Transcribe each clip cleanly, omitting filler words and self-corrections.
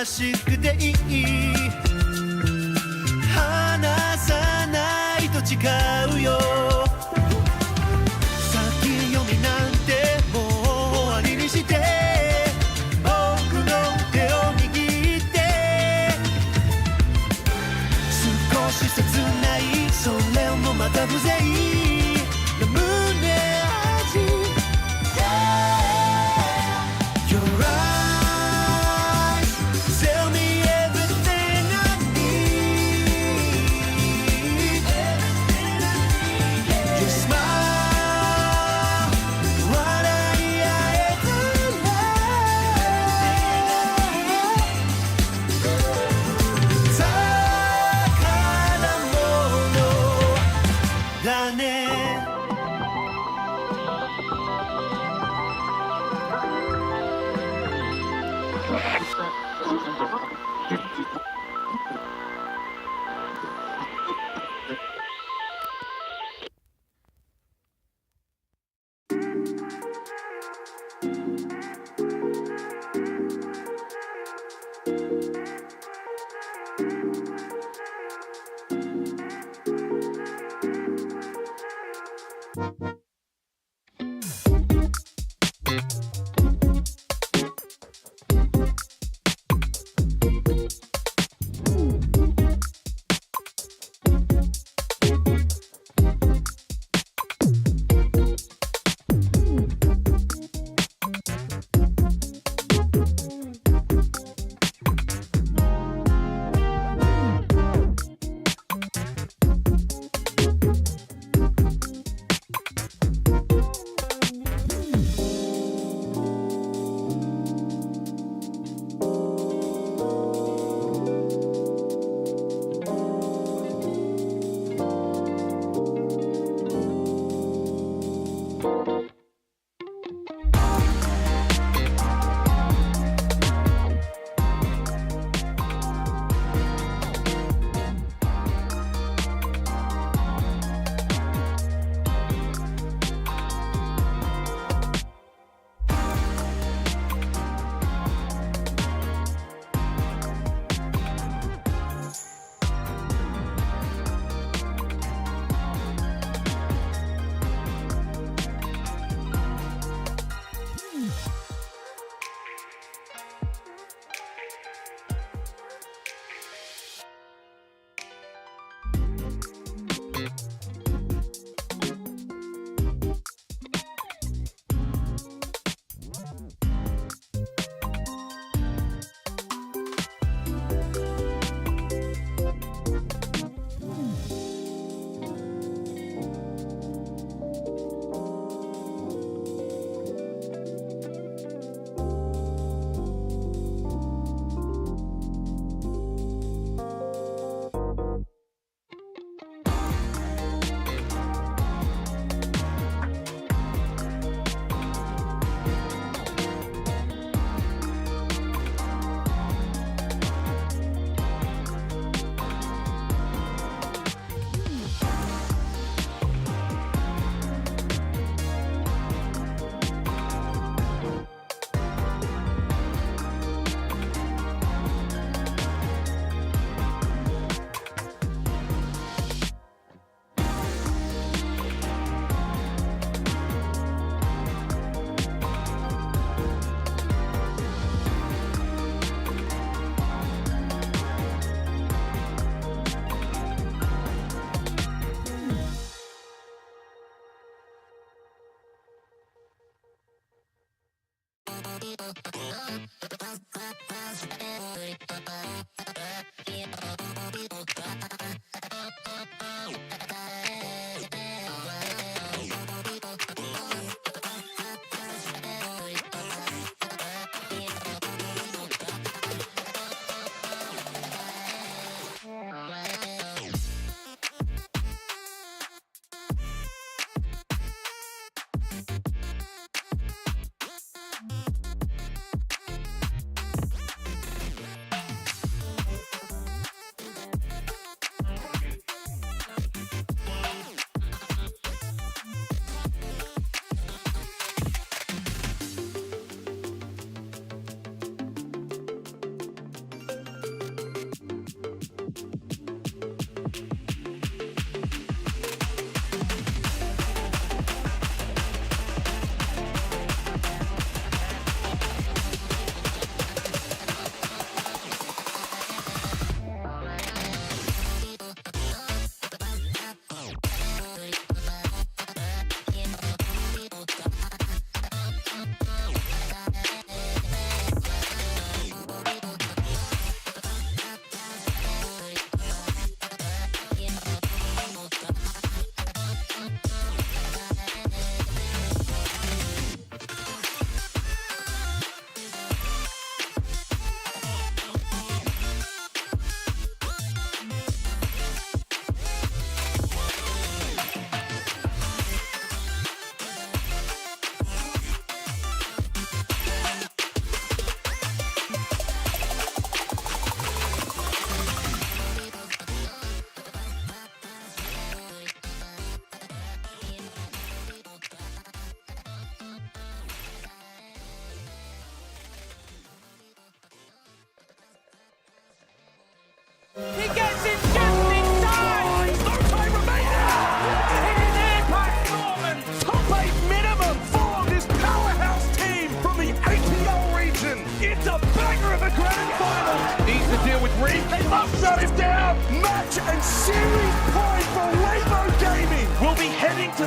しくていい離さないと誓うよ先読みなんてもう終わりにして僕の手を握って少し切ないそれもまた風情な胸味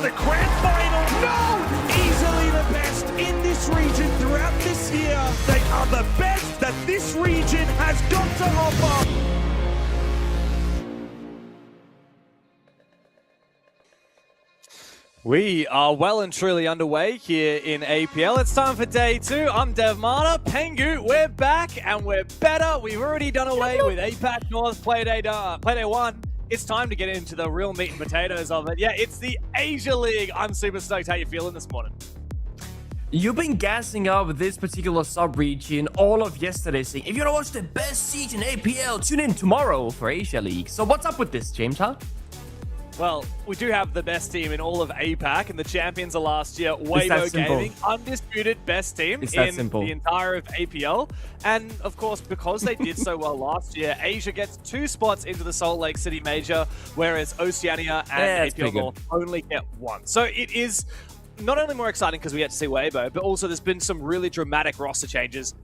to the grand final. No! Easily the best in this region throughout this year. They are the best that this region has got to offer. We are well and truly underway here in APL. It's time for day 2. I'm Dev Marta. Pengu, we're back and we're better. We've already done away with APAC North Playday 1. It's time to get into the real meat and potatoes of it. Yeah, it's the Asia League. I'm super stoked. How you feeling this morning? You've been gassing up this particular sub-region all of yesterday, saying, if you want to watch the best siege in APL, tune in tomorrow for Asia League. So what's up with this, James, huh? Well, we do have the best team in all of APAC, and the champions of last year, Weibo Gaming, undisputed best team in the entire of APL. And of course, because they did so well last year, Asia gets 2 spots into the Salt Lake City Major, whereas Oceania and APL North only get 1. So it is not only more exciting because we get to see Weibo, but also there's been some really dramatic roster changes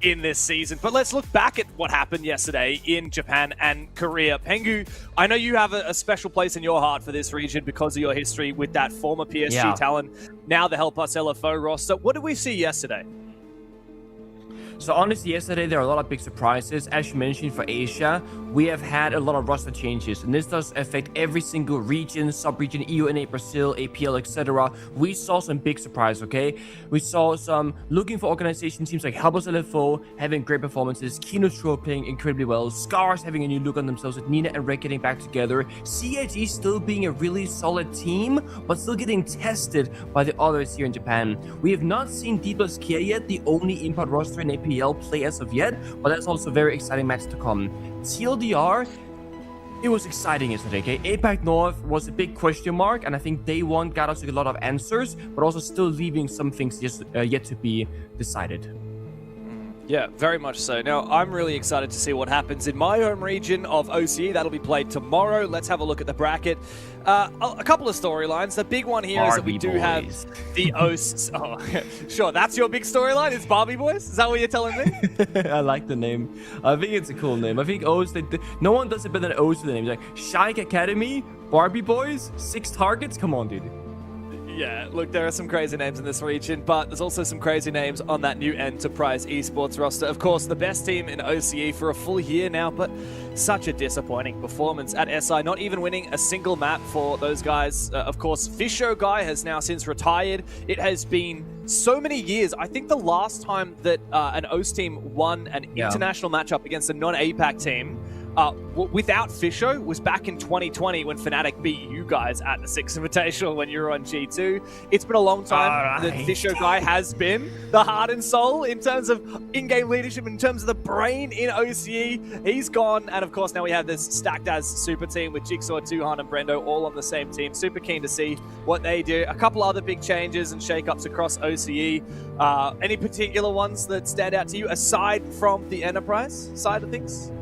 in this season. But let's look back at what happened yesterday in Japan and Korea. Pengu, I know you have a special place in your heart for this region because of your history with that former PSG talent, now the Help Us LFO roster. What did we see yesterday? So honestly, yesterday there are a lot of big surprises. As you mentioned, for Asia, we have had a lot of roster changes, and this does affect every single region, sub-region, EUNA, Brazil, APL, etc. We saw some big surprises, okay? We saw some looking for organization teams like Help Us LFO having great performances, Kino Tro playing incredibly well, Scars having a new look on themselves with Nina and Red getting back together, CIG still being a really solid team, but still getting tested by the others here in Japan. We have not seen D plus K yet, the only import roster in APL play as of yet, but that's also a very exciting match to come. TLDR, it was exciting yesterday, okay? APAC North was a big question mark, and I think day 1 got us a lot of answers, but also still leaving some things yet to be decided. Yeah, very much so. Now, I'm really excited to see what happens in my home region of OCE. That'll be played tomorrow. Let's have a look at the bracket. A couple of storylines. The big one here is that we do have the OS. Oh, sure, that's your big storyline? It's Barbie Boys? Is that what you're telling me? I like the name. I think it's a cool name. I think OS, no one does it better than OS with the name. Like, Shike Academy, Barbie Boys, 6 targets? Come on, dude. Yeah, look, there are some crazy names in this region, but there's also some crazy names on that new Enterprise Esports roster. Of course, the best team in OCE for a full year now, but such a disappointing performance at SI, not even winning a single map for those guys. Of course, Fisho Guy has now since retired. It has been so many years. I think the last time that an OS team won an international matchup against a non-APAC team without Fisho was back in 2020 when Fnatic beat you guys at the 6 Invitational when you were on G2. It's been a long time that Fisho Guy has been the heart and soul in terms of in-game leadership, in terms of the brain in OCE. He's gone, and of course now we have this stacked as super team with Jigsaw, Tuhan, and Brendo all on the same team. Super keen to see what they do. A couple other big changes and shakeups across OCE. Any particular ones that stand out to you aside from the Enterprise side of things?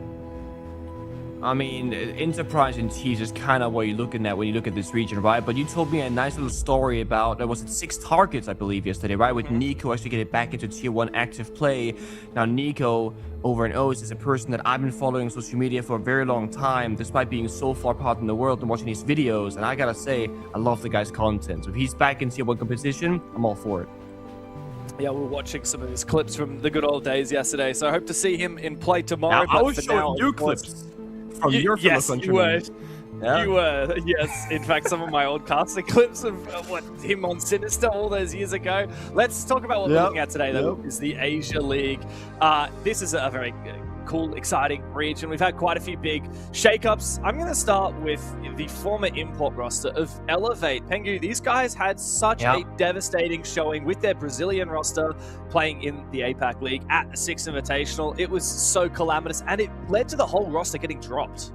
I mean, Enterprise and Tease is kind of what you're looking at when you look at this region, right? But you told me a nice little story about, was it 6 targets, I believe, yesterday, right? With Nico actually getting back into Tier 1 active play. Now, Nico over in OS is a person that I've been following on social media for a very long time, despite being so far apart in the world and watching his videos. And I gotta say, I love the guy's content. So if he's back in Tier 1 competition, I'm all for it. Yeah, we're watching some of his clips from the good old days yesterday, so I hope to see him in play tomorrow. Now, I was showing you clips from your fellow countrymen. You were, yes. In fact, some of my old casting clips of him on Sinister all those years ago. Let's talk about what we're looking at today, though, is the Asia League. This is a very cool, exciting region. We've had quite a few big shakeups. I'm going to start with the former import roster of Elevate. Pengu, these guys had such a devastating showing with their Brazilian roster playing in the APAC League at the 6 Invitational. It was so calamitous, and it led to the whole roster getting dropped.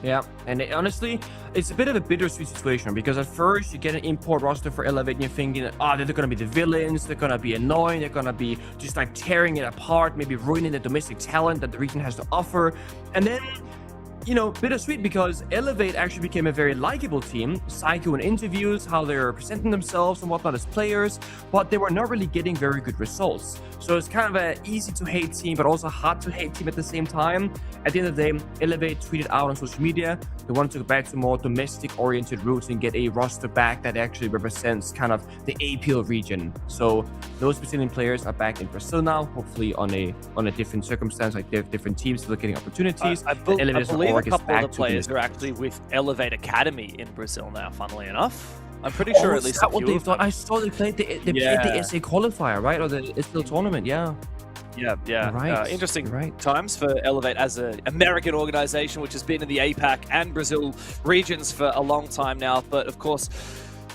Yeah, and honestly, it's a bit of a bittersweet situation because at first you get an import roster for Elevate and you're thinking, they're going to be the villains, they're going to be annoying, they're going to be just like tearing it apart, maybe ruining the domestic talent that the region has to offer. And then, you know, bittersweet because Elevate actually became a very likable team. Psycho in interviews, how they're presenting themselves and whatnot as players, but they were not really getting very good results. So it's kind of an easy to hate team, but also hard to hate team at the same time. At the end of the day, Elevate tweeted out on social media, They want to go back to more domestic-oriented roots and get a roster back that actually represents kind of the APL region. So those Brazilian players are back in Brazil now, hopefully on a different circumstance, like different teams still getting opportunities. I believe a couple of the players are actually with Elevate Academy in Brazil now, funnily enough. I'm pretty sure at least that's what they've done. I saw they played the SA qualifier, right? Or the SL tournament, yeah. Yeah. Right. Interesting times for Elevate as an American organization, which has been in the APAC and Brazil regions for a long time now. But of course,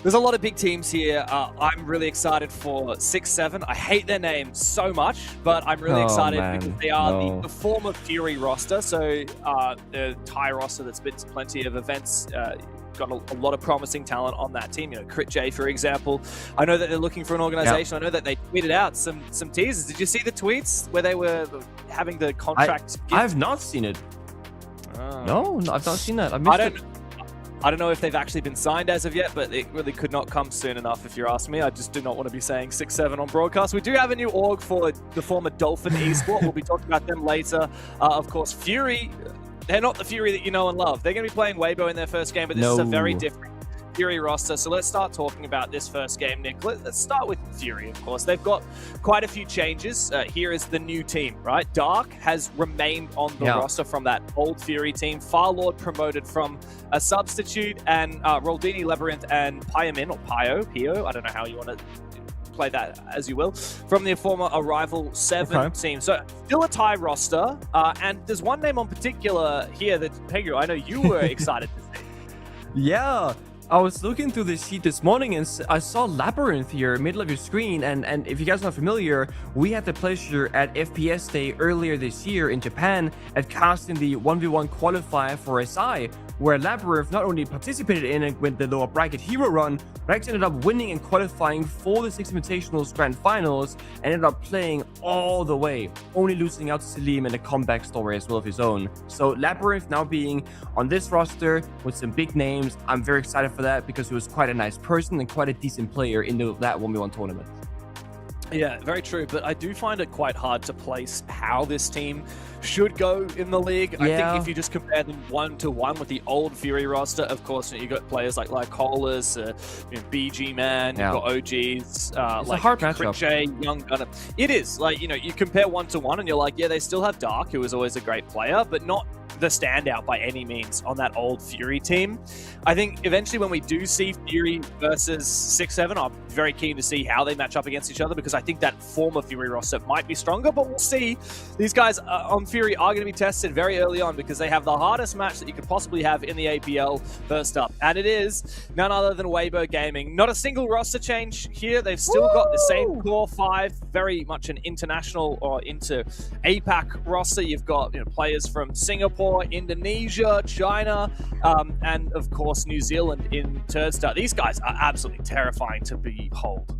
there's a lot of big teams here. I'm really excited for 6-7. I hate their name so much, but I'm really excited because they are the former Fury roster. So the Thai roster that's been to plenty of events. Got a lot of promising talent on that team. You know, Crit J, for example. I know that they're looking for an organization. I know that they tweeted out some teasers. Did you see the tweets where they were having the contract? I've not seen it. No, I've not seen that. I don't know if they've actually been signed as of yet, but it really could not come soon enough if you're asking me. I just do not want to be saying 6-7 on broadcast. We do have a new org for the former Dolphin Esport. We'll be talking about them later. Of course, Fury. They're not the Fury that you know and love. They're going to be playing Weibo in their first game, but this is a very different Fury roster. So let's start talking about this first game, Nick. Let's start with Fury, of course. They've got quite a few changes. Here is the new team, right? Dark has remained on the roster from that old Fury team. Farlord promoted from a substitute, and Roldini, Labyrinth, and Pio, I don't know how you want to play that as you will, from the former Arrival 7 team. So still a Thai roster, and there's one name on particular here that, Pegu, I know you were excited to see. Yeah, I was looking through the sheet this morning and I saw Labyrinth here, middle of your screen, and if you guys are not familiar, we had the pleasure at FPS Day earlier this year in Japan at casting the 1v1 qualifier for SI, where Labyrinth not only participated in it with the lower bracket hero run, but actually ended up winning and qualifying for the Six Invitationals Grand Finals and ended up playing all the way, only losing out to Salim and a comeback story as well of his own. So Labyrinth now being on this roster with some big names, I'm very excited for that because he was quite a nice person and quite a decent player in that 1v1 tournament. Yeah, very true, but I do find it quite hard to place how this team should go in the league. I think if you just compare them 1-to-1 with the old Fury roster, of course, you got players like Colas, BG Man, you've got OGs, like a hard Crit matchup. J, Young Gunner. It is, you compare 1-to-1 and you're like, yeah, they still have Dark, who was always a great player, but not the standout by any means on that old Fury team. I think eventually when we do see Fury versus 6-7, I'm very keen to see how they match up against each other because I think that former Fury roster might be stronger, but we'll see. These guys on Fury are going to be tested very early on because they have the hardest match that you could possibly have in the APL first up, and it is none other than Weibo Gaming. Not a single roster change here. They've still got the same core 5, very much an international or into APAC roster. You've got players from Singapore, Indonesia, China, and of course New Zealand in Turdstar. These guys are absolutely terrifying to behold.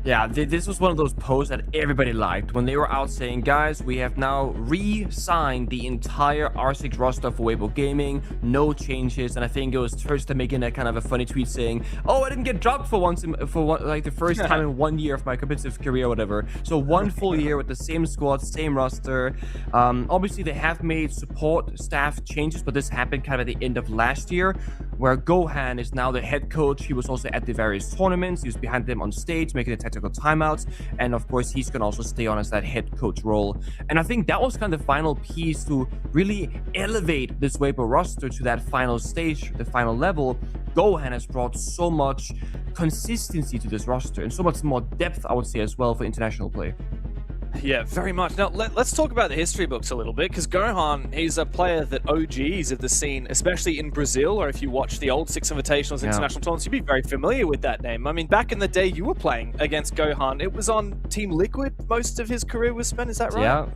Yeah, this was one of those posts that everybody liked when they were out saying, guys, we have now re-signed the entire R6 roster for Weibo Gaming, no changes. And I think it was Tursta making a kind of a funny tweet saying, oh, I didn't get dropped for like the first time in 1 year of my competitive career or whatever. So 1 full year with the same squad, same roster. Obviously, they have made support staff changes, but this happened kind of at the end of last year, where Gohan is now the head coach. He was also at the various tournaments. He was behind them on stage, making the tactical timeouts. And of course, he's going to also stay on as that head coach role. And I think that was kind of the final piece to really elevate this Weibo roster to that final stage, the final level. Gohan has brought so much consistency to this roster and so much more depth, I would say, as well for international play. Yeah, very much. Now, let's talk about the history books a little bit, because Gohan, he's a player that OGs of the scene, especially in Brazil, or if you watch the old Six Invitationals international tournaments, you'd be very familiar with that name. I mean, back in the day, you were playing against Gohan. It was on Team Liquid. Most of his career was spent, is that right?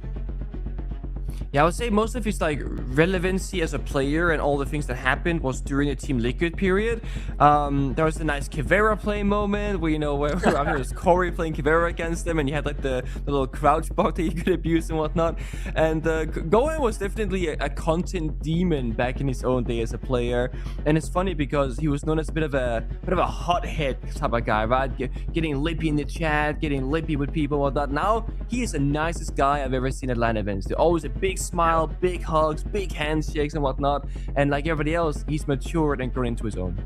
Yeah, I would say most of his relevancy as a player and all the things that happened was during the Team Liquid period. There was a nice Kivera play moment where where there was Corey playing Kivera against them, and you had the little crouch bot that you could abuse and whatnot. And Gohan was definitely a content demon back in his own day as a player. And it's funny because he was known as a bit of a hothead type of guy, right? Getting lippy in the chat, getting lippy with people and whatnot. Now he is the nicest guy I've ever seen at LAN events. They're always a big smile, big hugs, big handshakes and whatnot. And like everybody else, he's matured and grown into his own.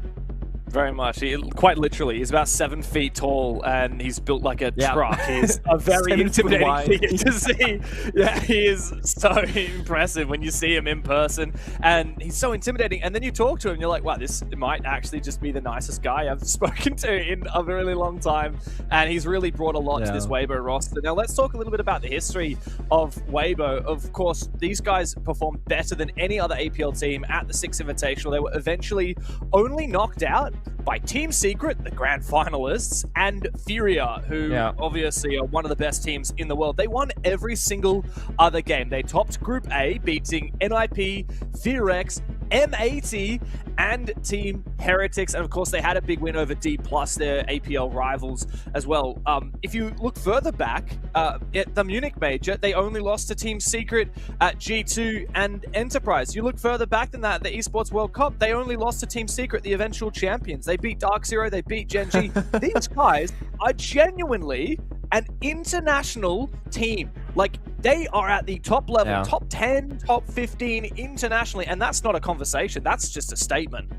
Very much. Quite literally, he's about 7 feet tall and he's built like a truck. He's a very intimidating figure to see. Yeah, he is so impressive when you see him in person, and he's so intimidating. And then you talk to him, and you're like, wow, this might actually just be the nicest guy I've spoken to in a really long time. And he's really brought a lot to this Weibo roster. Now, let's talk a little bit about the history of Weibo. Of course, these guys performed better than any other APL team at the Six Invitational. They were eventually only knocked out by Team Secret, the grand finalists, and Furia, who obviously are one of the best teams in the world. They won every single other game. They topped Group A, beating NIP, Fearex, M80, and Team Heretics. And of course, they had a big win over D+, their APL rivals as well. If you look further back, at the Munich Major, they only lost to Team Secret at G2 and Enterprise. You look further back than that, the Esports World Cup, they only lost to Team Secret, the eventual champions. They beat Dark Zero, they beat Genji. These guys are genuinely an international team. Like, they are at the top level, top 10, top 15 internationally, and that's not a conversation, that's just a statement.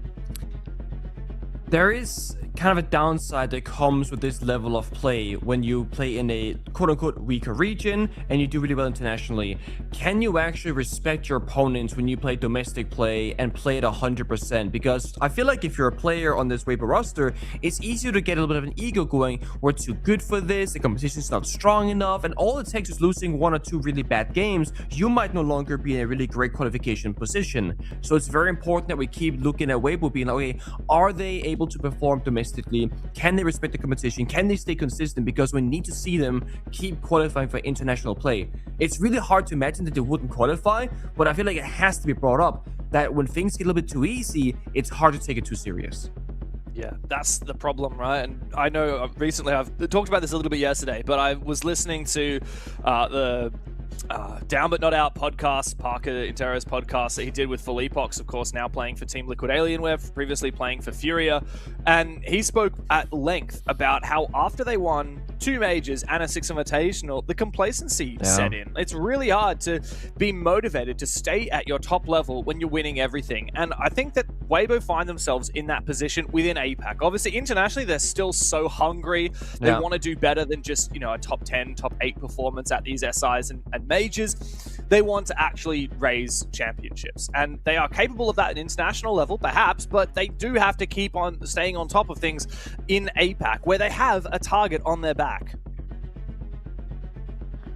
There is kind of a downside that comes with this level of play when you play in a quote-unquote weaker region and you do really well internationally. Can you actually respect your opponents when you play domestic play and play at 100%? Because I feel like if you're a player on this Weibo roster, it's easier to get a little bit of an ego going. We're too good for this, the competition's not strong enough, and all it takes is losing 1 or 2 really bad games. You might no longer be in a really great qualification position. So it's very important that we keep looking at Weibo being like, okay, are they able to perform domestically? Can they respect the competition? Can they stay consistent? Because we need to see them keep qualifying for international play. It's really hard to imagine that they wouldn't qualify, but I feel like it has to be brought up that when things get a little bit too easy, it's hard to take it too serious. Yeah, that's the problem, right? And I know recently, I've talked about this a little bit yesterday, but I was listening to the Down But Not Out podcast, Parker Intero's podcast that he did with Felipox, of course, now playing for Team Liquid Alienware, previously playing for Furia. And he spoke at length about how after they won 2 majors and a Six Invitational, the complacency set in. It's really hard to be motivated to stay at your top level when you're winning everything. And I think that Weibo find themselves in that position within APAC. Obviously, internationally, they're still so hungry. They want to do better than just, a top 10, top 8 performance at these SIs and majors. They want to actually raise championships. And they are capable of that at international level, perhaps, but they do have to keep on staying on top of things in APAC, where they have a target on their back.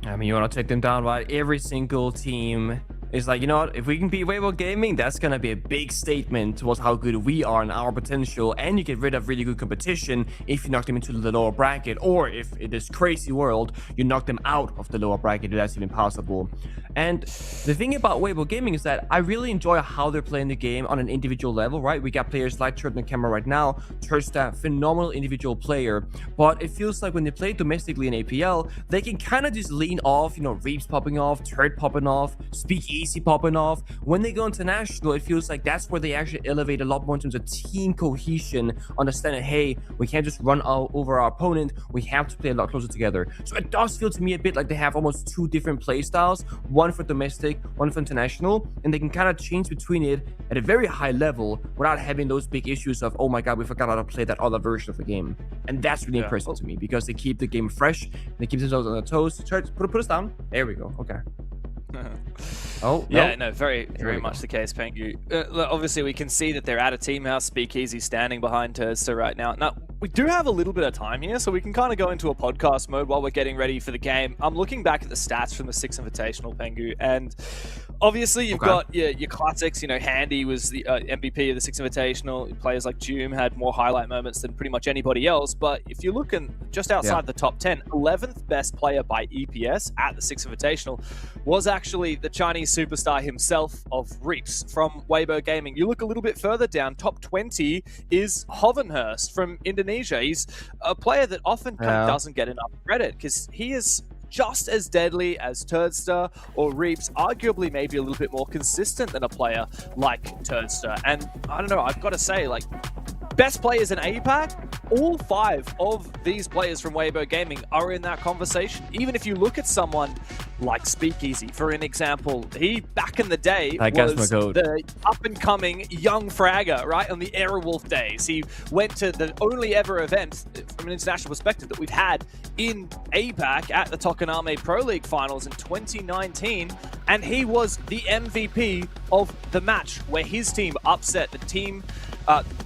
I mean, you want to take them down, right? Every single team is like, you know what? If we can beat Weibo Gaming, that's going to be a big statement towards how good we are and our potential. And you get rid of really good competition if you knock them into the lower bracket. Or if in this crazy world, you knock them out of the lower bracket, if that's even possible. And the thing about Weibo Gaming is that I really enjoy how they're playing the game on an individual level, right? We got players like Turd on the camera right now. Turd's a phenomenal individual player. But it feels like when they play domestically in APL, they can kind of just lean off, Reeps popping off, Turd popping off, SpeakEasy popping off. When they go international, it feels like that's where they actually elevate a lot more in terms of team cohesion, understanding, hey, we can't just run over our opponent, we have to play a lot closer together. So it does feel to me a bit like they have almost 2 different play styles, one for domestic, one for international, and they can kind of change between it at a very high level without having those big issues of, oh my god, we forgot how to play that other version of the game. And that's really impressive to me, because they keep the game fresh, they keep themselves on their toes. Put us down. There we go. Okay. Oh yeah, no, very much the case, Pengu. Obviously, we can see that they're at a team house. SpeakEasy standing behind Turster right now. Now, we do have a little bit of time here, so we can kind of go into a podcast mode while we're getting ready for the game. I'm looking back at the stats from the Six Invitational, Pengu, and obviously you've got your classics. Handy was the MVP of the Six Invitational. Players like Doom had more highlight moments than pretty much anybody else. But if you're looking just outside the top 10, 11th best player by EPS at the Six Invitational was actually the Chinese superstar himself of Reeps from Weibo Gaming. You look a little bit further down, top 20 is Hovenhurst from Indonesia. He's a player that often doesn't get enough credit because he is just as deadly as Turdster or Reeps, arguably maybe a little bit more consistent than a player like Turdster. And I don't know, I've got to say, best players in APAC, all 5 of these players from Weibo Gaming are in that conversation. Even if you look at someone like SpeakEasy, for an example, he back in the day was the up-and-coming young fragger, right, on the Airwolf days. He went to the only ever event from an international perspective that we've had in APAC at the Tokoname Pro League Finals in 2019, and he was the MVP of the match where his team upset the team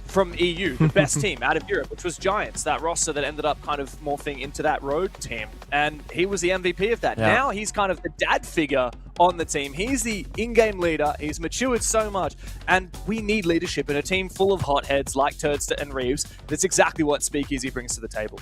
from EU, the best team out of Europe, which was Giants, that roster that ended up kind of morphing into that road team. And he was the MVP of that. Yeah. Now he's kind of the dad figure on the team. He's the in-game leader. He's matured so much. And we need leadership in a team full of hotheads like Turdster and Reeves. That's exactly what SpeakEasy brings to the table.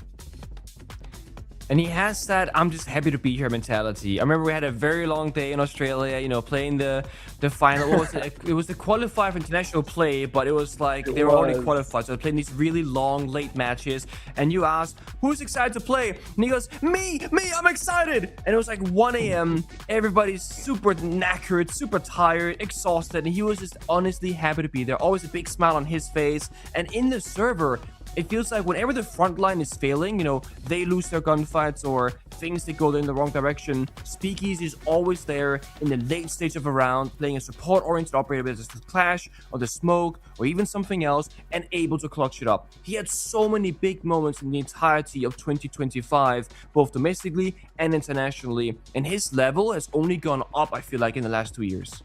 And he has that I'm just happy to be here mentality. I remember we had a very long day in Australia, you know, playing the final. What was it? It was the qualifier for international play, but it was like they were already qualified. So they're playing these really long, late matches. And you asked, who's excited to play? And he goes, me, I'm excited. And it was like 1 a.m. Everybody's super knackered, super tired, exhausted. And he was just honestly happy to be there. Always a big smile on his face. And in the server, it feels like whenever the front line is failing, you know, they lose their gunfights or things that go in the wrong direction, SpeakEasy is always there in the late stage of a round, playing a support-oriented operator with the Clash or the Smoke or even something else, and able to clutch it up. He had so many big moments in the entirety of 2025, both domestically and internationally, and his level has only gone up, I feel like, in the last 2 years.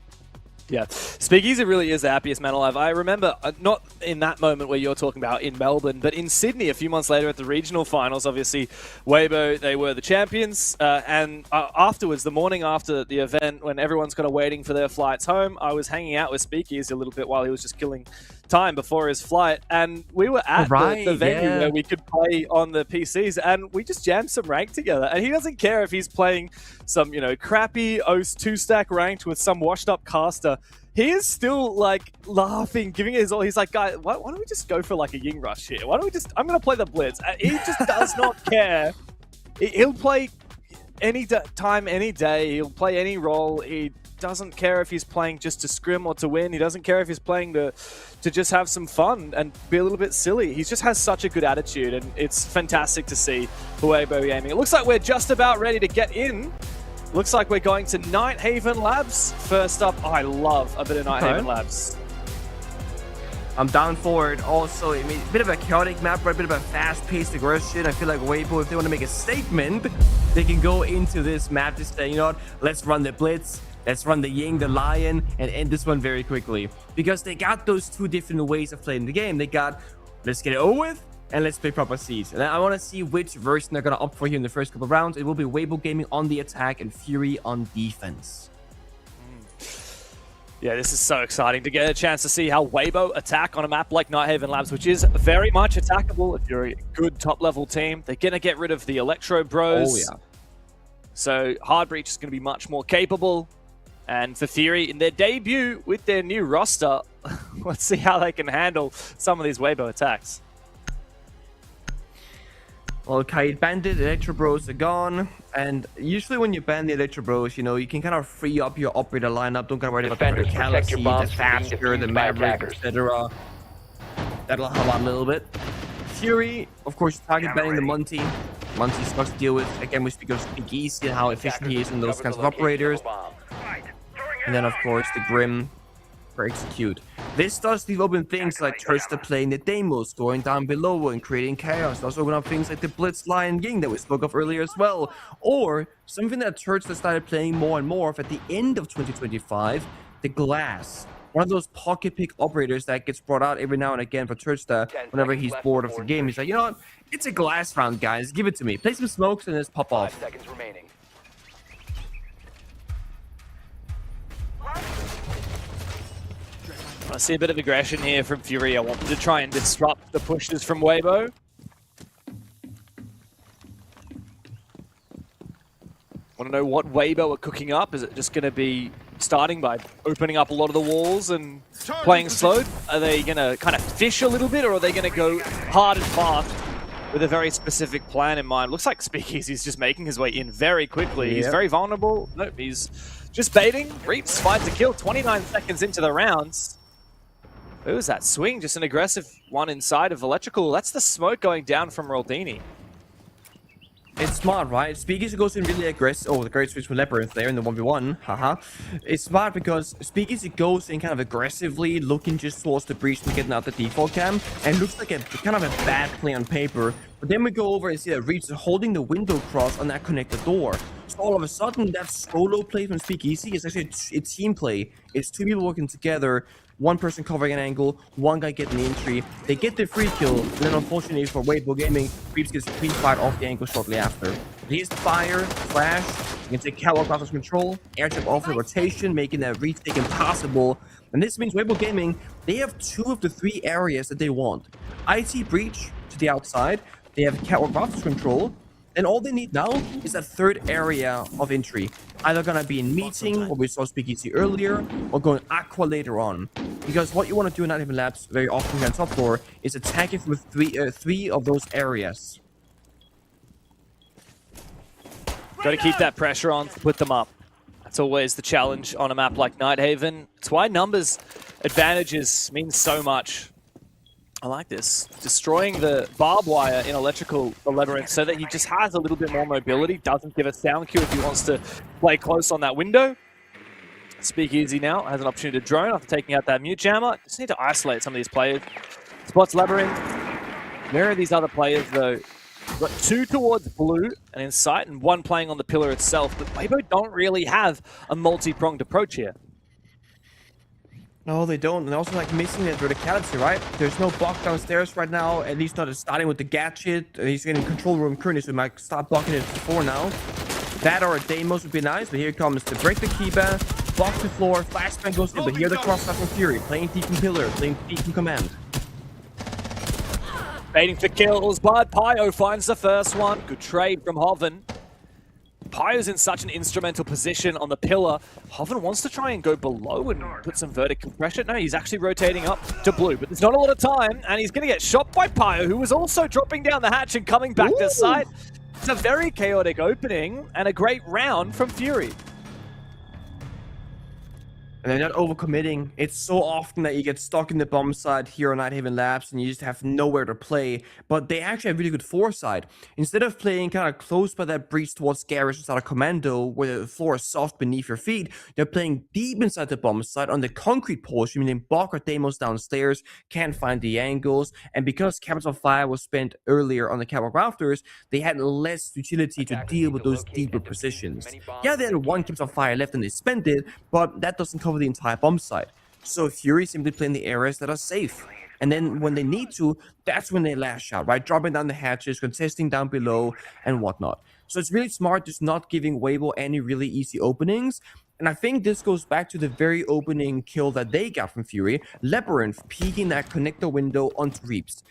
Yeah, SpeakEasy really is the happiest man alive. I remember, not in that moment where you're talking about in Melbourne, but in Sydney a few months later at the regional finals. Obviously, Weibo, they were the champions. And afterwards, the morning after the event, when everyone's kind of waiting for their flights home, I was hanging out with SpeakEasy a little bit while he was just killing time before his flight, and we were at the venue where we could play on the PCs, and we just jammed some rank together. And he doesn't care if he's playing some, you know, crappy OS 2-stack ranked with some washed up caster. He is still like laughing, giving it his all. He's like, guys, why don't we just go for like a Ying Rush here? Why don't we just, I'm going to play the Blitz. He just does not care. He'll play any time, any day. He'll play any role. He doesn't care if he's playing just to scrim or to win. He doesn't care if he's playing to just have some fun and be a little bit silly. He just has such a good attitude, and it's fantastic to see for Weibo Gaming. It looks like we're just about ready to get in. Looks like we're going to Nighthaven Labs. First up, I love a bit of Nighthaven Labs. I'm down for it. Also, I mean, a bit of a chaotic map, but a bit of a fast-paced aggression. I feel like Weibo, if they want to make a statement, they can go into this map to say, you know what, let's run the Blitz. Let's run the Ying, the Lion, and end this one very quickly. Because they got those two different ways of playing the game. They got, let's get it over with, and let's play proper Siege. And I want to see which version they're going to opt for here in the first couple of rounds. It will be Weibo Gaming on the attack and Fury on defense. Yeah, this is so exciting to get a chance to see how Weibo attack on a map like Nighthaven Labs, which is very much attackable if you're a good top-level team. They're going to get rid of the Electro Bros. Oh, yeah. So Hard Breach is going to be much more capable. And for Fury, in their debut with their new roster, let's see how they can handle some of these Weibo attacks. Well, Kaid Bandit, Electro Bros are gone. And usually when you ban the Electro Bros, you know, you can kind of free up your operator lineup. Don't gotta worry about the Verticality, the Faster, the Maverick, etc. That'll help out a little bit. Fury, of course, target banning the Monty. Monty sucks to deal with. Again, we speak of SpeakEasy and how efficient he is in those kinds of operators. And then, of course, the Grim for Execute. This does leave open things like Turdster playing the Deimos, going down below and creating chaos. It also open up things like the Blitz, Lion, Ying that we spoke of earlier as well. Or something that Turdster started playing more and more of at the end of 2025, the Glass. One of those pocket pick operators that gets brought out every now and again for Turdster whenever he's bored of the game. He's like, you know what? It's a Glass round, guys. Give it to me. Play some smokes and just pop off. 5 seconds remaining. I see a bit of aggression here from Fury. I wanted to try and disrupt the pushes from Weibo. Want to know what Weibo are cooking up? Is it just going to be starting by opening up a lot of the walls and playing slow? Are they going to kind of fish a little bit, or are they going to go hard and fast with a very specific plan in mind? Looks like SpeakEasy is just making his way in very quickly. Yep. He's very vulnerable. Nope, he's just baiting. Reaps finds a kill 29 seconds into the rounds. Who was that swing? Just an aggressive one inside of Electrical. That's the smoke going down from Roldini. It's smart, right? SpeakEasy goes in really aggressive. Oh, the great switch with Labyrinth there in the 1v1. Haha. It's smart because SpeakEasy goes in kind of aggressively, looking just towards the breach and getting out the default cam, and looks like a kind of a bad play on paper. But then we go over and see that Reach is holding the window cross on that connected door. So all of a sudden, that solo play from SpeakEasy is actually a team play. It's two people working together. One person covering an angle, one guy getting the entry. They get the free kill, and then unfortunately for Weibo Gaming, Reeves gets pre-fired off the angle shortly after. Here's the fire, flash, you can take catwalk off his control, air jump off the rotation, making that retake impossible. And this means Weibo Gaming, they have 2 of the 3 areas that they want. IT breach to the outside, they have catwalk off his control, and all they need now is that 3rd area of entry. Either gonna be in meeting, what we saw SpeakEasy earlier, or going aqua later on. Because what you want to do in Nighthaven Labs very often on top floor is attack it from 3 of those areas. Got to keep that pressure on, put them up. That's always the challenge on a map like Nighthaven. It's why numbers advantages mean so much. I like this. Destroying the barbed wire in Electrical Labyrinth so that he just has a little bit more mobility, doesn't give a sound cue if he wants to play close on that window. SpeakEasy now has an opportunity to drone after taking out that mute jammer. Just need to isolate some of these players. Spots Labyrinth. Where are these other players though? We've got 2 towards blue and in sight and 1 playing on the pillar itself, but Weibo don't really have a multi-pronged approach here. No, they don't. And also, like, missing that verticality, right? There's no block downstairs right now, at least not starting with the gadget. He's getting control room currently, so he might start blocking it before now. That or a Deimos would be nice, but here comes to break the keypad, block the floor, flashbang goes in, but here the crossfire from Fury, playing deep in pillar, playing deep in command. Baiting for kills, but Pyo finds the first one. Good trade from Hoven. Pyo's in such an instrumental position on the pillar. Hoven wants to try and go below and put some vertical pressure. No, he's actually rotating up to blue, but there's not a lot of time, and he's going to get shot by Pyo, who was also dropping down the hatch and coming back to site. It's a very chaotic opening and a great round from Fury. And they're not overcommitting. It's so often that you get stuck in the bomb site here on Nighthaven Labs and you just have nowhere to play. But they actually have really good foresight. Instead of playing kind of close by that breach towards Garage inside a commando where the floor is soft beneath your feet, they're playing deep inside the bomb site on the concrete portion, meaning Bok or Deimos downstairs can't find the angles. And because Capital Fire was spent earlier on the catwalk rafters, they had less utility to deal with those deeper positions. Yeah, they had 1 Capital Fire left and they spent it, but that doesn't cover the entire bomb site. So Fury simply playing the areas that are safe. And then when they need to, that's when they lash out, right? Dropping down the hatches, contesting down below, and whatnot. So it's really smart just not giving Weibo any really easy openings. And I think this goes back to the very opening kill that they got from Fury. Labyrinth peeking that connector window onto Reaps.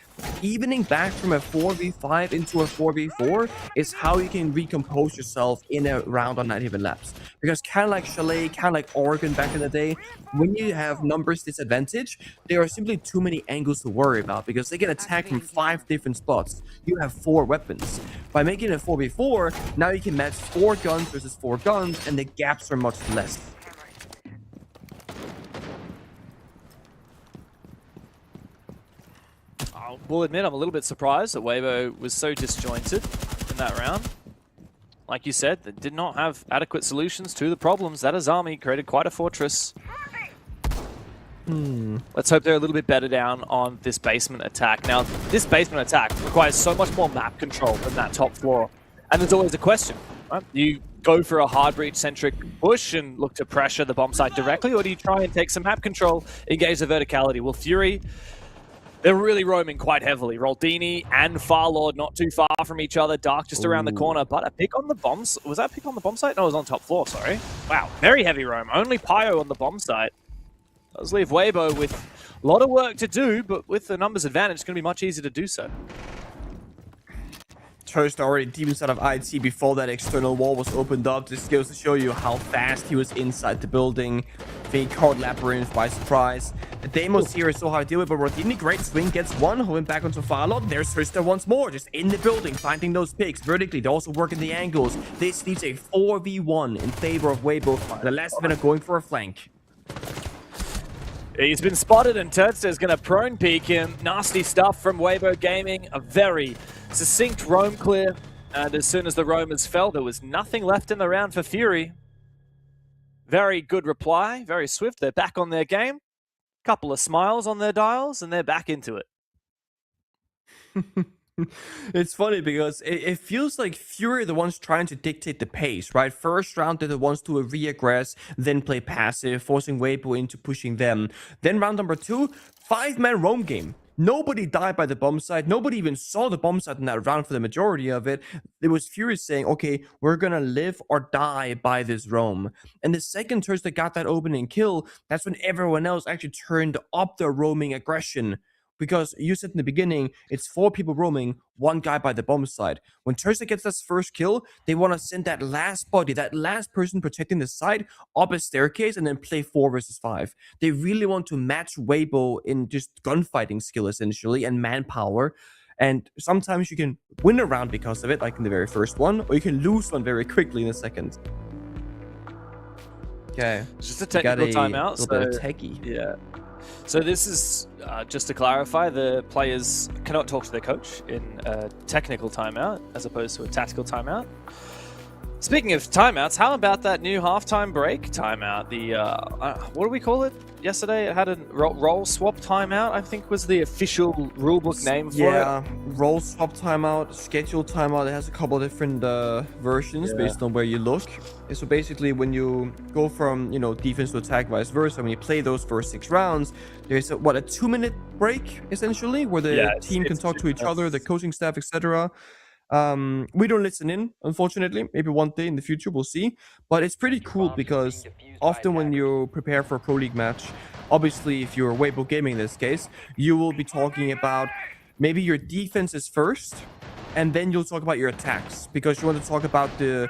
Evening back from a 4v5 into a 4v4 is how you can recompose yourself in a round on Nighthaven Labs. Because kind of like Chalet, kind of like Oregon back in the day, when you have numbers disadvantage, there are simply too many angles to worry about because they get attacked from 5 different spots. You have 4 weapons. By making it a 4v4, now you can match 4 guns versus 4 guns, and the gaps are much less. I will admit I'm a little bit surprised that Weibo was so disjointed in that round. Like you said, they did not have adequate solutions to the problems. That Azami created quite a fortress. Let's hope they're a little bit better down on this basement attack. Now, this basement attack requires so much more map control than that top floor. And there's always a question, right? You go for a hard breach-centric push and look to pressure the bomb site directly, or do you try and take some map control, engage the verticality? Well, Fury, they're really roaming quite heavily. Roldini and Farlord not too far from each other. Dark just around the corner, but a pick on the bombs. Was that a pick on the bomb site? No, it was on top floor, sorry. Wow, very heavy roam. Only Pyo on the bomb site. Does leave Weibo with a lot of work to do, but with the numbers advantage, it's going to be much easier to do so. Toast already deep inside of IT before that external wall was opened up. This goes to show you how fast he was inside the building. They caught Labyrinth by surprise. The Deimos here is so hard to deal with, but Rodini, great swing, gets one, holding back onto Farlord. There's Trista once more, just in the building, finding those picks vertically. They're also working the angles. This needs a 4v1 in favor of Weibo. The last minute going for a flank. He's been spotted, and Turdster's going to prone peek him. Nasty stuff from Weibo Gaming. A very succinct roam clear. And as soon as the roamers fell, there was nothing left in the round for Fury. Very good reply, very swift. They're back on their game. Couple of smiles on their dials, and they're back into it. It's funny because it feels like Fury are the ones trying to dictate the pace, right? First round, they're the ones to re-aggress, then play passive, forcing Weibo into pushing them. Then round number 2, 5-man roam game. Nobody died by the bomb site. Nobody even saw the bomb site in that round for the majority of it. It was Fury saying, okay, we're going to live or die by this roam. And the second turns that got that opening kill, that's when everyone else actually turned up their roaming aggression. Because you said in the beginning, it's 4 people roaming, 1 guy by the bomb side. When Tursa gets this first kill, they want to send that last body, that last person protecting the side, up a staircase and then play 4 versus 5. They really want to match Weibo in just gunfighting skill, essentially, and manpower. And sometimes you can win a round because of it, like in the very first one, or you can lose one very quickly in the second. Okay. It's just a technical timeout. A little bit of techie. Yeah. So this is, just to clarify, the players cannot talk to their coach in a technical timeout as opposed to a tactical timeout. Speaking of timeouts, how about that new halftime break timeout? The, what do we call it? Yesterday it had a role swap timeout, I think was the official rulebook name for it. Yeah, role swap timeout, schedule timeout. It has a couple of different versions based on where you look. So basically when you go from, defense to attack, vice versa, when you play those first 6 rounds, there's a 2-minute break, essentially, where the team can talk to each other, the coaching staff, etc. We don't listen in, unfortunately. Maybe one day in the future, we'll see. But it's pretty cool because often when you prepare for a Pro League match, obviously if you're Weibo Gaming in this case, you will be talking about maybe your defense is first, and then you'll talk about your attacks because you want to talk about the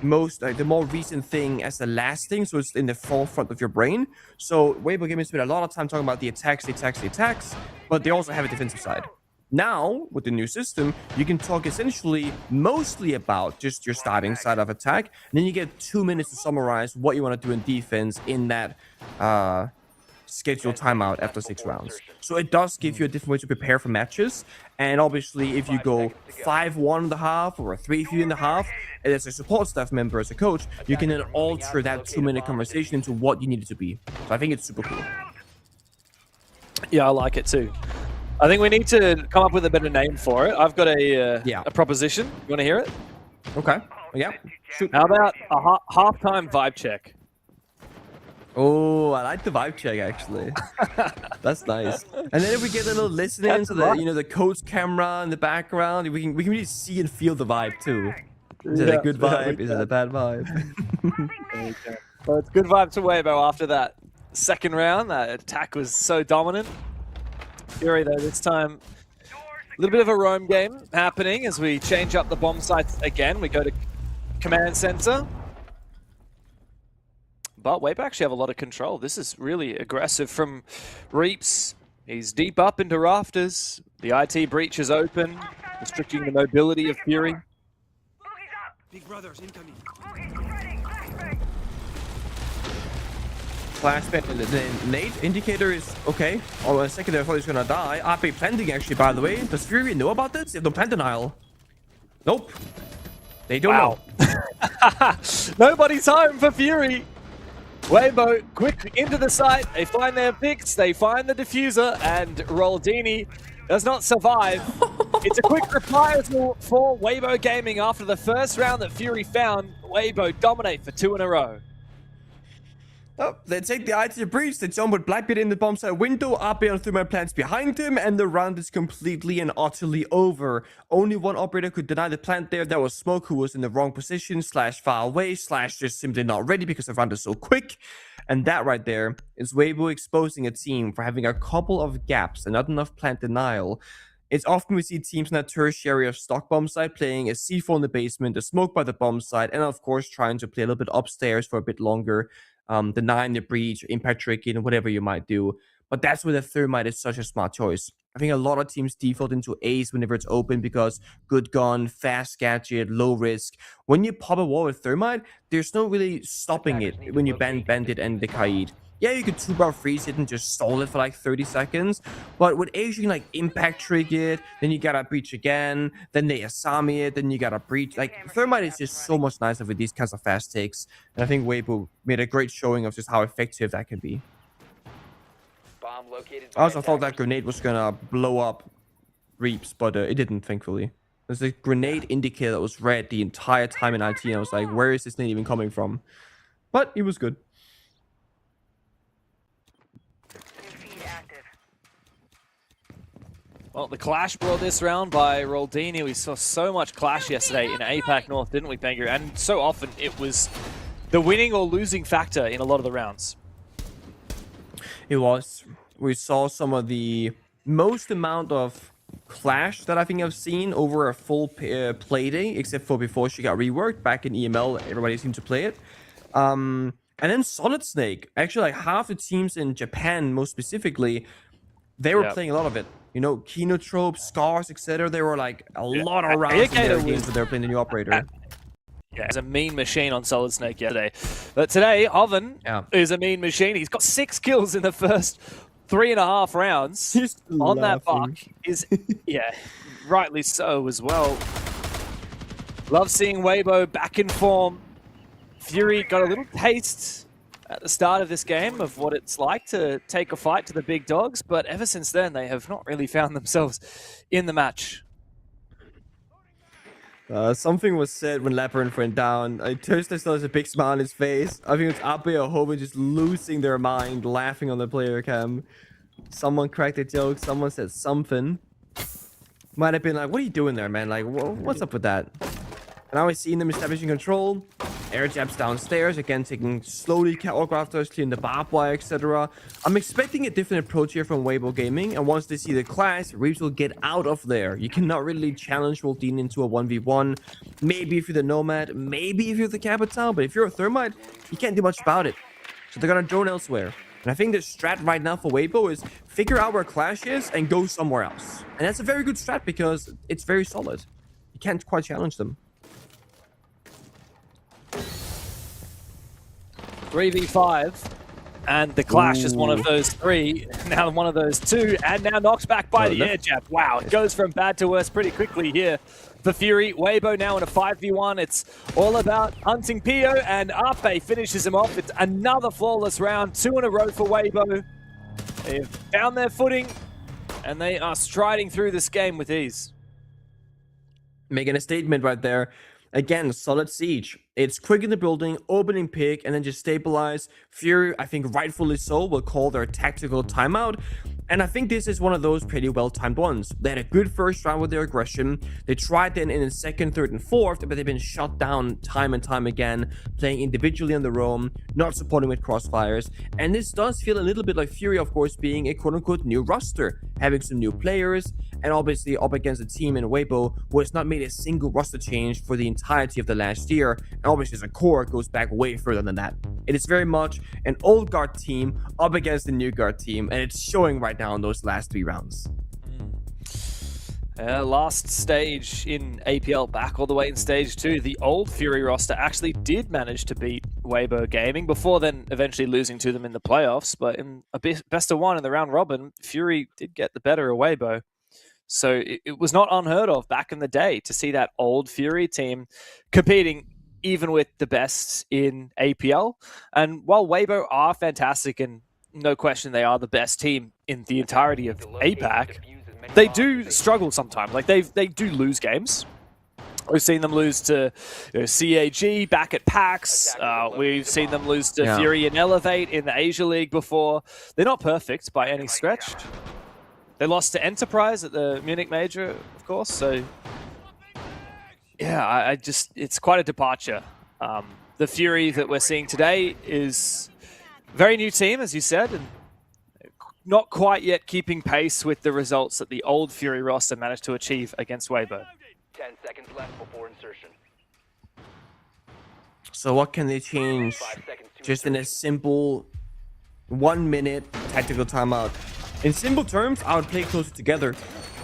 more recent thing as the last thing, so it's in the forefront of your brain. So Weibo Gaming spent a lot of time talking about the attacks, but they also have a defensive side. Now, with the new system, you can talk essentially mostly about just your starting side of attack, and then you get 2 minutes to summarize what you want to do in defense in that scheduled timeout after 6 rounds. So it does give you a different way to prepare for matches, and obviously if you go 5-1 in the half or 3-3 in the half, and as a support staff member, as a coach, you can then alter that 2-minute conversation into what you need it to be. So I think it's super cool. Yeah, I like it too. I think we need to come up with a better name for it. I've got a proposition. You want to hear it? Okay. Yeah. Shoot. How about a halftime vibe check? Oh, I like the vibe check actually. That's nice. And then if we get a little listening to the the coach camera in the background, we can really see and feel the vibe too. Is it a good vibe? Is it a bad vibe? Well, it's good vibe to Weibo after that second round. That attack was so dominant. Fury, though, this time a little bit of a roam game happening as we change up the bomb sites again. We go to command center. But Weibo actually have a lot of control. This is really aggressive from Reaps. He's deep up into rafters. The IT breach is open, restricting the mobility of Fury. Big brothers incoming. Flashbang, the nade indicator is okay. Oh, a second there, I thought he was gonna die. AP planting actually, by the way. Does Fury know about this? They have no plant denial. Nope. They don't know. Nobody's home for Fury. Weibo quick into the site. They find their picks. They find the diffuser, and Roldini does not survive. It's a quick reprisal for Weibo Gaming after the first round that Fury found. Weibo dominate for 2 in a row. Oh, they take the IT breach, they jump with Blackbeard in the bomb site window, APL 3-man plants behind him, and the round is completely and utterly over. Only one operator could deny the plant there. That was Smoke, who was in the wrong position, / far away, / just simply not ready because the round is so quick. And that right there is Weibo exposing a team for having a couple of gaps and not enough plant denial. It's often we see teams in that tertiary of stock bomb site playing a C4 in the basement, a smoke by the bomb site, and of course trying to play a little bit upstairs for a bit longer. Denying the breach, impact tricking, whatever you might do. But that's where the thermite is such a smart choice. I think a lot of teams default into Ace whenever it's open because good gun, fast gadget, low risk. When you pop a wall with thermite, there's no really stopping it when you ban Bandit and the Kaid. Yeah, you could 2-bar freeze it and just stall it for like 30 seconds. But with Asia, you can like impact trig it, then you gotta breach again, then they Asami it, then you gotta breach. Like, Thermite is just so much nicer with these kinds of fast takes. And I think Weibo made a great showing of just how effective that can be. I also thought that grenade was gonna blow up Reaps, but it didn't, thankfully. There's a grenade indicator that was red the entire time in IT, and I was like, where is this nade even coming from? But it was good. Well, the clash brought this round by Roldini. We saw so much clash yesterday in APAC North, didn't we, Pengu? And so often it was the winning or losing factor in a lot of the rounds. It was. We saw some of the most amount of clash that I think I've seen over a full Playday, except for before she got reworked. Back in EML, everybody seemed to play it. And then Solid Snake. Actually, like half the teams in Japan, most specifically, they were playing a lot of it. You know, Kinotrope, Scars, etc. There were like a lot of rounds in their games that they were playing the new operator. Yeah, he's a mean machine on Solid Snake yesterday. But today, Oven is a mean machine. He's got 6 kills in the first 3.5 rounds. He's on laughing. that buck. Yeah, rightly so as well. Love seeing Weibo back in form. Fury got a little taste at the start of this game of what it's like to take a fight to the big dogs, but ever since then, they have not really found themselves in the match. Something was said when Labyrinth went down. Thursday still has a big smile on his face. I think it's Ape or Hoven just losing their mind, laughing on the player cam. Someone cracked a joke, someone said something. Might have been like, what are you doing there, man? Like, what's up with that? And now we've seen them establishing control. Air jabs downstairs, again taking slowly catwalk clearing the barbed wire, etc. I'm expecting a different approach here from Weibo Gaming, and once they see the clash, Reaps will get out of there. You cannot really challenge Roldine into a 1v1. Maybe if you're the Nomad, maybe if you're the Capital, but if you're a Thermite, you can't do much about it. So they're gonna drone elsewhere. And I think the strat right now for Weibo is figure out where clash is and go somewhere else. And that's a very good strat because it's very solid. You can't quite challenge them. 3v5, and the clash is one of those 3, now one of those 2, and now knocks back by the air jab. Wow, it goes from bad to worse pretty quickly here for Fury. Weibo now in a 5v1. It's all about hunting Pio, and Ape finishes him off. It's another flawless round, 2 in a row for Weibo. They've found their footing, and they are striding through this game with ease. Making a statement right there. Again, solid siege. It's quick in the building, opening pick, and then just stabilize. Fury, I think rightfully so, will call their tactical timeout. And I think this is one of those pretty well-timed ones. They had a good first round with their aggression. They tried then in the second, third, and fourth, but they've been shut down time and time again, playing individually on their own, not supporting with crossfires. And this does feel a little bit like Fury, of course, being a quote-unquote new roster, having some new players, and obviously up against a team in Weibo who has not made a single roster change for the entirety of the last year. And obviously as a core, it goes back way further than that. It is very much an old guard team up against the new guard team, and it's showing right now in those last 3 rounds. Last stage in APL, back all the way in stage 2, the old Fury roster actually did manage to beat Weibo Gaming before then eventually losing to them in the playoffs. But in a best of 1 in the round robin, Fury did get the better of Weibo. So it was not unheard of back in the day to see that old Fury team competing even with the best in APL. And while Weibo are fantastic, and no question they are the best team in the entirety of APAC, they do struggle sometimes. Like they do lose games. We've seen them lose to CAG back at PAX. We've seen them lose to Fury and Elevate in the Asia League before. They're not perfect by any stretch. They lost to Enterprise at the Munich Major, of course. So, yeah, it's quite a departure. The Fury that we're seeing today is a very new team, as you said, and not quite yet keeping pace with the results that the old Fury roster managed to achieve against Weibo. 10 seconds left before insertion. So what can they change just in a simple 1-minute tactical timeout? In simple terms, I would play closer together.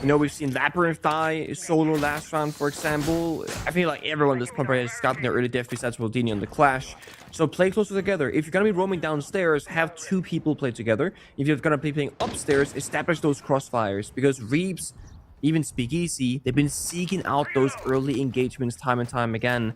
You know, we've seen Labyrinth die solo last round, for example. I feel like everyone this point has gotten their early death besides Rodini on the Clash. So play closer together. If you're going to be roaming downstairs, have 2 people play together. If you're going to be playing upstairs, establish those crossfires. Because Reaps, even SpeakEasy, they've been seeking out those early engagements time and time again.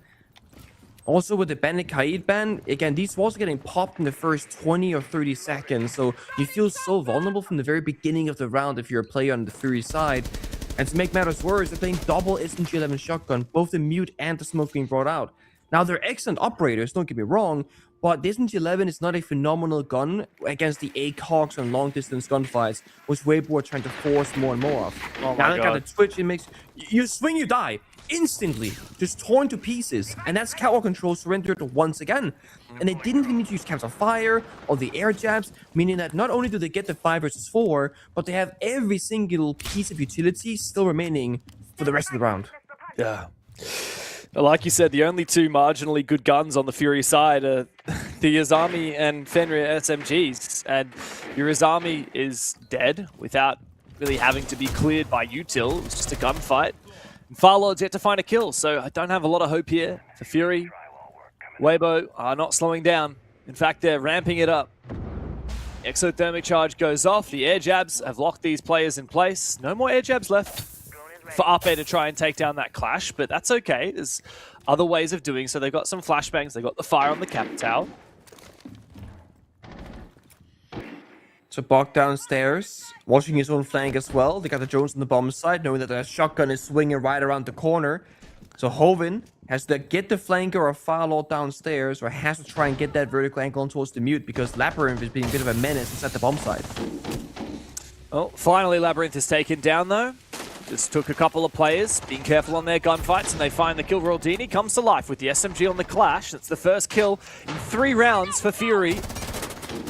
Also with the Bandit Kaid ban, again, these walls are getting popped in the first 20 or 30 seconds, so you feel so vulnerable from the very beginning of the round if you're a player on the Fury side. And to make matters worse, they're playing double SMG11 shotgun, both the mute and the smoke being brought out. Now, they're excellent operators, don't get me wrong, but the SMG11 is not a phenomenal gun against the ACOGs and long-distance gunfights, which Weibo are trying to force more and more of. Oh now my they God. got a twitch, it makes... You swing, you die. Instantly, just torn to pieces, and that's catwalk control surrendered once again. And they didn't even need to use caps of fire or the air jabs, meaning that not only do they get the 5 versus 4, but they have every single piece of utility still remaining for the rest of the round. Yeah. Like you said, the only 2 marginally good guns on the Fury side are the Yazami and Fenrir SMGs, and your Yazami is dead without really having to be cleared by util. It's just a gunfight. Farlord's yet to find a kill, so I don't have a lot of hope here for Fury. Weibo are not slowing down. In fact, they're ramping it up. Exothermic charge goes off. The air jabs have locked these players in place. No more air jabs left for Ape to try and take down that Clash, but that's okay. There's other ways of doing so. They've got some flashbangs. They've got the fire on the cap tower. So Bog downstairs, watching his own flank as well. They got the Jones on the bomb side, knowing that the shotgun is swinging right around the corner. So Hovin has to get the flanker or Farlord downstairs, or has to try and get that vertical angle on towards the mute, because Labyrinth is being a bit of a menace inside the bomb side. Well, finally Labyrinth is taken down though. Just took a couple of players, being careful on their gunfights, and they find the kill. Roldini comes to life with the SMG on the Clash. That's the first kill in 3 rounds for Fury.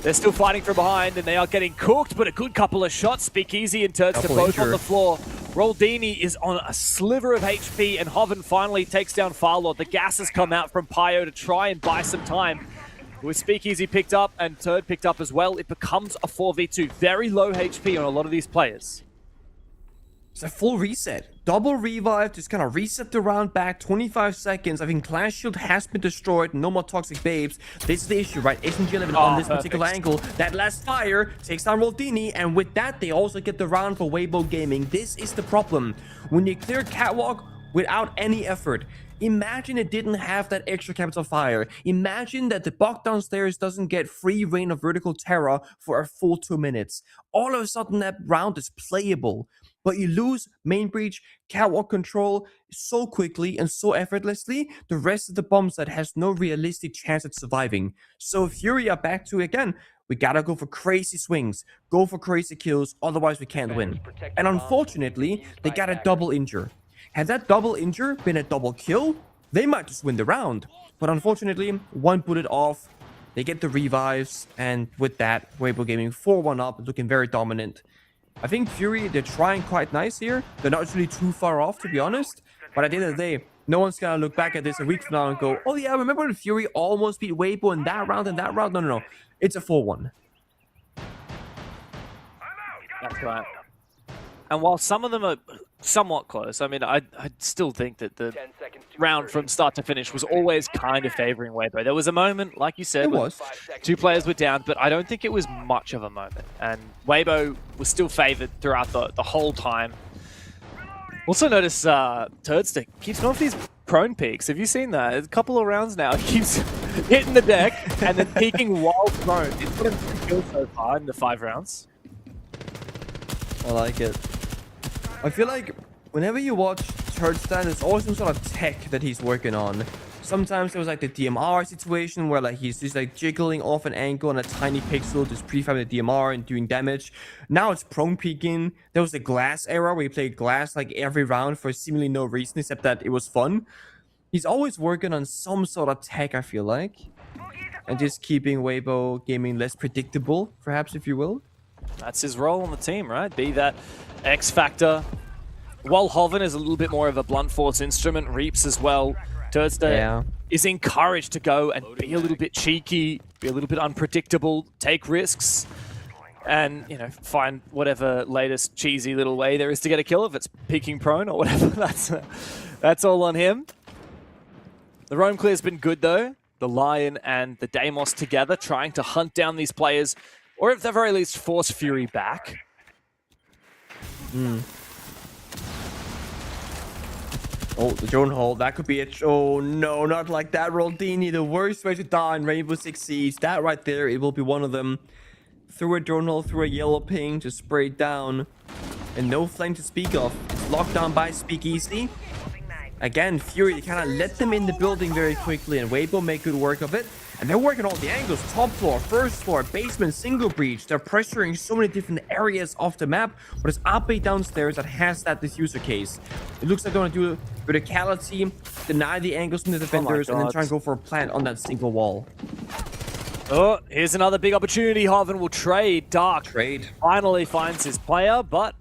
They're still fighting from behind, and they are getting cooked, but a good couple of shots. SpeakEasy and Turds both on the floor. Roldini is on a sliver of HP, and Hoven finally takes down Farlord. The gas has come out from Pyo to try and buy some time. With SpeakEasy picked up and Turd picked up as well, it becomes a 4v2. Very low HP on a lot of these players. It's a full reset. Double revive, just kind of reset the round back, 25 seconds. I think Clash Shield has been destroyed, no more Toxic Babes. This is the issue, right? SMG11 on this particular angle. That last fire takes down Roldini, and with that, they also get the round for Weibo Gaming. This is the problem. When you clear Catwalk without any effort, imagine it didn't have that extra capital fire. Imagine that the Bog downstairs doesn't get free reign of vertical terror for a full 2 minutes. All of a sudden, that round is playable. But you lose main breach, catwalk control so quickly and so effortlessly, the rest of the bomb site has no realistic chance at surviving. So Fury are back to, again, we gotta go for crazy swings, go for crazy kills, otherwise we can't win. And unfortunately, they got a double injure. Had that double injure been a double kill, they might just win the round. But unfortunately, 1 bullet off, they get the revives, and with that, Weibo Gaming 4-1 up, looking very dominant. I think Fury, they're trying quite nice here. They're not really too far off, to be honest. But at the end of the day, no one's gonna look back at this a week from now and go, oh yeah, remember when Fury almost beat Weibo in that round and that round? No. It's a 4-1. That's right. And while some of them are somewhat close, I mean, I still think that the round from start to finish was always kind of favoring Weibo. There was a moment, like you said, It was. 2 players were down, but I don't think it was much of a moment. And Weibo was still favored throughout the whole time. Also notice Turdstick keeps going for these prone peaks. Have you seen that? A couple of rounds now, he keeps hitting the deck and then peeking while prone. It's got him 2 kills so far in the 5 rounds. I like it. I feel like whenever you watch Turdstand, there's always some sort of tech that he's working on. Sometimes there was like the DMR situation where like he's just like jiggling off an angle on a tiny pixel, just prefabbing the DMR and doing damage. Now it's prone peeking. There was the glass era where he played glass like every round for seemingly no reason except that it was fun. He's always working on some sort of tech, I feel like. And just keeping Weibo Gaming less predictable, perhaps, if you will. That's his role on the team, right? Be that X factor. While Hoven is a little bit more of a blunt force instrument, Reaps as well. Turdster is encouraged to go and be a little bit cheeky, be a little bit unpredictable, take risks. and, you know, find whatever latest cheesy little way there is to get a kill. If it's peeking prone or whatever, that's all on him. The roam clear's been good, though. The Lion and the Deimos together trying to hunt down these players, or at the very least force Fury back. Oh, the drone hole. That could be it. Oh, no, not like that, Roldini. The worst way to die in Rainbow Six Siege. That right there, it will be one of them. Through a drone hole, through a yellow ping, just spray it down. And no flame to speak of. It's locked down by SpeakEasy. Again, Fury kind of let them in the building very quickly, and Weibo make good work of it. And they're working all the angles, top floor, first floor, basement, single breach. They're pressuring so many different areas of the map. But it's AP downstairs that has that diffuser case. It looks like they want to do verticality, deny the angles from the defenders, and then try and go for a plant on that single wall. Oh, here's another big opportunity. Harvin will trade. Dark finally finds his player, but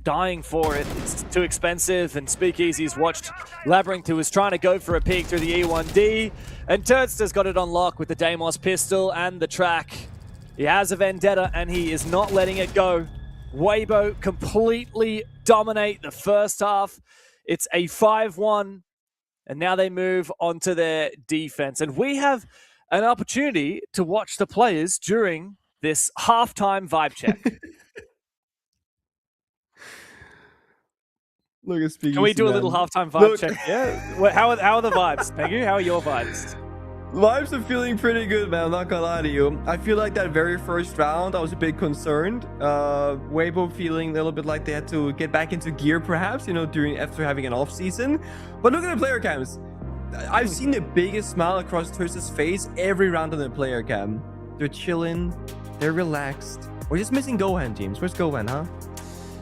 dying for it. It's too expensive, and SpeakEasy's watched Labyrinth, who was trying to go for a peek through the E1D, and Turtster's got it on lock with the Deimos pistol and the track. He has a vendetta, and he is not letting it go. Weibo completely dominate the first half. It's a 5-1, and now they move on to their defense. And we have an opportunity to watch the players during this halftime vibe check. Look at SpeakEasy. Can we do a little halftime vibe check? Yeah. How are the vibes, Pengu? How are your vibes? Vibes are feeling pretty good, man. I'm not gonna lie to you. I feel like that very first round, I was a bit concerned. Weibo feeling a little bit like they had to get back into gear, perhaps, you know, after having an off season. But look at the player cams. I've seen the biggest smile across Turster's face every round on the player cam. They're chilling. They're relaxed. We're just missing Gohan, James. Where's Gohan, huh?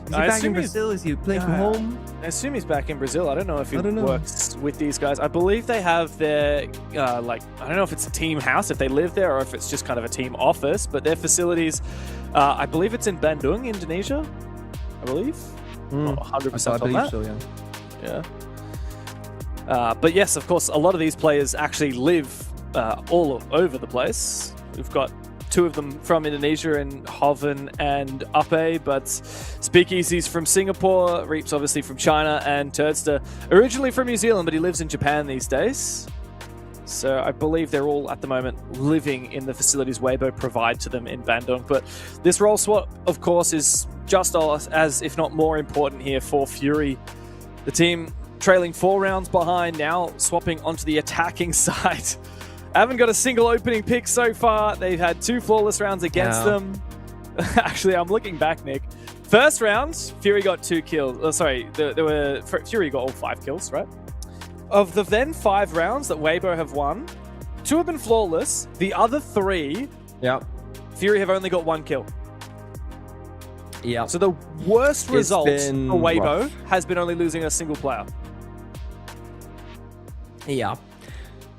Is he back in Brazil? Is he playing from home? I assume he's back in Brazil. I don't know if he works with these guys. I believe they have their, I don't know if it's a team house, if they live there, or if it's just kind of a team office, but their facilities, I believe it's in Bandung, Indonesia, I believe. Not 100% I on believe that. so, yeah. But yes, of course, a lot of these players actually live all over the place. We've got two of them from Indonesia in Hoven and Upe, but SpeakEasy's from Singapore, Reap's obviously from China, and Turtster originally from New Zealand, but he lives in Japan these days. So I believe they're all at the moment living in the facilities Weibo provide to them in Bandung. But this role swap, of course, is just as, if not more important here for Fury. The team trailing 4 rounds behind now, swapping onto the attacking side. Haven't got a single opening pick so far. They've had 2 flawless rounds against them. Actually, I'm looking back, Nick. First round, Fury got 2 kills. Fury got all 5 kills, right? Of the then 5 rounds that Weibo have won, 2 have been flawless. The other 3, Fury have only got 1 kill. Yeah. So the worst result for Weibo has been only losing a single player. Yeah.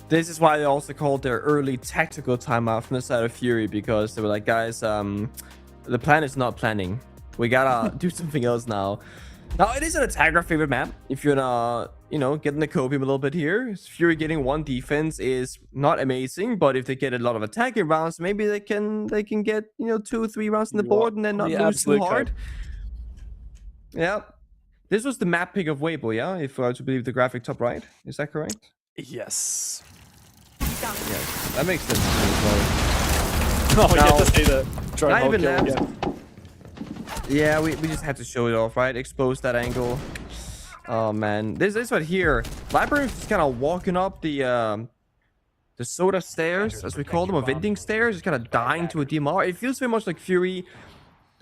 This is why they also called their early tactical timeout from the side of Fury, because they were like, guys, the plan is not planning. We gotta do something else now. Now, it is an attacker favorite map. If you're gonna, get in the copium a little bit here, Fury getting 1 defense is not amazing, but if they get a lot of attacking rounds, maybe they can get, 2 or 3 rounds on the board and then not lose too hard. Yeah. This was the map pick of Weibo, yeah? If I were to believe the graphic top right. Is that correct? Yes. Yes, that makes sense. Oh, you get to see the drone not hole even kill that. again. Yeah, we just had to show it off, right? Expose that angle. Oh man, this right here. Labyrinth is kind of walking up the soda stairs, as we call them, or vending stairs. It's kind of dying to a DMR. It feels very much like Fury.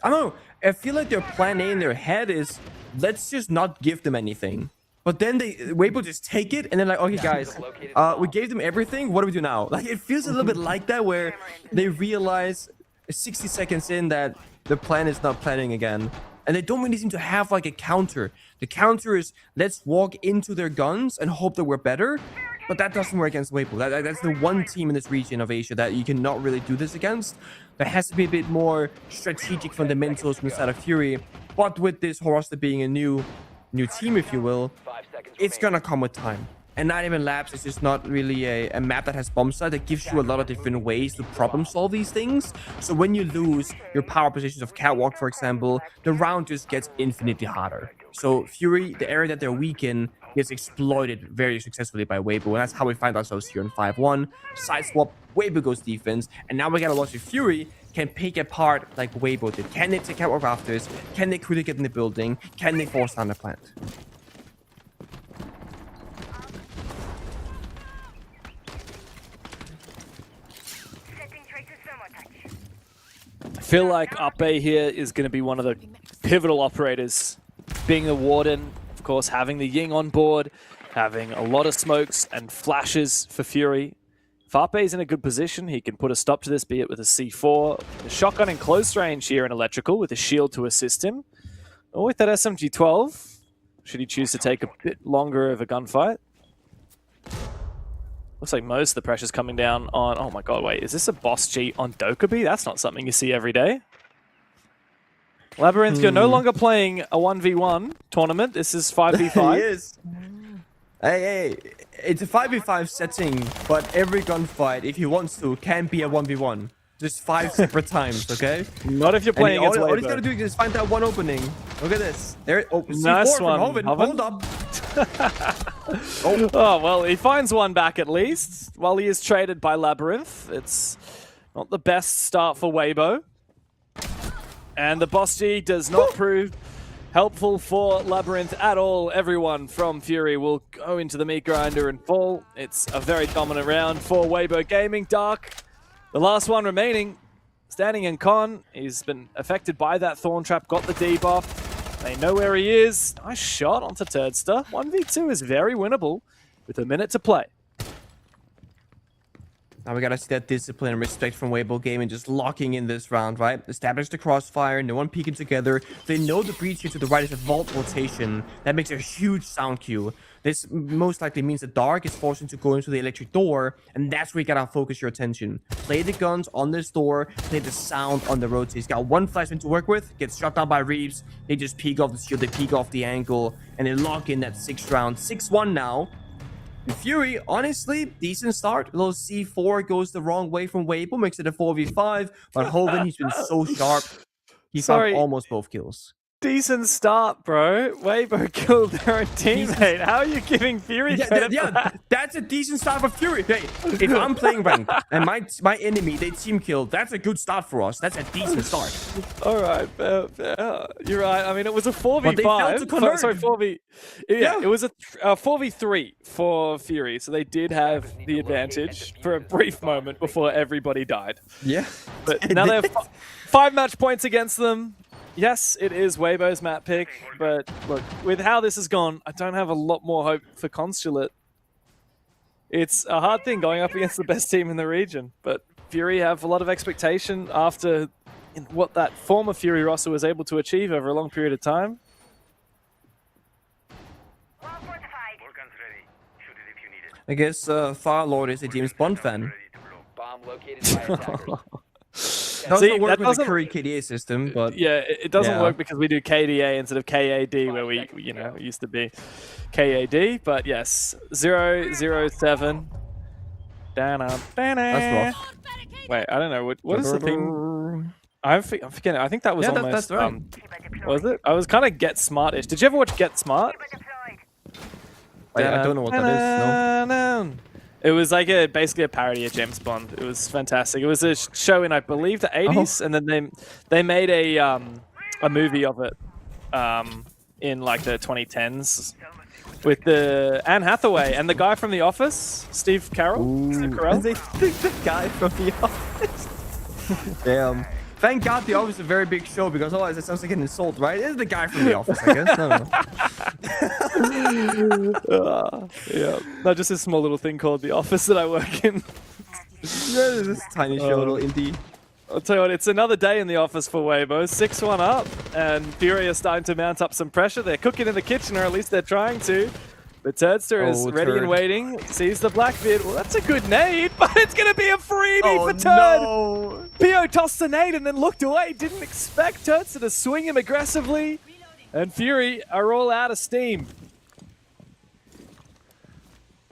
I don't know. I feel like their plan A in their head is, let's just not give them anything. But then Weibo just take it, and then like, okay, guys, we gave them everything. What do we do now? Like, it feels a little bit like that, where they realize 60 seconds in that the plan is not planning again, and they don't really seem to have like a counter. The counter is, let's walk into their guns and hope that we're better. But that doesn't work against Weibo. That's the one team in this region of Asia that you cannot really do this against. There has to be a bit more strategic fundamentals from the side of Fury. But with this roster being a new team, if you will, it's gonna come with time. And Nighthaven Labs is just not really a map that has bomb site that gives you a lot of different ways to problem solve these things. So when you lose your power positions of Catwalk, for example, the round just gets infinitely harder. So Fury, the area that they're weak in, gets exploited very successfully by Weibo, and that's how we find ourselves here in 5-1. Side swap, Weibo goes defense, and now we gotta watch if Fury can pick apart like Weibo did. Can they take Catwalk rafters? Can they quickly get in the building? Can they force down the plant? I feel like Up A here is going to be one of the pivotal operators. Being the Warden, of course, having the Ying on board, having a lot of smokes and flashes for Fury. If Up A is in a good position, he can put a stop to this, be it with a C4, a shotgun in close range here in Electrical with a shield to assist him. Or with that SMG-12, should he choose to take a bit longer of a gunfight. Looks like most of the pressure's coming down on... Oh my god, wait. Is this a boss G on Dokkaebi? That's not something you see every day. Labyrinth, you're no longer playing a 1v1 tournament. This is 5v5. He is. Hey, it's a 5v5 setting, but every gunfight, if he wants to, can be a 1v1. Just 5 separate times, okay? Not if you're playing against all Weibo. he's got to do is find that one opening. Look at this. There. Oh, Nice C4 one, from Hoven. Hoven. Hold up. Oh, well, he finds one back at least. While he is traded by Labyrinth, it's not the best start for Weibo. And the Boss G does not prove helpful for Labyrinth at all. Everyone from Fury will go into the meat grinder and fall. It's a very dominant round for Weibo Gaming. Dark, the last one remaining, standing in con. He's been affected by that Thorn Trap, got the debuff. They know where he is. Nice shot onto Turdster. 1v2 is very winnable with a minute to play. Now we gotta see that discipline and respect from Weibo Gaming, just locking in this round, right? Establish the crossfire, no one peeking together. They know the breach here to the right is a vault rotation. That makes a huge sound cue. This most likely means the Dark is forcing to go into the electric door, and that's where you gotta focus your attention. Play the guns on this door, play the sound on the rotate. He's got one flashman to work with, gets shot down by Reeves. They just peek off the shield, they peek off the angle, and they lock in that 6th round. 6-1 now. Fury, honestly, decent start. A little C4 goes the wrong way from Weibo, makes it a 4v5. But Hoven, he's been so sharp. He found almost both kills. Decent start, bro. Weibo killed their own teammate. How are you giving Fury credit for that? That's a decent start for Fury. Hey, if I'm playing ranked and my enemy, they team killed, that's a good start for us. That's a decent start. All right. You're right. I mean, it was a 4v5. Sorry, 4v... Yeah, it was a 4v3 for Fury. So they did have the advantage for a brief moment before everybody died. Yeah. But now they have 5 match points against them. Yes, it is Weibo's map pick, but look, with how this has gone, I don't have a lot more hope for Consulate. It's a hard thing going up against the best team in the region, but Fury have a lot of expectation after what that former Fury roster was able to achieve over a long period of time. I guess Farlord is a James Bond fan. Bomb located by attackers. Doesn't work with the current KDA system, but yeah, it doesn't work because we do KDA instead of KAD, where we used to be KAD. But yes, 007. That's rough. Wait, I don't know what is the thing. I'm forgetting. I think that was almost. That's right. Was it? I was kind of Get Smart-ish. Did you ever watch Get Smart? I don't know what that is. No. It was like basically a parody of James Bond. It was fantastic. It was a show in, I believe, the 80s, and then they made a movie of it in like the 2010s with the Anne Hathaway and the guy from The Office, Steve Carell. Steve Carell. The guy from The Office. Damn. Thank God The Office is a very big show, because otherwise it sounds like an insult, right? It's the guy from The Office, I guess. No. Yeah, not just a small little thing called The Office that I work in. Yeah, this tiny show, little indie. I'll tell you what, it's another day in the office for Weibo. 6-1 up, and Fury are starting to mount up some pressure. They're cooking in the kitchen, or at least they're trying to. But Turdster is ready and waiting. Sees the Blackbeard. Well, that's a good nade, but it's going to be a freebie for Turd. No. Pio tossed the nade and then looked away. Didn't expect Turdster to swing him aggressively. And Fury are all out of steam.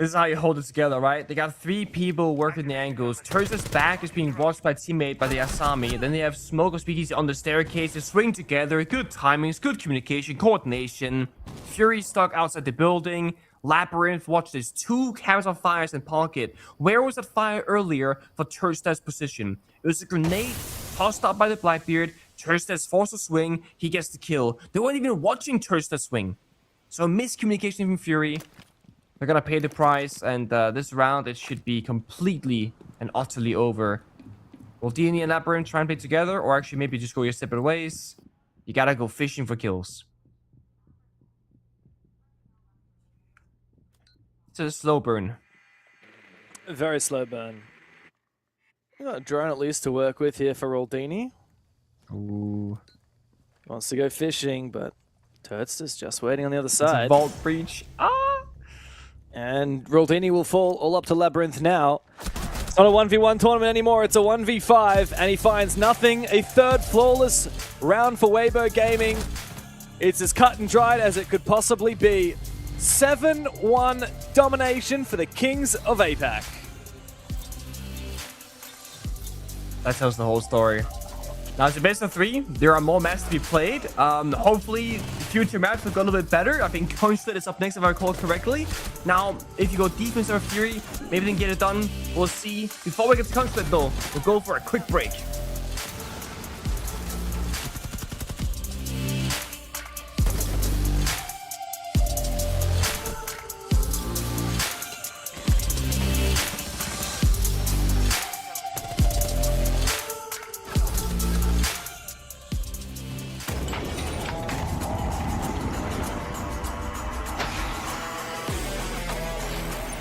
This is how you hold it together, right? They got 3 people working the angles. Tursa's back is being watched by teammate by the Asami. Then they have Smoke or SpeakEasy on the staircase. They swing together. Good timings, good communication, coordination. Fury stuck outside the building. Labyrinth, watch this. 2 cameras of fires in pocket. Where was that fire earlier for Tursta's position? It was a grenade tossed up by the Blackbeard. Tursta's forced to swing. He gets the kill. They weren't even watching Tursta swing. So miscommunication from Fury. They're gonna pay the price, and this round it should be completely and utterly over. Will D&E and Labyrinth try and play together, or actually maybe just go your separate ways? You gotta go fishing for kills. It's a slow burn. A very slow burn. We got a drone at least to work with here for Roldini. Ooh. Wants to go fishing, but Turtsta's just waiting on the other It's a side. vault breach. Ah! And Roldini will fall all up to Labyrinth now. It's not a 1v1 tournament anymore, it's a 1v5, and he finds nothing. A third flawless round for Weibo Gaming. It's as cut and dried as it could possibly be. 7-1 domination for the Kings of APAC. That tells the whole story. Now it's a best of 3. There are more matches to be played. Hopefully, the future match will go a little bit better. I think Consulate is up next, if I recall correctly. Now, if you go defense or Fury, maybe they can get it done. We'll see. Before we get to Consulate, though, we'll go for a quick break.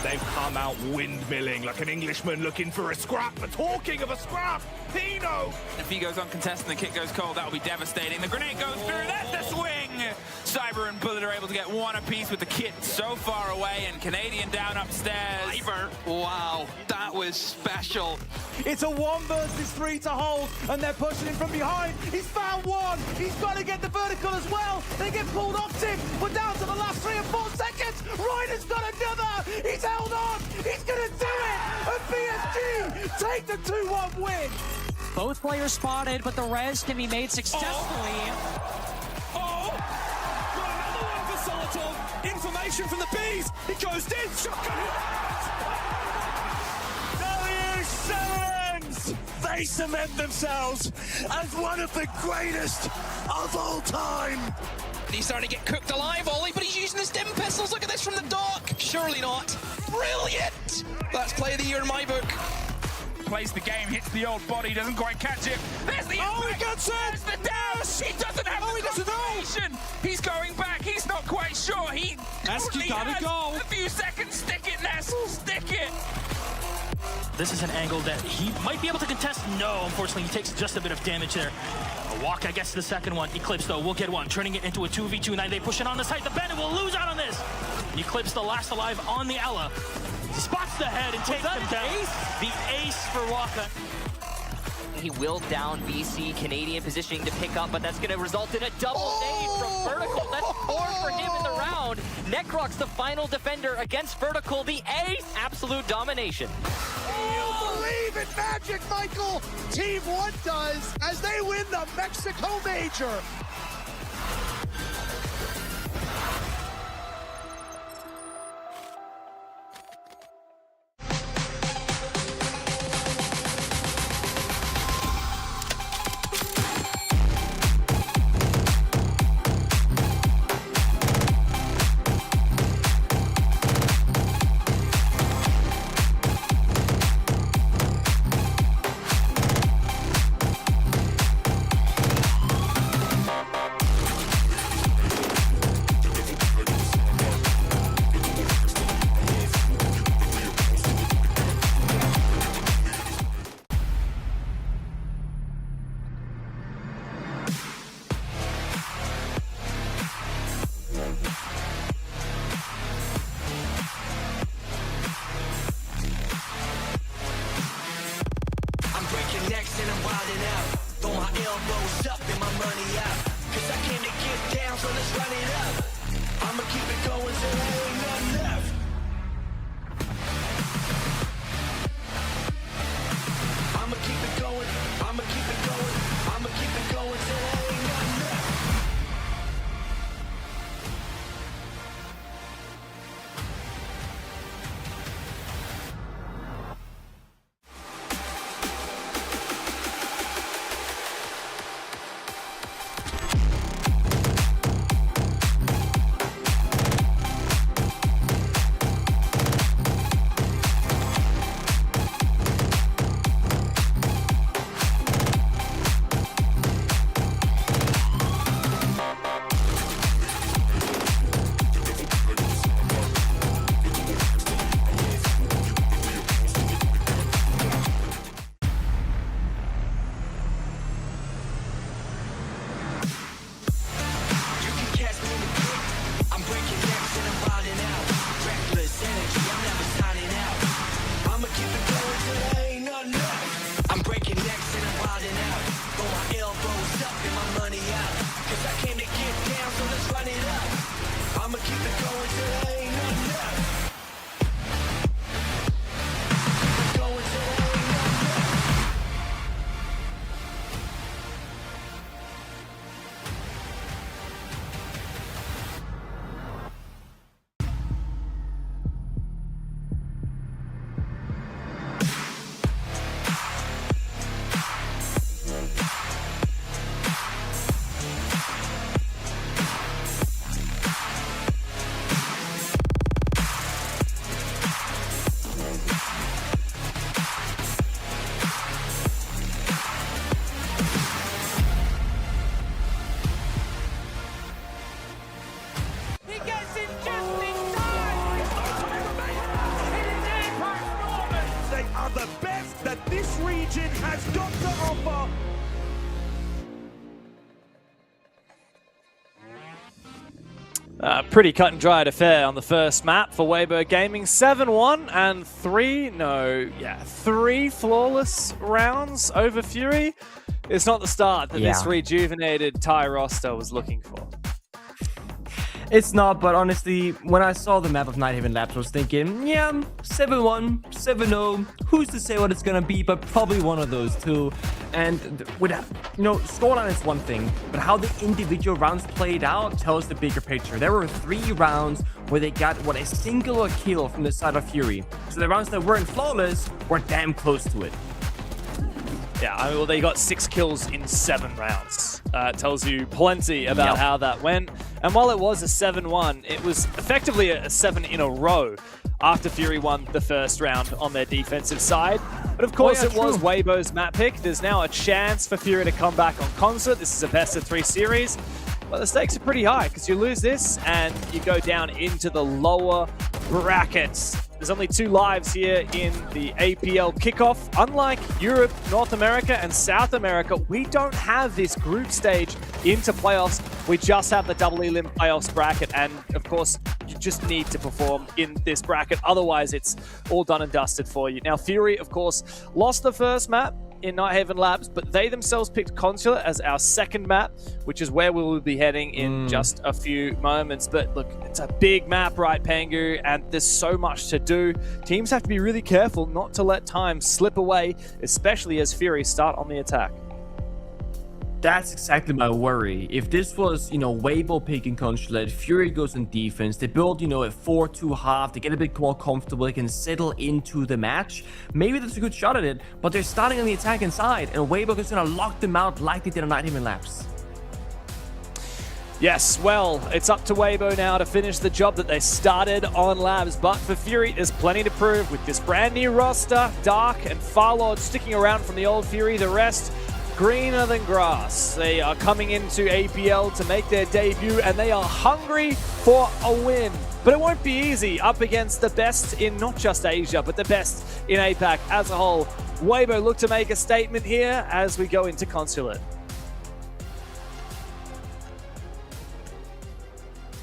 They've come out windmilling like an Englishman looking for a scrap. But talking of a scrap, Pino! If he goes uncontested and the kick goes cold, that'll be devastating. The grenade goes through, that's the swing! Cyber and Bullet are able to get 1 apiece with the kit so far away, and Canadian down upstairs. Cyber, wow, that was special. It's a 1 versus 3 to hold, and they're pushing him from behind. He's found 1. He's got to get the vertical as well. They get pulled off Tim. We're down to the last 3 or 4 seconds. Ryder's got another. He's held on. He's going to do it. And PSG take the 2-1 win. Both players spotted, but the res can be made successfully. Oh! Got another one for Solitov. Information from the bees. It goes in. Shotgun. Sevens! They cement themselves as one of the greatest of all time. He's starting to get cooked alive, Ollie, but he's using the stim pistols. Look at this from the dock. Surely not. Brilliant! That's play of the year in my book. Plays the game, hits the old body, doesn't quite catch it. There's the impact. He gets it! There's the dash! He doesn't have the confirmation! He's going back, he's not quite sure. He Aski gotta has go. a few seconds. Stick it, Ness! Stick it! This is an angle that he might be able to contest. No, unfortunately, he takes just a bit of damage there. A walk, I guess, to the second one. Eclipse, though, will get one, turning it into a 2v2. Now they push it on the side. The Bandit will lose out on this. Eclipse, the last alive on the Ella. Spots the head and takes him down. The ace for Waka. He will down VC. Canadian positioning to pick up, but that's going to result in a double nade from Vertical. That's 4 for him in the round. Necrox, the final defender against Vertical. The ace. Absolute domination. You believe in magic, Michael. Team 1 does as they win the Mexico Major. region has got to offer. Pretty cut and dried affair on the first map for Weibo Gaming. 7-1 and 3 flawless rounds over Fury. It's not the start that this rejuvenated Thai roster was looking for. It's not, but honestly, when I saw the map of Nighthaven Labs, I was thinking, yeah, 7-1, 7-0, who's to say what it's gonna be, but probably one of those two. And with, scoreline is one thing, but how the individual rounds played out tells the bigger picture. There were 3 rounds where they got, a singular kill from the side of Fury. So the rounds that weren't flawless were damn close to it. Yeah, well, they got 6 kills in 7 rounds. It tells you plenty about how that went. And while it was a 7-1, it was effectively a 7 in a row after Fury won the first round on their defensive side. But of course, it was Weibo's map pick. There's now a chance for Fury to come back on Consulate. This is a best-of-3 series. But the stakes are pretty high because you lose this and you go down into the lower brackets. There's only 2 lives here in the APL Kickoff. Unlike Europe, North America, and South America, we don't have this group stage into playoffs. We just have the double elim playoffs bracket, and of course, you just need to perform in this bracket. Otherwise, it's all done and dusted for you. Now, Fury, of course, lost the first map in Nighthaven Labs, but they themselves picked Consulate as our second map, which is where we will be heading in just a few moments. But look, it's a big map, right, Pangu, and there's so much to do. Teams have to be really careful not to let time slip away, especially as Fury start on the attack. That's exactly my worry. If this was, Weibo picking Consulate, Fury goes on defense, they build, a 4-2 half, they get a bit more comfortable, they can settle into the match. Maybe that's a good shot at it, but they're starting on the attack inside, and Weibo is going to lock them out like they did on Nighthaven Labs. Yes, well, it's up to Weibo now to finish the job that they started on Labs, but for Fury, there's plenty to prove with this brand new roster. Dark and Farlord sticking around from the old Fury, the rest greener than grass. They are coming into APL to make their debut, and they are hungry for a win. But it won't be easy up against the best in not just Asia, but the best in APAC as a whole. Weibo look to make a statement here as we go into Consulate.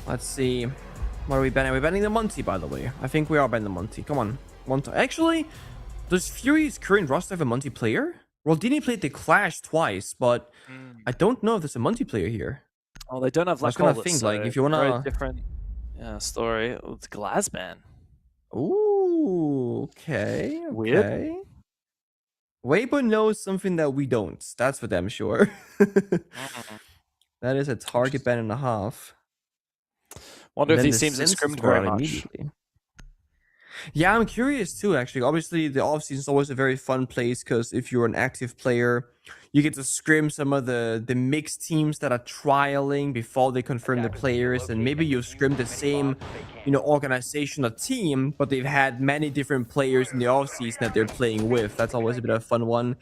Let's see. What are we banning? Are we banning the Monty, by the way? I think we are banning the Monty. Come on. Monty. Actually, does Fury's current roster have a multiplayer? Roldini played the Clash twice, but I don't know if there's a multiplayer here. Oh, they don't have like I was gonna think, like, if you wanna... very different story. It's Glasban. Ooh, okay. Weird. Weibo knows something that we don't. That's for damn sure. That is a target ban and a half. Wonder if these teams have scrimmed very much. Yeah, I'm curious too, actually. Obviously, the offseason is always a very fun place because if you're an active player, you get to scrim some of the mixed teams that are trialing before they confirm the players, and maybe you scrim the same, organization or team, but they've had many different players in the offseason that they're playing with. That's always a bit of a fun one.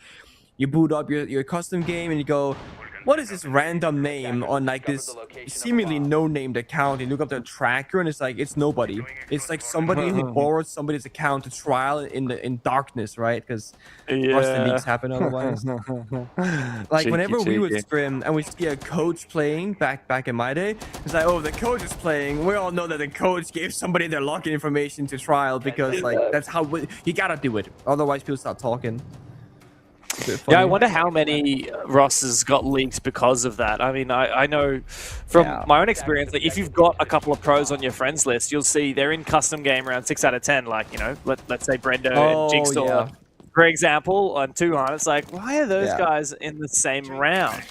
You boot up your custom game and you go, what is this random name on like this seemingly no-named account? You look up their tracker and it's like, it's nobody. It's like somebody who borrowed somebody's account to trial in darkness, right? Because Rusty leaks happen otherwise. Like whenever we would scrim and we see a coach playing back in my day, it's like, oh, the coach is playing. We all know that the coach gave somebody their login information to trial because like that's how you gotta do it. Otherwise people start talking. Yeah, I wonder how many rosters got leaked because of that. I mean, I know from my own experience that if you've got a couple of pros on your friends list, you'll see they're in custom game around 6 out of 10. Like, let's say Brendo and Jigsaw, for example, on Tuhan. It's like, why are those guys in the same round,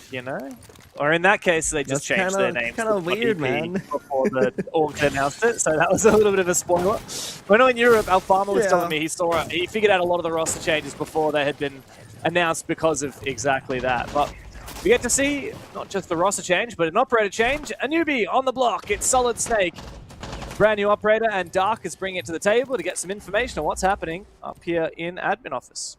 Or in that case, they just changed their names. Kind of weird, man. Before the org announced it, so that was a little bit of a spoiler. When I know in Europe, Alfama was telling me he figured out a lot of the roster changes before they had been announced because of exactly that. But we get to see not just the roster change, but an operator change. A newbie on the block. It's Solid Snake. Brand new operator, and Dark is bringing it to the table to get some information on what's happening up here in admin office.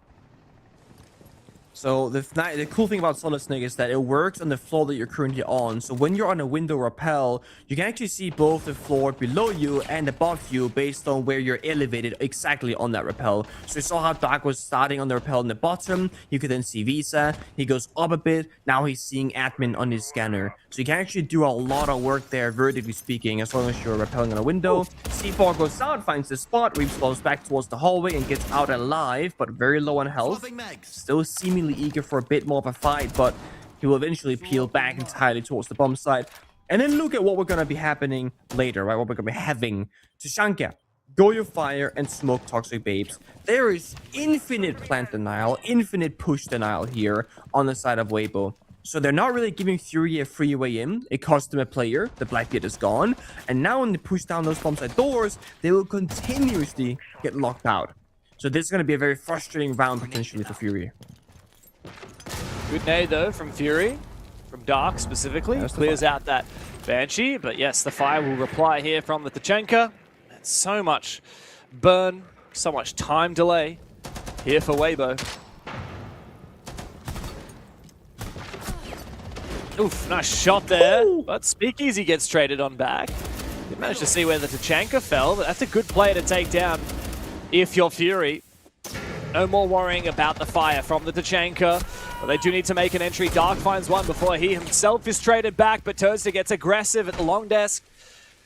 So the cool thing about Solid Snake is that it works on the floor that you're currently on. So when you're on a window rappel, you can actually see both the floor below you and above you based on where you're elevated exactly on that rappel. So you saw how Dark was starting on the rappel in the bottom. You could then see Visa. He goes up a bit. Now he's seeing admin on his scanner. So you can actually do a lot of work there, vertically speaking, as long as you're rappelling on a window. C4 goes out, finds the spot. Reaps falls back towards the hallway and gets out alive, but very low on health. Still seemingly eager for a bit more of a fight, but he will eventually peel back entirely towards the bomb site. And then look at what we're going to be happening later, right? What we're going to be having. Tushanka, go your fire and smoke toxic babes. There is infinite plant denial, infinite push denial here on the side of Weibo. So they're not really giving Fury a free way in. It cost them a player. The Blackbeard is gone. And now when they push down those bomb site doors, they will continuously get locked out. So this is going to be a very frustrating round potentially for Fury. Good nade though from Fury, from Dark specifically. Clears out that Banshee, but yes, the fire will reply here from the Tachenka. And so much burn, so much time delay here for Weibo. Oof, nice shot there, but SpeakEasy gets traded on back. Didn't manage to see where the Tachenka fell, but that's a good play to take down if you're Fury. No more worrying about the fire from the Tachenka. But they do need to make an entry. Dark finds one before he himself is traded back, but Toadster gets aggressive at the long desk.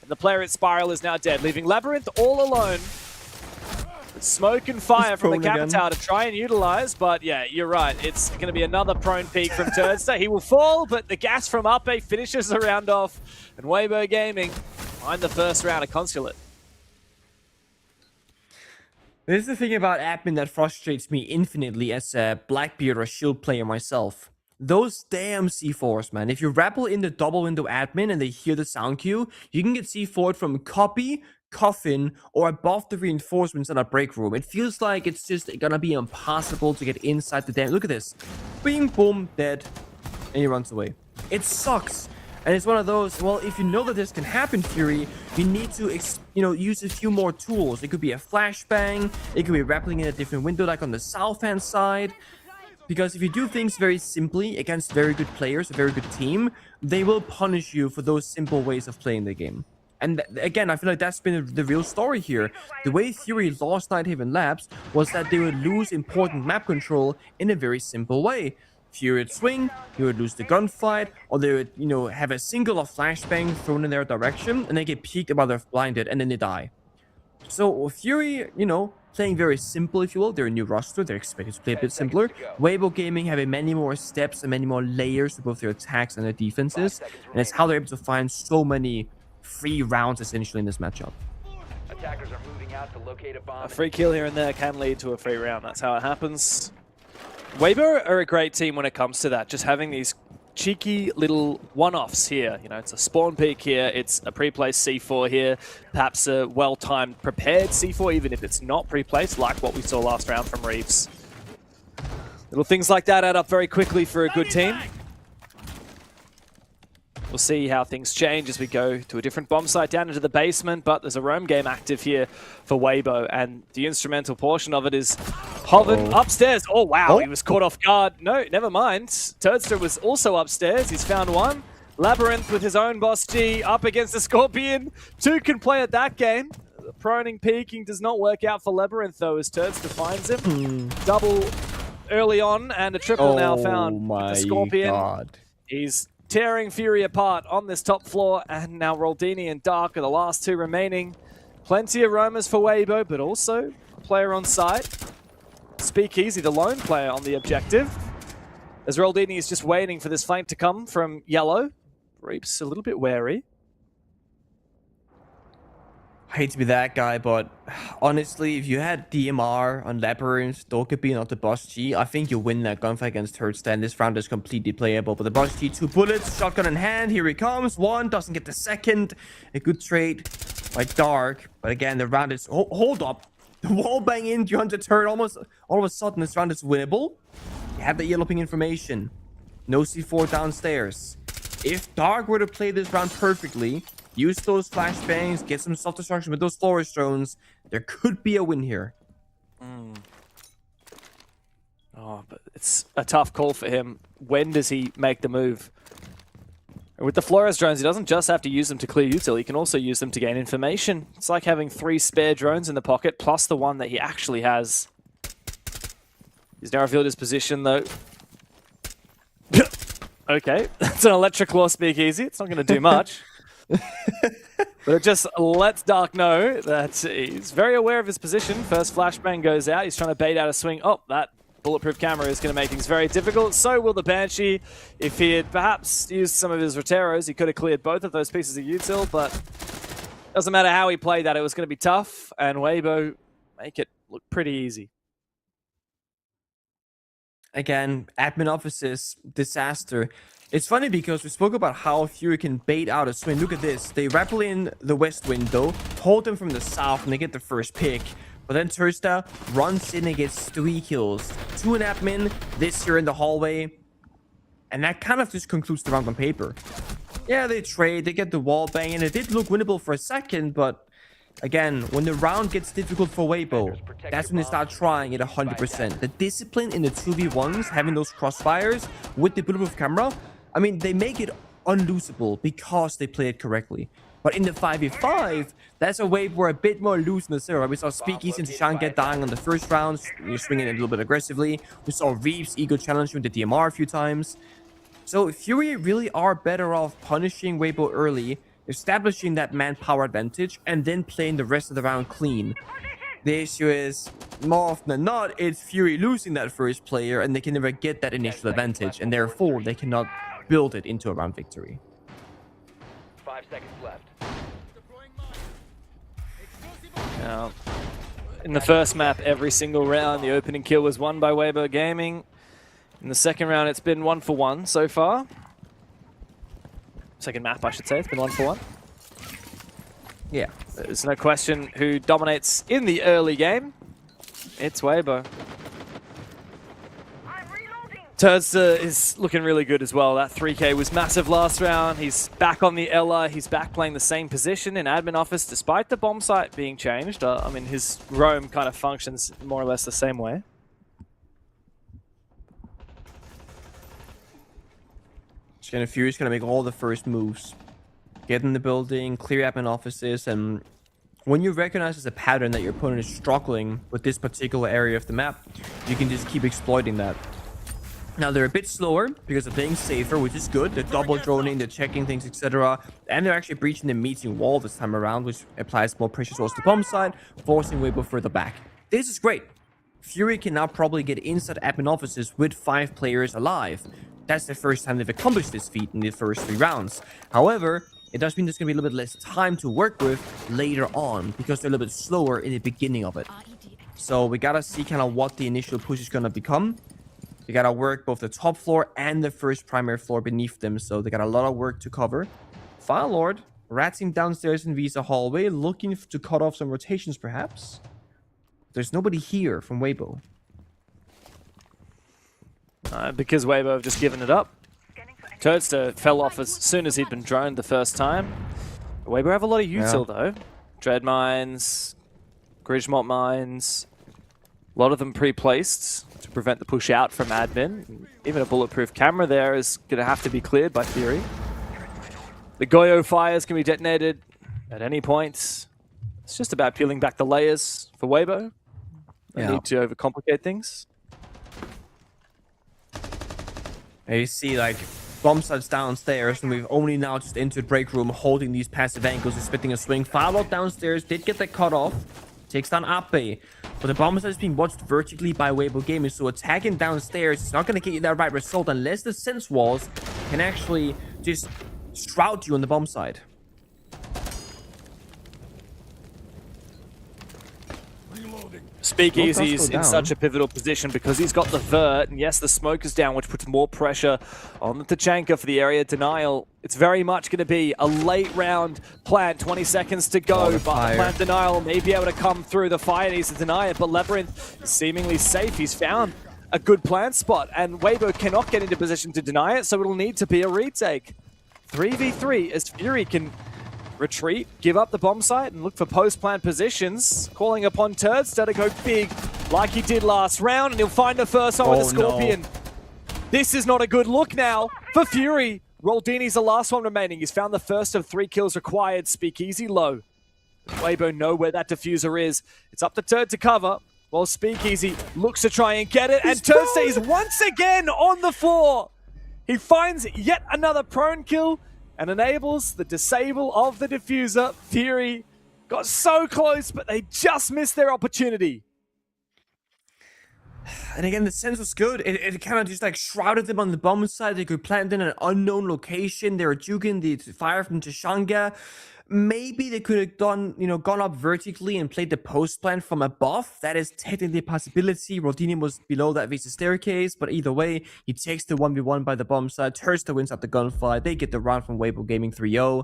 And the player at Spiral is now dead, leaving Labyrinth all alone. With smoke and fire from the Capital to try and utilize, but yeah, you're right. It's going to be another prone peak from Toadster. He will fall, but the gas from Uppe finishes the round off. And Weibo Gaming find the first round of Consulate. This is the thing about admin that frustrates me infinitely as a Blackbeard or Shield player myself. Those damn C4s, man. If you rappel in the double window admin and they hear the sound cue, you can get C4'd from copy, coffin, or above the reinforcements in a break room. It feels like it's just gonna be impossible to get inside the damn... Look at this. Bing, boom, dead. And he runs away. It sucks. And it's one of those, well, if you know that this can happen, Fury, you need to, use a few more tools. It could be a flashbang. It could be rappelling in a different window, like on the south-hand side. Because if you do things very simply against very good players, a very good team, they will punish you for those simple ways of playing the game. And again, I feel like that's been the real story here. The way Fury lost Nighthaven Labs was that they would lose important map control in a very simple way. Fury would swing, he would lose the gunfight, or they would, have a single or flashbang thrown in their direction, and they get peeked while they're blinded, and then they die. So Fury, playing very simple, if you will. They're a new roster, they're expected to play a bit simpler. Weibo Gaming having many more steps and many more layers to both their attacks and their defenses, and it's how they're able to find so many free rounds, essentially, in this matchup. Attackers are moving out to locate a bomb. A free kill here and there can lead to a free round. That's how it happens. Weibo are a great team when it comes to that, just having these cheeky little one-offs here. It's a spawn peak here, it's a pre-placed C4 here, perhaps a well-timed prepared C4, even if it's not pre-placed, like what we saw last round from Reeves. Little things like that add up very quickly for a good team. We'll see how things change as we go to a different bomb site down into the basement, but there's a roam game active here for Weibo, and the instrumental portion of it is Hoven upstairs. Oh, wow, he was caught off guard. No, never mind. Toadster was also upstairs. He's found one. Labyrinth with his own boss G up against the Scorpion. Two can play at that game. The proning peeking does not work out for Labyrinth, though, as Toadster finds him. Double early on, and a triple now found with the Scorpion. God. He's tearing Fury apart on this top floor, and now Roldini and Dark are the last two remaining. Plenty of roamers for Weibo, but also a player on site. SpeakEasy, the lone player on the objective, as Roldini is just waiting for this flank to come from Yellow. Reaps a little bit wary. I hate to be that guy, but honestly, if you had DMR on Labyrinth, Dokkaebi, not the Boss G, I think you win that gunfight against Hurtstand. This round is completely playable, but the Boss G, 2 bullets, shotgun in hand, here he comes. One, doesn't get the second. A good trade by Dark, but again, the round is... hold up. The wall bang in, 300 turret, almost all of a sudden this round is winnable. You have the yellow ping information. No C4 downstairs. If Dark were to play this round perfectly, use those flashbangs, get some self-destruction with those forest drones, there could be a win here. Oh, but it's a tough call for him. When does he make the move? And with the Flores drones, he doesn't just have to use them to clear util, he can also use them to gain information. It's like having 3 spare drones in the pocket, plus the one that he actually has. He's now revealed his position, though. Okay, that's an electric claw SpeakEasy. It's not going to do much. But it just lets Dark know that he's very aware of his position. First flashbang goes out. He's trying to bait out a swing. Oh, that bulletproof camera is going to make things very difficult. So will the Banshee. If he had perhaps used some of his Roteros, he could have cleared both of those pieces of util, but doesn't matter how he played that. It was going to be tough, and Weibo make it look pretty easy. Again, admin offices, disaster. It's funny because we spoke about how Fury can bait out a swing. Look at this. They rappel in the west window, hold them from the south, and they get the first pick. But then Tursta runs in and gets 3 kills. 2 in admin, this here in the hallway. And that kind of just concludes the round on paper. Yeah, they trade, they get the wall bang, and it did look winnable for a second, but again, when the round gets difficult for Weibo, that's when they start trying it 100%. The discipline in the 2v1s, having those crossfires with the bulletproof camera, I mean, they make it unlosable because they play it correctly. But in the 5v5, that's a Weibo where a bit more loose in the zero. We saw SpeakEasy and Tishan get dying on the first round, swinging it a little bit aggressively. We saw Reeves ego challenge with the DMR a few times. So Fury really are better off punishing Weibo early, establishing that manpower advantage, and then playing the rest of the round clean. The issue is, more often than not, it's Fury losing that first player, and they can never get that initial advantage, and therefore they cannot build it into a round victory. 5 seconds left. Now, in the first map, every single round, the opening kill was won by Weibo Gaming. In the second round, it's been 1-for-1 so far. Second map, I should say. It's been 1-for-1. Yeah. There's no question who dominates in the early game. It's Weibo. Tursta is looking really good as well. That 3K was massive last round. He's back on the Ella. He's back playing the same position in admin office, despite the bomb site being changed. I mean, his roam kind of functions more or less the same way. Fury's gonna make all the first moves. Get in the building, clear admin offices, and when you recognize as a pattern that your opponent is struggling with this particular area of the map, you can just keep exploiting that. Now, they're a bit slower because they're playing safer, which is good. They're double droning, they're checking things, etc. And they're actually breaching the meeting wall this time around, which applies more pressure towards the bomb side, forcing Weibo further back. This is great. Fury can now probably get inside admin offices with 5 players alive. That's the first time they've accomplished this feat in the first 3 rounds. However, it does mean there's going to be a little bit less time to work with later on because they're a little bit slower in the beginning of it. So we gotta see kind of what the initial push is going to become. They gotta work both the top floor and the first primary floor beneath them, so they got a lot of work to cover. Fire Lord ratting downstairs in Visa hallway, looking to cut off some rotations perhaps. There's nobody here from Weibo. Because Weibo have just given it up. Tursta fell off as soon as he'd been droned the first time. Weibo have a lot of util though. Dread mines, Gridgemont mines, a lot of them pre-placed to prevent the push out from admin. Even a bulletproof camera there is going to have to be cleared by Fury. The Goyo fires can be detonated at any point. It's just about peeling back the layers for Weibo. They need to overcomplicate things. And you see, like, bomb sites downstairs, and we've only now just entered break room holding these passive angles and spitting a swing. Firelord downstairs did get that cut off. Takes down Ape. But the bomb site is being watched vertically by Weibo Gaming, so attacking downstairs is not going to get you that right result unless the sense walls can actually just shroud you on the bomb side. SpeakEasy is in such a pivotal position because he's got the vert, and yes, the smoke is down, which puts more pressure on the Tachanka for the area denial. It's very much going to be a late round plant, 20 seconds to go, but the plant denial may be able to come through. The fire needs to deny it, but Labyrinth is seemingly safe. He's found a good plant spot, and Weibo cannot get into position to deny it, so it'll need to be a retake. 3v3 as Fury can retreat, give up the bomb site, and look for post-plant positions. Calling upon Tursta to go big like he did last round, and he'll find the first one with the Scorpion. No. This is not a good look now for Fury. Roldini's the last one remaining. He's found the first of 3 kills required. SpeakEasy low. Weibo know where that diffuser is. It's up to Turd to cover, while SpeakEasy looks to try and get it, and Turd stays once again on the floor. He finds yet another prone kill and enables the disable of the diffuser. Fury got so close, but they just missed their opportunity. And again, the sense was good. It kind of just like shrouded them on the bomb side. They could plant in an unknown location. They were juking the fire from Tashanga. Maybe they could have done, gone up vertically and played the post plant from above. That is technically a possibility. Rodini was below that visa staircase, but either way, he takes the 1v1 by the bomb side. Tursta wins out the gunfight. They get the round from Weibo Gaming 3-0.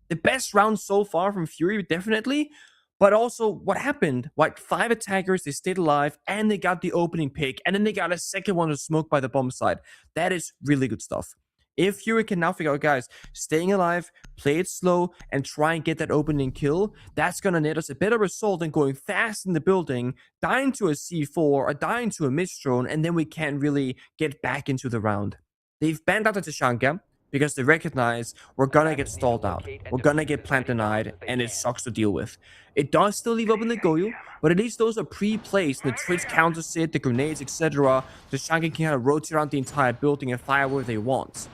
The best round so far from Fury, definitely. But also, what happened? 5 attackers, they stayed alive, and they got the opening pick, and then they got a second one to smoke by the bomb side. That is really good stuff. If Fury can now figure out, guys, staying alive, play it slow, and try and get that opening kill, that's going to net us a better result than going fast in the building, dying to a C4, or dying to a mid-drone, and then we can't really get back into the round. They've banned out the Tashanga, because they recognize we're gonna get stalled out, we're gonna get plant denied, and it sucks to deal with. It does still leave open the Goyo, but at least those are pre-placed, the Twitch counters it, the grenades, etc. The Tashanga can kind of rotate around the entire building and fire where they want.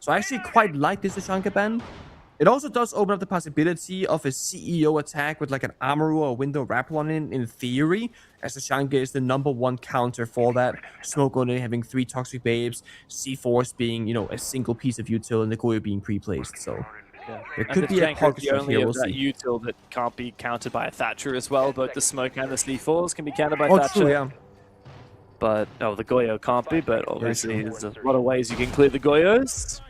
So I actually quite like this Tashanga ban. It also does open up the possibility of a CEO attack with like an Amaru or a window wrap one in theory, as Tashanga is the #1 counter for that. Smoke only having 3 toxic babes, C4s being, a single piece of util, and the Goyo being pre-placed. So there could be a pocket the only here, of we'll that see. util that can't be countered by a Thatcher as well. Both the smoke and the C4s can be countered by Oh, Thatcher. true, yeah. But, the Goyo can't be, but obviously there's a lot of ways you can clear the Goyos.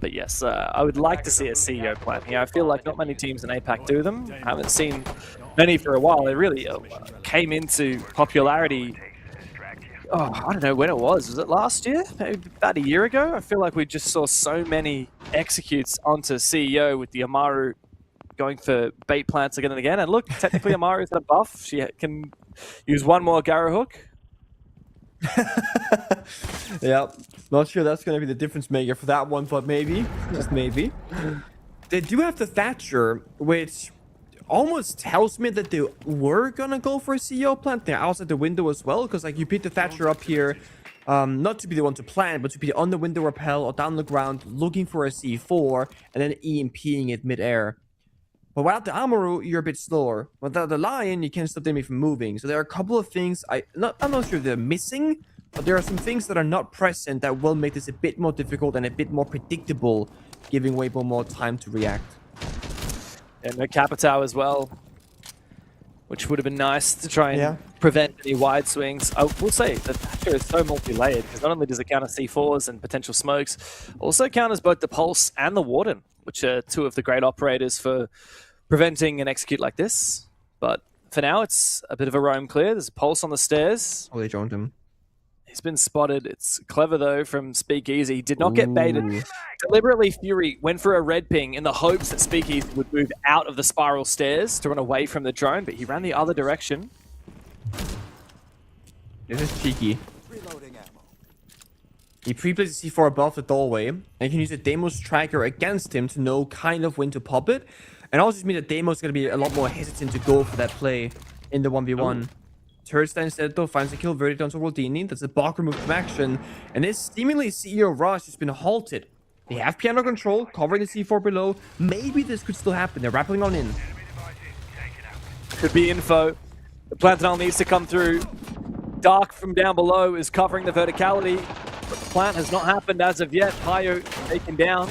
But yes, I would like to see a CEO plan here. I feel like not many teams in APAC do them. I haven't seen many for a while. They really came into popularity, I don't know when it was. Was it last year? Maybe about a year ago? I feel like we just saw so many executes onto CEO with the Amaru going for bait plants again and again. And look, technically Amaru's got a buff. She can use one more Garrow hook. Yeah, not sure that's going to be the difference maker for that one, but maybe, just maybe. They do have the Thatcher, which almost tells me that they were going to go for a CEO plant there outside the window as well, because like you pick the Thatcher up here, not to be the one to plant, but to be on the window rappel or down the ground looking for a C4 and then EMPing it mid-air. But without the Amaru, you're a bit slower. Without the Lion, you can't stop them from moving. So there are a couple of things I'm not sure they're missing, but there are some things that are not present that will make this a bit more difficult and a bit more predictable, giving Weibo more time to react. And no Capitao as well, which would have been nice to try and prevent any wide swings. I will say the Thatcher is so multi-layered, because not only does it counter C4s and potential smokes, also counters both the Pulse and the Warden, which are 2 of the great operators for preventing an execute like this. But for now, it's a bit of a roam clear. There's a Pulse on the stairs. Oh, they joined him. He's been spotted. It's clever, though, from SpeakEasy. He did not get baited. Deliberately, Fury went for a red ping in the hopes that SpeakEasy would move out of the spiral stairs to run away from the drone, but he ran the other direction. This is cheeky. He pre-plays the C4 above the doorway, and can use a Deimos tracker against him to know kind of when to pop it. And also just means that Deimos is going to be a lot more hesitant to go for that play in the 1v1. Tursta instead though finds a kill verdict onto Roldini. That's a block remove from action. And this seemingly CEO rush has been halted. They have piano control, covering the C4 below. Maybe this could still happen. They're rappelling on in. Could be info. The Plantanal needs to come through. Dark from down below is covering the verticality, but the plant has not happened as of yet. Hayo taken down.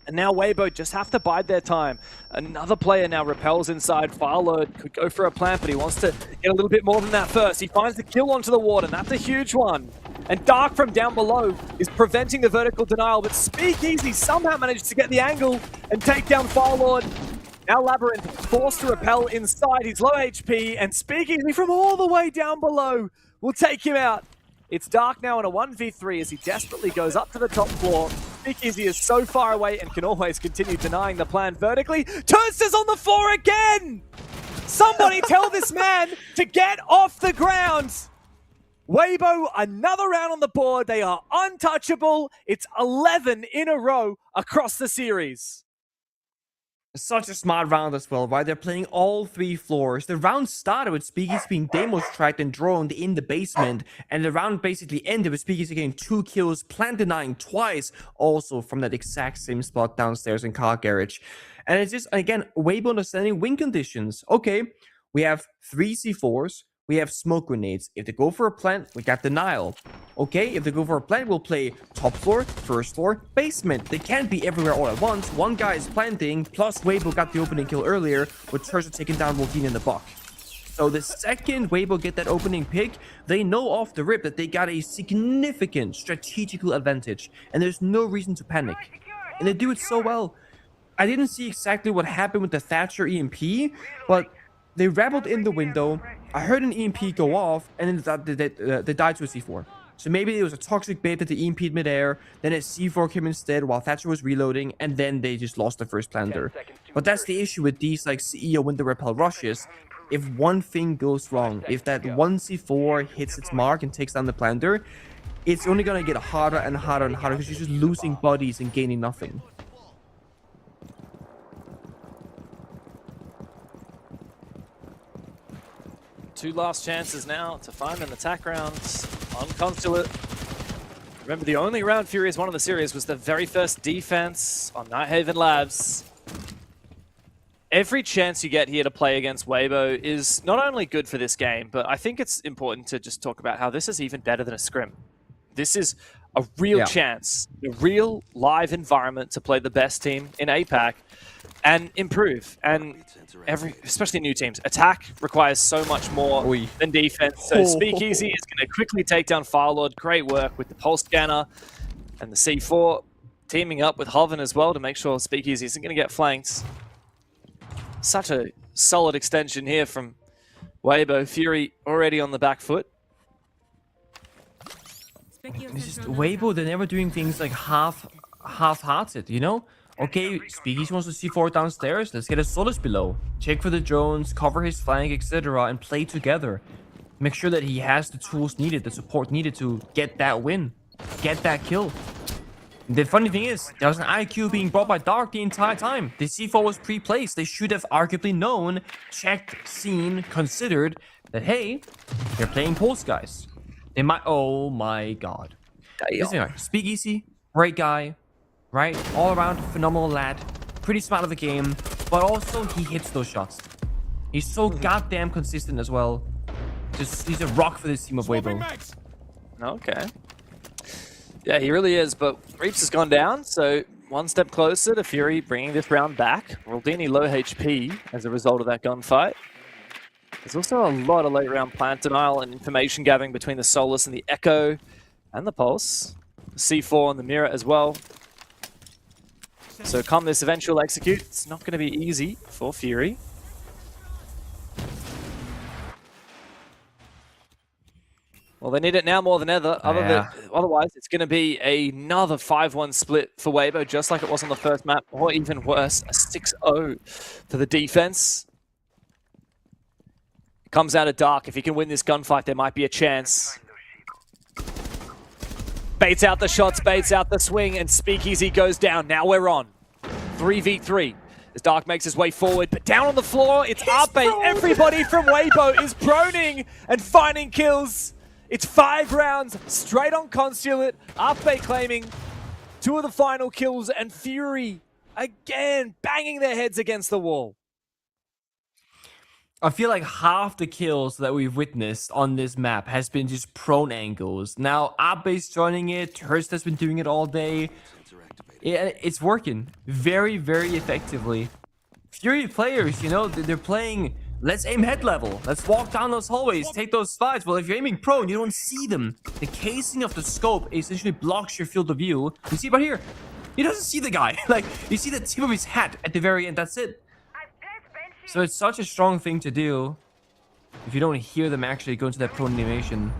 And now Weibo just have to bide their time. Another player now repels inside. Firelord could go for a plant, but he wants to get a little bit more than that first. He finds the kill onto the Warden. That's a huge one. And Dark from down below is preventing the vertical denial, but SpeakEasy somehow managed to get the angle and take down Firelord. Now Labyrinth forced to repel inside. He's low HP, and SpeakEasy from all the way down below will take him out. It's Dark now in a 1v3 as he desperately goes up to the top floor. SpeakEasy is so far away and can always continue denying the plan vertically. Toaster's on the floor again! Somebody tell this man to get off the ground. Weibo, another round on the board. They are untouchable. It's 11 in a row across the series. Such a smart round as well, right? They're playing all 3 floors. The round started with SpeakEasy being demos tracked and droned in the basement, and the round basically ended with SpeakEasy getting 2 kills, plant denying twice, also from that exact same spot downstairs in car garage. And it's just, again, Weibo understanding win conditions. Okay, we have 3 C4s. We have smoke grenades. If they go for a plant, we got denial. Okay, if they go for a plant, we'll play top floor, first floor, basement. They can't be everywhere all at once. One guy is planting, plus Weibo got the opening kill earlier, with Turso taking down Wolfine in the buck. So the second Weibo get that opening pick, they know off the rip that they got a significant strategical advantage, and there's no reason to panic. And they do it so well. I didn't see exactly what happened with the Thatcher EMP, but they rabbled in the window. I heard an EMP go off, and then they died to a C4. So maybe it was a toxic bait that the EMP'd midair, then a C4 came instead while Thatcher was reloading, and then they just lost the first planter. But that's the issue with these like CEO window repel rushes. If one thing goes wrong, if that one C4 hits its mark and takes down the planter, it's only gonna get harder and harder and harder because you're just losing bodies and gaining nothing. Two last chances now to find an attack round on Consulate. Remember, the only round Furious won in the series was the very first defense on Nighthaven Labs. Every chance you get here to play against Weibo is not only good for this game, but I think it's important to just talk about how this is even better than a scrim. This is a real chance, a real live environment to play the best team in APAC and improve. And especially new teams, attack requires so much more than defense. So SpeakEasy is going to quickly take down Firelord. Great work with the pulse scanner and the C4, teaming up with Hoven as well to make sure SpeakEasy isn't going to get flanked. Such a solid extension here from Weibo. Fury already on the back foot. It's just Weibo, they're never doing things like half-hearted, you know? Okay, SpeakEasy wants to C4 downstairs, let's get a Solus below. Check for the drones, cover his flank, etc. and play together. Make sure that he has the tools needed, the support needed to get that win. Get that kill. The funny thing is, there was an IQ being brought by Dark the entire time. The C4 was pre-placed. They should have arguably known, checked, seen, considered that, hey, they're playing Pulse, guys. They might... Oh my god. Listen, SpeakEasy, great guy, right? All around, phenomenal lad. Pretty smart of the game, but also he hits those shots. He's so goddamn consistent as well. He's a rock for this team of Weibo. Okay. Yeah, he really is, but Reaps has gone down, so one step closer to Fury bringing this round back. Raldini low HP as a result of that gunfight. There's also a lot of late round plant denial and information gathering between the Solus and the Echo and the Pulse. The C4 and the Mirror as well. So come this eventual execute, it's not going to be easy for Fury. Well, they need it now more than ever. Otherwise, it's going to be another 5-1 split for Weibo, just like it was on the first map, or even worse, a 6-0 for the defense. Comes out of Dark. If he can win this gunfight, there might be a chance. Baits out the shots, baits out the swing, and SpeakEasy goes down. Now we're on 3v3. As Dark makes his way forward, but down on the floor, it's Arpe. Everybody from Weibo is proning and finding kills. It's 5 rounds straight on Consulate. Arpe claiming 2 of the final kills, and Fury again banging their heads against the wall. I feel like half the kills that we've witnessed on this map has been just prone angles. Now, Arpe's joining it. Hurst has been doing it all day. It's working very, very effectively. Fury players, you know, they're playing... Let's aim head level. Let's walk down those hallways, take those slides. Well, if you're aiming prone, you don't see them. The casing of the scope essentially blocks your field of view. You see right here, he doesn't see the guy. Like, you see the tip of his hat at the very end. That's it. So it's such a strong thing to do if you don't hear them actually go into that prone animation.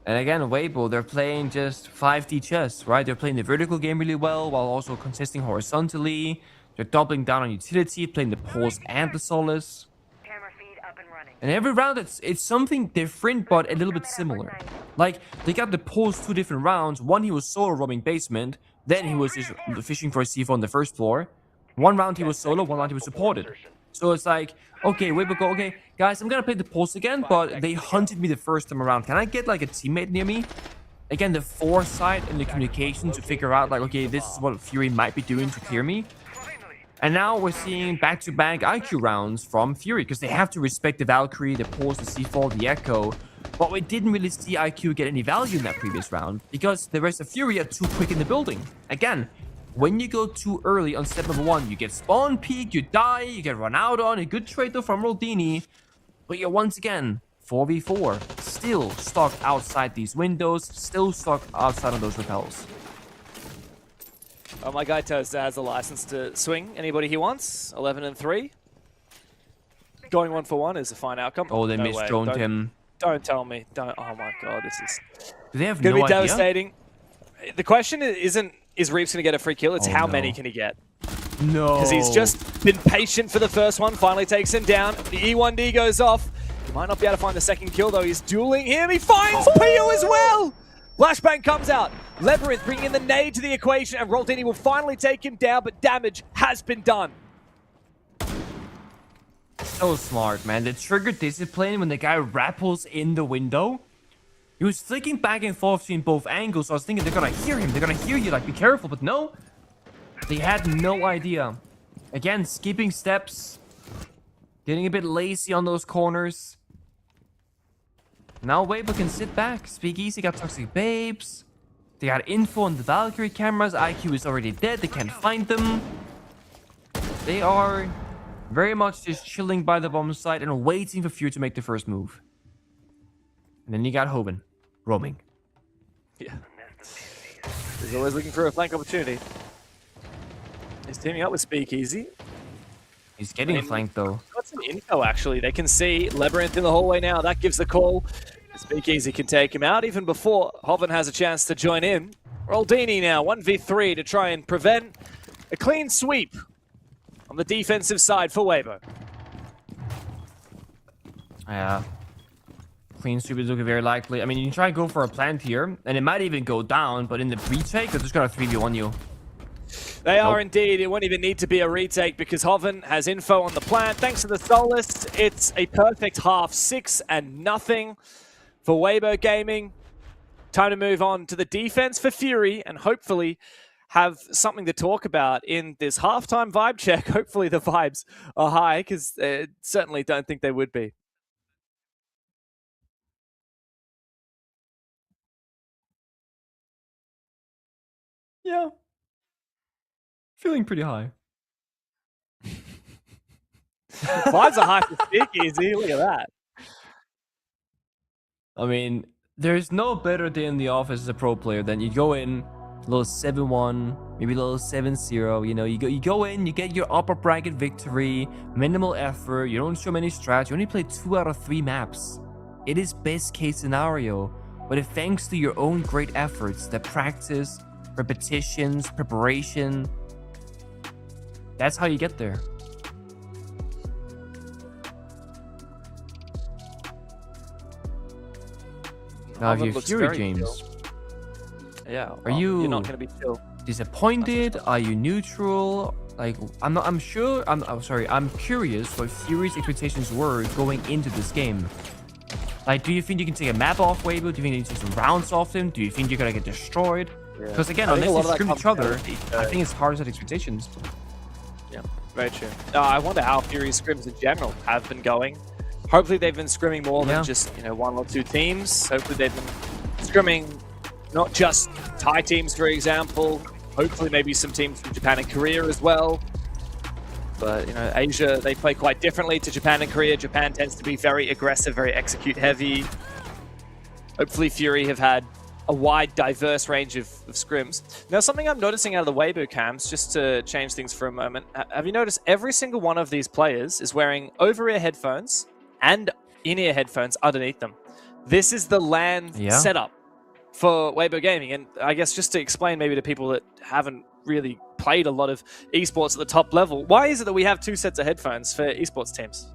And again, Weibo, they're playing just 5D chess, right? They're playing the vertical game really well while also contesting horizontally. They're doubling down on utility, playing the Pulse and the Solace. And every round, it's something different, but a little bit similar. Like, they got the Pulse 2 different rounds. One, he was solo roaming basement. Then he was just fishing for a C4 on the first floor. One round, he was solo. One round, he was supported. So it's like, okay, Weibo go, okay, guys, I'm gonna play the Pulse again, but they hunted me the first time around. Can I get, like, a teammate near me? Again, the foresight and the communication to figure out, like, okay, this is what Fury might be doing to clear me. And now we're seeing back-to-back IQ rounds from Fury, because they have to respect the Valkyrie, the Pulse, the C4, the Echo. But we didn't really see IQ get any value in that previous round, because the rest of Fury are too quick in the building. Again, when you go too early on step number 1, you get spawn peeked, you die, you get run out on. A good trade though from Roldini. But you're once again 4v4, still stuck outside these windows, still stuck outside of those rappels. Oh, my guy Toaster has the license to swing anybody he wants. 11-3. Going 1-for-1 is a fine outcome. Oh, they misdroned him. Don't tell me. Don't. Oh my god, this is Do they have gonna no be idea? devastating. The question isn't is Reeves gonna get a free kill? It's how many can he get? No. Because he's just been patient for the first one. Finally takes him down. The E1D goes off. He might not be able to find the second kill though. He's dueling him. He finds Pio as well. Flashbang comes out. Labyrinth bringing in the nade to the equation, and Roldini will finally take him down, but damage has been done. So smart, man. The trigger discipline when the guy rappels in the window. He was flicking back and forth between both angles, so I was thinking they're gonna hear him. They're gonna hear you, like, be careful. But no. They had no idea. Again, skipping steps. Getting a bit lazy on those corners. Now Weibo can sit back. SpeakEasy got Toxic Babes. They got info on the Valkyrie cameras. IQ is already dead. They can't find them. They are very much just chilling by the bomb site and waiting for Fury to make the first move. And then you got Hoban roaming. Yeah. He's always looking for a flank opportunity. He's teaming up with SpeakEasy. He's getting flanked though. Got some info actually. They can see Labyrinth in the hallway now. That gives the call. SpeakEasy can take him out even before Hovan has a chance to join in. Roldini now 1v3 to try and prevent a clean sweep on the defensive side for Weibo. Yeah. Clean sweep is looking very likely. I mean, you can try and go for a plant here, and it might even go down, but in the retake, they're just gonna 3v1 you. They are indeed. It won't even need to be a retake because Hovan has info on the plant. Thanks to the Solace, it's a perfect half. 6-0 for Weibo Gaming. Time to move on to the defense for Fury and hopefully have something to talk about in this halftime vibe check. Hopefully the vibes are high because I certainly don't think they would be. Yeah. Feeling pretty high. Vibes are high for SpeakEasy. Look at that. I mean, there's no better day in the office as a pro player than you go in, a little 7-1, maybe a little 7-0. You know, you go in, you get your upper bracket victory, minimal effort, you don't show many strats, you only play 2 out of 3 maps. It is best case scenario, but if thanks to your own great efforts, the practice, repetitions, preparation, that's how you get there. Now, if you're Fury, James, yeah, well, you're not going to be chill. Disappointed? Are you neutral? Like, I'm curious what Fury's expectations were going into this game. Like, do you think you can take a map off Weibo? Do you think you can take some rounds off him? Do you think you're gonna get destroyed? Because again, unless they scrim each other, I think it's hard to set expectations. Yeah, very true. I wonder how Fury's scrims in general have been going. Hopefully they've been scrimming more than just, 1 or 2 teams. Hopefully they've been scrimming not just Thai teams, for example. Hopefully maybe some teams from Japan and Korea as well. But, Asia, they play quite differently to Japan and Korea. Japan tends to be very aggressive, very execute heavy. Hopefully Fury have had a wide, diverse range of scrims. Now, something I'm noticing out of the Weibo cams, just to change things for a moment, have you noticed every single one of these players is wearing over-ear headphones and in-ear headphones underneath them? This is the LAN setup for Weibo Gaming. And I guess just to explain maybe to people that haven't really played a lot of esports at the top level. Why is it that we have 2 sets of headphones for esports teams?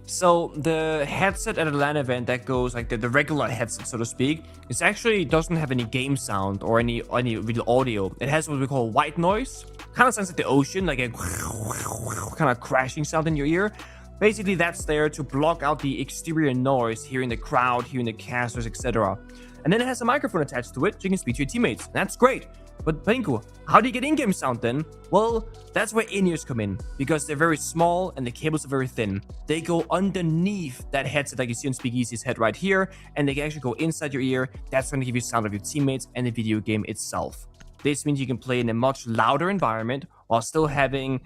So the headset at a LAN event that goes like the regular headset, so to speak, it actually doesn't have any game sound or any real audio. It has what we call white noise. Kind of sounds like the ocean, like a kind of crashing sound in your ear. Basically, that's there to block out the exterior noise, hearing the crowd, hearing the casters, etc. And then it has a microphone attached to it, so you can speak to your teammates. That's great. But Pinku, how do you get in-game sound then? Well, that's where in-ears come in, because they're very small and the cables are very thin. They go underneath that headset like you see on SpeakEasy's head right here, and they can actually go inside your ear. That's going to give you sound of your teammates and the video game itself. This means you can play in a much louder environment while still having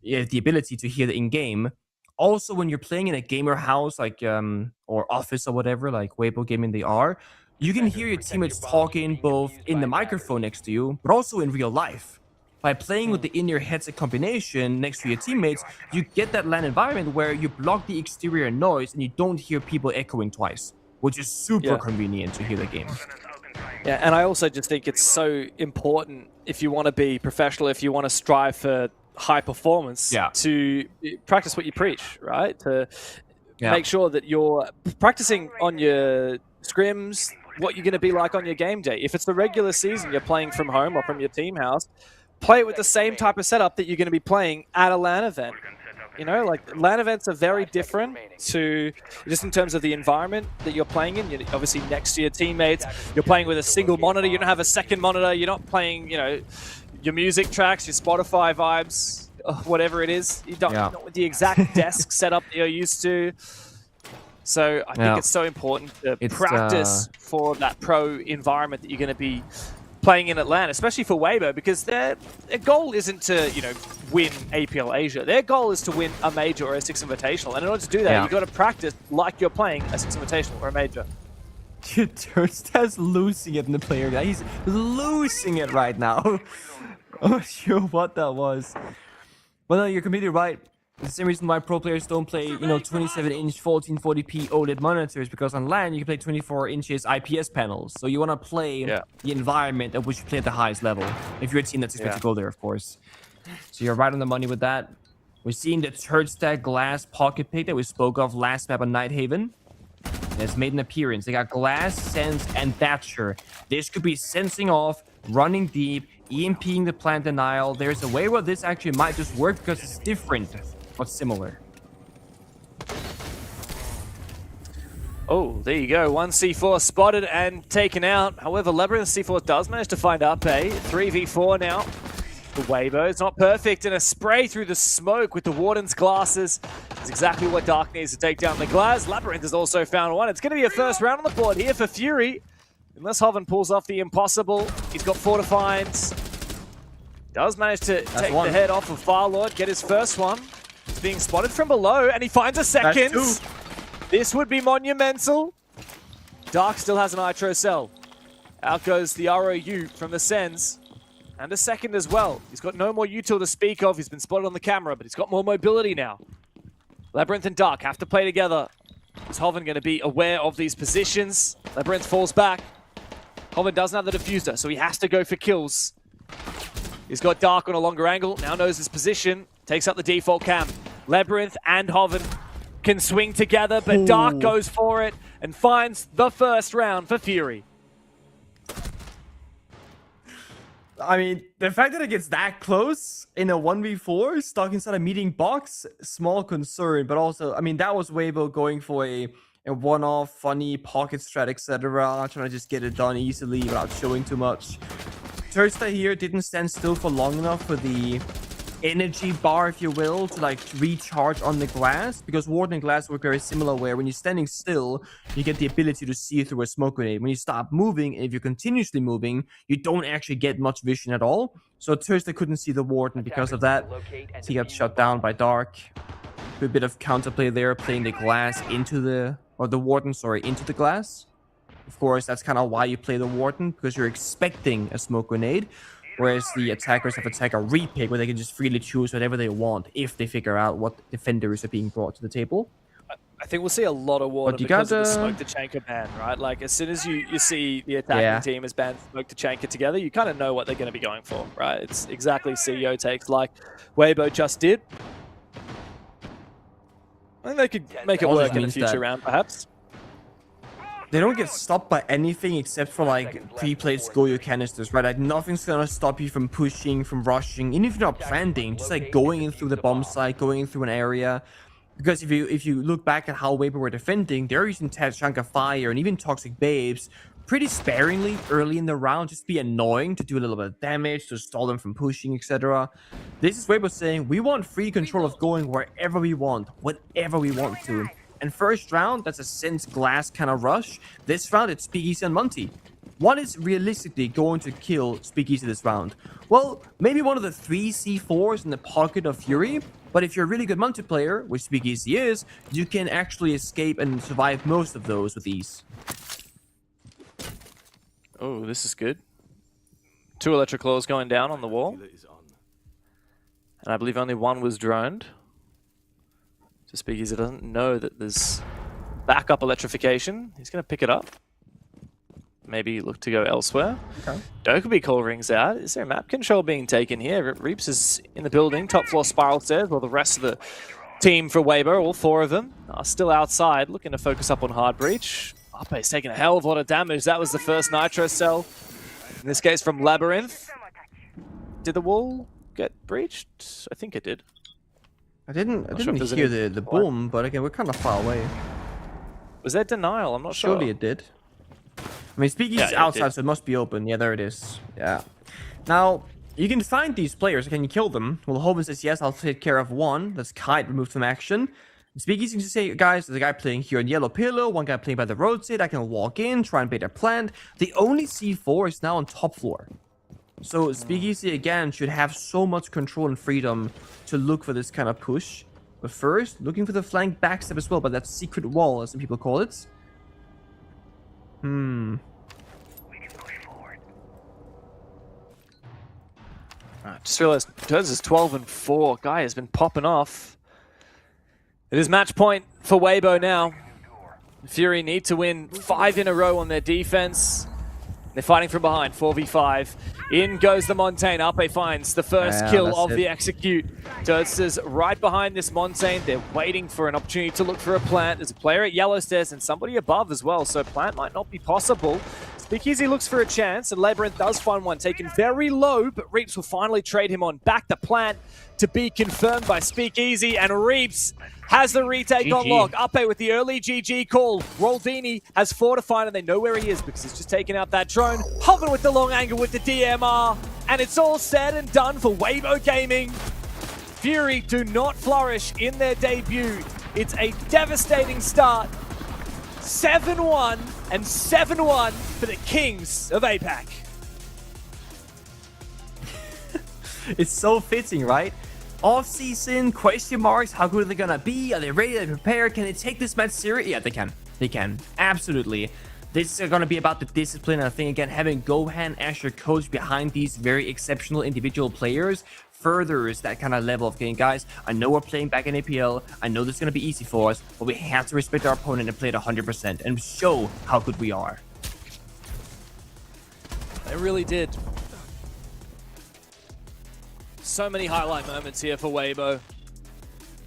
the ability to hear the in-game. Also, when you're playing in a gamer house like or office or whatever, like Weibo Gaming they are, you can hear your teammates talking both in the microphone next to you, but also in real life. By playing with the in-ear headset combination next to your teammates, you get that LAN environment where you block the exterior noise and you don't hear people echoing twice, which is super convenient to hear the game. Yeah, and I also just think it's so important if you want to be professional, if you want to strive for high performance, to practice what you preach, right? To make sure that you're practicing on your scrims, what you're going to be like on your game day. If it's the regular season, you're playing from home or from your team house, play it with the same type of setup that you're going to be playing at a LAN event. You know, like LAN events are very different to just in terms of the environment that you're playing in. You're obviously next to your teammates. You're playing with a single monitor. You don't have a second monitor. You're not playing, you know, your music tracks, your Spotify vibes, whatever it is. You don't not with the exact desk setup that you're used to. So I think it's so important to practice for that pro environment that you're going to be playing in Atlanta, especially for Weibo, because their goal isn't to, you know, win APL Asia. Their goal is to win a major or a Six Invitational. And in order to do that, you've got to practice like you're playing a Six Invitational or a major. Dude, Tursta's losing it in the player guy. He's losing it right now. I'm not sure what that was. But no, you're completely right. The same reason why pro players don't play, you know, 27-inch 1440p OLED monitors, because on LAN you can play 24 inches IPS panels. So you want to play the environment at which you play at the highest level. If you're a team that's expected to go there, of course. So you're right on the money with that. We're seeing the Tursta glass pocket pick that we spoke of last map on Nighthaven. It's made an appearance. They got glass, sense, and Thatcher. This could be sensing off, running deep, EMPing the plant denial. There's a way where this actually might just work because it's different, but similar. Oh, there you go. One C4 spotted and taken out. However, Labyrinth C4 does manage to find Upe. 3v4 now. The Weibo is not perfect, and a spray through the smoke with the Warden's glasses is exactly what Dark needs to take down the glass. Labyrinth has also found one. It's going to be a first round on the board here for Fury. Unless Hoven pulls off the impossible, he's got 4 to find. Does manage to take the head off of Farlord, get his first one. He's being spotted from below, and he finds a second. This would be monumental. Dark still has an Nitro cell. Out goes the ROU from the Sens. And a second as well. He's got no more util to speak of. He's been spotted on the camera, but he's got more mobility now. Labyrinth and Dark have to play together. Is Hoven going to be aware of these positions? Labyrinth falls back. Hoven doesn't have the diffuser, so he has to go for kills. He's got Dark on a longer angle, now knows his position, takes up the default cam. Labyrinth and Hoven can swing together, but Dark goes for it and finds the first round for Fury. I mean, the fact that it gets that close in a 1v4, stuck inside a meeting box, small concern, but also, I mean, that was Weibo going for a one-off, funny pocket strat, etc., trying to just get it done easily without showing too much. Tursta here didn't stand still for long enough for the energy bar, if you will, to like recharge on the glass, because Warden and glass work very similar, where when you're standing still, you get the ability to see through a smoke grenade. When you stop moving, and if you're continuously moving, you don't actually get much vision at all. So Tursta couldn't see the Warden because of that. So he got shut down by Dark. A bit of counterplay there, playing the glass into the, or the Warden, sorry, into the glass. Of course, that's kind of why you play the Warden, because you're expecting a smoke grenade. Whereas the attackers have a repick where they can just freely choose whatever they want if they figure out what defenders are being brought to the table. I think we'll see a lot of water But you because of the gotta- smoke to Chanka ban, right? Like, as soon as you see the attacking team has banned smoke to Chanka together, you kind of know what they're going to be going for, right? It's exactly CEO takes like Weibo just did. I think they could make it Also work in a means future that- round, perhaps. They don't get stopped by anything except for like pre-played Goyo canisters, right? Like nothing's gonna stop you from pushing, from rushing, even if you're not planting, just like going in through the bomb site, going in through an area. Because if you look back at how Weibo were defending, they're using Tachanka Fire and even Toxic Babes pretty sparingly early in the round, just be annoying to do a little bit of damage, to stall them from pushing, etc. This is Weibo saying, we want free control of going wherever we want, whatever we want to. And first round, that's a Sense Glass kind of rush. This round, it's SpeakEasy and Monty. What is realistically going to kill SpeakEasy this round? Well, maybe one of the 3 C4s in the pocket of Fury, but if you're a really good multiplayer, which SpeakEasy is, you can actually escape and survive most of those with ease. Oh, this is good. 2 electric claws going down on the wall. And I believe only 1 was droned. So SpeakEasy doesn't know that there's backup electrification. He's going to pick it up. Maybe look to go elsewhere. Okay. Dokkaebi call rings out. Is there map control being taken here? Reaps is in the building, top floor spiral stairs, while the rest of the team for Weibo, all 4 of them, are still outside, looking to focus up on hard breach. Ape's taking a hell of a lot of damage. That was the first Nitro cell. In this case from Labyrinth. Did the wall get breached? I think it did. I didn't sure if there's hear any- the boom, but again, we're kind of far away. Was that denial? I'm not sure. Surely it did. I mean, SpeakEasy's Yeah, it outside, did. so it must be open. Yeah, there it is. Yeah. Now, you can find these players. Can you kill them? Well, Hoban says, yes, I'll take care of one. That's Kite removed from action. SpeakEasy can say, guys, there's a guy playing here in yellow pillow, one guy playing by the roadside. I can walk in, try and bait a plant. The only C4 is now on top floor. So SpeakEasy, again, should have so much control and freedom to look for this kind of push. But first, looking for the flank backstep as well, but that secret wall, as some people call it. Just realized Turds is 12-4. Guy has been popping off. It is match point for Weibo now. Fury need to win 5 in a row on their defense. They're fighting from behind, 4v5. In goes the Montaigne. Ape finds the first kill of the execute. Turds is right behind this Montaigne. They're waiting for an opportunity to look for a plant. There's a player at yellow stairs and somebody above as well, so plant might not be possible. SpeakEasy looks for a chance, and Labyrinth does find one, taken very low, but Reaps will finally trade him on. Back the plant to be confirmed by SpeakEasy, and Reaps has the retake on lock. Ape with the early GG call. Roldini has fortified, and they know where he is because he's just taken out that drone. Hoven with the long angle with the DMR, and it's all said and done for Weibo Gaming. Fury do not flourish in their debut. It's a devastating start. 7-1 and 7-1 for the Kings of APAC. It's so fitting, right? Off-season, question marks, how good are they gonna be? Are they ready? Are they prepared? Can they take this match serious? Yeah, they can. They can. Absolutely. This is gonna be about the discipline. I think, again, having Gohan as your coach behind these very exceptional individual players furthers that kind of level of game. Guys, I know we're playing back in APL. I know this is gonna be easy for us, but we have to respect our opponent and play it 100% and show how good we are. They really did. So many highlight moments here for Weibo.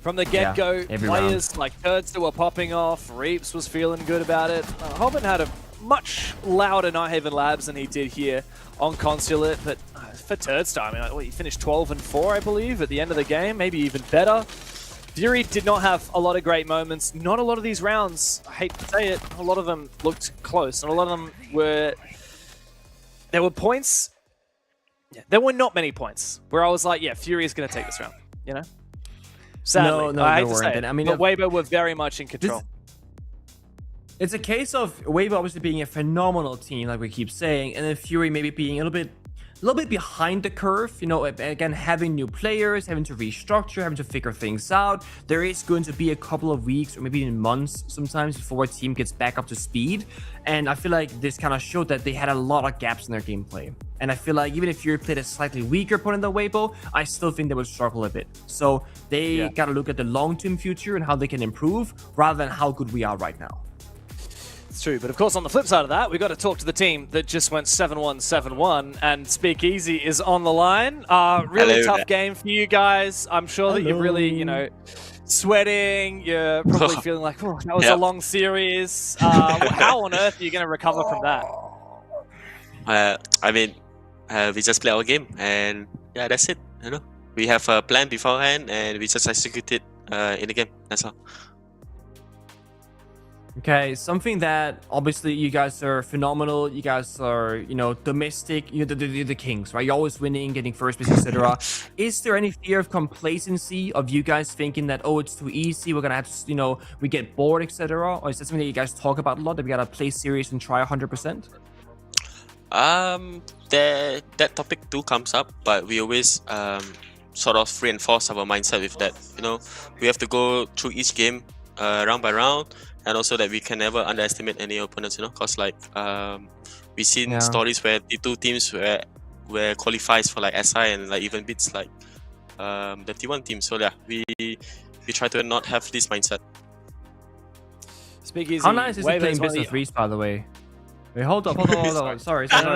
From the get-go, every players round. like Turds were popping off. Reaps was feeling good about it. Hoban had a much louder Nighthaven Labs than he did here on Consulate, but for Turds time, I mean, he finished 12-4, I believe, at the end of the game, maybe even better. Fury did not have a lot of great moments. Not a lot of these rounds, I hate to say it, a lot of them looked close, and a lot of them were... There were points... Yeah, there were not many points where I was like, yeah, Fury is going to take this round, you know? Sadly, No, I hate there to say weren't. it, I mean, but Weibo were very much in control. It's a case of Weibo obviously being a phenomenal team, like we keep saying, and then Fury maybe being a little little bit behind the curve. You know, again, having new players, having to restructure, having to figure things out. There is going to be a couple of weeks or maybe even months sometimes before a team gets back up to speed. And I feel like this kind of showed that they had a lot of gaps in their gameplay. And I feel like even if you played a slightly weaker opponent than Weibo, I still think they would struggle a bit. So they got to look at the long-term future and how they can improve rather than how good we are right now. It's true, but of course on the flip side of that, we've got to talk to the team that just went 7-1, 7-1, and SpeakEasy is on the line. Really tough game for you guys. I'm sure that you're really, you know, sweating. You're probably feeling like, oh, that was a long series. How on earth are you going to recover from that? I mean, we just play our game, and yeah, that's it. You know, we have a plan beforehand, and we just execute it in the game. That's all. Okay, something that obviously you guys are phenomenal. You guys are, you know, domestic. You're the kings, right? You're always winning, getting first place, etc. Is there any fear of complacency of you guys thinking that, oh, it's too easy, we're gonna have to, you know, we get bored, etc.? Or is that something that you guys talk about a lot, that we gotta play serious and try 100%? That topic too comes up, but we always sort of reinforce our mindset with that. You know, we have to go through each game round by round. And also that we can never underestimate any opponents, you know, because like we've seen stories where the two teams were qualifies for like SI and like even beats like the T1 team. So yeah, we try to not have this mindset. SpeakEasy. How nice is it playing best of threes, by the way? Wait, hold up. Sorry. One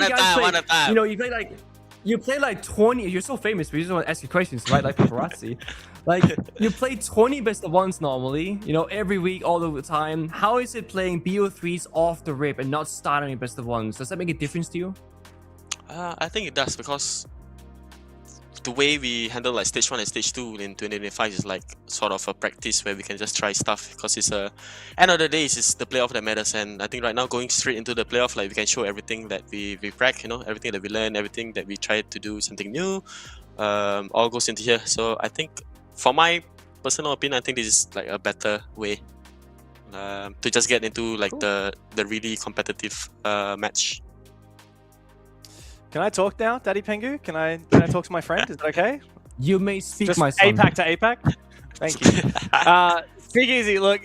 at a time. You know, you play like 20. You're so famous, but you just want to ask you questions, right? Like paparazzi. Like, you play 20 best of ones normally, you know, every week, all the time. How is it playing BO3s off the rip and not starting in best of ones? Does that make a difference to you? I think it does, because the way we handle like stage 1 and stage 2 in 2025 is like sort of a practice where we can just try stuff, because it's end of the day it's the playoff that matters. And I think right now going straight into the playoff, like we can show everything that we prac, you know, everything that we learn, everything that we try to do something new, all goes into here. So I think, for my personal opinion, I think this is like a better way to just get into like the really competitive match. Can I talk now, Daddy Pengu? Can I talk to my friend? Is that okay? You may speak, just my son. APAC to APAC. Thank you. SpeakEasy, look,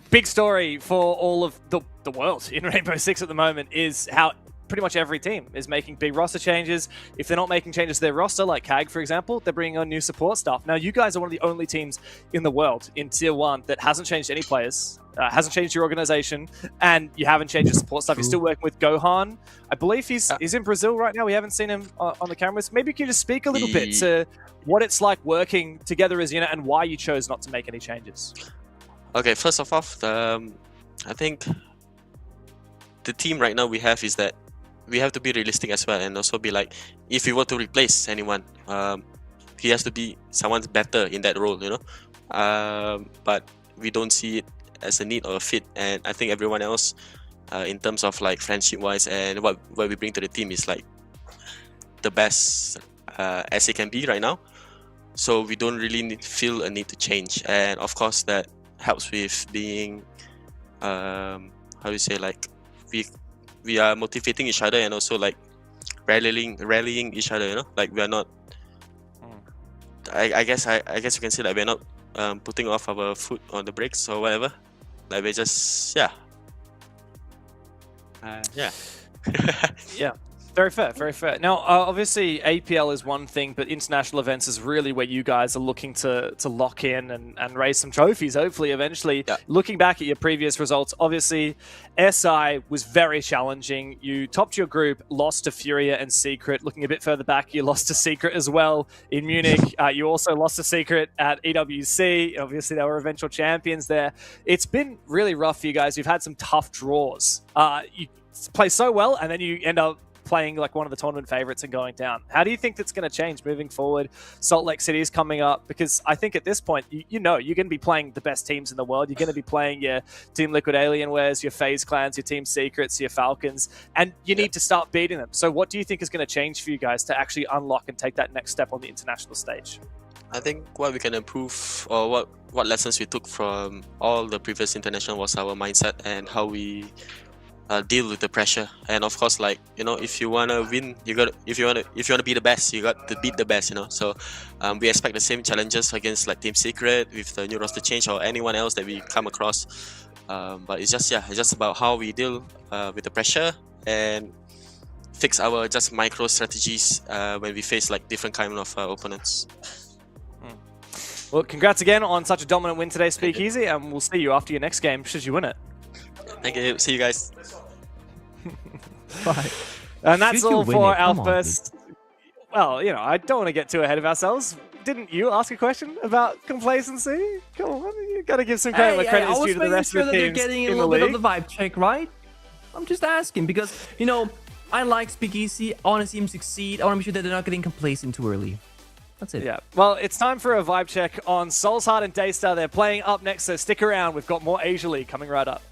big story for all of the world in Rainbow Six at the moment is how pretty much every team is making big roster changes. If they're not making changes to their roster, like CAG, for example, they're bringing on new support staff. Now, you guys are one of the only teams in the world in Tier 1 that hasn't changed any players, hasn't changed your organization, and you haven't changed your support staff. You're still working with Gohan. I believe he's in Brazil right now. We haven't seen him on the cameras. Maybe you can just speak a little bit to what it's like working together as a unit and why you chose not to make any changes. Okay, first of all, I think the team right now we have is that we have to be realistic as well, and also be like, if we were to replace anyone, he has to be someone better in that role, you know. But we don't see it as a need or a fit, and I think everyone else, in terms of like friendship wise and what we bring to the team, is like the best as it can be right now. So we don't really feel a need to change, and of course that helps with being how do you say, like we are motivating each other and also like rallying each other, you know, like we are not I guess you can say that we're not putting off our foot on the brakes or whatever, like we're just yeah. Very fair, very fair. Now, obviously, APL is one thing, but international events is really where you guys are looking to lock in and raise some trophies, hopefully, eventually. Yeah. Looking back at your previous results, obviously, SI was very challenging. You topped your group, lost to Furia and Secret. Looking a bit further back, you lost to Secret as well in Munich. You also lost to Secret at EWC. Obviously, they were eventual champions there. It's been really rough for you guys. You've had some tough draws. You play so well, and then you end up playing like one of the tournament favorites and going down. How do you think that's going to change moving forward? Salt Lake City is coming up, because I think at this point, you know, you're going to be playing the best teams in the world. You're going to be playing your Team Liquid Alienwares, your FaZe Clans, your Team Secrets, your Falcons, and you need to start beating them. So what do you think is going to change for you guys to actually unlock and take that next step on the international stage? I think what we can improve, or what lessons we took from all the previous international, was our mindset and how we deal with the pressure. And of course, like, you know, if you wanna win, if you wanna be the best, you got to beat the best, you know. So we expect the same challenges against like Team Secret with the new roster change or anyone else that we come across. But it's just about how we deal with the pressure and fix our just micro strategies when we face like different kind of opponents. Well, congrats again on such a dominant win today, SpeakEasy, and we'll see you after your next game should you win it. Thank you. See you guys. Bye. And that's Should you all win for it? our Come on, first. Well, you know, I don't want to get too ahead of ourselves. Didn't you ask a question about complacency? Come on, you got to give some credit where credit is due to the rest of the teams getting a in the little bit league. of the vibe check, right? I'm just asking because, you know, I like SpeakEasy. I want to see him succeed. I want to be sure that they're not getting complacent too early. That's it. Yeah. Well, it's time for a vibe check on Soulsheart and Daystar. They're playing up next, so stick around. We've got more Asia League coming right up.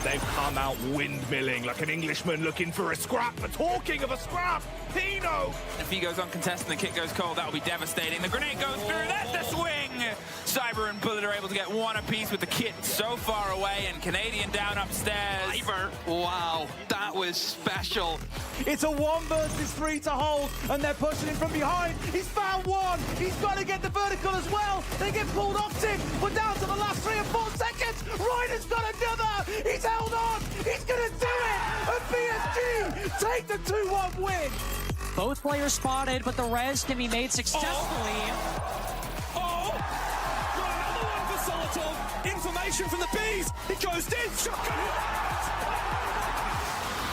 They've come out windmilling like an Englishman looking for a scrap. But talking of a scrap, Pino! If he goes uncontested and the kick goes cold, that'll be devastating. The grenade goes through, that's the swing! Cyber and Bullet are able to get one apiece with the kit so far away, and Canadian down upstairs. Cyber, wow, that was special. It's a 1 versus 3 to hold, and they're pushing him from behind. He's found one. He's got to get the vertical as well. They get pulled off Tim. We're down to the last 3 or 4 seconds. Ryder's got another. He's held on. He's going to do it. And PSG take the 2-1 win. Both players spotted, but the res can be made successfully. Another one for Solitov. Information from the bees. It goes in.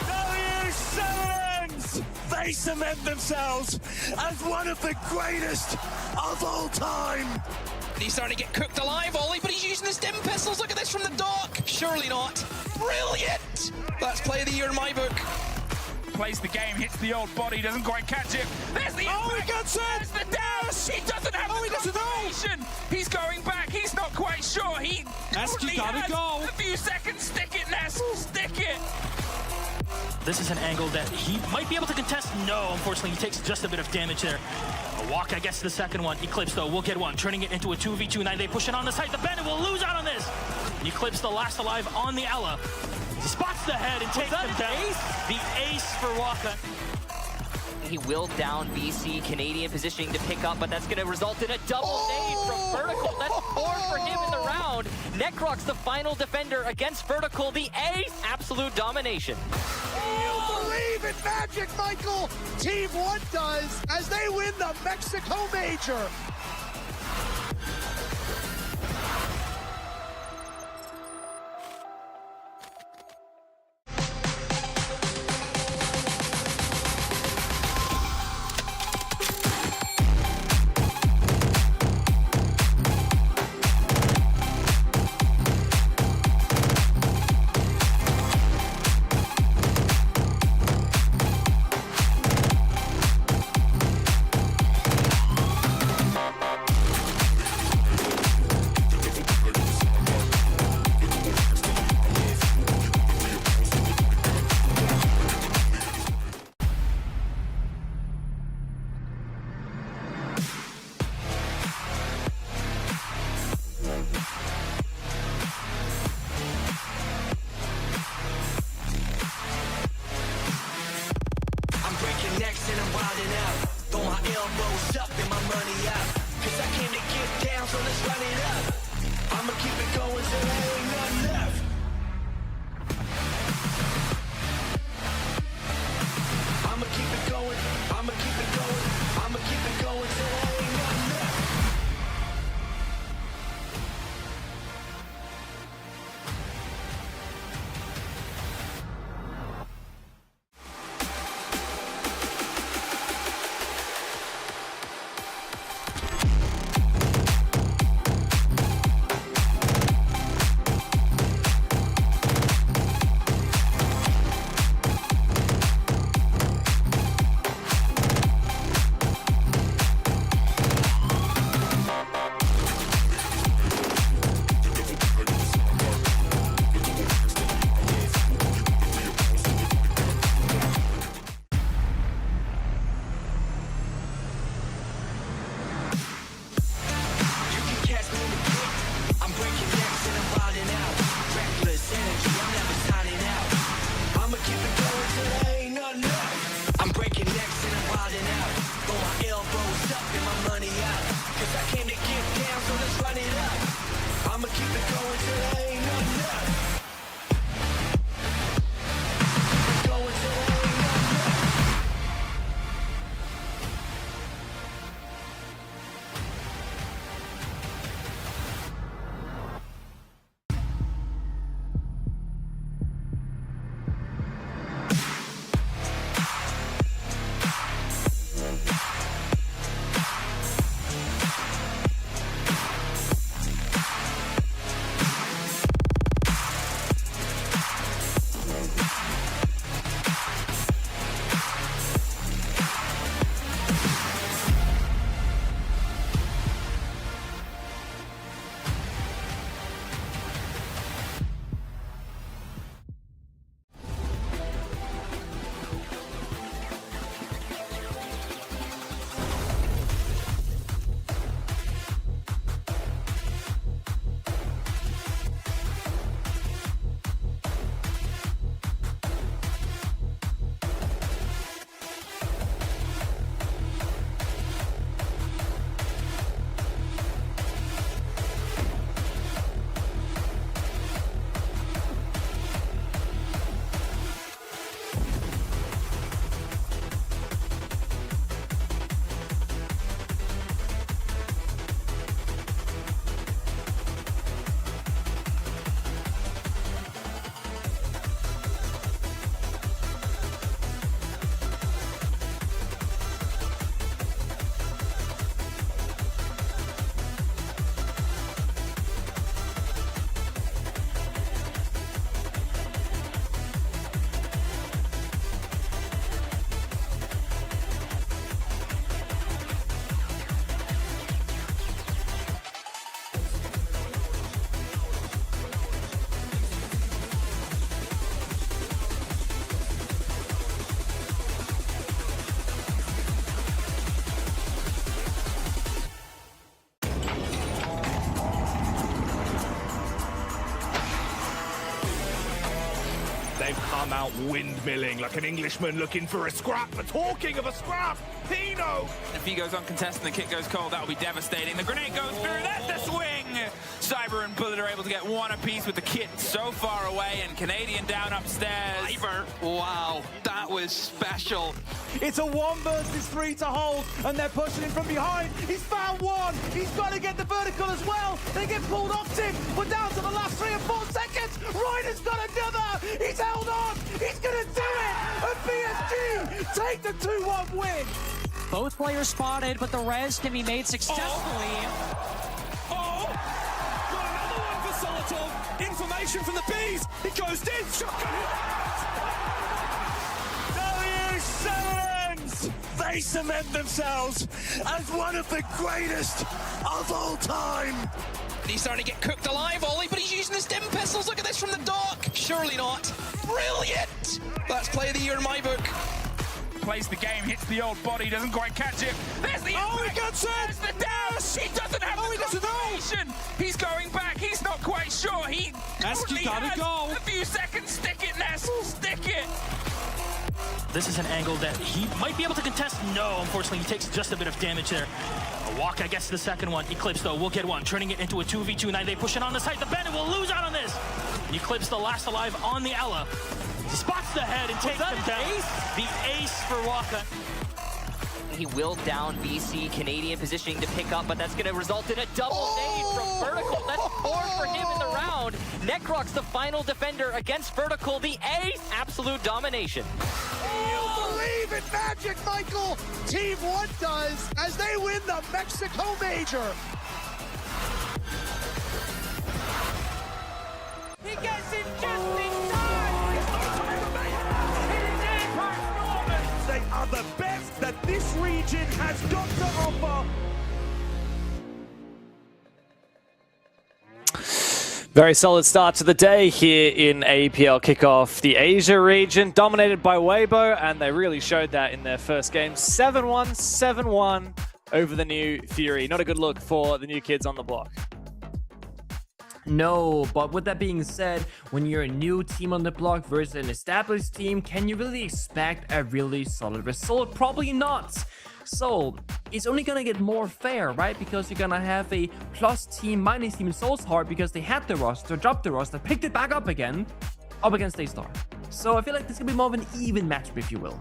W7s! They cement themselves as one of the greatest of all time. He's starting to get cooked alive, Ollie, but he's using the stim pistols. Look at this from the dock. Surely not. Brilliant! That's play of the year in my book. Plays the game, hits the old body, doesn't quite catch it. There's the impact. He gets it! There's the dash! He doesn't have the confirmation. He's going back, he's not quite sure. He Nesk, you only gotta has go. a few seconds. Stick it, Nesk, stick it. This is an angle that he might be able to contest. No, unfortunately, he takes just a bit of damage there. A walk, I guess, to the second one. Eclipse, though, will get one, turning it into a 2v2. Now they push it on the side. The Bandit will lose out on this. Eclipse, the last alive on the Ella. He spots the head and takes him down. The ace for Waka. He will down VC. Canadian positioning to pick up, but that's going to result in a double nade from Vertical. That's 4 for him in the round. Necrox, the final defender against Vertical. The ace. Absolute domination. You believe in magic, Michael! Team 1 does as they win the Mexico Major. they've come out windmilling like an Englishman looking for a scrap. But talking of a scrap, Pino! If he goes uncontested and the kick goes cold, that will be devastating. The grenade goes through, that's the swing! Cyber and Bullet are able to get one apiece with the kit so far away, and Canadian down upstairs. Cyber, wow, that was special. It's a 1 versus 3 to hold, and they're pushing him from behind. He's found one. He's got to get the vertical as well. They get pulled off him. We're down to the last 3 or 4 seconds. Ryder's got another. He's held on. He's going to do it. And PSG take the 2-1 win. Both players spotted, but the res can be made successfully. Oh! Got another one for Solitov. Information from the bees. He goes in. W7s! They cement themselves as one of the greatest of all time. He's starting to get cooked alive, Ollie, but he's using the stim pistols. Look at this from the dock. Surely not. Brilliant! That's play of the year in my book. Plays the game, hits the old body, doesn't quite catch it. There's the impact. He gets it! There's the dash! He doesn't have the confirmation! He's going back, he's not quite sure. He Nesk, you gotta has go. a few seconds. Stick it, Nesk, stick it! This is an angle that he might be able to contest. No, unfortunately, he takes just a bit of damage there. A walk, I guess, to the second one. Eclipse, though, will get one, turning it into a 2v2. Now they push it on the site. The Bandit will lose out on this. Eclipse, the last alive on the Ella. He spots the head and takes him down. The ace for Waka. He will down VC, Canadian positioning to pick up, but that's going to result in a double nade from Vertical. That's 4 for him in the round. Necrox, the final defender against Vertical. The ace, absolute domination. You believe in magic, Michael. Team 1 does as they win the Mexico Major. He gets him just in time. They are the best that this region has got to offer. Very solid start to the day here in APL Kickoff. The Asia region dominated by Weibo, and they really showed that in their first game. 7-1, 7-1 over the new Fury. Not a good look for the new kids on the block. No, but with that being said, when you're a new team on the block versus an established team, can you really expect a really solid result? Probably not. So it's only gonna get more fair, right? Because you're gonna have a plus team, minus team in Soul's Heart because they had the roster, dropped the roster, picked it back up again, up against Daystar. So I feel like this is gonna be more of an even matchup, if you will.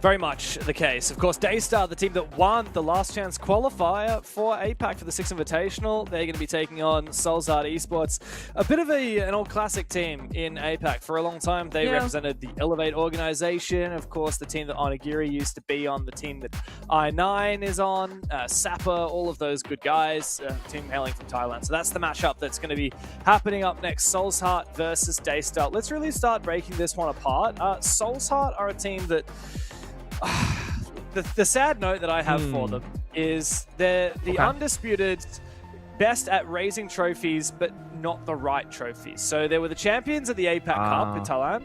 Very much the case. Of course, Daystar, the team that won the last chance qualifier for APAC for the 6th Invitational, they're going to be taking on Solzard Esports. A bit of an old classic team in APAC. For a long time, they represented the Elevate organization. Of course, the team that Onigiri used to be on, the team that I9 is on, Sapper, all of those good guys, team hailing from Thailand. So that's the matchup that's going to be happening up next. Soul's Heart versus Daystar. Let's really start breaking this one apart. Soul's Heart are a team that... The sad note that I have for them is they're the undisputed best at raising trophies, but not the right trophies. So they were the champions of the APAC Cup in Thailand,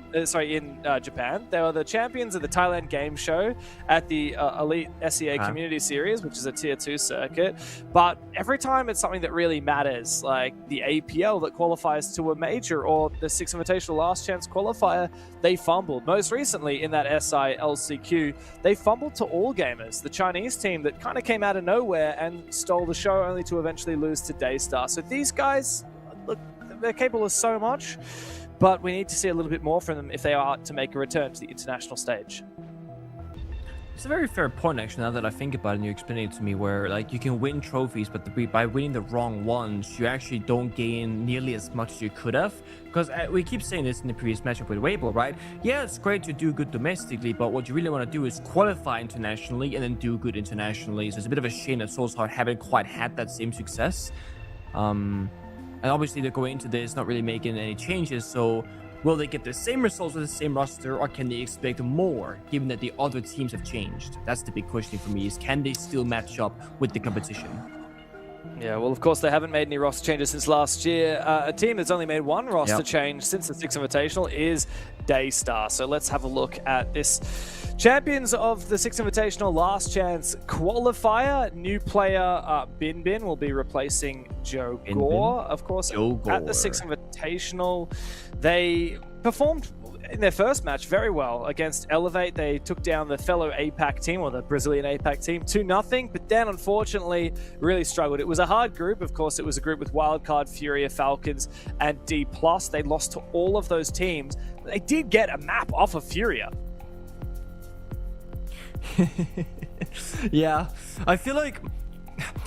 in Japan. They were the champions of the Thailand Game Show at the Elite SEA Community Series, which is a Tier 2 circuit. But every time it's something that really matters, like the APL that qualifies to a major or the 6th Invitational Last Chance qualifier, they fumbled. Most recently in that SI LCQ, they fumbled to All Gamers, the Chinese team that kind of came out of nowhere and stole the show only to eventually lose to Daystar. So these guys, look, they're capable of so much, but we need to see a little bit more from them if they are to make a return to the international stage. It's a very fair point, actually, now that I think about it and you explain it to me, where like you can win trophies, but by winning the wrong ones, you actually don't gain nearly as much as you could have. Because we keep saying this in the previous matchup with Weibo, right? Yeah, it's great to do good domestically, but what you really want to do is qualify internationally and then do good internationally. So it's a bit of a shame that Soul's Heart haven't quite had that same success. And obviously they're going into this not really making any changes, so will they get the same results with the same roster, or can they expect more, given that the other teams have changed? That's the big question for me, is can they still match up with the competition? Yeah, well, of course, they haven't made any roster changes since last year. A team that's only made one roster change since the Six Invitational is Daystar. So let's have a look at this. Champions of the Six Invitational Last Chance qualifier. New player Bin Bin will be replacing Joe Gore, of course. At the Six Invitational, they performed in their first match very well against Elevate. They took down the fellow APAC team, or the Brazilian APAC team, 2-0, but then unfortunately really struggled. It was a hard group. Of course, it was a group with Wildcard, Furia, Falcons, and D+. They lost to all of those teams. They did get a map off of Furia. Yeah, I feel like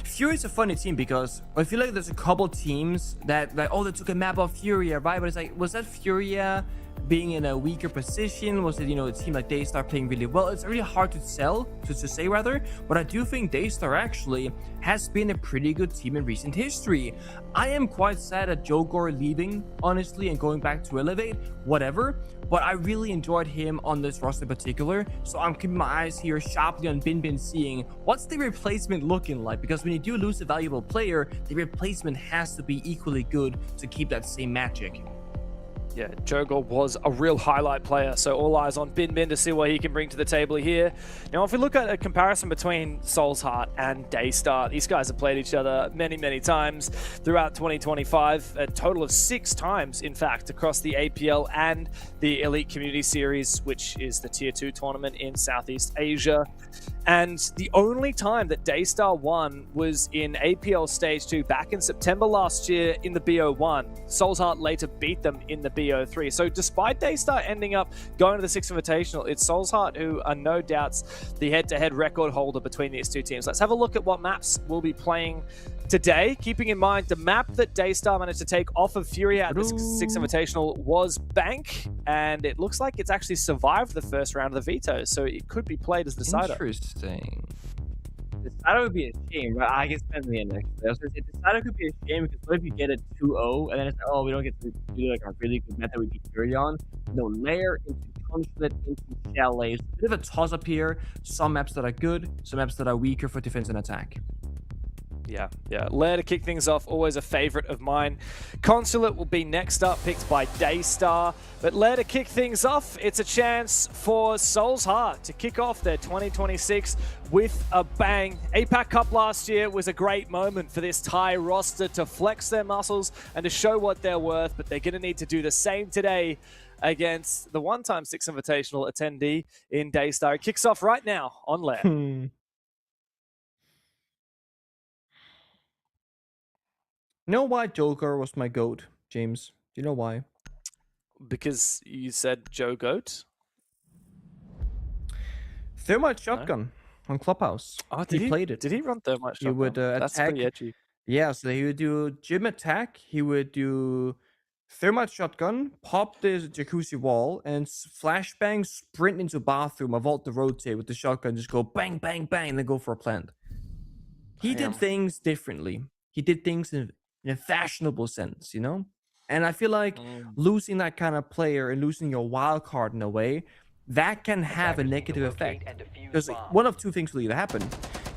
Fury's a funny team because I feel like there's a couple teams that like, oh, they took a map off Furia, right? But it's like, was that Furia being in a weaker position? Was it, a team like Daystar playing really well? It's really hard to say rather, but I do think Daystar actually has been a pretty good team in recent history. I am quite sad at Joe Gore leaving, honestly, and going back to Elevate, whatever, but I really enjoyed him on this roster in particular, so I'm keeping my eyes here sharply on Bin Bin, seeing what's the replacement looking like, because when you do lose a valuable player, the replacement has to be equally good to keep that same magic. Yeah, Jogor was a real highlight player, so all eyes on Bin Bin to see what he can bring to the table here. Now, if we look at a comparison between Soul's Heart and Daystar, these guys have played each other many, many times throughout 2025, a total of 6 times, in fact, across the APL and the Elite Community Series, which is the Tier 2 tournament in Southeast Asia. And the only time that Daystar won was in APL Stage 2 back in September last year in the BO1. Soul's Heart later beat them in the BO3. So despite Daystar ending up going to the Six Invitational, it's Soul's Heart who are no doubts the head-to-head record holder between these two teams. Let's have a look at what maps we'll be playing today, keeping in mind the map that Daystar managed to take off of Furia at the Six Invitational was Bank, and it looks like it's actually survived the first round of the veto, so it could be played as Decider. Interesting. Decider would be a shame, but I guess depends on the end. I was going to say Decider could be a shame because what if you get a 2-0 and then it's like, oh, we don't get to do like a really good meta we beat Furia on. No, Lair into Consulate into Chalet. It's a bit of a toss-up here. Some maps that are good, some maps that are weaker for defense and attack. Yeah. Lair to kick things off, always a favorite of mine. Consulate will be next up, picked by Daystar. But Lair to kick things off, it's a chance for Soul's Heart to kick off their 2026 with a bang. APAC Cup last year was a great moment for this Thai roster to flex their muscles and to show what they're worth, but they're going to need to do the same today against the one-time Six Invitational attendee in Daystar. It kicks off right now on Lair. You know why Joker was my GOAT, James? Do you know why? Because you said Joe Goat? Thermite Shotgun on Clubhouse. Oh, he played it. Did he run Thermite Shotgun? He would That's attack. pretty edgy. Yeah, so he would do gym attack. He would do Thermite Shotgun, pop the jacuzzi wall, and flashbang, sprint into bathroom, avoid the rotate with the shotgun, just go bang, bang, bang, and then go for a plant. He did things differently. He did things in a fashionable sense, And I feel like losing that kind of player and losing your wild card in a way, that can have a negative effect. Because one of two things will either happen.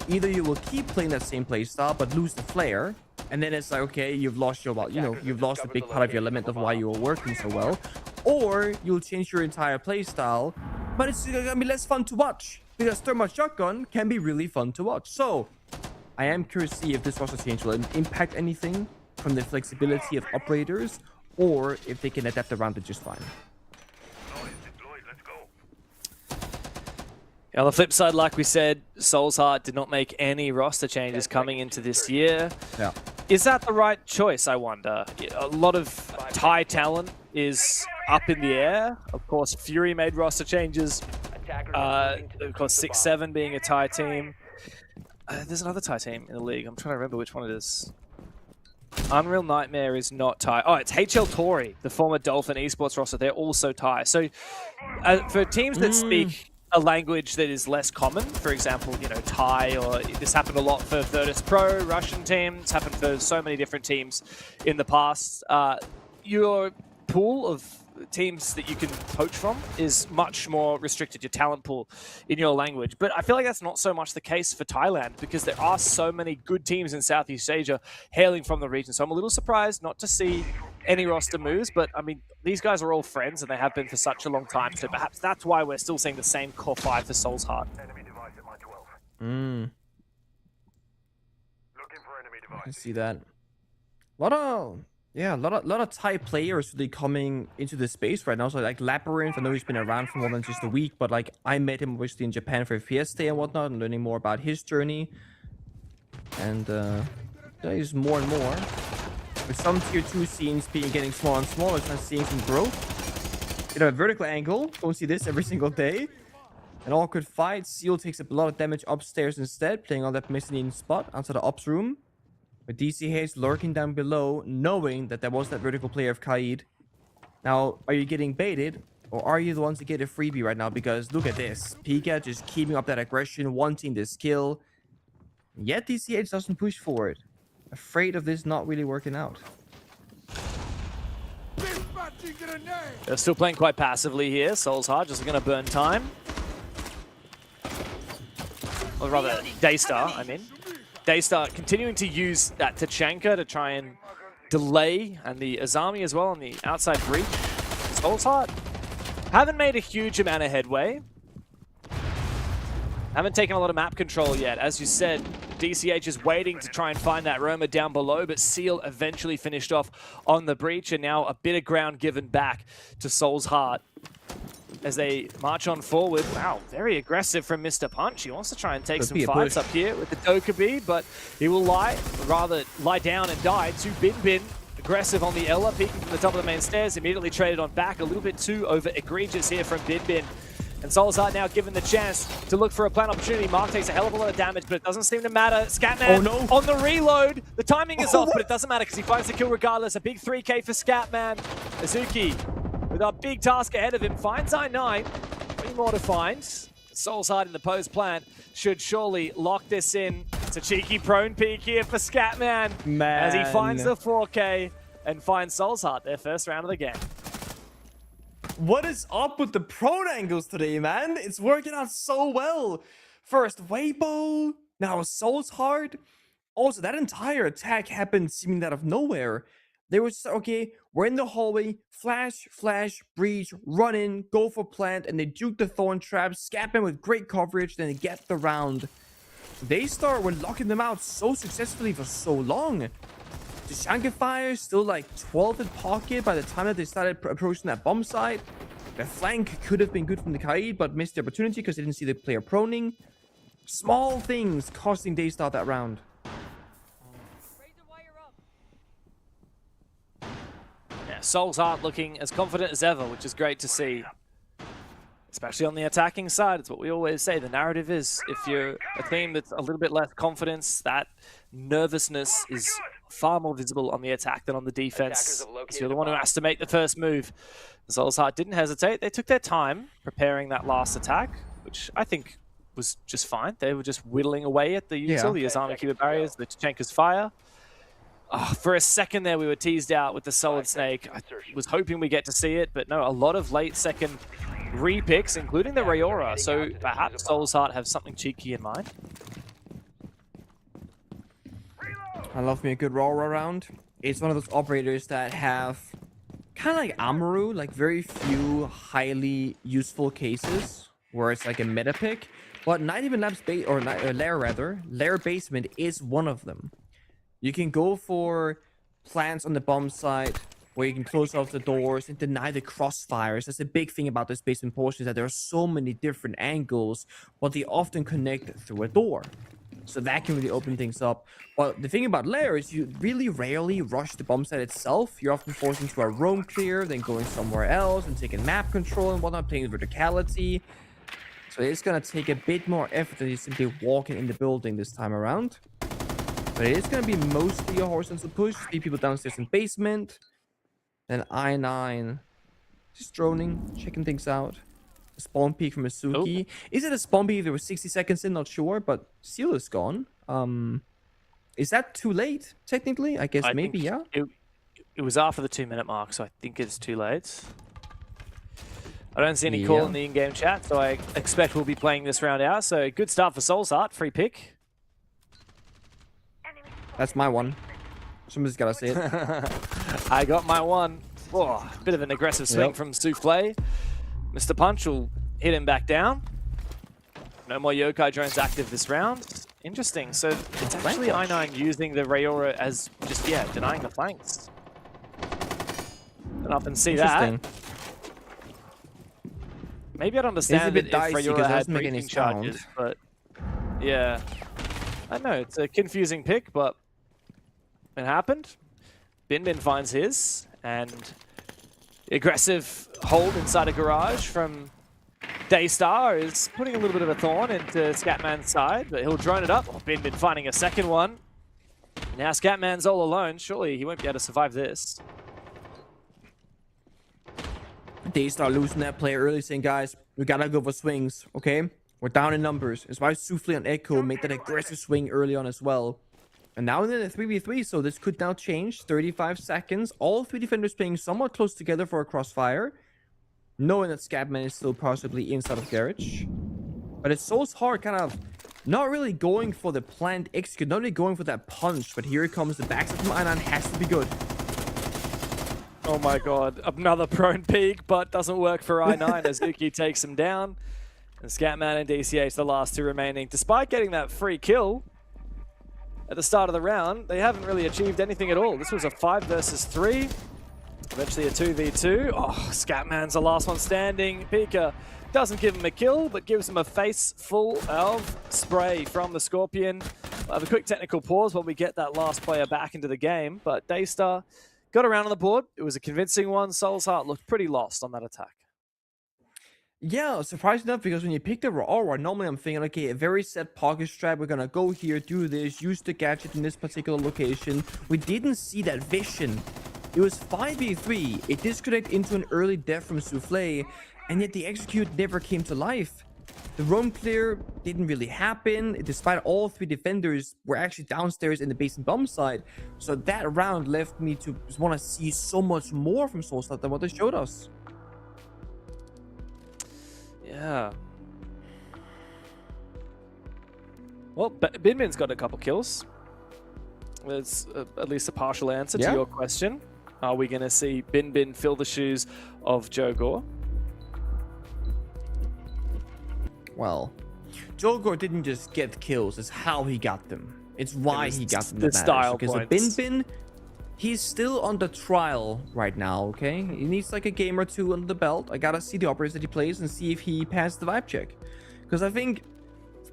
Either you will keep playing that same playstyle but lose the flair, and then it's like, okay, you've lost your, you've lost a big part of your element of why you were working so well. Or you'll change your entire playstyle, but it's gonna be less fun to watch because Thermite Shotgun can be really fun to watch. So I am curious to see if this roster change will impact anything from the flexibility of operators, or if they can adapt around it just fine. On the flip side, like we said, Soul's Heart did not make any roster changes coming into this year. Yeah. Is that the right choice, I wonder? A lot of Thai talent is up in the air. Of course, Fury made roster changes. Of course, 6-7 being a Thai team. There's another Thai team in the league. I'm trying to remember which one it is. Unreal Nightmare is not Thai. Oh, it's HL Tori, the former Dolphin esports roster. They're also Thai. So for teams that speak a language that is less common, for example, Thai, or this happened a lot for Virtus Pro, Russian teams, happened for so many different teams in the past. You're pool of teams that you can poach from is much more restricted, your talent pool in your language. But I feel like that's not so much the case for Thailand, because there are so many good teams in Southeast Asia hailing from the region. So I'm a little surprised not to see any roster moves, but I mean, these guys are all friends and they have been for such a long time. So perhaps that's why we're still seeing the same core 5 for Soul's Heart. I can see that. A lot of Thai players really coming into the space right now. So like Labyrinth, I know he's been around for more than just a week, but like I met him obviously in Japan for Fiesta and whatnot, and learning more about his journey. And there's more and more. With some tier 2 scenes getting smaller and smaller, it's not seeing some growth. You know, a vertical angle. Don't see this every single day. An awkward fight. Seal takes up a lot of damage upstairs instead, playing on that mezzanine spot outside the ops room. With DCH lurking down below, knowing that there was that vertical player of Kaid. Now, are you getting baited? Or are you the ones to get a freebie right now? Because look at this. Pika just keeping up that aggression, wanting this kill. Yet DCH doesn't push for it. Afraid of this not really working out. They're still playing quite passively here. Soul's Heart just going to burn time. Or rather, Daystar, I mean. Daystar continuing to use that Tachanka to try and delay, and the Azami as well on the outside breach. Soul's Heart haven't made a huge amount of headway. Haven't taken a lot of map control yet. As you said, DCH is waiting to try and find that Roma down below, but Seal eventually finished off on the breach, and now a bit of ground given back to Soul's Heart as they march on forward. Wow, very aggressive from Mr. Punch. He wants to try and take some fights up here with the Dokkaebi, but he will lie down and die to Bin Bin. Aggressive on the Ella, peeking from the top of the main stairs, immediately traded on back. A little bit too over egregious here from Bin Bin. And Soul's Heart now given the chance to look for a plant opportunity. Mark takes a hell of a lot of damage, but it doesn't seem to matter. Scatman on the reload. The timing is off, but it doesn't matter because he finds the kill regardless. A big 3K for Scatman. Azuki, with a big task ahead of him, finds I9. Three more to find. Soul's Heart in the post plant should surely lock this in. It's a cheeky prone peek here for Scatman as he finds the 4K and finds Soul's Heart, their first round of the game. What is up with the prone angles today, man? It's working out so well. First Weibo, now Soul's Heart. Also, that entire attack happened seeming out of nowhere. They were just, okay, we're in the hallway, flash, breach, run in, go for plant, and they juke the Thorn Trap, Scatman with great coverage, then they get the round. Daystar were locking them out so successfully for so long. The Shankafire still like 12 in pocket by the time that they started approaching that bomb site. The flank could have been good from the Kaid, but missed the opportunity because they didn't see the player proning. Small things costing Daystar that round. Yeah, Soul's Heart looking as confident as ever, which is great to see. Especially on the attacking side, it's what we always say. The narrative is, if you're a team that's a little bit less confidence, that nervousness is far more visible on the attack than on the defense. So you're the one who has to make the first move. Soul's Heart didn't hesitate. They took their time preparing that last attack, which I think was just fine. They were just whittling away at the util, the Azami Cuba barriers, the Tachanka's fire. Oh, for a second there, we were teased out with the Solid Snake. I was hoping we get to see it, but no, a lot of late second repicks, including the Rayora. So perhaps Soul's Heart have something cheeky in mind. I love me a good Rayora round. It's one of those operators that have kind of like Amaru, like very few highly useful cases where it's like a meta pick. But Nighthaven Labs Lair rather, Lair Basement is one of them. You can go for plants on the bomb site where you can close off the doors and deny the crossfires. That's a big thing about this basement portion, is that there are so many different angles, but they often connect through a door. So that can really open things up. But the thing about Lair is you really rarely rush the bomb site itself. You're often forced into a roam clear, then going somewhere else and taking map control and whatnot, playing verticality. So it's going to take a bit more effort than just simply walking in the building this time around. But it is going to be mostly a horizontal push. 3 people downstairs in basement. Then I9 just droning, checking things out. A spawn peek from Asuki. Is it a spawn peek if there was 60 seconds in? Not sure, but Seal is gone. Is that too late, technically? I guess maybe, yeah? it was after the 2-minute mark, so I think it's too late. I don't see any call in the in-game chat, so I expect we'll be playing this round out. So good start for Soulsheart, free pick. That's my one. Somebody's gotta say it. I got my one. Oh, bit of an aggressive swing from Souffle. Mr. Punch will hit him back down. No more Yokai drones active this round. Interesting. So it's actually I9 using the Rayora as just, denying the flanks. And up and see that. Maybe I'd understand it if Rayora had breaching charges, but yeah. I know, it's a confusing pick, but it happened. Bin finds his, and the aggressive hold inside a garage from Daystar is putting a little bit of a thorn into Scatman's side, but he'll drone it up. Oh, Bin finding a second one. Now Scatman's all alone. Surely he won't be able to survive this. Daystar losing that play early, saying, guys, we gotta go for swings, okay? We're down in numbers. It's why Souffle and Echo made that aggressive swing early on as well. And now they're in a 3v3, so this could now change. 35 seconds. All three defenders playing somewhat close together for a crossfire. Knowing that Scatman is still possibly inside of Garage. But it's so hard, kind of not really going for the planned execute, not really going for that punch. But here it comes. The backside from I9 has to be good. Oh my god, another prone peak, but doesn't work for I9 as Uki takes him down. And Scatman and DCH, the last two remaining. Despite getting that free kill at the start of the round, they haven't really achieved anything at all. This was a 5 versus 3. Eventually a 2v2. Oh, Scatman's the last one standing. Pika doesn't give him a kill, but gives him a face full of spray from the Scorpion. We'll have a quick technical pause while we get that last player back into the game. But Daystar got around on the board. It was a convincing one. Soulsheart looked pretty lost on that attack. Yeah, surprising enough, because when you pick the Aurora, normally I'm thinking, okay, a very set pocket strat. We're gonna go here, do this, use the gadget in this particular location. We didn't see that vision. It was 5v3. It disconnected into an early death from Souffle, and yet the execute never came to life. The roam clear didn't really happen, despite all three defenders were actually downstairs in the base and bomb side. So that round left me to want to see so much more from Soulsheart than what they showed us. Yeah. Well, Binbin's got a couple kills. There's at least a partial answer to your question. Are we going to see Bin fill the shoes of Joe Gore? Well, Joe Gore didn't just get kills, it's how he got them. It's why he got them. The style because Bin, he's still on the trial right now, okay? He needs like a game or two under the belt. I gotta see the operators that he plays and see if he passed the vibe check. Because I think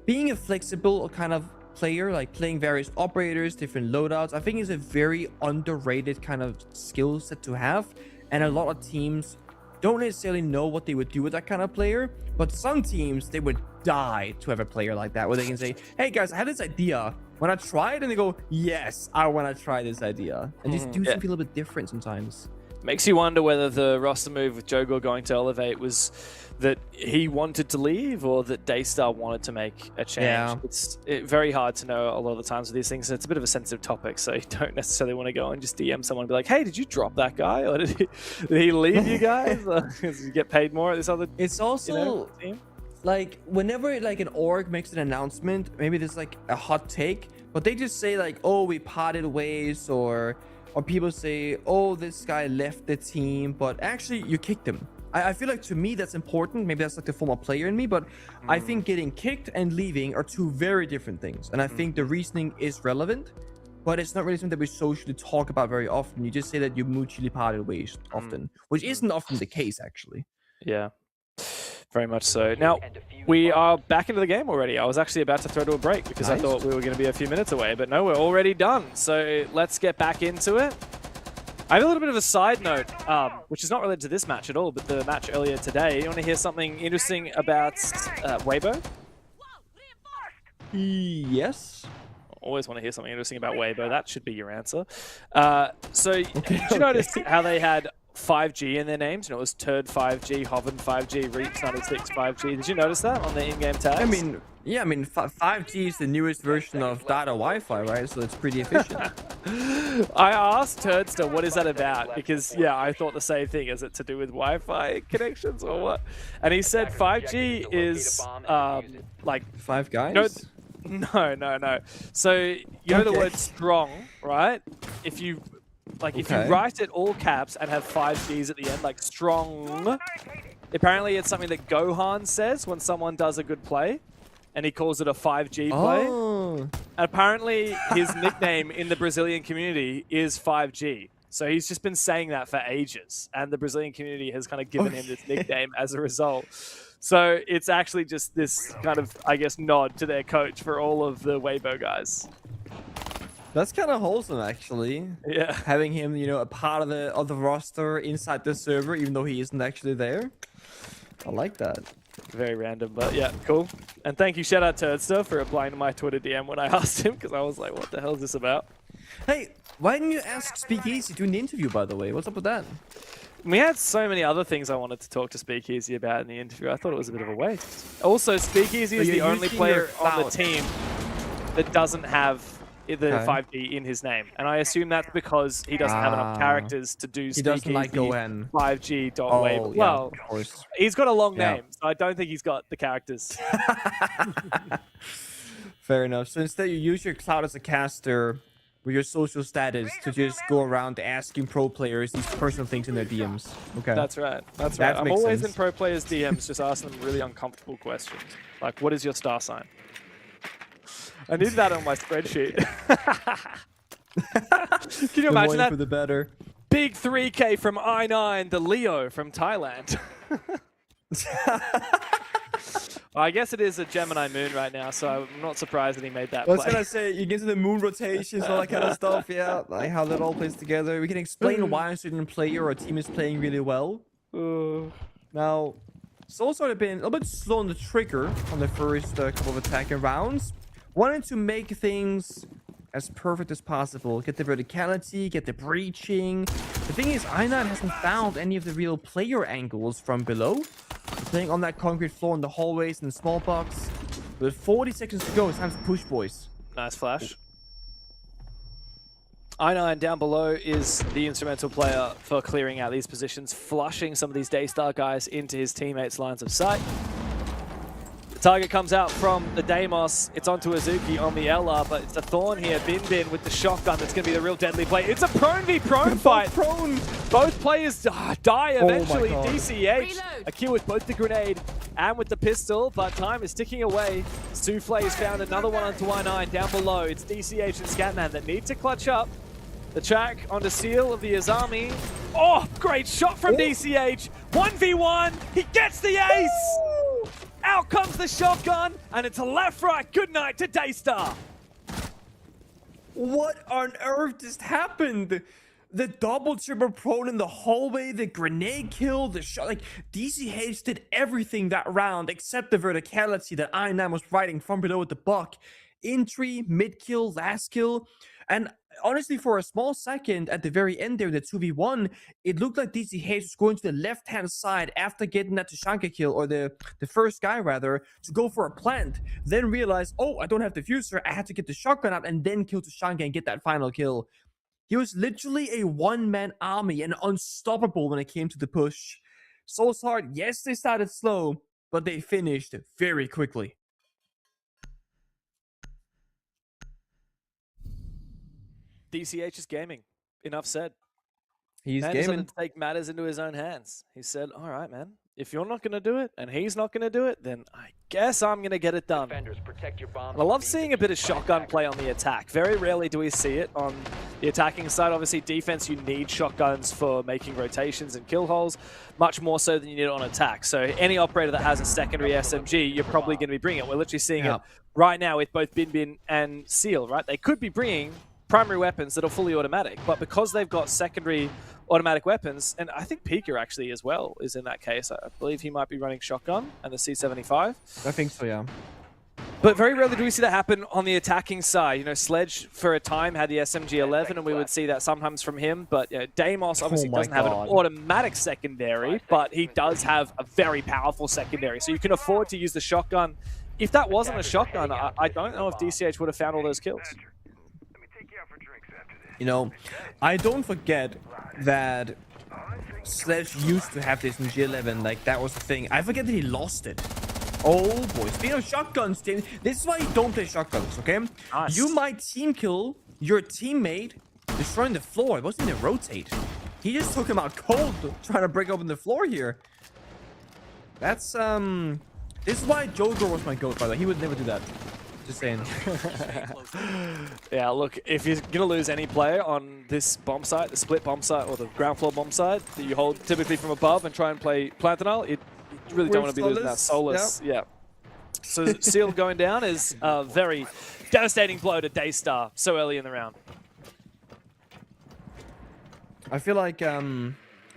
being a flexible kind of player, like playing various operators, different loadouts, I think is a very underrated kind of skill set to have. And a lot of teams don't necessarily know what they would do with that kind of player, but some teams, they would die to have a player like that, where they can say, hey guys, I had this idea. When I try it, and they go, yes, I want to try this idea. And just do something a little bit different sometimes. Makes you wonder whether the roster move with Joe Gore going to Elevate was that he wanted to leave or that Daystar wanted to make a change. Yeah. It's very hard to know a lot of the times with these things. It's a bit of a sensitive topic, so you don't necessarily want to go and just DM someone and be like, hey, did you drop that guy? Or did he leave you guys? Does he get paid more at this other It's also, team? Like, whenever like an org makes an announcement, maybe there's like a hot take, but they just say like, oh, we parted ways, or people say, oh, this guy left the team, but actually you kicked him. I feel like to me that's important. Maybe that's like the former player in me, but I think getting kicked and leaving are two very different things. And I think the reasoning is relevant, but it's not really something that we socially talk about very often. You just say that you mutually parted ways often, which isn't often the case, actually. Yeah, very much so. Now, we are back into the game already. I was actually about to throw to a break because I thought we were going to be a few minutes away, but no, we're already done. So let's get back into it. I have a little bit of a side note, which is not related to this match at all, but the match earlier today. You want to hear something interesting about Weibo? Yes. Always want to hear something interesting about Weibo. That should be your answer. So did you notice how they had 5G in their names. You know, it was Turd 5G, Hoven 5G, Reach 96 5G. Did you notice that on the in-game tags? I mean, yeah, I mean, 5G is the newest version of data Wi-Fi, right? So it's pretty efficient. I asked Turdster, what is that about? Because, yeah, I thought the same thing. Is it to do with Wi-Fi connections or what? And he said 5G is, like... Five Guys? No. So, you know the word strong, right? If you... Like, if you write it all caps and have 5Gs at the end, like strong, apparently it's something that Gohan says when someone does a good play, and he calls it a 5G play. And apparently his nickname in the Brazilian community is 5G. So he's just been saying that for ages, and the Brazilian community has kind of given him this nickname as a result. So it's actually just this kind of, I guess, nod to their coach for all of the Weibo guys. That's kind of wholesome, actually. Yeah. Having him, you know, a part of the roster inside the server, even though he isn't actually there. I like that. Very random, but yeah, cool. And thank you, shout out Turdster, for replying to my Twitter DM when I asked him, because I was like, what the hell is this about? Hey, why didn't you ask SpeakEasy during the interview, by the way? What's up with that? We had so many other things I wanted to talk to SpeakEasy about in the interview. I thought it was a bit of a waste. Also, SpeakEasy is the only player on the team that doesn't have the 5G in his name, and I assume that's because he doesn't have enough characters to do he doesn't like 5G.Weibo. Well, of course. He's got a long name, so I don't think he's got the characters. Fair enough. So instead, you use your cloud as a caster with your social status to just go around asking pro players these personal things in their DMs. Okay. That's right. That's right. I'm always in pro players' DMs just asking them really uncomfortable questions, like, "What is your star sign?" I need that on my spreadsheet. Can you imagine that? For the better. Big 3K from I9, the Leo from Thailand. I guess it is a Gemini moon right now, so I'm not surprised that he made that I was play. gonna say, you get to the moon rotations, all that kind of stuff, yeah, like how that all plays together. We can explain why a certain player or team is playing really well. Now, it's also been a little bit slow on the trigger on the first couple of attacking rounds. Wanted to make things as perfect as possible. Get the verticality, get the breaching. The thing is, I9 hasn't found any of the real player angles from below. Playing on that concrete floor in the hallways and the small box. With 40 seconds to go, it's time to push, boys. Nice flash. I9 down below is the instrumental player for clearing out these positions, flushing some of these Daystar guys into his teammates' lines of sight. Target comes out from the Deimos. It's onto Azuki on the LR, but it's a Thorn here. Bin with the shotgun. That's going to be the real deadly play. It's a prone v prone fight. Both players die eventually. DCH, a kill with both the grenade and with the pistol, but time is ticking away. Souffle's found another one onto I9 down below. It's DCH and Scatman that need to clutch up. The track onto Seal of the Azami. Oh, great shot from DCH. 1v1. He gets the ace. Out comes the shotgun, and it's a left-right good night to Daystar. What on earth just happened? The double triple prone in the hallway, the grenade kill, the shot. Like, DCH did everything that round except the verticality that I9 was riding from below with the buck. Entry, mid kill, last kill. And honestly, for a small second at the very end there in the 2v1, it looked like DCH was going to the left-hand side after getting that Tashanka kill, or the first guy rather, to go for a plant. Then realize, oh, I don't have the fuser, I had to get the shotgun out and then kill Tashanka and get that final kill. He was literally a one-man army and unstoppable when it came to the push. Souls Heart, yes, they started slow, but they finished very quickly. DCH is gaming. Enough said. He's man gaming. To take matters into his own hands. He said, all right, man, if you're not going to do it and he's not going to do it, then I guess I'm going to get it done. And I love seeing a bit of shotgun play on the attack. Very rarely do we see it on the attacking side. Obviously, defense, you need shotguns for making rotations and kill holes, much more so than you need it on attack. So any operator that has a secondary SMG, you're probably going to be bringing it. We're literally seeing it right now with both Bin and Seal, right? They could be bringing primary weapons that are fully automatic, but because they've got secondary automatic weapons, and I think Pika actually as well is in that case. I believe he might be running shotgun and the C75. I think so, yeah. But very rarely do we see that happen on the attacking side. You know, Sledge for a time had the SMG-11, and we would see that sometimes from him. But you know, Deimos obviously doesn't have an automatic secondary, but he does have a very powerful secondary. So you can afford to use the shotgun. If that wasn't a shotgun, I don't know if DCH would have found all those kills. You know, I don't forget that Sledge used to have this in G11, like that was the thing. I forget that he lost it. Oh boy, speaking of shotguns, this is why you don't play shotguns, okay? Nice. You might team kill your teammate destroying the floor. It wasn't even rotate. He just took him out cold trying to break open the floor here. That's, this is why Joker was my GOAT, by the way. He would never do that. Just saying. Yeah, look, if you're going to lose any player on this bomb site, the split bomb site or the ground floor bomb site that you hold typically from above and try and play Plantanal, you really don't want to be losing that Solus. Yep. Yeah. So Seal going down is a very devastating blow to Daystar so early in the round. I feel like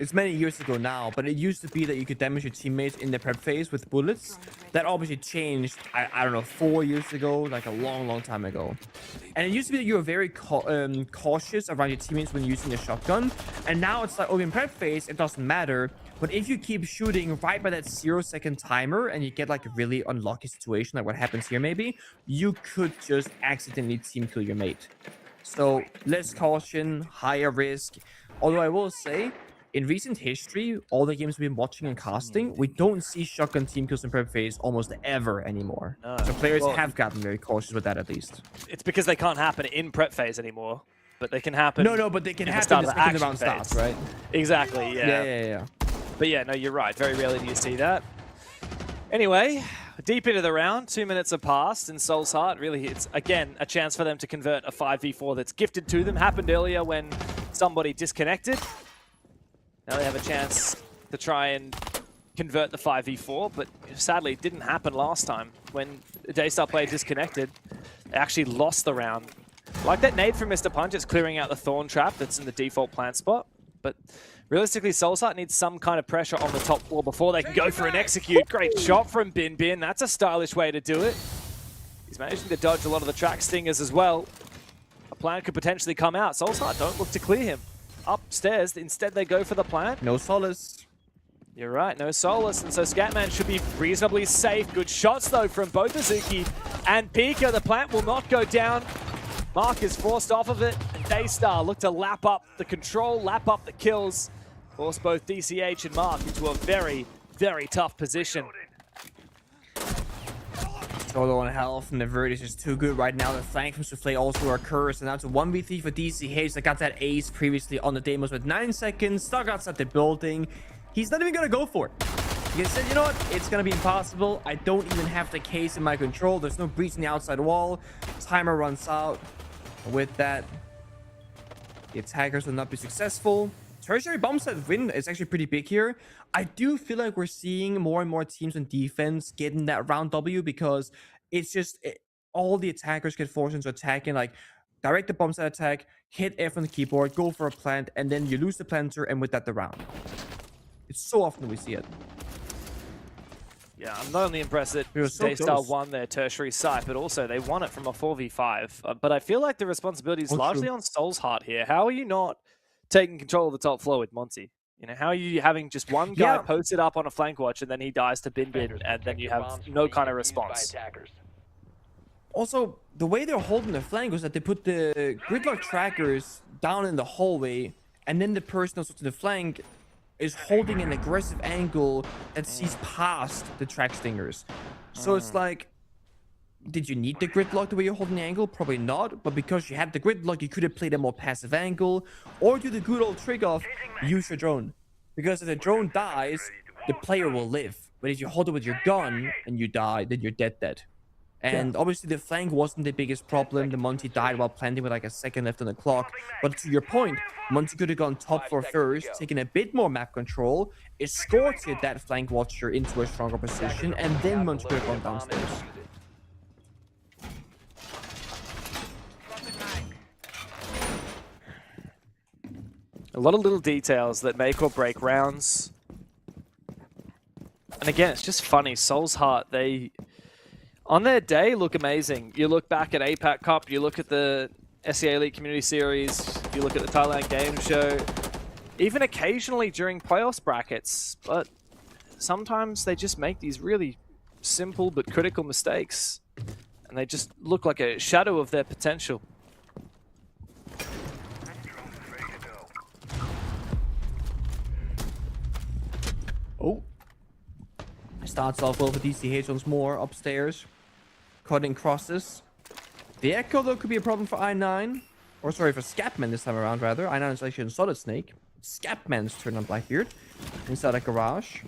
it's many years ago now, but it used to be that you could damage your teammates in the prep phase with bullets. That obviously changed, I don't know, 4 years ago, like a long time ago. And it used to be that you were very cautious around your teammates when using a shotgun. And now it's like, okay, in prep phase, it doesn't matter. But if you keep shooting right by that 0-second timer and you get like a really unlucky situation, like what happens here maybe, you could just accidentally team kill your mate. So less caution, higher risk. Although I will say, in recent history, all the games we've been watching and casting, we don't see shotgun team kills in prep phase almost ever anymore. No. So players have gotten very cautious with that at least. It's because they can't happen in prep phase anymore, but they can happen. No, but they can happen the second the round starts, right? Exactly. Yeah. Yeah. But yeah, no, you're right. Very rarely do you see that. Anyway, deep into the round, 2 minutes have passed, and Soul's Heart really, it's again a chance for them to convert a 5v4 that's gifted to them. Happened earlier when somebody disconnected. Now they have a chance to try and convert the 5v4, but sadly it didn't happen last time. When the Daystar player disconnected, they actually lost the round. Like that nade from Mr. Punch, it's clearing out the Thorn Trap that's in the default plant spot, but realistically, Soulsheart needs some kind of pressure on the top floor before they can go for an execute. Great shot from Bin Bin. That's a stylish way to do it. He's managing to dodge a lot of the track stingers as well. A plant could potentially come out. Soulsheart don't look to clear him upstairs. Instead, they go for the plant. No Solace. You're right, no Solace. And so Scatman should be reasonably safe. Good shots, though, from both Azuki and Pika. The plant will not go down. Mark is forced off of it, and Daystar look to lap up the control, lap up the kills. Force both DCH and Mark into a very, very tough position. Solo on health, and the Vert is just too good right now. The flank from Souffle also occurs, and now it's a 1v3 for DCH that got that ace previously on the demos with 9 seconds, stuck outside the building. He's not even gonna go for it. He said, you know what, it's gonna be impossible. I don't even have the case in my control. There's no breach in the outside wall. Timer runs out. With that, the attackers will not be successful. Tertiary bomb set win is actually pretty big here. I do feel like we're seeing more and more teams on defense getting that round W because it's just all the attackers get forced into attacking, like direct the bomb set attack, hit F on the keyboard, go for a plant, and then you lose the planter, and with that the round. It's so often we see it. Yeah, I'm not only impressed that Daystar won their tertiary site, but also they won it from a 4v5. But I feel like the responsibility is largely on Soul's Heart here. How are you not taking control of the top floor with Monty? You know, how are you having just one guy posted up on a flank watch and then he dies to Bin Bin and then you have no kind of response? Also, the way they're holding the flank was that they put the gridlock trackers down in the hallway, and then the person also to the flank is holding an aggressive angle that sees past the track stingers. So it's like, did you need the gridlock the way you're holding the angle? Probably not, but because you had the gridlock, you could have played a more passive angle, or do the good old trick of use your drone. Because if the drone dies, the player will live. But if you hold it with your gun and you die, then you're dead. And obviously the flank wasn't the biggest problem. The Monty died while planting with like a second left on the clock. But to your point, Monty could have gone top floor first, taken a bit more map control, escorted that flank watcher into a stronger position, and then Monty could have gone downstairs. A lot of little details that make or break rounds. And again, it's just funny. Soul's Heart, On their day, look amazing. You look back at APAC Cup, you look at the SEA Elite Community Series, you look at the Thailand Game Show, even occasionally during playoffs brackets, but sometimes they just make these really simple but critical mistakes, and they just look like a shadow of their potential. Oh. Starts off well for DCH once more, upstairs. Cutting crosses. The Echo, though, could be a problem for I9. Or, sorry, for Scapman this time around, rather. I9 is actually in Solid Snake. Scapman's turn on Blackbeard. Inside a garage.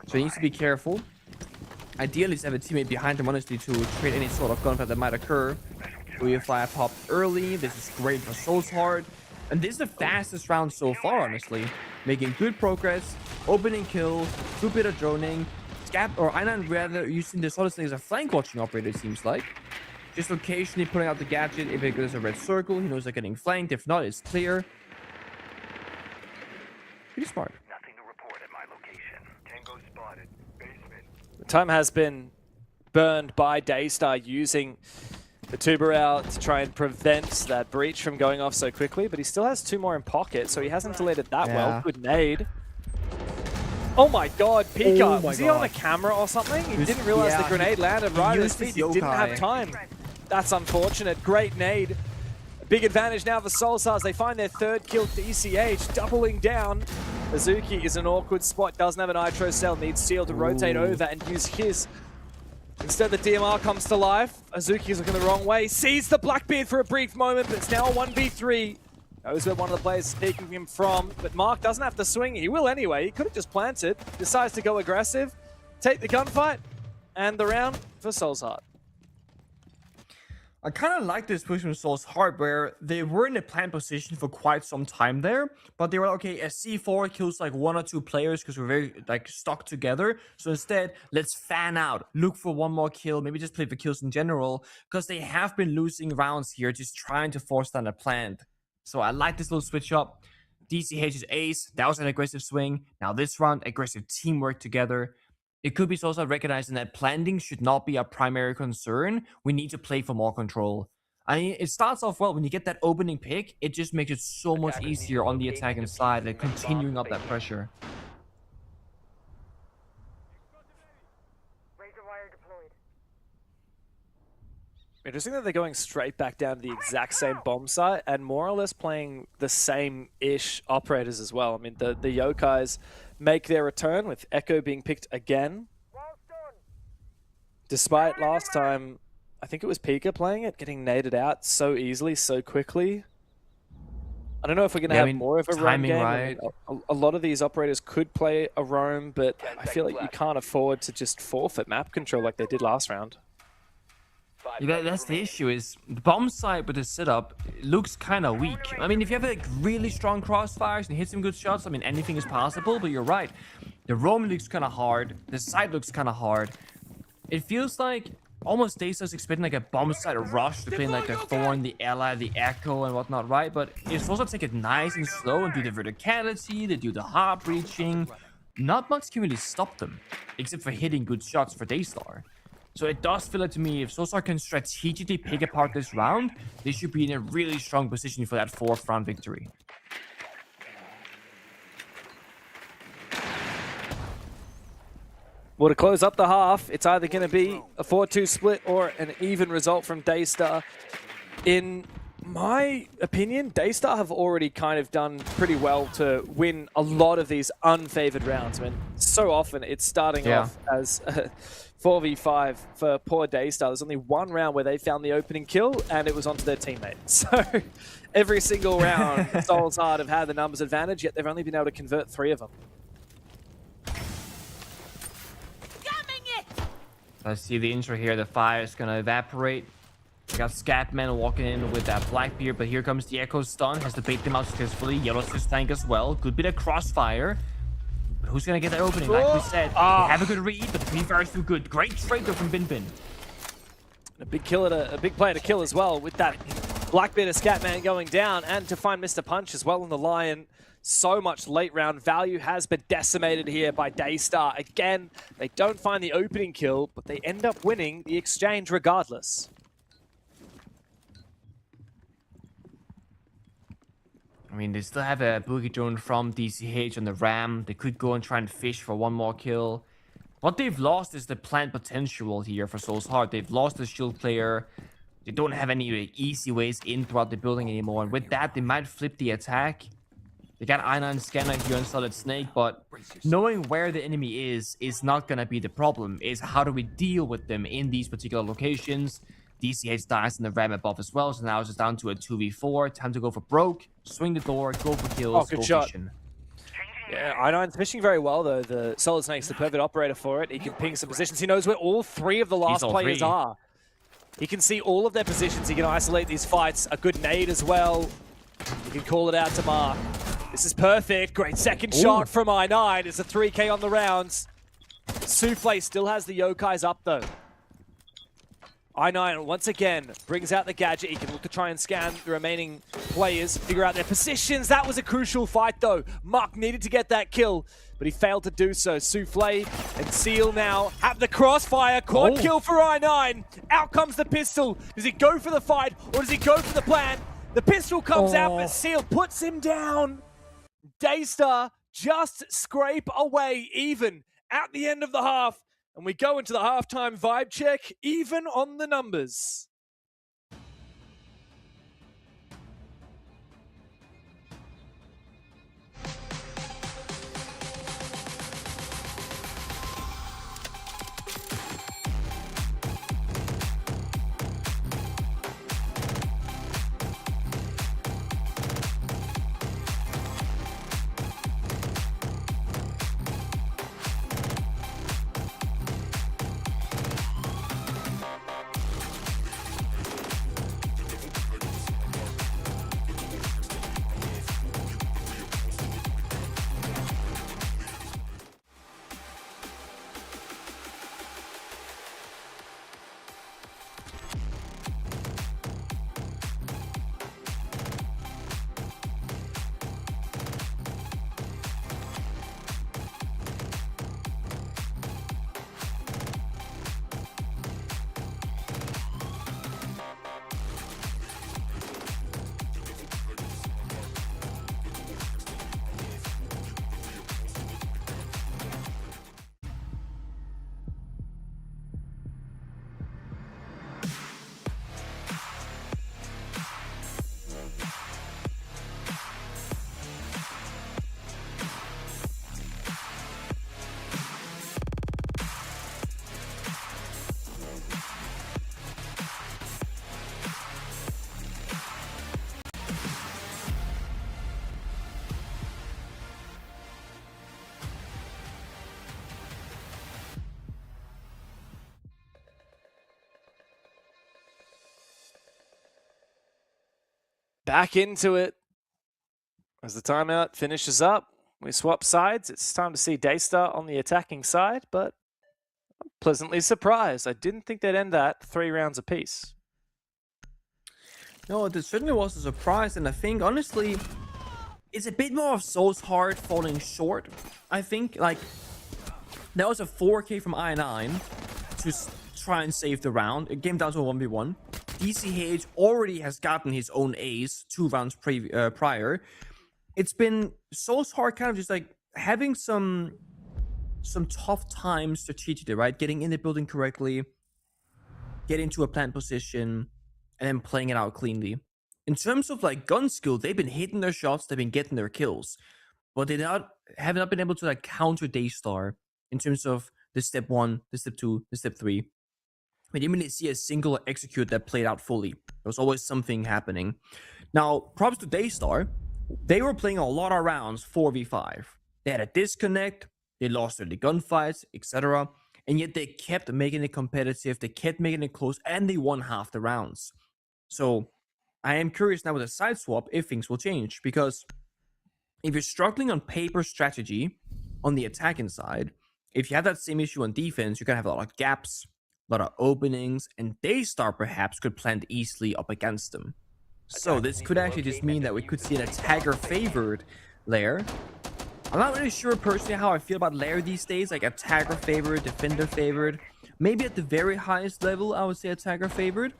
So he needs to be careful. Ideally, have a teammate behind him, honestly, to trade any sort of gunfight that might occur. We fire popped early. This is great for Soul's Heart. And this is the fastest round so far, honestly. Making good progress. Opening kill. 2 bit of droning. Or I9 rather using the Solid Snake as a flank watching operator, it seems like. Just occasionally putting out the gadget. If it goes a red circle, he knows they're getting flanked. If not, it's clear. Pretty smart. Nothing to report at my location. Tango spotted. Basement. The time has been burned by Daystar using the Tuberau to try and prevent that breach from going off so quickly, but he still has 2 more in pocket, so he hasn't delayed it that well. Good nade. Oh my god, Pika, was he on a camera or something? He didn't realize the grenade landed right at his feet. He didn't have time. That's unfortunate. Great nade. Big advantage now for Soulsars. They find their 3rd kill. DCH doubling down. Azuki is an awkward spot. Doesn't have a nitro cell. Needs Seal to rotate over and use his. Instead, the DMR comes to life. Azuki is looking the wrong way. Sees the Blackbeard for a brief moment, but it's now a 1v3. Knows where one of the players is taking him from, but Mark doesn't have to swing. He will anyway. He could have just planted. Decides to go aggressive, take the gunfight, and the round for Soul's Heart. I kind of like this push from Soul's Heart, where they were in a plant position for quite some time there, but they were like, okay, a C4 kills like 1 or 2 players because we're very like stuck together. So instead, let's fan out, look for 1 more kill, maybe just play for kills in general, because they have been losing rounds here, just trying to force down a plant. So I like this little switch up. DCH's ace, that was an aggressive swing. Now this round, aggressive teamwork together. It could be also recognizing that planting should not be our primary concern. We need to play for more control. I mean, it starts off well. When you get that opening pick, it just makes it so much easier on the attacking side and continuing up that pressure. Interesting that they're going straight back down to the exact same bomb site and more or less playing the same-ish operators as well. I mean, the Yokais make their return with Echo being picked again. Despite last time, I think it was Pika playing it, getting naded out so easily, so quickly. I don't know if we're going to have more of a roam game. Right. A lot of these operators could play a roam, but I feel like you can't afford to just forfeit map control like they did last round. Yeah, that's the issue, is the bomb site with the setup looks kind of weak. I mean, if you have like really strong crossfires and hit some good shots, I mean, anything is possible, but you're right. The roam looks kind of hard. The site looks kind of hard. It feels like almost Daystar's expecting like a bomb site rush to play like the Thorn, the Ally, the Echo and whatnot, right? But it's supposed to take it nice and slow and do the verticality, they do the hard breaching. Not much can really stop them, except for hitting good shots for Daystar. So it does feel like to me, if Soulstar can strategically pick apart this round, they should be in a really strong position for that 4th round victory. Well, to close up the half, it's either going to be a 4-2 split or an even result from Daystar. In my opinion, Daystar have already kind of done pretty well to win a lot of these unfavored rounds. I mean, so often it's starting off as 4v5 for poor Daystar. There's only 1 round where they found the opening kill, and it was onto their teammate. So every single round, Soul's Heart have had the numbers advantage, yet they've only been able to convert 3 of them. I see the intro here. The fire is going to evaporate. We got Scatman walking in with that Blackbeard, but here comes the Echo stun. Has to bait them out successfully. Yellow's his tank as well. Good bit of crossfire. But who's going to get that opening? Like we said, they have a good read, but the pre-fire is too good. Great trade though from Bin Bin. A big play to kill as well with that Blackbeard, a Scatman going down, and to find Mr. Punch as well on the Lion. So much late round value has been decimated here by Daystar. Again, they don't find the opening kill, but they end up winning the exchange regardless. I mean, they still have a boogie drone from DCH on the Ram. They could go and try and fish for one more kill. What they've lost is the plant potential here for Soul's Heart. They've lost the shield player. They don't have any easy ways in throughout the building anymore. And with that, they might flip the attack. They got I9 scanner here on Solid Snake, but knowing where the enemy is not going to be the problem. It's how do we deal with them in these particular locations. DCH dies in the Ram above as well, so now it's just down to a 2v4. Time to go for broke, swing the door, go for kills, good go shot. fishing. Yeah, I9's fishing very well, though. The Solid Snake's the perfect operator for it. He can ping some positions. He knows where all three of the last players are. He can see all of their positions. He can isolate these fights. A good nade as well. He can call it out to Mark. This is perfect. Great second shot from I9. It's a 3K on the rounds. Souffle still has the Yokais up, though. I9 once again brings out the gadget. He can look to try and scan the remaining players, figure out their positions. That was a crucial fight, though. Muck needed to get that kill, but he failed to do so. Souffle and Seal now have the crossfire. Quad kill for I9. Out comes the pistol. Does he go for the fight, or does he go for the plan? The pistol comes out, but Seal puts him down. Daystar just scrape away even at the end of the half. And we go into the halftime vibe check, even on the numbers. Back into it. As the timeout finishes up, we swap sides. It's time to see Daystar on the attacking side, but I'm pleasantly surprised. I didn't think they'd end that 3 rounds apiece. No, this certainly was a surprise, and I think, honestly, it's a bit more of Soul's Heart falling short. I think, like, that was a 4K from I9 to try and save the round. It came down to a 1v1. DCH already has gotten his own ace 2 rounds prior. It's been Soul's Heart kind of just like having some tough times strategically, right? Getting in the building correctly, getting to a plant position, and then playing it out cleanly. In terms of like gun skill, they've been hitting their shots, they've been getting their kills, but they have not been able to like counter Daystar in terms of the step 1, the step 2, the step 3. We didn't really see a single execute that played out fully. There was always something happening. Now, props to Daystar. They were playing a lot of rounds 4v5. They had a disconnect, they lost their gunfights, etc. And yet they kept making it competitive, they kept making it close, and they won half the rounds. So I am curious now with a side swap if things will change. Because if you're struggling on paper strategy on the attacking side, if you have that same issue on defense, you're going to have a lot of gaps, a lot of openings, and Daystar perhaps could plant easily up against them. So this could actually just mean that we could see an attacker-favored Lair. I'm not really sure personally how I feel about Lair these days, like attacker-favored, defender-favored. Maybe at the very highest level, I would say attacker-favored.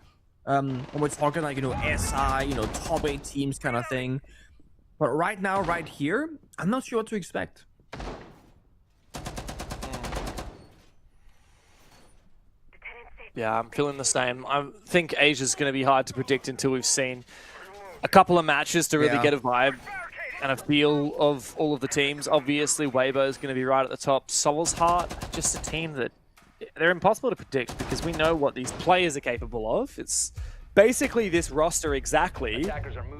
When we're talking like, you know, SI, you know, top 8 teams kind of thing. But right now, right here, I'm not sure what to expect. Yeah, I'm feeling the same. I think Asia's going to be hard to predict until we've seen a couple of matches to really get a vibe and a feel of all of the teams. Obviously, Weibo is going to be right at the top. Soul's Heart, just a team that they're impossible to predict because we know what these players are capable of. It's basically this roster exactly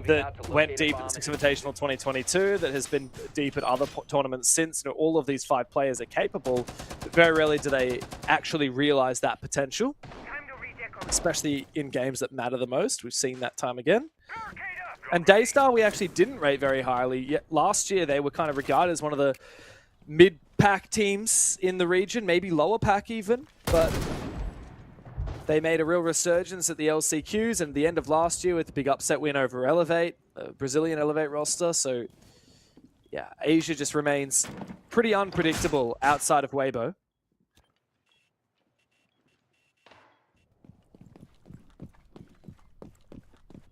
that went deep at Six Invitational 2022, that has been deep at other tournaments since. You know, all of these 5 players are capable, but very rarely do they actually realize that potential, especially in games that matter the most. We've seen that time again. And Daystar we actually didn't rate very highly. Yet last year they were kind of regarded as one of the mid-pack teams in the region, maybe lower pack even, but they made a real resurgence at the LCQs and at the end of last year with the big upset win over Elevate, Brazilian Elevate roster. So yeah, Asia just remains pretty unpredictable outside of Weibo.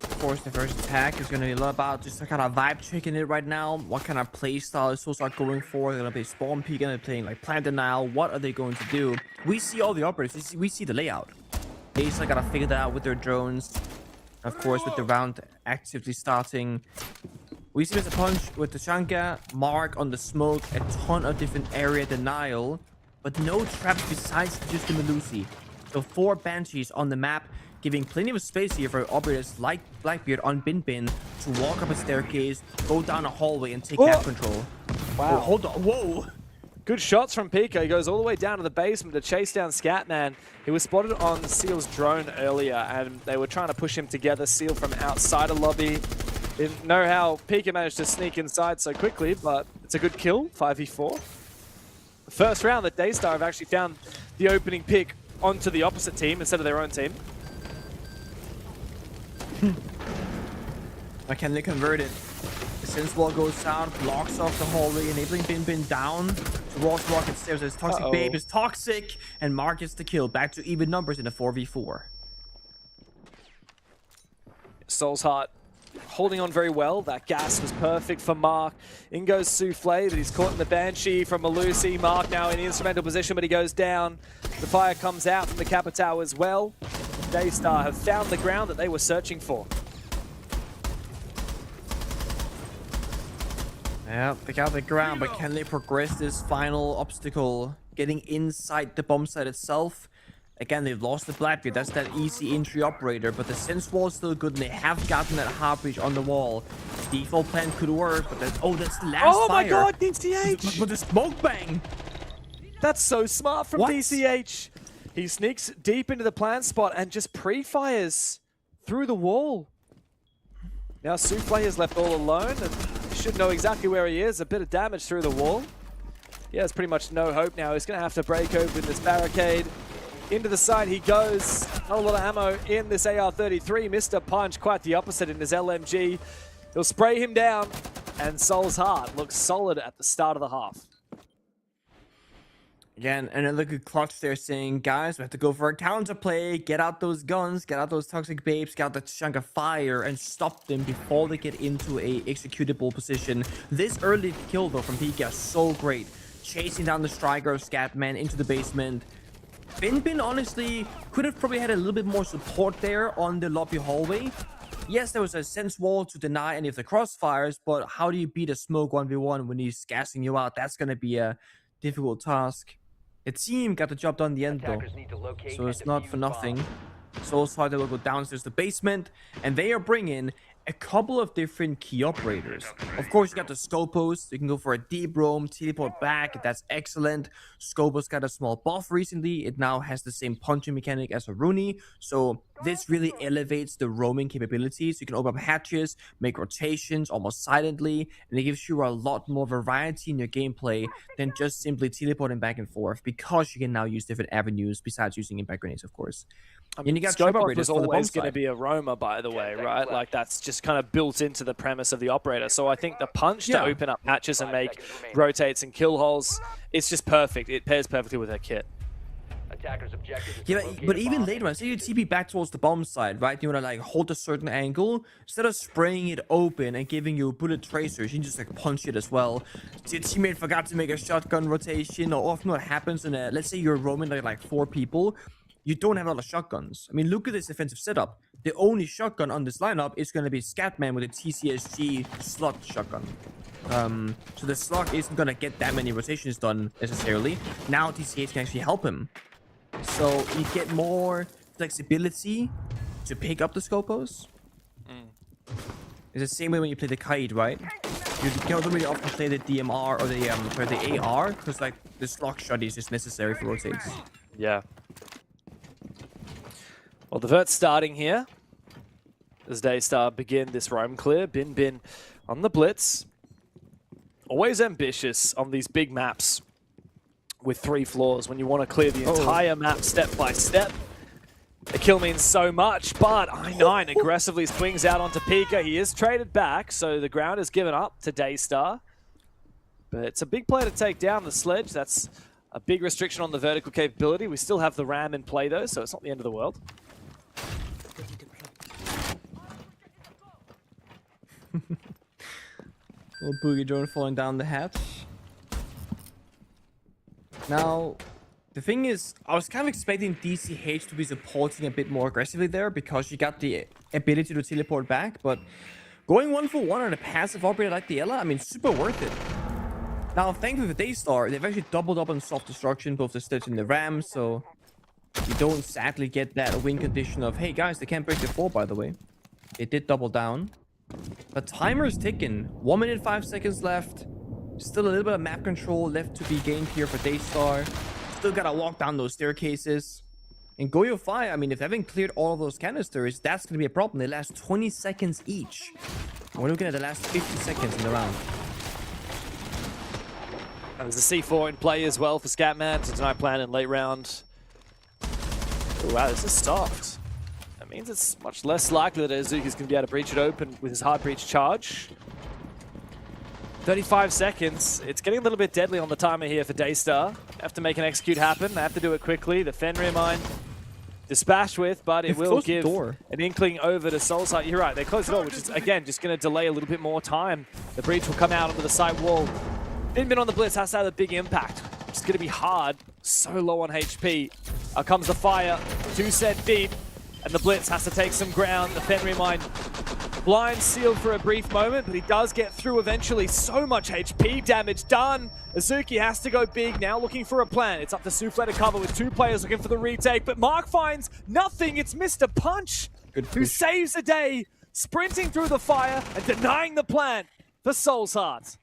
Of course, the first attack is going to be a lot about just kind of vibe checking it right now. What kind of play style is Souls are going for? They're going to play spawn peek, going to be playing like plant denial. What are they going to do? We see all the operators. We see the layout. They just got to figure that out with their drones. Of course, with the round actively starting. We see Mr. Punch with the Shanka, Mark on the smoke, a ton of different area denial, but no traps besides just the Melusi. So 4 Banshees on the map, giving plenty of space here for operators like Blackbeard on Bin Bin to walk up a staircase, go down a hallway, and take map control. Wow. Oh, hold on. Whoa. Good shots from Pika. He goes all the way down to the basement to chase down Scatman. He was spotted on Seal's drone earlier, and they were trying to push him together. Seal from outside a lobby. Didn't know how Pika managed to sneak inside so quickly, but it's a good kill, 5v4. The first round that Daystar have actually found the opening pick onto the opposite team instead of their own team. Can they convert it? The Sense Wall goes out, blocks off the hallway, enabling Bin Bin down towards Rocket Stairs. His Toxic Babe is toxic, and Mark gets the kill. Back to even numbers in a 4v4. Soul's Heart holding on very well. That gas was perfect for Mark. In goes Souffle, but he's caught in the Banshee from Melusi. Mark now in the instrumental position, but he goes down. The fire comes out from the Capitao as well. Daystar have found the ground that they were searching for. Yeah, they got the ground, but can they progress this final obstacle? Getting inside the bomb site itself. Again, they've lost the Blackbeard. That's that easy entry operator, but the Sense Wall is still good, and they have gotten that hard breach on the wall. Default plan could work, but that's, that's the last fire. Oh my god, DCH! With the smoke bang! That's so smart from DCH. He sneaks deep into the plant spot and just pre-fires through the wall. Now Souffle is left all alone, and should know exactly where he is. A bit of damage through the wall. He has pretty much no hope now. He's going to have to break open this barricade. Into the side he goes. Not a lot of ammo in this AR-33. Mr. Punch, quite the opposite in his LMG. He'll spray him down, and Soul's Heart looks solid at the start of the half. Again, another good clutch there saying, guys, we have to go for a counter play, get out those guns, get out those toxic babes, get out that chunk of fire, and stop them before they get into a executable position. This early kill, though, from Pika is so great. Chasing down the striker of Scatman into the basement. Bin Bin, honestly, could have probably had a little bit more support there on the lobby hallway. Yes, there was a Sense Wall to deny any of the crossfires, but how do you beat a smoke 1v1 when he's gassing you out? That's going to be a difficult task. The team got the job done in the end, though, so it's not for nothing. Soul's Heart will go downstairs to the basement, and they are bringing a couple of different key operators. Of course, you got the Scopos. You can go for a deep roam, teleport back. That's excellent. Scopos got a small buff recently. It now has the same punching mechanic as a Rooney, so this really elevates the roaming capabilities. You can open up hatches, make rotations almost silently, and it gives you a lot more variety in your gameplay than just simply teleporting back and forth, because you can now use different avenues besides using impact grenades, of course. I mean, And you got Scope trap was operators for the bomb always going to side. be a roamer, by the way, right? Like, that's just kind of built into the premise of the operator. So I think the punch to open up hatches and make rotates and kill holes, it's just perfect. It pairs perfectly with her kit. Yeah, but even later on, say you TP back towards the bomb side, right? You want to like hold a certain angle. Instead of spraying it open and giving you bullet tracers, you can just like punch it as well. Your teammate forgot to make a shotgun rotation, or often what happens in a, let's say you're roaming like 4 people, you don't have a lot of shotguns. I mean, look at this defensive setup. The only shotgun on this lineup is going to be Scatman with a TCSG slot shotgun. So the slot isn't going to get that many rotations done necessarily. Now TCH can actually help him. So you get more flexibility to pick up the scopos. It's the same way when you play the kite, right? You don't really often play the DMR or the AR, because like the slot shot is just necessary for rotates. Yeah. Well, the vert's starting here as Daystar begin this roam clear. Bin on the blitz. Always ambitious on these big maps with 3 floors when you want to clear the entire map step by step. The kill means so much, but I9 aggressively swings out onto Pika. He is traded back, so the ground is given up to Daystar. But it's a big play to take down the sledge. That's a big restriction on the vertical capability. We still have the ram in play though, so it's not the end of the world. Little boogie drone falling down the hatch. Now, the thing is, I was kind of expecting DCH to be supporting a bit more aggressively there, because you got the ability to teleport back, but going 1-for-1 on a passive operator like the Ela, I mean, super worth it. Now, thankfully for Daystar, they've actually doubled up on soft destruction, both the sledge and the ram, so you don't sadly get that win condition of, hey guys, they can't break the 4, by the way. They did double down. But timer's ticking. 1 minute 5 seconds left. Still a little bit of map control left to be gained here for Daystar. Still gotta walk down those staircases. And Goyo Fire, I mean, if they haven't cleared all of those canisters, that's gonna be a problem. They last 20 seconds each. We're looking at the last 50 seconds in the round. And there's a C4 in play as well for Scatman to deny plan in late round. Oh, wow, this is stopped. That means it's much less likely that Azuki's going to be able to breach it open with his hard breach charge. 35 seconds. It's getting a little bit deadly on the timer here for Daystar. Have to make an execute happen. They have to do it quickly. The Fenrir mine dispatched with, but it will give an inkling over to Soulside. You're right, they closed the door, which is, again, just going to delay a little bit more time. The breach will come out onto the side wall. Bin on the blitz has to have a big impact. It's going to be hard. So low on HP. Out comes the fire. 2 set deep. And the blitz has to take some ground. The Fenrir mine blind sealed for a brief moment, but he does get through eventually. So much HP damage done. Azuki has to go big now, looking for a plan. It's up to Souffle to cover with 2 players looking for the retake, but Mark finds nothing. It's Mr. Punch who saves the day, sprinting through the fire and denying the plant for Soul's Heart.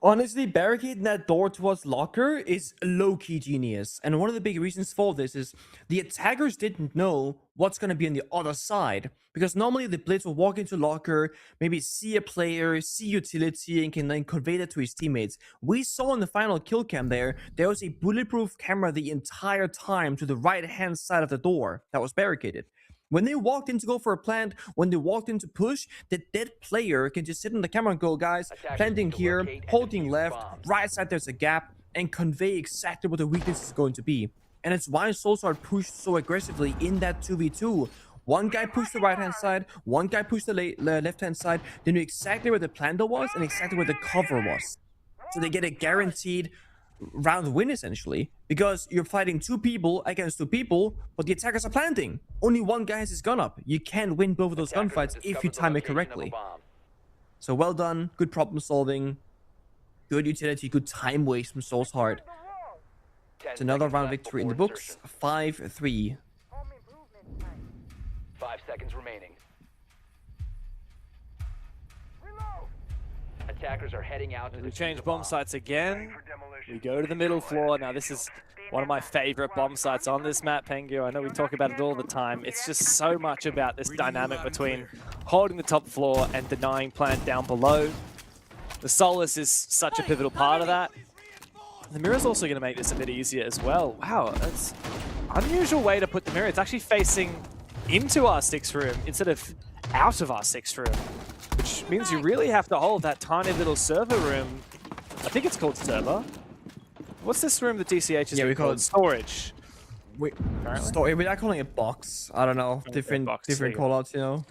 Honestly, barricading that door towards locker is low-key genius. And one of the big reasons for this is the attackers didn't know what's going to be on the other side. Because normally the blitz will walk into locker, maybe see a player, see utility, and can then convey that to his teammates. We saw in the final kill cam there was a bulletproof camera the entire time to the right-hand side of the door that was barricaded. When they walked in to go for a plant, when they walked in to push, the dead player can just sit on the camera and go, guys, planting here, holding left, right side there's a gap, and convey exactly what the weakness is going to be. And it's why Soulsard pushed so aggressively in that 2v2. One guy pushed the right-hand side, one guy pushed the left-hand side. They knew exactly where the planter was and exactly where the cover was. So they get a guaranteed round win, essentially, because you're fighting 2 people against 2 people, but the attackers are planting. Only one guy has his gun up. You can win both of those gunfights if you time it correctly. So well done, good problem solving, good utility, good time waste from Soul's Heart. It's another round victory in the books, 5-3. 5 seconds remaining. attackers are heading out to We the change bomb sites again. We go to the middle floor. Now this is one of my favorite bomb sites on this map, Pengu. I know we talk about it all the time. It's just so much about this dynamic between holding the top floor and denying plant down below. The Solace is such a pivotal part of that. The mirror's also going to make this a bit easier as well. Wow, that's an unusual way to put the mirror. It's actually facing into our 6th room instead of out of our 6th room, which means you really have to hold that tiny little server room. I think it's called server. What's this room that DCH is? Yeah, we call it storage. We're not calling it box. I don't know. Different callouts, you know.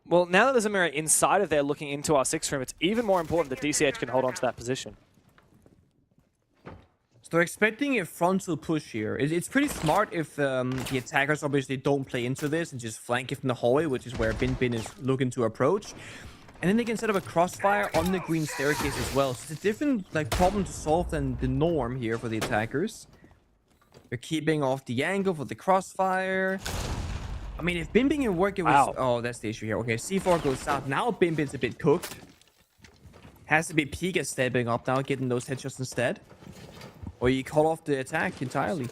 Well, now that there's a mirror inside of there looking into our 6th room, it's even more important that DCH can hold on to that position. So they're expecting a frontal push here. It's pretty smart if the attackers obviously don't play into this and just flank it from the hallway, which is where Bin Bin is looking to approach. And then they can set up a crossfire on the green staircase as well. So it's a different problem to solve than the norm here for the attackers. They're keeping off the angle for the crossfire. I mean, if Bin Bin can work it with... Oh, that's the issue here. Okay, C4 goes south. Now Bin Bin's a bit cooked. Has to be Pika stepping up now, getting those headshots instead. Or you call off the attack entirely.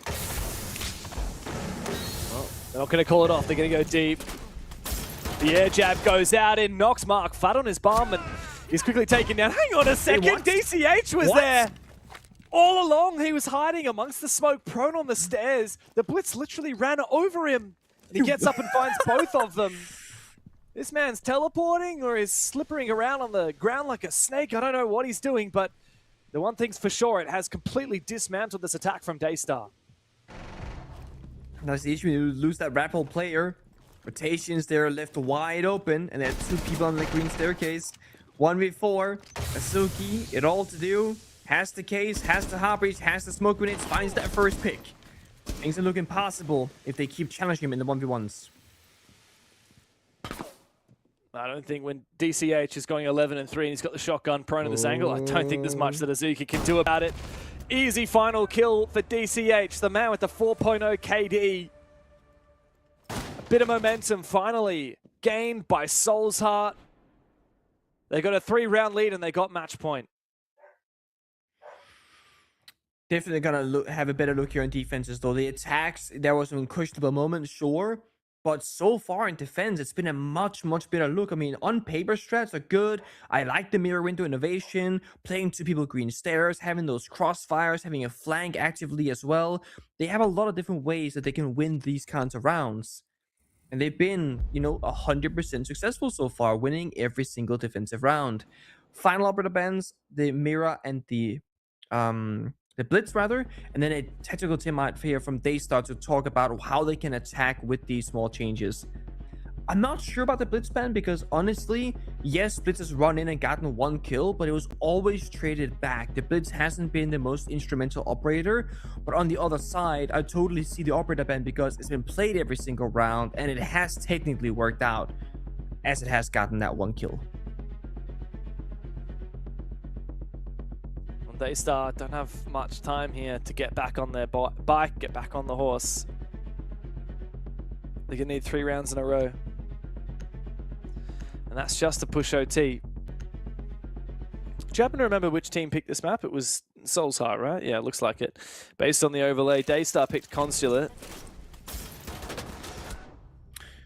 Well, they're not going to call it off. They're going to go deep. The air jab goes out and knocks Mark flat on his bum, and he's quickly taken down. Hang on a second, DCH was there. All along, he was hiding amongst the smoke, prone on the stairs. The Blitz literally ran over him. And he gets up and finds both of them. This man's teleporting or is slippering around on the ground like a snake. I don't know what he's doing, but the one thing's for sure, it has completely dismantled this attack from Daystar. That's the issue. You lose that rappel player. Rotations there left wide open, and there are 2 people on the green staircase. 1v4. Asuki, it all to do. Has the case, has the heartbreach, has the smoke grenades, finds that first pick. Things are looking possible if they keep challenging him in the 1v1s. I don't think when DCH is going 11-3 and he's got the shotgun prone at this angle, I don't think there's much that Azuki can do about it. Easy final kill for DCH, the man with the 4.0 KD. A bit of momentum finally gained by Soul's Heart. They got a 3-round lead and they got match point. Definitely gonna have a better look here on defenses, though. The attacks, there was some questionable moments, sure. But so far in defense, it's been a much better look. I mean, on paper, strats are good. I like the mirror window innovation, playing 2 people green stairs, having those crossfires, having a flank actively as well. They have a lot of different ways that they can win these kinds of rounds. And they've been, 100% successful so far, winning every single defensive round. Final operator bans, the mirror and the Blitz rather, and then a tactical timeout here from Daystar to talk about how they can attack with these small changes. I'm not sure about the Blitz ban because honestly, yes, Blitz has run in and gotten 1 kill, but it was always traded back. The Blitz hasn't been the most instrumental operator, but on the other side, I totally see the operator ban because it's been played every single round and it has technically worked out as it has gotten that 1 kill. Daystar don't have much time here to get back on their bike, get back on the horse. They're going to need 3 rounds in a row. And that's just to push OT. Do you happen to remember which team picked this map? It was Soul's Heart, right? Yeah, it looks like it. Based on the overlay, Daystar picked Consulate.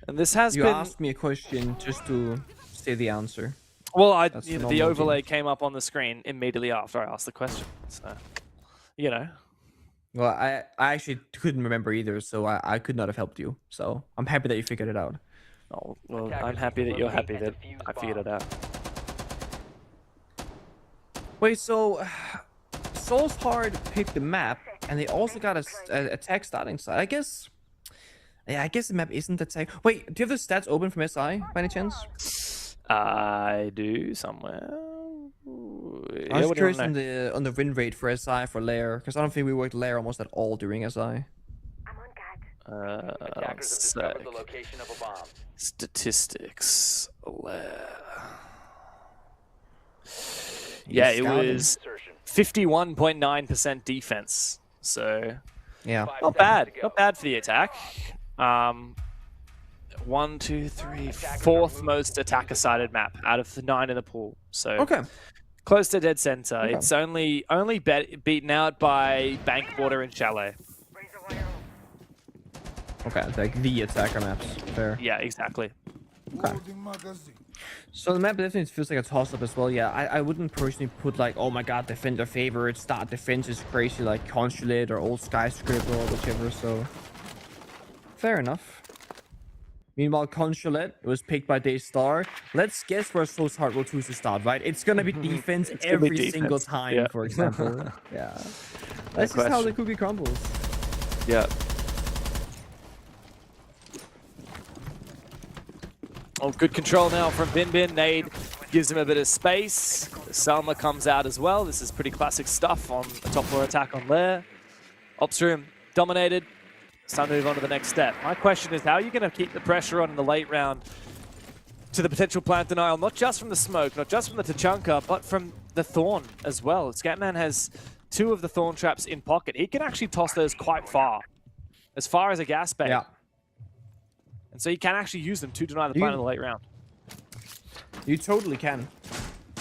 And this has been... You asked me a question just to say the answer. Well, the overlay came up on the screen immediately after I asked the question. So, Well, I actually couldn't remember either, so I could not have helped you. So I'm happy that you figured it out. Oh, well, I'm happy that you're happy that I figured it out. Wait, so Soul's Heart picked the map, and they also got a tech starting side. I guess the map isn't a tech. Wait, do you have the stats open from SI by any chance? I do somewhere. I was curious on the win rate for SI for Lair, because I don't think we worked Lair almost at all during SI. I'm on guard. Attackers have discovered the location of a bomb. Statistics. Lair. Yeah, it was 51.9% defense. So yeah, not bad. Not bad for the attack. 1, 2, 3, 4th most attacker-sided map out of the 9 in the pool. So okay, Close to dead center. Okay. It's only beaten out by Bankwater and Chalet. Okay, like the attacker maps. Fair. Yeah, exactly. Okay. So the map definitely feels like a toss-up as well. Yeah, I wouldn't personally put like, oh my god, defender favorite, start defense is crazy, like Consulate or old Skyscraper or whichever, so... Fair enough. Meanwhile, Consulate was picked by Daystar. Let's guess where Souls Heart will choose to start, right? It's gonna be defense every single time, for example. Yeah. That's just how the cookie crumbles. Yeah. Oh, good control now from Bin. Nade gives him a bit of space. Salma comes out as well. This is pretty classic stuff on a top floor attack on Lair. Ops room dominated. It's time to move on to the next step. My question is, how are you going to keep the pressure on in the late round to the potential plant denial, not just from the smoke, not just from the Tachanka, but from the Thorn as well? Scatman has 2 of the Thorn traps in pocket. He can actually toss those quite far as a gas bait. Yeah. And so you can actually use them to deny the plant in the late round. You totally can.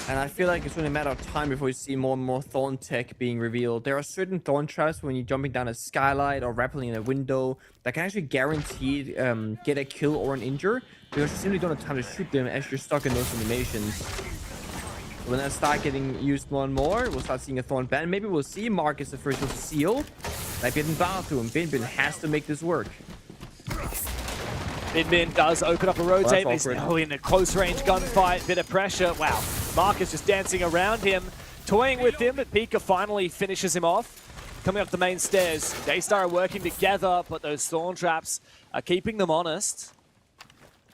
And I feel like it's only a matter of time before you see more and more Thorn tech being revealed. There are certain Thorn traps when you're jumping down a skylight or rappelling in a window that can actually guaranteed get a kill or an injure, because you simply don't have time to shoot them as you're stuck in those animations. When that start getting used more and more, we'll start seeing a Thorn ban. Maybe we'll see Marcus official seal. Like in Bathroom. Bin has to make this work. Bin does open up a rotate. He's now in a close range gunfight. Bit of pressure. Wow. Marcus just dancing around him, toying with him, but Pika finally finishes him off. Coming up the main stairs. Daystar are working together, but those Thorn traps are keeping them honest.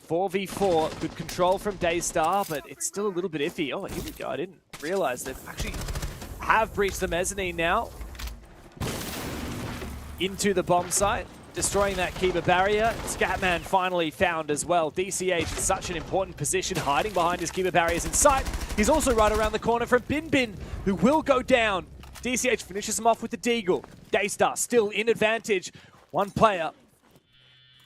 4v4, good control from Daystar, but it's still a little bit iffy. Oh, here we go. I didn't realize they actually have breached the mezzanine now. Into the bomb site. Destroying that Kiba barrier. Scatman finally found as well. DCH in such an important position, hiding behind his Kiba barriers in sight. He's also right around the corner from Bin, who will go down. DCH finishes him off with the Deagle. Daystar still in advantage. One player.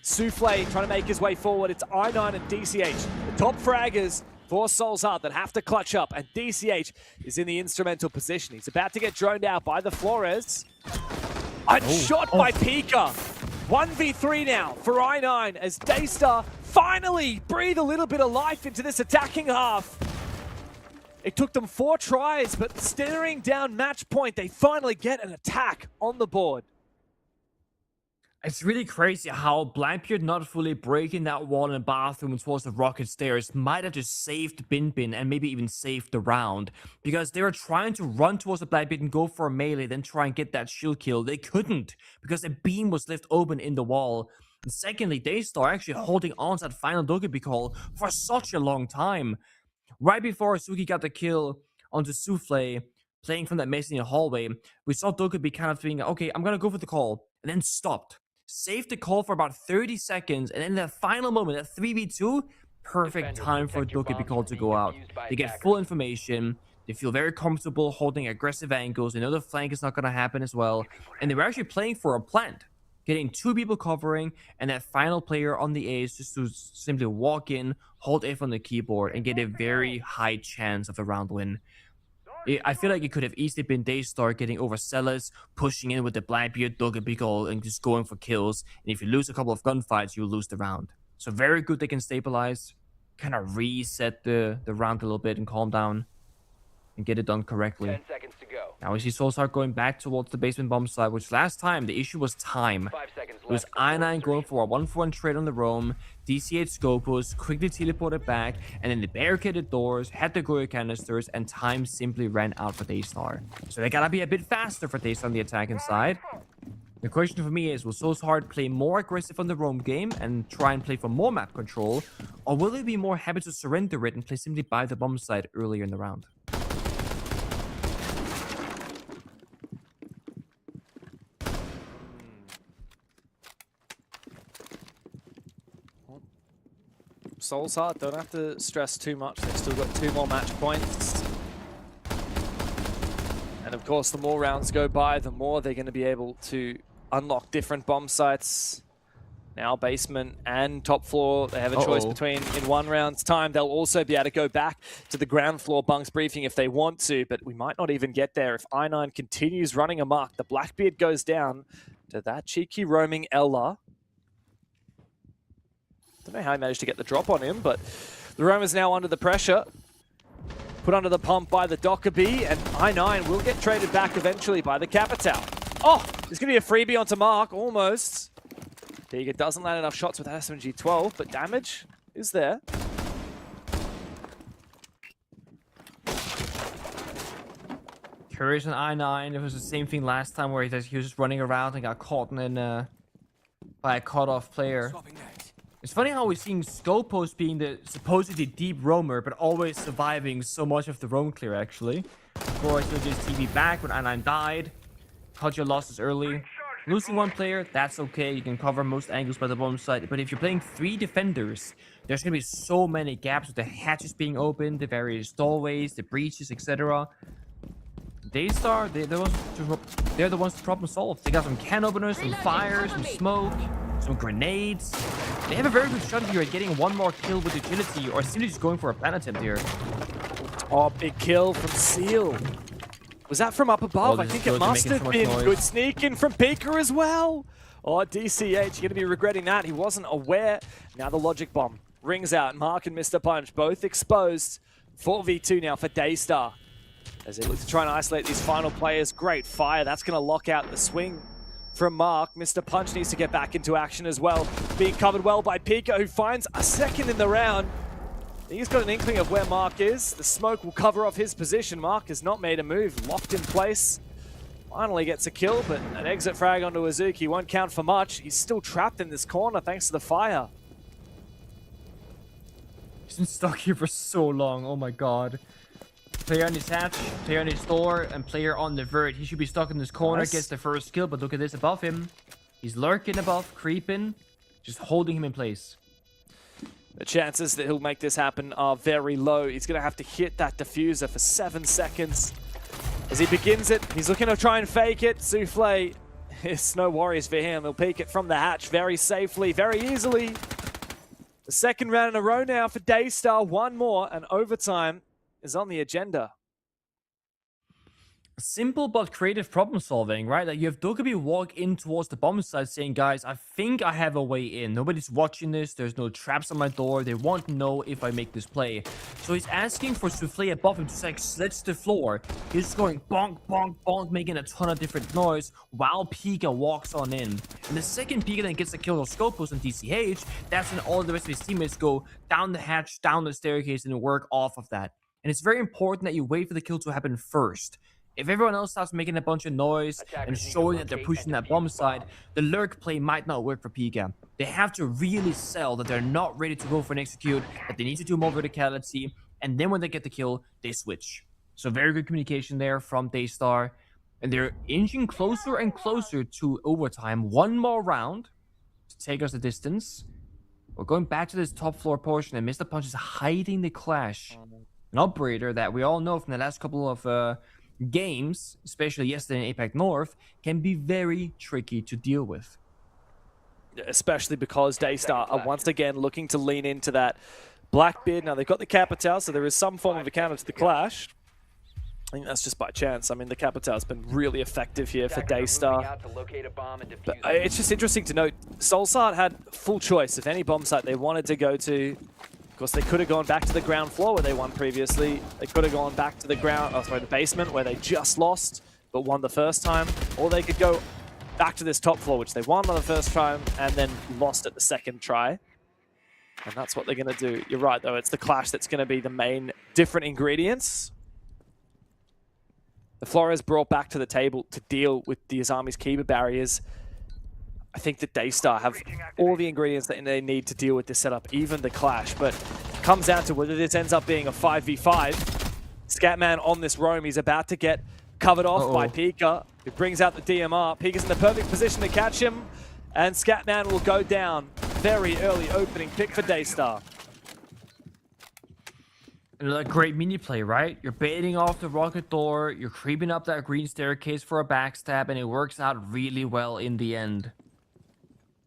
Souffle trying to make his way forward. It's I9 and DCH. The top fraggers for Soul's Heart that have to clutch up, and DCH is in the instrumental position. He's about to get droned out by the Flores. Shot by Pika. 1v3 now for I9 as Daystar finally breathe a little bit of life into this attacking half. It took them 4 tries, but staring down match point, they finally get an attack on the board. It's really crazy how Blackbeard not fully breaking that wall in the bathroom towards the rocket stairs might have just saved Bin and maybe even saved the round, because they were trying to run towards the Blackbeard and go for a melee, then try and get that shield kill. They couldn't because the beam was left open in the wall. And secondly, Daystar actually holding on to that final Dokkaebi call for such a long time. Right before Suki got the kill onto Souffle, playing from that mezzanine hallway, we saw Dokkaebi kind of being, okay, I'm gonna go for the call, and then stopped. Saved the call for about 30 seconds, and in the final moment, at 3v2, perfect time for Dokkaebi call to go out. They get full information, they feel very comfortable holding aggressive angles, they know the flank is not going to happen as well, and they were actually playing for a plant, getting 2 people covering, and that final player on the ace just to simply walk in, hold F on the keyboard, and get a very high chance of a round win. I feel like it could have easily been Daystar getting overzealous, pushing in with the Blackbeard, Dokkaebi goal, and just going for kills. And if you lose a couple of gunfights, you lose the round. So very good they can stabilize, kind of reset the round a little bit and calm down and get it done correctly. 10 seconds to go. Now we see Soulstar going back towards the basement bomb site, which last time the issue was time. 5 seconds It was left. I9 going for a 1-for-1 trade on the roam, DCH Scopus, quickly teleported back, and then the barricaded doors, had the Goyo canisters, and time simply ran out for Daystar. So they gotta be a bit faster for Daystar on the attacking side. The question for me is, will Soul's Heart play more aggressive on the roam game and try and play for more map control, or will they be more happy to surrender it and play simply by the bomb site earlier in the round? Soul's Heart don't have to stress too much. They've still got 2 more match points. And of course, the more rounds go by, the more they're going to be able to unlock different bomb sites. Now basement and top floor, they have a choice between in 1 round's time. They'll also be able to go back to the ground floor bunks briefing if they want to, but we might not even get there. If I9 continues running amok, the Blackbeard goes down to that cheeky roaming Ella. Don't know how he managed to get the drop on him, but the Roamer's now under the pressure. Put under the pump by the Dockerby, and I9 will get traded back eventually by the Capital. Oh, there's going to be a freebie onto Mark, almost. Tiga doesn't land enough shots with SMG-12, but damage is there. Curious on I9, it was the same thing last time where he was just running around and got caught in by a cut-off player. It's funny how we're seeing Scopos being the supposedly deep roamer, but always surviving so much of the roam clear, actually. Of course, he'll just TV back when I9 died. Cut your losses early. Losing 1 player, that's okay. You can cover most angles by the bomb site. But if you're playing 3 defenders, there's going to be so many gaps with the hatches being opened, the various doorways, the breaches, etc. Daystar, they're the ones to problem solve. They got some can openers, some fire, some smoke, some grenades. They have a very good shot here at getting 1 more kill with agility, or simply just going for a plan attempt here. Oh, big kill from Seal. Was that from up above? I think it must have been. Good sneak in from Pika as well. Oh, DCH, you're going to be regretting that. He wasn't aware. Now the logic bomb rings out. Mark and Mr. Punch both exposed. 4v2 now for Daystar. As they look to try and isolate these final players. Great fire. That's going to lock out the swing from Mark. Mr. Punch needs to get back into action as well. Being covered well by Pika, who finds a second in the round. He's got an inkling of where Mark is. The smoke will cover off his position. Mark has not made a move. Locked in place. Finally gets a kill, but an exit frag onto Azuki won't count for much. He's still trapped in this corner thanks to the fire. He's been stuck here for so long. Oh my god. Player on his hatch, player on his door, and player on the vert. He should be stuck in this corner, gets the first kill, but look at this above him. He's lurking above, creeping, just holding him in place. The chances that he'll make this happen are very low. He's going to have to hit that diffuser for 7 seconds. As he begins it, he's looking to try and fake it. Souffle, it's no worries for him. He'll peek it from the hatch very safely, very easily. The second round in a row now for Daystar. 1 more, and overtime is on the agenda. Simple but creative problem solving, right? Like you have Dokkaebi walk in towards the bomb site saying, guys, I think I have a way in. Nobody's watching this. There's no traps on my door. They won't know if I make this play. So he's asking for Souffle above him to like sledge the floor. He's just going bonk, bonk, bonk, making a ton of different noise while Pika walks on in. And the second Pika then gets a kill of Scopos and DCH, that's when all the rest of his teammates go down the hatch, down the staircase, and work off of that. And it's very important that you wait for the kill to happen first. If everyone else starts making a bunch of noise and showing that they're pushing that bomb side, the lurk play might not work for Pika. They have to really sell that they're not ready to go for an execute, that they need to do more verticality, and then when they get the kill, they switch. So very good communication there from Daystar. And they're inching closer and closer to overtime. 1 more round to take us the distance. We're going back to this top floor portion, and Mr. Punch is hiding the clash. An operator that we all know from the last couple of games, especially yesterday in APAC North, can be very tricky to deal with. Especially because Daystar are once again looking to lean into that Blackbeard. Now they've got the Capital, so there is some form of a counter to the clash. I think that's just by chance. I mean, the Capital's been really effective here for Daystar. But it's just interesting to note, Solsart had full choice of any bomb site they wanted to go to. Of course, they could have gone back to the ground floor where they won previously. They could have gone back to the the basement where they just lost, but won the first time. Or they could go back to this top floor, which they won on the first time and then lost at the second try. And that's what they're going to do. You're right, though. It's the clash that's going to be the main different ingredients. The Flores brought back to the table to deal with the Azami's Kiba barriers. I think that Daystar have all the ingredients that they need to deal with this setup, even the clash. But it comes down to whether this ends up being a 5v5. Scatman on this roam. He's about to get covered off by Pika, who brings out the DMR. Pika's in the perfect position to catch him, and Scatman will go down. Very early opening pick for Daystar. Another great mini play, right? You're baiting off the rocket door, you're creeping up that green staircase for a backstab, and it works out really well in the end.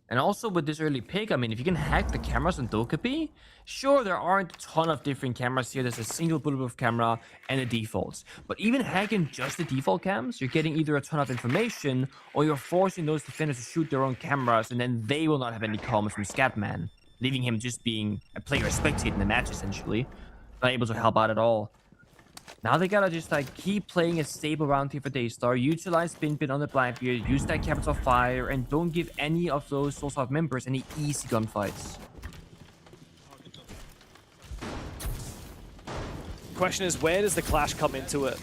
And also with this early pick, I mean, if you can hack the cameras on Dokkaebi, sure, there aren't a ton of different cameras here. There's a single bulletproof camera and the defaults. But even hacking just the default cams, you're getting either a ton of information or you're forcing those defenders to shoot their own cameras, and then they will not have any comments from Scatman, leaving him just being a player spectating the match, essentially. Not able to help out at all. Now they gotta just like keep playing a stable round here for Daystar, utilize Bin on the Blackbeard, use that Capital Fire, and don't give any of those Soulshark members any easy gunfights. Question is, where does the Clash come into it?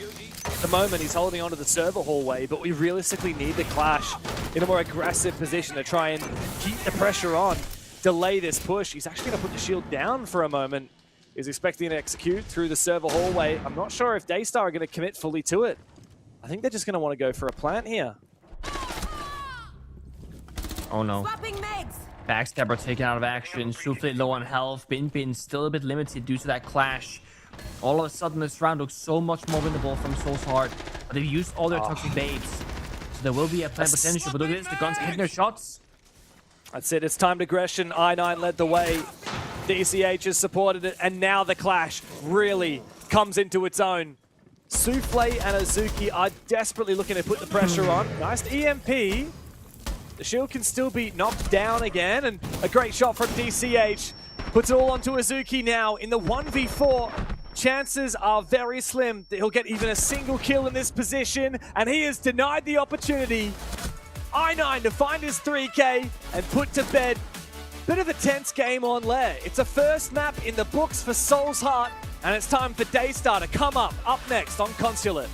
At the moment, he's holding onto the server hallway, but we realistically need the Clash in a more aggressive position to try and keep the pressure on, delay this push. He's actually going to put the shield down for a moment. He's expecting to execute through the server hallway. I'm not sure if Daystar are going to commit fully to it. I think they're just going to want to go for a plant here. Oh no. Backstabber taken out of action. Souffle low on health. Bin still a bit limited due to that Clash. All of a sudden, this round looks so much more winnable from Soul's Heart. But they've used all their toxic babes. So there will be a plant potential. But look at this, the guns hitting their shots. That's it, it's timed aggression. I9 led the way. DCH has supported it, and now the Clash really comes into its own. Souffle and Azuki are desperately looking to put the pressure on. Nice EMP. The shield can still be knocked down again, and a great shot from DCH. Puts it all onto Azuki now in the 1v4. Chances are very slim that he'll get even a single kill in this position, and he has denied the opportunity. I9 to find his 3K and put to bed. Bit of a tense game on Lair. It's a first map in the books for Soul's Heart, and it's time for Daystar to come up next on Consulate.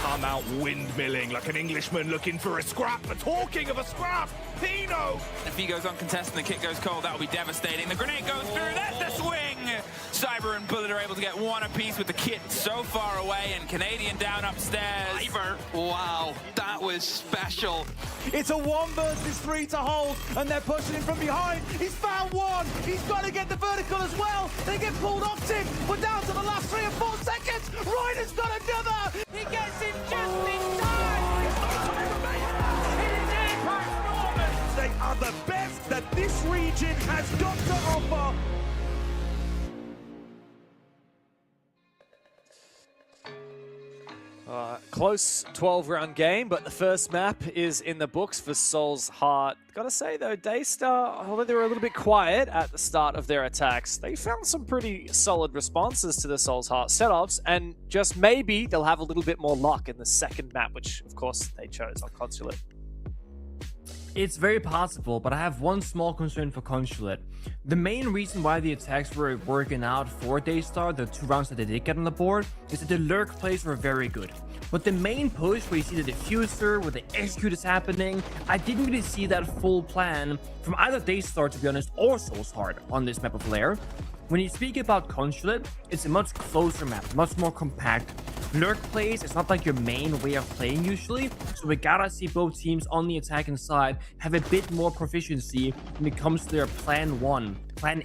come out windmilling like an Englishman looking for a scrap. But talking of a scrap, Pino! If he goes uncontested and the kit goes cold, that will be devastating. The grenade goes through, there's the swing! Cyber and Bullet are able to get one apiece with the kit so far away, and Canadian down upstairs. Cyber, wow, that was special. It's a 1 versus 3 to hold, and they're pushing him from behind. He's found one. He's got to get the vertical as well. They get pulled off him. We're down to the last 3 or 4 seconds. Ryder's got another. He gets him just in time. They are the best that this region has got to offer. Close 12-round game, but the first map is in the books for Soul's Heart. Gotta say though, Daystar, although they were a little bit quiet at the start of their attacks, they found some pretty solid responses to the Soul's Heart setups, and just maybe they'll have a little bit more luck in the second map, which of course they chose on Consulate. It's very possible, but I have one small concern for Consulate. The main reason why the attacks were working out for Daystar, the 2 rounds that they did get on the board, is that the lurk plays were very good. But the main push, where you see the diffuser, where the execute is happening, I didn't really see that full plan from either Daystar, to be honest, or Soul's Heart on this map of Lair. When you speak about Consulate, it's a much closer map, much more compact. Lurk plays, it's not like your main way of playing usually, so we gotta see both teams on the attacking side have a bit more proficiency when it comes to their plan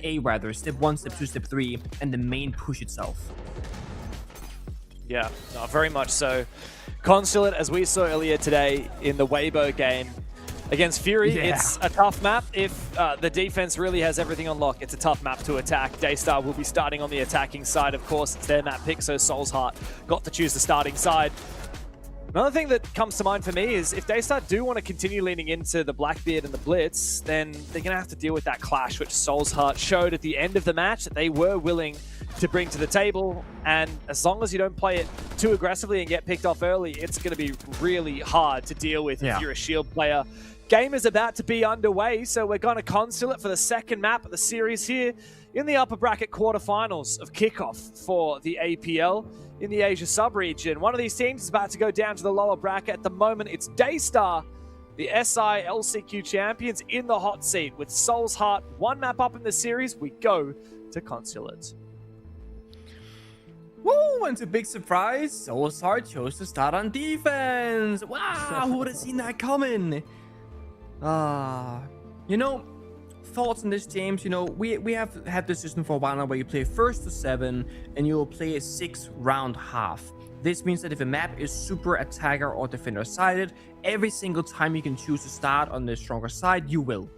A rather, step 1, step 2, step 3, and the main push itself. Yeah, no, very much so. Consulate, as we saw earlier today in the Weibo game against Fury, it's a tough map. If the defense really has everything on lock, it's a tough map to attack. Daystar will be starting on the attacking side. Of course, it's their map pick, so Soul's Heart got to choose the starting side. Another thing that comes to mind for me is if Daystar do want to continue leaning into the Blackbeard and the Blitz, then they're going to have to deal with that clash, which Soul's Heart showed at the end of the match that they were willing to bring to the table. And as long as you don't play it too aggressively and get picked off early, it's going to be really hard to deal with if you're a shield player. Game is about to be underway, so we're going to Consulate for the second map of the series here in the upper bracket quarterfinals of Kickoff for the APL in the Asia sub-region. One of these teams is about to go down to the lower bracket. At the moment, it's Daystar, the SI LCQ champions, in the hot seat. With Soul's Heart 1 map up in the series, we go to Consulate. Woo! And to big surprise, Soul's Heart chose to start on defense. Wow, who would have seen that coming? You know, thoughts on this, James? You know, we have had this system for a while now where you play 1st to 7 and you will play a 6-round half. This means that if a map is super attacker or defender sided, every single time you can choose to start on the stronger side, you will.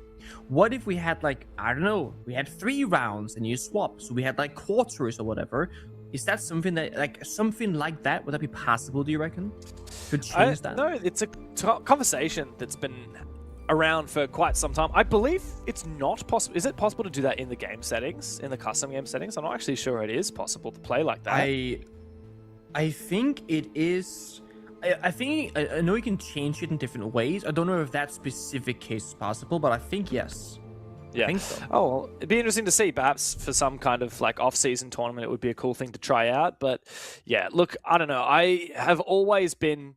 What if we had, like, I don't know, we had 3 rounds and you swap, so we had like quarters or whatever? Is that something that, like, something like that, would that be possible, do you reckon? Could change that? No, it's a conversation that's been around for quite some time. I believe it's not possible. Is it possible to do that in the game settings, in the custom game settings? I'm not actually sure it is possible to play like that. I think it is. I know you can change it in different ways. I don't know if that specific case is possible, but I think yes. Yeah. I think so. Oh, well, it'd be interesting to see. Perhaps for some kind of like off-season tournament, it would be a cool thing to try out. But yeah, look, I don't know. I have always been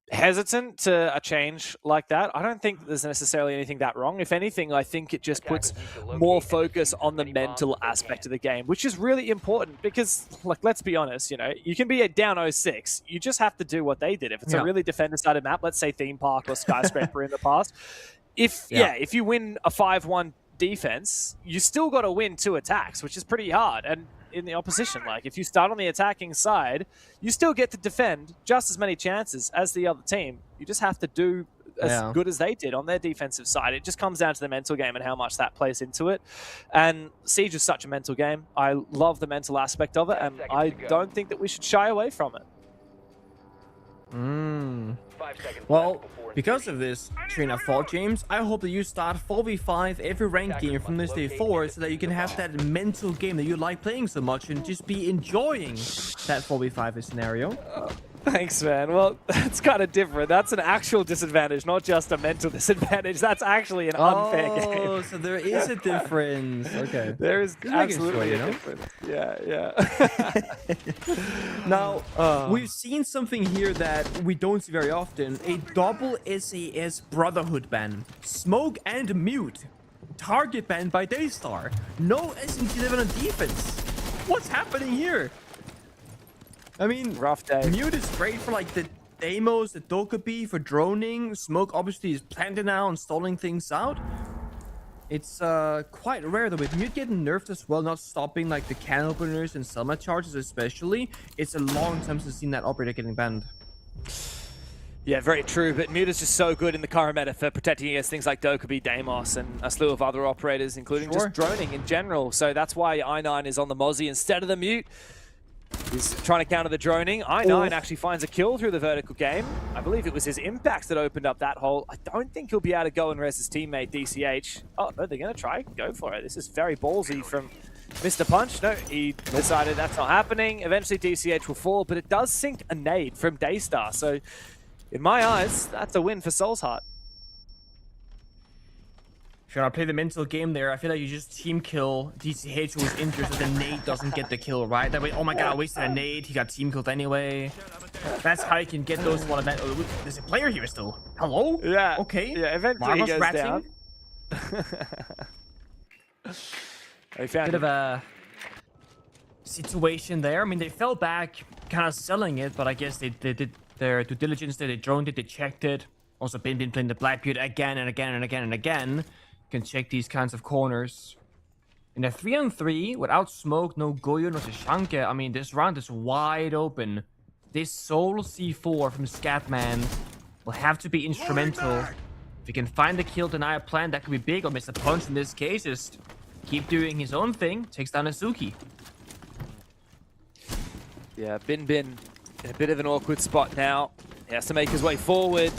hesitant to a change like that. I don't think there's necessarily anything that wrong. If anything, I think it just puts more focus on the mental aspect of the game, which is really important because, like, let's be honest, you know, you can be a down 0-6. You just have to do what they did. If it's a really defender-sided map, let's say Theme Park or Skyscraper in the past, if you win a 5-1 defense, you still got to win 2 attacks, which is pretty hard. And in the opposition, like, if you start on the attacking side, you still get to defend just as many chances as the other team. You just have to do as good as they did on their defensive side. It just comes down to the mental game and how much that plays into it. And Siege is such a mental game. I love the mental aspect of it, and I don't think that we should shy away from it. Well, because of this train of thought, James, I hope that you start 4v5 every ranked game from this day forward so that you can have that mental game that you like playing so much and just be enjoying that 4v5 scenario. Thanks, man. Well, that's kind of different. That's an actual disadvantage, not just a mental disadvantage. That's actually an unfair game. Oh, so there is a difference. Okay. There is Just making absolutely sure, you a know? difference. Yeah. Now, we've seen something here that we don't see very often. A double SAS Brotherhood ban. Smoke and Mute. Target ban by Daystar. No SMT11 on defense. What's happening here? I mean, rough day. Mute is great for like the Deimos, the Dokkaebi for droning. Smoke obviously is planted now and stalling things out. It's quite rare though, with Mute getting nerfed as well, not stopping like the can openers and Selma charges especially. It's a long time since I've seen that operator getting banned. Yeah, very true, but Mute is just so good in the current meta for protecting against things like Dokkaebi, Deimos, and a slew of other operators, including just droning in general. So that's why I9 is on the Mozzie instead of the Mute. He's trying to counter the droning. I9 actually finds a kill through the vertical game. I believe it was his impact that opened up that hole. I don't think he'll be able to go and res his teammate, DCH. Oh, no, they're going to try. Go for it. This is very ballsy from Mr. Punch. No, he decided that's not happening. Eventually, DCH will fall, but it does sink a nade from Daystar. So, in my eyes, that's a win for Soul's Heart. Should I play the mental game there? I feel like you just team kill DCH who was injured so the nade doesn't get the kill, right? That way, oh my god, I wasted a nade. He got team killed anyway. That's how you can get those one event. Oh, there's a player here still. Hello? Yeah. Okay. Yeah, eventually he goes down. Bit of a situation there. I mean, they fell back, kind of selling it, but I guess they did their due diligence there. They droned it, they checked it. Also, been playing the Blackbeard again and again and again and again. Can check these kinds of corners. In a 3-on-3, without smoke, no Goyo, no Tashanka, I mean, this round is wide open. This Soul C4 from Scatman will have to be instrumental. If he can find the kill, deny a plan, that could be big. Or Mr. Punch in this case, just keep doing his own thing, takes down Azuki. Yeah, Bin in a bit of an awkward spot now. He has to make his way forward.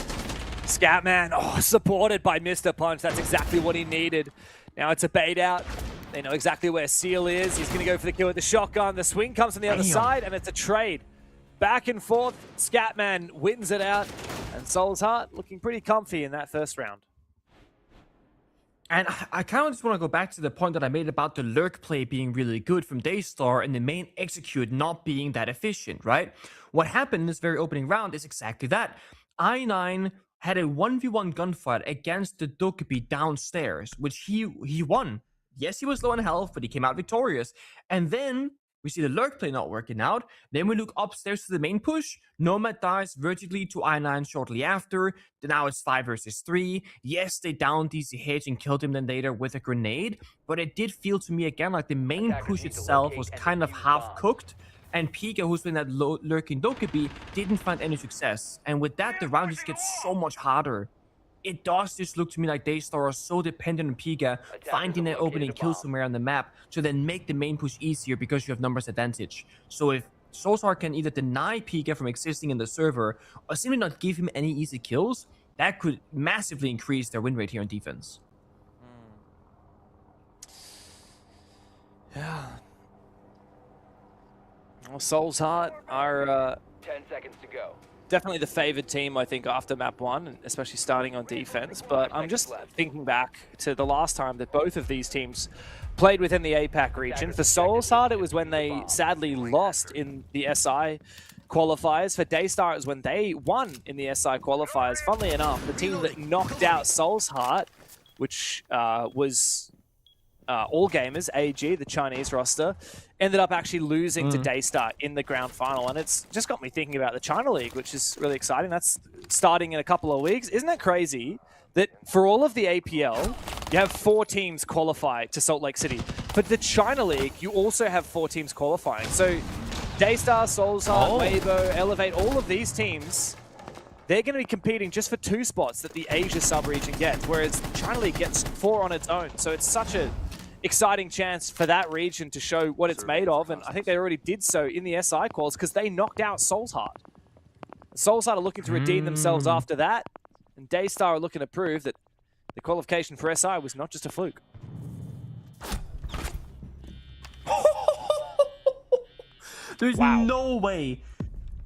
Scatman, supported by Mr. Punch. That's exactly what he needed. Now it's a bait out. They know exactly where Seal is. He's going to go for the kill with the shotgun. The swing comes from the other side, and it's a trade. Back and forth. Scatman wins it out. And Soul's Heart looking pretty comfy in that first round. And I kind of just want to go back to the point that I made about the lurk play being really good from Daystar and the main execute not being that efficient, right? What happened in this very opening round is exactly that. I9 had a 1v1 gunfight against the Dokkaebi downstairs, which he won. Yes, he was low on health, but he came out victorious. And then we see the lurk play not working out. Then we look upstairs to the main push. Nomad dies vertically to I9 shortly after. Now it's 5 versus 3. Yes, they downed DCH and killed him then later with a grenade. But it did feel to me again like the main push itself was kind of half cooked. And Pika, who's been that lurking Dokkaebi, didn't find any success. And with that, the round just gets so much harder. It does just look to me like Daystar are so dependent on Pika finding an opening kill somewhere on the map to then make the main push easier because you have numbers advantage. So if Soul's Heart can either deny Pika from existing in the server or simply not give him any easy kills, that could massively increase their win rate here on defense. Yeah. Well, Soul's Heart are 10 seconds to go. Definitely the favored team, I think, after map 1, especially starting on defense. But I'm just thinking back to the last time that both of these teams played within the APAC region. For Soul's Heart, it was when they sadly lost in the SI qualifiers. For Daystar, it was when they won in the SI qualifiers. Funnily enough, the team that knocked out Soul's Heart, which was All Gamers, AG, the Chinese roster, ended up actually losing to Daystar in the grand final. And it's just got me thinking about the China League, which is really exciting. That's starting in a couple of weeks. Isn't it crazy that for all of the APL, you have 4 teams qualify to Salt Lake City? For the China League, you also have 4 teams qualifying. So Daystar, Soul's Heart, Weibo, Elevate, all of these teams, they're going to be competing just for 2 spots that the Asia sub-region gets, whereas China League gets 4 on its own. So it's such a exciting chance for that region to show what it's made of, and I think they already did so in the SI quals because they knocked out Soul's Heart. Soul's Heart are looking to redeem themselves after that, and Daystar are looking to prove that the qualification for SI was not just a fluke. There's no way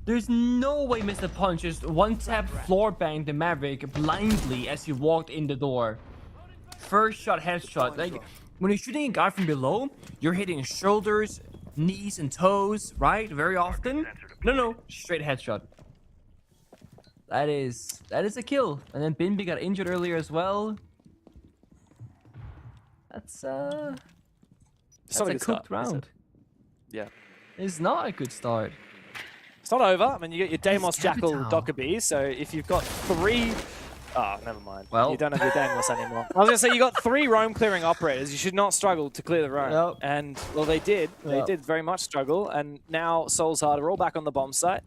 There's no way Mr. Punch just one-tap floor banged the Maverick blindly as he walked in the door. First shot, headshot. Like, when you're shooting a guy from below, you're hitting shoulders, knees, and toes, right? Very often. No, straight headshot. That is a kill. And then Binby got injured earlier as well. That's a cooked round. Yeah. It's not a good start. It's not over. I mean, you get your Deimos, Jackal, Dokkaebi. So if you've got 3... Oh, never mind. Well, you don't have your Deimos anymore. I was going to say, you got 3 roam clearing operators. You should not struggle to clear the roam. Yep. And, well, they did. They did very much struggle. And now Soulsheart are all back on the bomb site.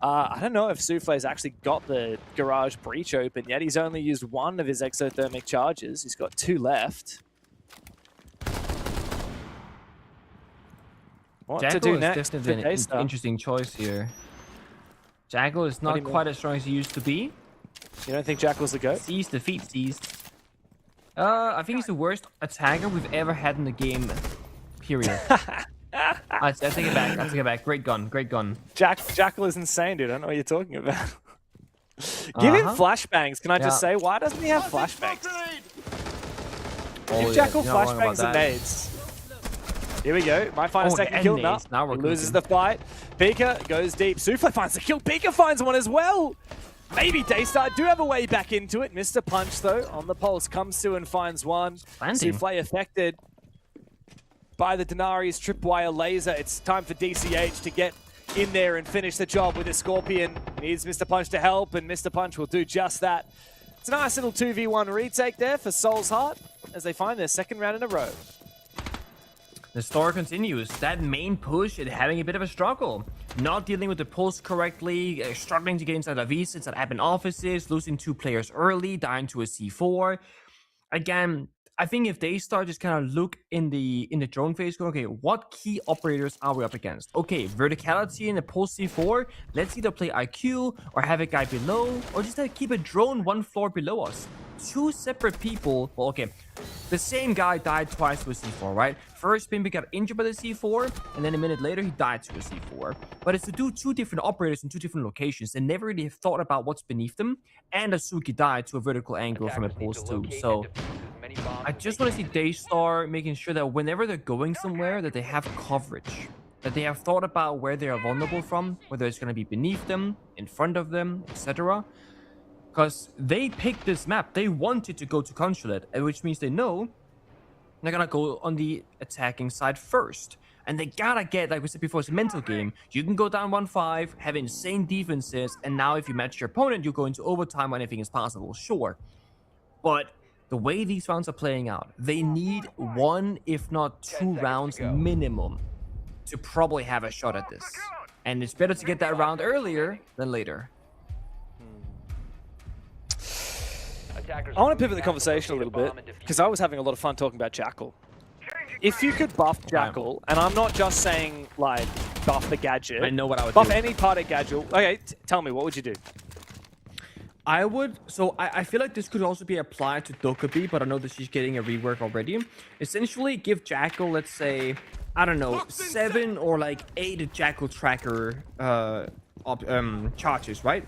I don't know if Souffle's actually got the garage breach open yet. He's only used 1 of his exothermic charges. He's got 2 left. What Jackal to do is next? definitely an interesting choice here. Jackal is not quite as strong as he used to be. You don't think Jackal's the GOAT? Seized, defeat, seized. I think he's the worst attacker we've ever had in the game. Period. I take it back. I take it back. Great gun. Great gun. Jackal is insane, dude. I don't know what you're talking about. Give him flashbangs. Can I just say, why doesn't he have flashbangs? Give Jackal flashbangs and nades. Here we go. Might find a second kill now. Now he loses the fight. Pika goes deep. Souffle finds the kill. Pika finds one as well. Maybe Daystar do have a way back into it. Mr. Punch, though, on the pulse, comes to and finds one. Souffle affected by the Denari's tripwire laser. It's time for DCH to get in there and finish the job with a Scorpion. He needs Mr. Punch to help, and Mr. Punch will do just that. It's a nice little 2v1 retake there for Soulsheart as they find their second round in a row. The story continues. That main push is having a bit of a struggle. Not dealing with the pulse correctly, struggling to get inside the VODs, inside admin offices, losing 2 players early, dying to a C4. Again, I think if they start just kind of look in the drone phase, go, okay, what key operators are we up against? Okay, verticality in a pulse C4. Let's either play IQ or have a guy below, or just keep a drone 1 floor below us. 2 separate people. Well, okay, the same guy died twice to a C4, right? First, Pimby got injured by the C4, and then a minute later, he died to a C4. But it's to do 2 different operators in 2 different locations. They never really have thought about what's beneath them, and Azuki died to a vertical angle from a pulse too. So I just want to see Daystar making sure that whenever they're going somewhere, that they have coverage. That they have thought about where they are vulnerable from, whether it's going to be beneath them, in front of them, etc. Because they picked this map. They wanted to go to Consulate, which means they know they're going to go on the attacking side first. And they gotta get, like we said before, it's a mental game. You can go down 1-5, have insane defenses, and now if you match your opponent, you go into overtime when anything is possible, sure. But the way these rounds are playing out, they need 1, if not 2 rounds minimum to probably have a shot at this. And it's better to get that round earlier than later. I want to pivot the conversation a little bit, because I was having a lot of fun talking about Jackal. If you could buff Jackal, and I'm not just saying, like, buff the gadget. I know what I would buff do. any part of gadget. Okay, tell me, what would you do? I would, so I feel like this could also be applied to Dokkaebi, but I know that she's getting a rework already. Essentially, give Jackal, let's say, I don't know, 7 or like 8 Jackal tracker charges, right?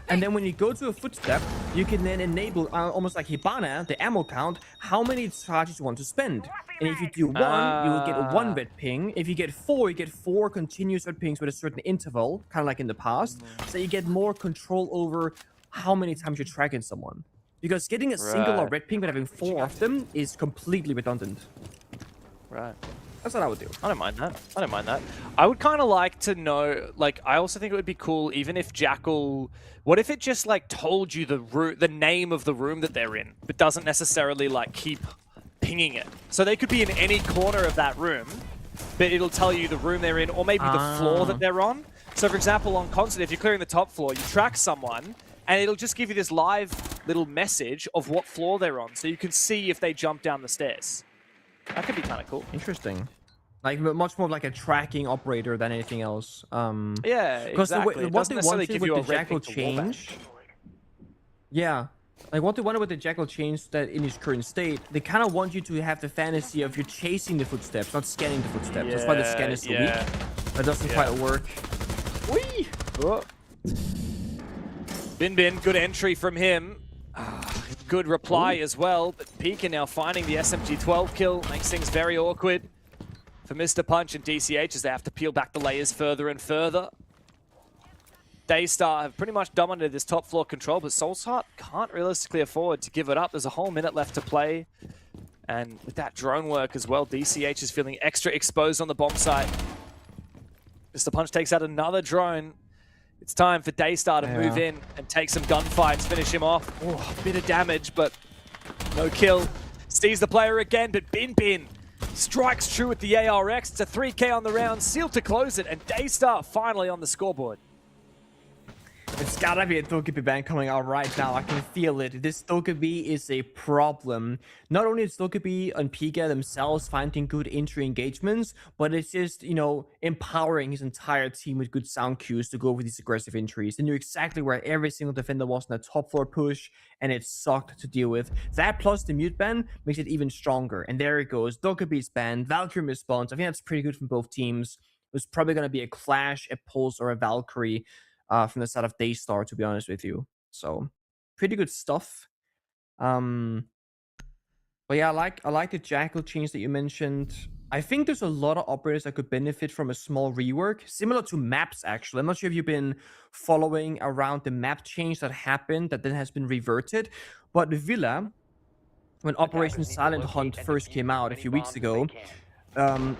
And then when you go to a footstep, you can then enable, almost like Hibana, the ammo count, how many charges you want to spend. And if you do 1, you will get 1 red ping. If you get 4, you get 4 continuous red pings with a certain interval, kind of like in the past. So you get more control over how many times you're tracking someone. Because getting a single red ping but having 4 of them is completely redundant. Right. That's what I would do. I don't mind that. I don't mind that. I would kind of like to know, like, I also think it would be cool even if Jackal... What if it just, like, told you the name of the room that they're in, but doesn't necessarily, like, keep pinging it? So they could be in any corner of that room, but it'll tell you the room they're in, or maybe the floor that they're on. So, for example, on Consulate, if you're clearing the top floor, you track someone, and it'll just give you this live little message of what floor they're on, so you can see if they jump down the stairs. That could be kind of cool. Interesting. Like, much more like a tracking operator than anything else. Yeah, exactly. What they wanted with the Jackal change... Yeah. Like, what they wanted with the Jackal change that in its current state, they kind of want you to have the fantasy of you're chasing the footsteps, not scanning the footsteps. That's why the scan is so weak. That doesn't quite work. Whee! Oh. Bin, good entry from him. Good reply as well, but Pika now finding the SMG-12 kill makes things very awkward for Mr. Punch and DCH as they have to peel back the layers further and further. Daystar have pretty much dominated this top floor control, but Soulsheart can't realistically afford to give it up. There's a whole minute left to play. And with that drone work as well, DCH is feeling extra exposed on the bomb site. Mr. Punch takes out another drone. It's time for Daystar to move in and take some gunfights, finish him off. Oh, a bit of damage, but no kill. Sees the player again, but Bin strikes true with the ARX. It's a 3K on the round, sealed to close it, and Daystar finally on the scoreboard. It's gotta be a Dokkaebi ban coming out right now. I can feel it. This Dokkaebi is a problem. Not only is Dokkaebi and Pika themselves finding good entry engagements, but it's just, you know, empowering his entire team with good sound cues to go for these aggressive entries. They knew exactly where every single defender was in a top floor push, and it sucked to deal with. That plus the mute ban makes it even stronger. And there it goes. Dokkaebi's banned. Valkyrie response. I think that's pretty good from both teams. It was probably going to be a Clash, a Pulse, or a Valkyrie. From the side of Daystar, to be honest with you. So, pretty good stuff. But yeah, I like the Jackal change that you mentioned. I think there's a lot of operators that could benefit from a small rework, similar to maps, actually. I'm not sure if you've been following around the map change that happened, that then has been reverted. But Villa, when Operation Silent Hunt first came out a few weeks ago, by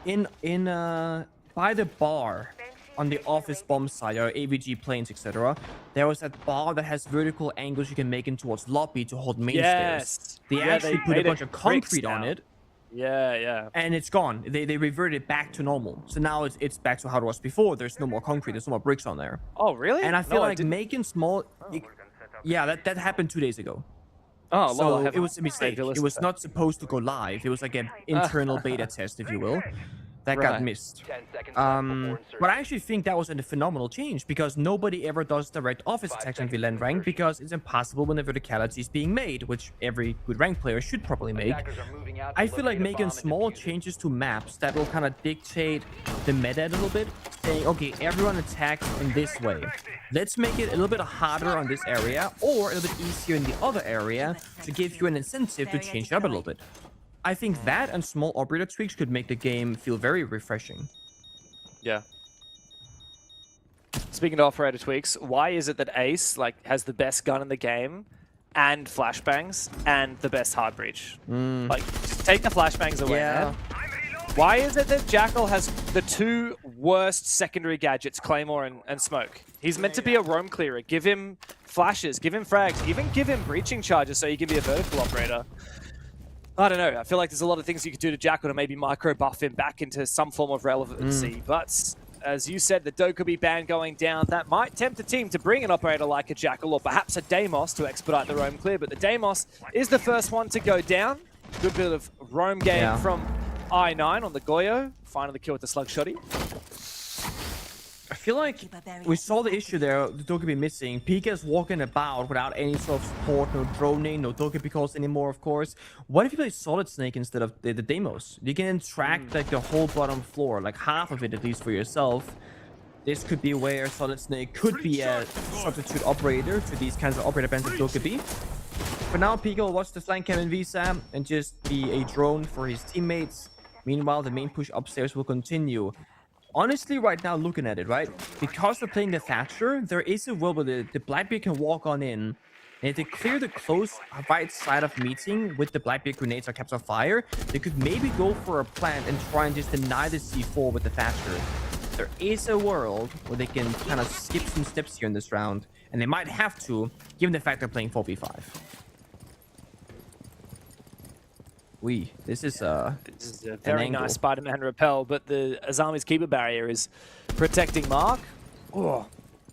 the bar, on the office bomb side, or AVG planes, etc., there was that bar that has vertical angles you can make in towards lobby to hold main stairs. They actually put a bunch of concrete on it. Yeah. And it's gone. They reverted it back to normal. So now it's back to how it was before. There's no more concrete. There's no more bricks on there. Oh, really? And I feel like making small... Yeah, that happened 2 days ago. Oh, so well, it was a mistake. It was not supposed to go live. It was like an internal beta test, if you will. That got missed. But I actually think that was a phenomenal change, because nobody ever does direct office attacks on VLAN rank, because it's impossible when the verticality is being made, which every good rank player should probably make. I feel like making small changes to maps that will kind of dictate the meta a little bit, saying, okay, everyone attacks in this way. Let's make it a little bit harder on this area, or a little bit easier in the other area, to give you an incentive to change it up a little bit. I think that and small operator tweaks could make the game feel very refreshing. Yeah. Speaking of operator tweaks, why is it that Ace has the best gun in the game and flashbangs and the best hard breach? Like, just take the flashbangs away, man. Why is it that Jackal has the two worst secondary gadgets, Claymore and Smoke? He's meant to be a roam clearer. Give him flashes, give him frags, even give him breaching charges so he can be a vertical operator. I don't know. I feel like there's a lot of things you could do to Jackal to maybe micro buff him back into some form of relevancy. But as you said, the Dokkaebi ban going down, that might tempt a team to bring an operator like a Jackal or perhaps a Deimos to expedite the roam clear. But the Deimos is the first one to go down. Good bit of roam game from I9 on the Goyo. Finally the kill with the slug shotty. I feel like we saw the issue there, the Dokkaebi missing. Pika's walking about without any sort of support, no droning, no Dokkaebi calls anymore, of course. What if you play Solid Snake instead of the Deimos? You can track like the whole bottom floor, like half of it at least for yourself. This could be where Solid Snake could be a substitute operator to these kinds of operator bans of Dokkaebi. For now, Pika will watch the flank cam in Visa and just be a drone for his teammates. Meanwhile, the main push upstairs will continue. Honestly, right now, looking at it, right? Because they're playing the Thatcher, there is a world where the Blackbeard can walk on in. And if they clear the close right side of meeting with the Blackbeard grenades or caps of fire, they could maybe go for a plant and try and just deny the C4 with the Thatcher. There is a world where they can kind of skip some steps here in this round. And they might have to, given the fact they're playing 4v5. This is a very nice Spider-Man repel, but the Azami's keeper barrier is protecting Mark. Oh,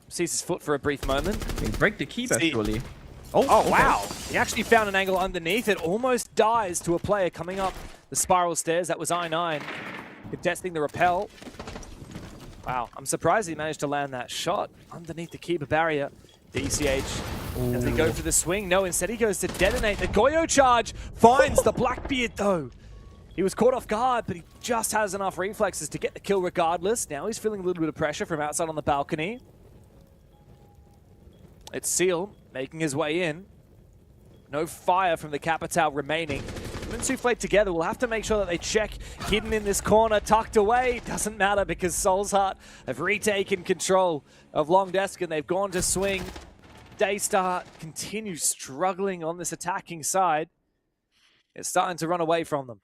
sees his foot for a brief moment. Break the keeper, surely. Oh, wow. He actually found an angle underneath. It almost dies to a player coming up the spiral stairs. That was I9 contesting the repel. Wow, I'm surprised he managed to land that shot underneath the keeper barrier. DCH, does he go for the swing? No, instead he goes to detonate. The Goyo charge finds the Blackbeard, though. He was caught off guard, but he just has enough reflexes to get the kill regardless. Now he's feeling a little bit of pressure from outside on the balcony. It's Seal making his way in. No fire from the Capitao remaining. Him and Souffle together will have to make sure that they check hidden in this corner, tucked away. Doesn't matter because Soul's Heart have retaken control of Long Desk and they've gone to swing. Daystar continues struggling on this attacking side. It's starting to run away from them.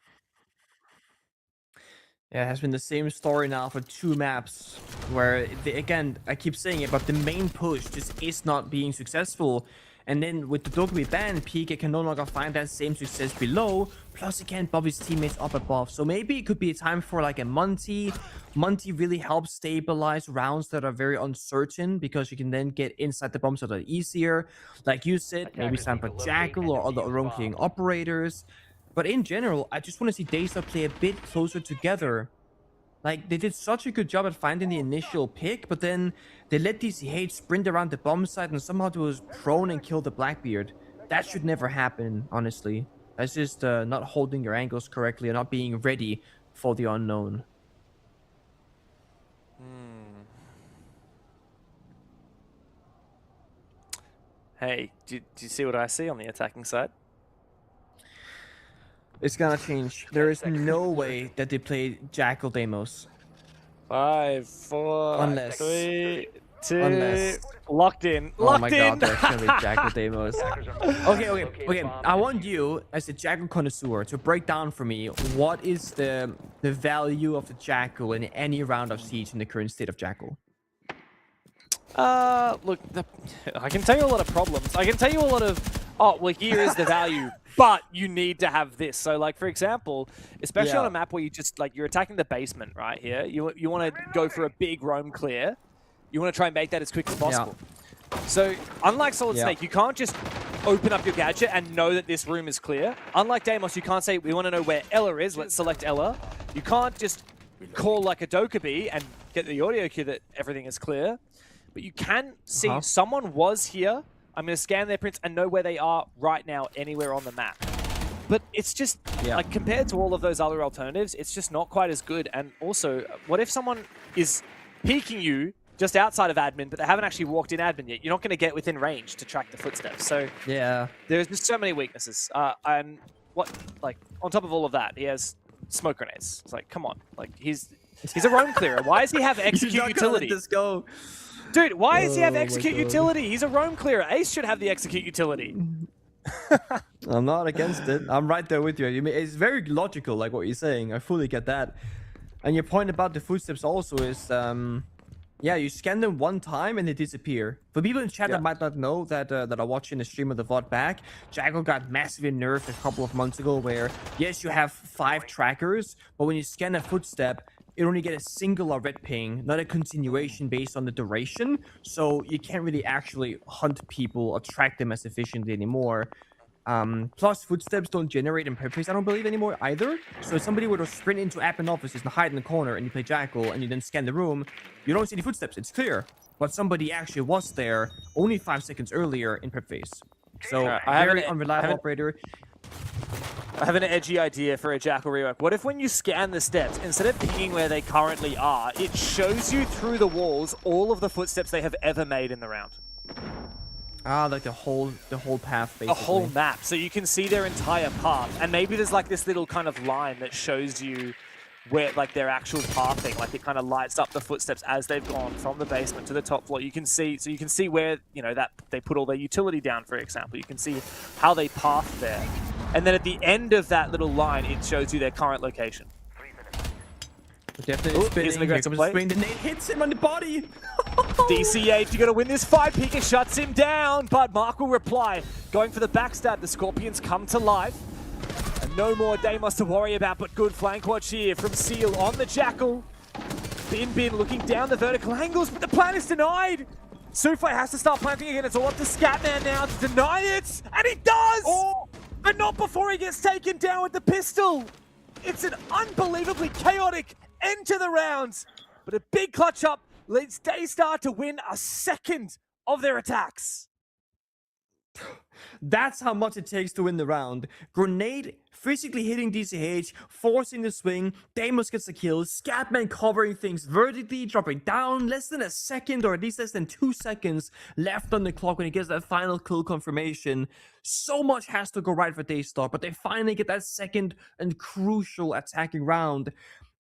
Yeah, it has been the same story now for 2 maps, where, again, I keep saying it, but the main push just is not being successful. And then with the Dokkaebi ban, PK can no longer find that same success below, plus he can't buff his teammates up above. So maybe it could be a time for like a Monty. Monty really helps stabilize rounds that are very uncertain, because you can then get inside the bombs a lot easier. Like you said, maybe time for Jackal or other rotating operators. But in general, I just want to see Daystar play a bit closer together. Like, they did such a good job at finding the initial pick, but then they let DCH sprint around the bomb site and somehow it was prone and killed the Blackbeard. That should never happen, honestly. That's just not holding your angles correctly and not being ready for the unknown. Hey, do you see what I see on the attacking side? It's gonna change. There is no way that they play Jackal Deimos. 5, 4, Unless- 3, 2, unless- locked in. Oh Locked my in. god, there's gonna be Jackal Deimos. Okay. I want you, as a Jackal connoisseur, to break down for me what is the value of the Jackal in any round of Siege in the current state of Jackal. Look, I can tell you a lot of problems. I can tell you a lot of, oh, well, here is the value, but you need to have this. So, like, for example, especially on a map where you just, like, you're attacking the basement right here. You want to go for a big roam clear. You want to try and make that as quick as possible. So, unlike Solid Snake, you can't just open up your gadget and know that this room is clear. Unlike Deimos, you can't say, we want to know where Ella is. Let's select Ella. You can't just call, like, a Dokkaebi and get the audio cue that everything is clear. But you can see someone was here. I'm going to scan their prints and know where they are right now anywhere on the map. But it's just, like, compared to all of those other alternatives, it's just not quite as good. And also, what if someone is peeking you just outside of admin, but they haven't actually walked in admin yet? You're not going to get within range to track the footsteps. So there's just so many weaknesses. And what, like, on top of all of that, he has smoke grenades. It's like, come on. Like, he's a roam clearer. Why does he have execute You're not gonna utility? let this go. Dude, why does he have execute utility? He's a roam clearer. Ace should have the execute utility. I'm not against it. I'm right there with you. It's very logical, like what you're saying. I fully get that. And your point about the footsteps also is, yeah, you scan them one time and they disappear. For people in chat that might not know that that are watching the stream of the VOD back, Jackal got massively nerfed a couple of months ago where, yes, you have 5 trackers, but when you scan a footstep, you only get a singular red ping, not a continuation based on the duration. So you can't really actually hunt people or track them as efficiently anymore. Plus, footsteps don't generate in purpose, I don't believe, anymore either. So if somebody were to sprint into admin offices and hide in the corner and you play Jackal and you then scan the room, you don't see the footsteps, it's clear. But somebody actually was there only 5 seconds earlier in prep phase. So, very unreliable operator. I have an edgy idea for a Jackal rework. What if when you scan the steps, instead of pinging where they currently are, it shows you through the walls all of the footsteps they have ever made in the round? Like the whole path, basically. A whole map, so you can see their entire path. And maybe there's like this little kind of line that shows you where, like, their actual pathing, like it kind of lights up the footsteps as they've gone from the basement to the top floor. You can see, so you can see where, you know, that they put all their utility down, for example. You can see how they path there. And then at the end of that little line, it shows you their current location. Definitely spinning. Here comes play. The nade hits him on the body. DCH, you got to win this fight. Pika shuts him down, but Mark will reply. Going for the backstab, the Scorpions come to life. And no more Deimos to worry about, but good flank watch here from Seal on the Jackal. Bin looking down the vertical angles, but the plan is denied. Souffle has to start planting again. It's all up to Scatman now to deny it, and he does! But not before he gets taken down with the pistol. It's an unbelievably chaotic end to the rounds, but a big clutch up leads Daystar to win a second of their attacks. That's how much it takes to win the round. Grenade physically hitting DCH, forcing the swing, Deimos gets the kill, Scatman covering things vertically, dropping down, less than a second or at least less than 2 seconds left on the clock when he gets that final kill confirmation. So much has to go right for Daystar, but they finally get that second and crucial attacking round.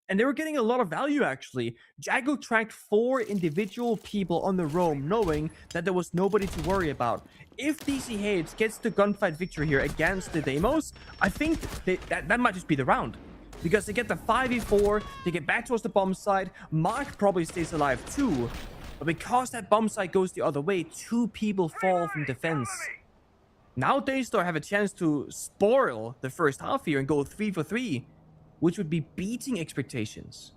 And they were getting a lot of value, actually. Jago tracked 4 individual people on the roam, knowing that there was nobody to worry about. If DCH gets the gunfight victory here against the Deimos, I think that might just be the round. Because they get the 5v4, they get back towards the bomb site, Mark probably stays alive too. But because that bomb site goes the other way, 2 people fall from defense. Now Daystar have a chance to spoil the first half here and go 3 for 3. Which would be beating expectations.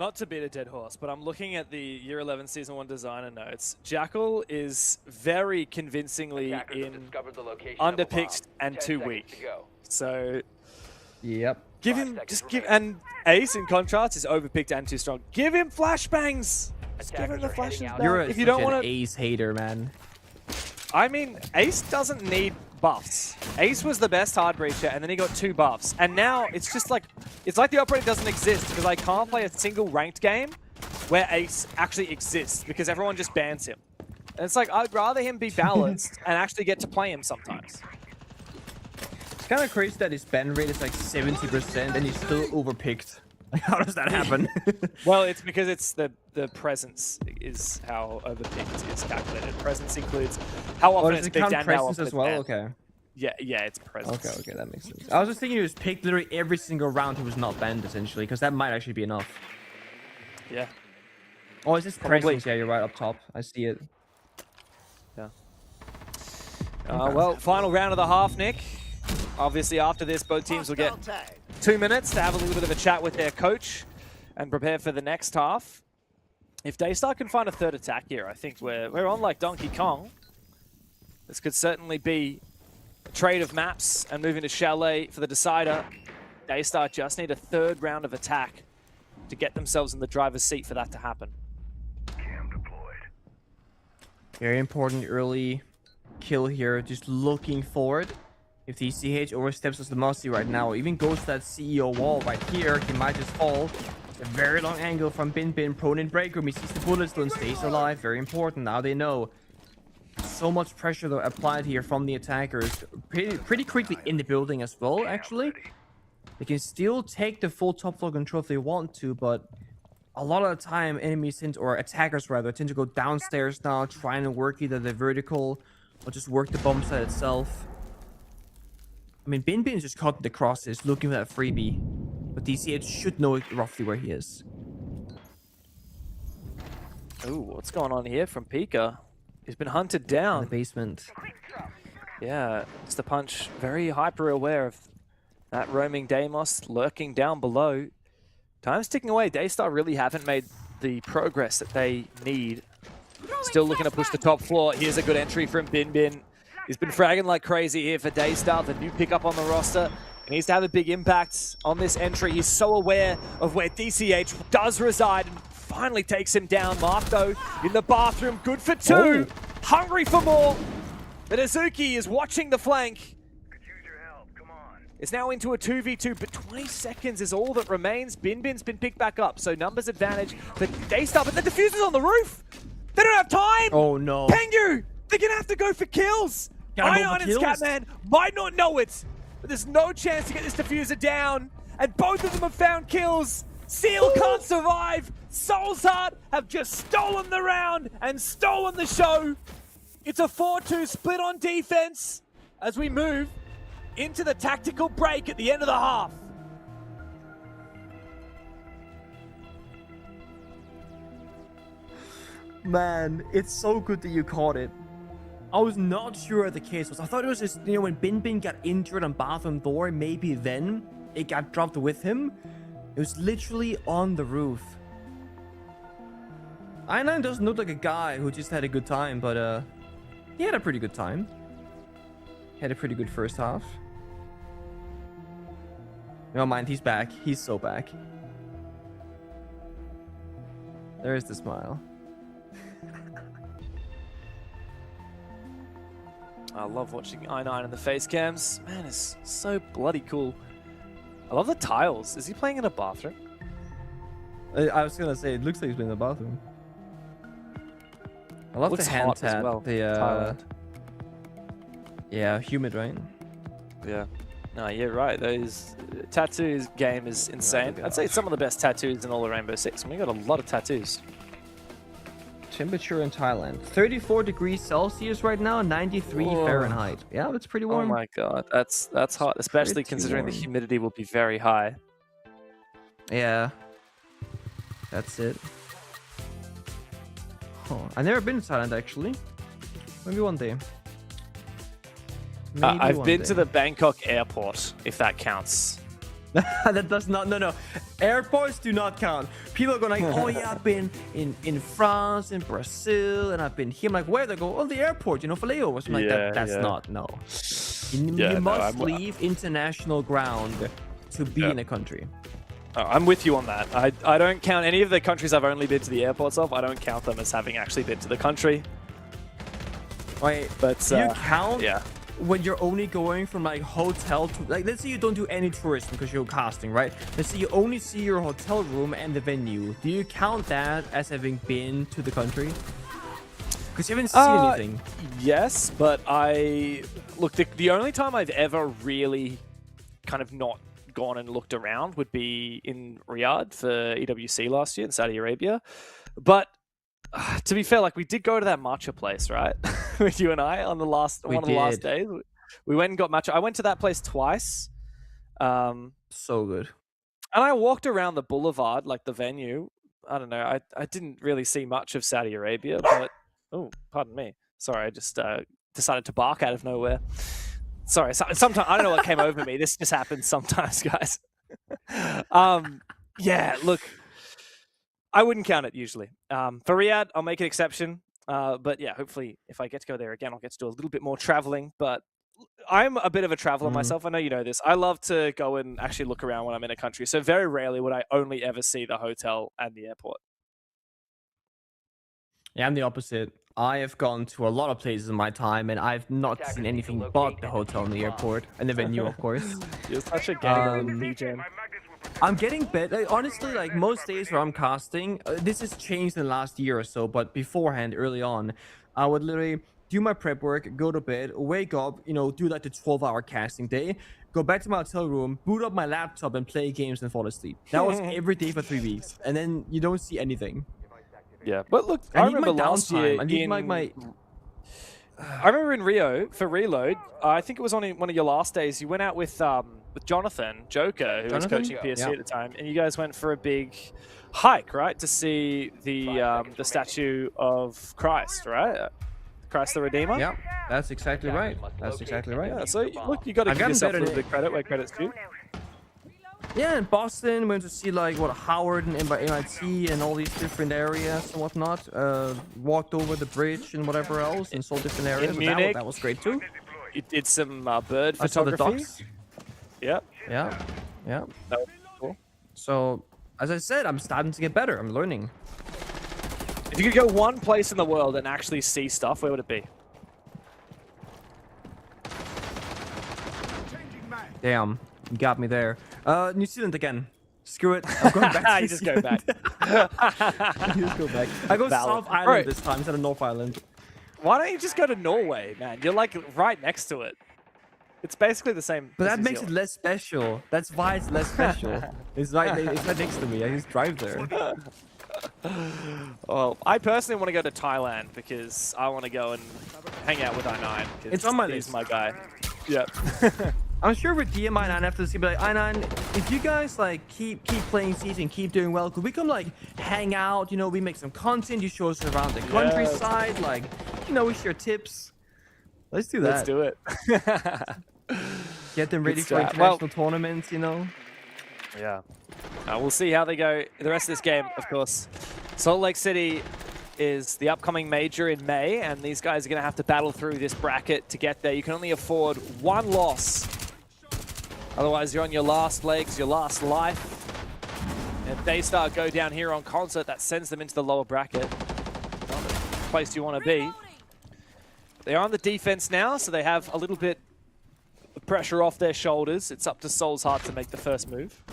Not to beat a dead horse, but I'm looking at the Year 11 Season 1 designer notes. Jackal is very convincingly in underpicked and too weak. So, yep. And Ace, in contrast, is overpicked and too strong. Give him flashbangs! Just give him the flashes. You're if you don't want an Ace hater, man. I mean, Ace doesn't need buffs. Ace was the best hard breacher, and then he got 2 buffs. And now it's just like, it's like the operator doesn't exist, because I can't play a single ranked game where Ace actually exists, because everyone just bans him. And it's like, I'd rather him be balanced and actually get to play him sometimes. It's kind of crazy that his ban rate is like 70% and he's still overpicked. Like, how does that happen? Well, it's because it's the presence is how overpicked is calculated. Presence includes how often it's picked and how often as well. Okay. Yeah, it's presence. Okay, that makes sense. I was just thinking he was picked literally every single round he was not banned, essentially, because that might actually be enough. Yeah. Oh, is this presence? Yeah, you're right up top. I see it. Yeah. Well, final round of the half, Nick. Obviously, after this, both teams will get 2 minutes to have a little bit of a chat with their coach and prepare for the next half. If Daystar can find a third attack here, I think we're on like Donkey Kong. This could certainly be a trade of maps and moving to Chalet for the decider. Daystar just need a third round of attack to get themselves in the driver's seat for that to happen. Cam deployed. Very important early kill here, just looking forward. If the CH oversteps as the Mossy right now, or even goes to that CEO wall right here, he might just fall. A very long angle from Bin Bin, prone in break room. He sees the bullets though and stays alive. Very important. Now they know. So much pressure though applied here from the attackers. Pretty quickly in the building as well, actually. They can still take the full top floor control if they want to, but a lot of the time enemies tend, or attackers rather, tend to go downstairs now, trying to work either the vertical or just work the bomb site itself. I mean, Bin Bin is just caught in the crosses, looking for that freebie. But DCH should know roughly where he is. Ooh, what's going on here from Pika? He's been hunted down. In the basement. Yeah, Mr. Punch very hyper aware of that roaming Deimos lurking down below. Time's ticking away. Daystar really haven't made the progress that they need. Still looking to push the top floor. Here's a good entry from Bin Bin. He's been fragging like crazy here for Daystar, the new pickup on the roster. He needs to have a big impact on this entry. He's so aware of where DCH does reside and finally takes him down. Mark, though, in the bathroom, good for 2. Oh. Hungry for more. But Azuki is watching the flank. Could use your help. Come on. It's now into a 2v2, but 20 seconds is all that remains. Bin Bin's been picked back up, so numbers advantage for Daystar, but the diffuser's on the roof. They don't have time. Oh, no. Pengu, they're going to have to go for kills. Ion and Scatman might not know it, but there's no chance to get this diffuser down. And both of them have found kills. Seal can't survive. Soul's Heart have just stolen the round and stolen the show. It's a 4-2 split on defense as we move into the tactical break at the end of the half. Man, it's so good that you caught it. I was not sure what the case was. I thought it was just, when Bin Bin got injured on bathroom door, maybe then it got dropped with him. It was literally on the roof. I9 doesn't look like a guy who just had a good time, but he had a pretty good time. Had a pretty good first half. Never mind, he's back. He's so back. There's the smile. I love watching I9 in the face cams. Man, it's so bloody cool. I love the tiles. Is he playing in a bathroom? I was gonna say, it looks like he's been in the bathroom. I love the hand hot as tat. well, The Thailand. yeah, humid, right? Yeah. No, you're right. Those tattoos game is insane. I'd say it's some of the best tattoos in all of Rainbow Six. We got a lot of tattoos. Temperature in Thailand, 34 degrees Celsius right now, 93 Fahrenheit. Yeah, that's pretty warm. Oh my god, that's hot, especially Pretty considering the warm. humidity will be very high. Yeah, that's it. Oh, I've never been to Thailand actually. Maybe one day. Maybe I've one been day. to the Bangkok airport, if that counts. That does not. No. Airports do not count. People are going like, oh yeah, I've been in France, in Brazil, and I've been here. I'm like, where? They go, oh, the airport, you know, for layovers. I'm like, that's not. No. You must leave international ground to be in a country. Oh, I'm with you on that. I don't count any of the countries I've only been to the airports of. I don't count them as having actually been to the country. Wait, but do you count? Yeah. When you're only going from like hotel to like, let's say you don't do any tourism because you're casting, right? Let's say you only see your hotel room and the venue. Do you count that as having been to the country? Because you haven't seen anything. Yes, but look, the only time I've ever really kind of not gone and looked around would be in Riyadh for EWC last year in Saudi Arabia. But to be fair, like we did go to that matcha place, right? With you and I on one of the last days. We went and got matcha. I went to that place twice. So good. And I walked around the boulevard, like the venue. I don't know. I didn't really see much of Saudi Arabia, but oh, pardon me. Sorry, I just decided to bark out of nowhere. Sorry, sometimes I don't know what came over me. This just happens sometimes, guys. Yeah, look, I wouldn't count it usually. For Riyadh, I'll make an exception. But yeah, hopefully if I get to go there again, I'll get to do a little bit more traveling. But I'm a bit of a traveler myself. I know you know this. I love to go and actually look around when I'm in a country. So very rarely would I only ever see the hotel and the airport. Yeah, I'm the opposite. I have gone to a lot of places in my time, and I've not seen anything but the hotel and the airport and the venue, of course. You're such a gamer, DJ. I'm getting better. Like, honestly, like most days where I'm casting, this has changed in the last year or so, but beforehand, early on, I would literally do my prep work, go to bed, wake up, you know, do like the 12-hour casting day, go back to my hotel room, boot up my laptop and play games and fall asleep. That was every day for 3 weeks. And then you don't see anything. Yeah, but look, I remember last year. I remember in Rio for Reload. I think it was on one of your last days. You went out with Jonathan Joker, who was coaching PSC at the time, and you guys went for a big hike, right, to see the statue of Christ, right? Christ the Redeemer. Yeah, that's exactly right. That's exactly right. Yeah, so look, you got to give yourself a little bit of credit where credit's due. Yeah, in Boston, went to see like Howard and MIT and all these different areas and whatnot. Walked over the bridge and whatever else and saw different areas. In Munich, that was great too. You did some bird photography. I saw the ducks. Yep. Yeah. Yeah. That was cool. So, as I said, I'm starting to get better. I'm learning. If you could go one place in the world and actually see stuff, where would it be? Damn, you got me there. New Zealand again. Screw it. I'm going back. You just go back. You just go back. I go South Island this time instead of North Island. Why don't you just go to Norway, man? You're like right next to it. It's basically the same. But that makes it less special. That's why it's less special. It's right next to me. I just drive there. Well, I personally want to go to Thailand because I want to go and hang out with I9. It's on my list. list. My guy. Yep. I'm sure with DM I9 after this, be like, I9, if you guys like keep playing Siege and keep doing well, could we come like hang out? You know, we make some content. You show us around the countryside, like, you know, we share tips. Let's do that. Let's do it. Get them ready for international tournaments, you know. Yeah. We'll see how they go the rest of this game, of course. Salt Lake City is the upcoming major in May, and these guys are going to have to battle through this bracket to get there. You can only afford one loss. Otherwise, you're on your last legs, your last life. And if Daystar go down here on Consulate, that sends them into the lower bracket. Not the place you want to be. They're on the defense now, so they have a little bit of pressure off their shoulders. It's up to Soul's Heart to make the first move.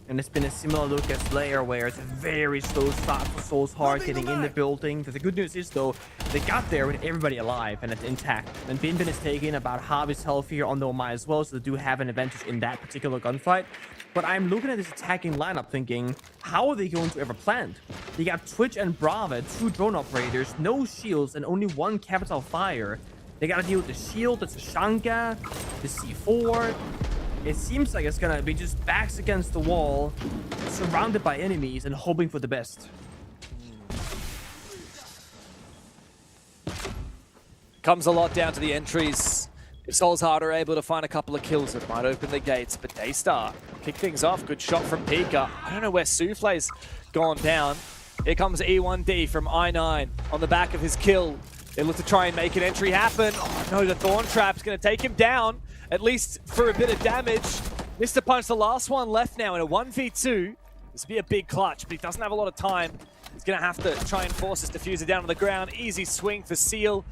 And it's been a similar look as Lair, where it's a very slow start for Soul's Heart getting in the building. But the good news is, though, they got there with everybody alive and it's intact. And Bin Bin is taking about half his health here on the Omai as well, so they do have an advantage in that particular gunfight. But I'm looking at this attacking lineup thinking, how are they going to ever plant? They got Twitch and Brava, 2 drone operators, no shields, and only 1 capital fire. They gotta deal with the shield, the Shanka, the C4. It seems like it's gonna be just backs against the wall, surrounded by enemies, and hoping for the best. Comes a lot down to the entries. If Soul's Heart are able to find a couple of kills, it might open the gates. But Daystar kick things off. Good shot from Pika. I don't know where Souffle's gone down. Here comes E1D from I9 on the back of his kill. They look to try and make an entry happen. Oh no, the Thorn Trap's going to take him down, at least for a bit of damage. Mr. Punch, the last one left now in a 1v2. This will be a big clutch, but he doesn't have a lot of time. He's going to have to try and force his diffuser down on the ground. Easy swing for Seal.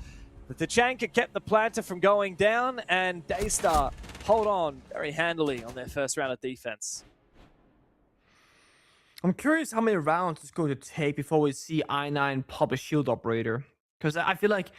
But the Tachanka kept the planter from going down, and Daystar hold on very handily on their first round of defense. I'm curious how many rounds it's going to take before we see I9 pop a shield operator. Because I feel like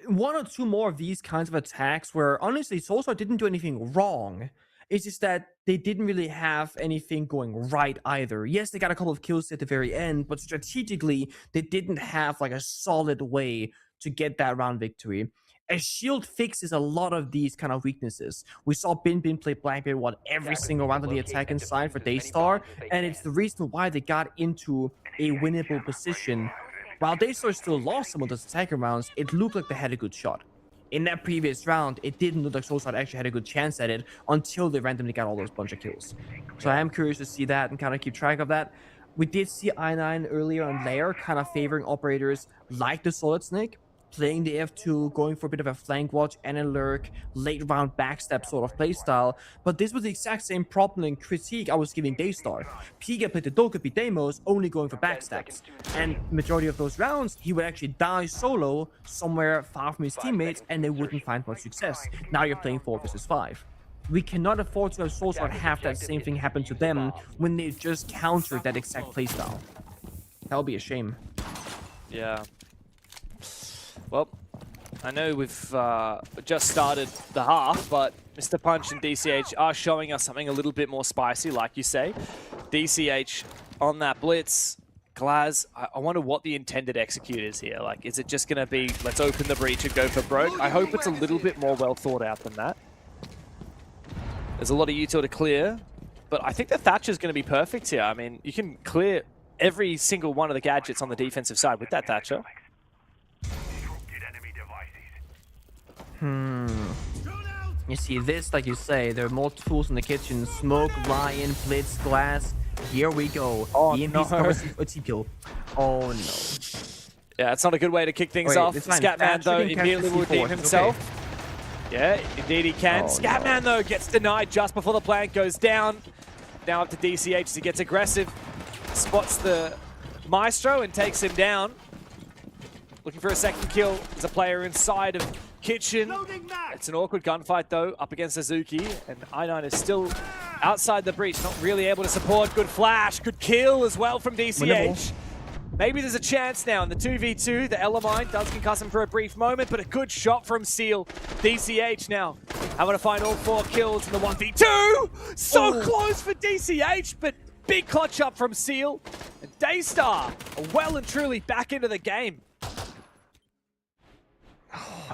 1 or 2 more of these kinds of attacks where, honestly, Soulstar didn't do anything wrong. It's just that they didn't really have anything going right either. Yes, they got a couple of kills at the very end, but strategically, they didn't have like a solid way to get that round victory. A shield fixes a lot of these kind of weaknesses. We saw Bin Bin play Blackbeard every single round on the attacking side for Daystar, and it's the reason why they got into a winnable position. While Daystar still lost some of those attacking rounds, it looked like they had a good shot. In that previous round, it didn't look like Soulstar actually had a good chance at it until they randomly got all those bunch of kills. So I am curious to see that and kind of keep track of that. We did see I9 earlier on Lair kind of favoring operators like the Solid Snake, playing the F2, going for a bit of a flank watch and a lurk, late round backstab sort of playstyle. But this was the exact same problem and critique I was giving Daystar. Pika played the Dokupi demos, only going for backstabs. And majority of those rounds, he would actually die solo somewhere far from his teammates and they wouldn't find much success. Now you're playing 4 versus 5. We cannot afford to have Soulstar have that same thing happen to them when they just countered that exact playstyle. That would be a shame. Yeah. Well, I know we've just started the half, but Mr. Punch and DCH are showing us something a little bit more spicy, like you say. DCH on that blitz. Glaz, I wonder what the intended execute is here. Like, is it just going to be, let's open the breach and go for broke? I hope it's a little bit more well thought out than that. There's a lot of util to clear, but I think the Thatcher's going to be perfect here. I mean, you can clear every single one of the gadgets on the defensive side with that Thatcher. You see this, like you say, there are more tools in the kitchen. Smoke, Lion, Blitz, Glass. Here we go. Oh, EMP's no. kill. Oh no. Yeah, it's not a good way to kick things off. Scatman, though, immediately will redeem himself. Okay. Yeah, indeed he can. Oh, Scatman, though, gets denied just before the plant goes down. Now up to DCH as he gets aggressive. Spots the Maestro and takes him down. Looking for a second kill. There's a player inside of Kitchen. It's an awkward gunfight, though, up against Suzuki. And I9 is still outside the breach, not really able to support. Good flash, good kill as well from DCH. Winnable. Maybe there's a chance now in the 2v2. The Elamine does concuss him for a brief moment, but a good shot from Seal. DCH now having to find all 4 kills in the 1v2. So close for DCH, but big clutch up from Seal. And Daystar are well and truly back into the game.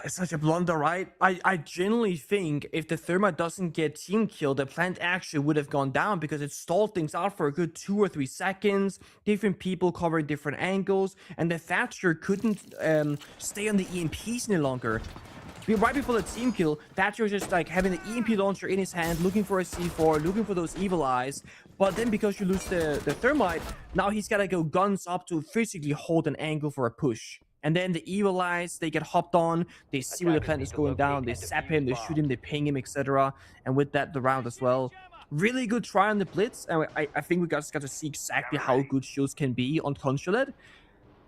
It's such a blunder, right? I genuinely think if the Thermite doesn't get team killed, the plant actually would have gone down because it stalled things out for a good 2 or 3 seconds. Different people covering different angles, and the Thatcher couldn't stay on the EMPs any longer. Right before the team kill, Thatcher was just like having the EMP launcher in his hand, looking for a C4, looking for those evil eyes. But then because you lose the Thermite, now he's gotta go guns up to physically hold an angle for a push. And then the evil eyes, they get hopped on, they see where the plant is going down, they zap him, they shoot him, they ping him, etc. And with that, the round as well. Really good try on the blitz, and I think we just got to see exactly how good shields can be on Consulate.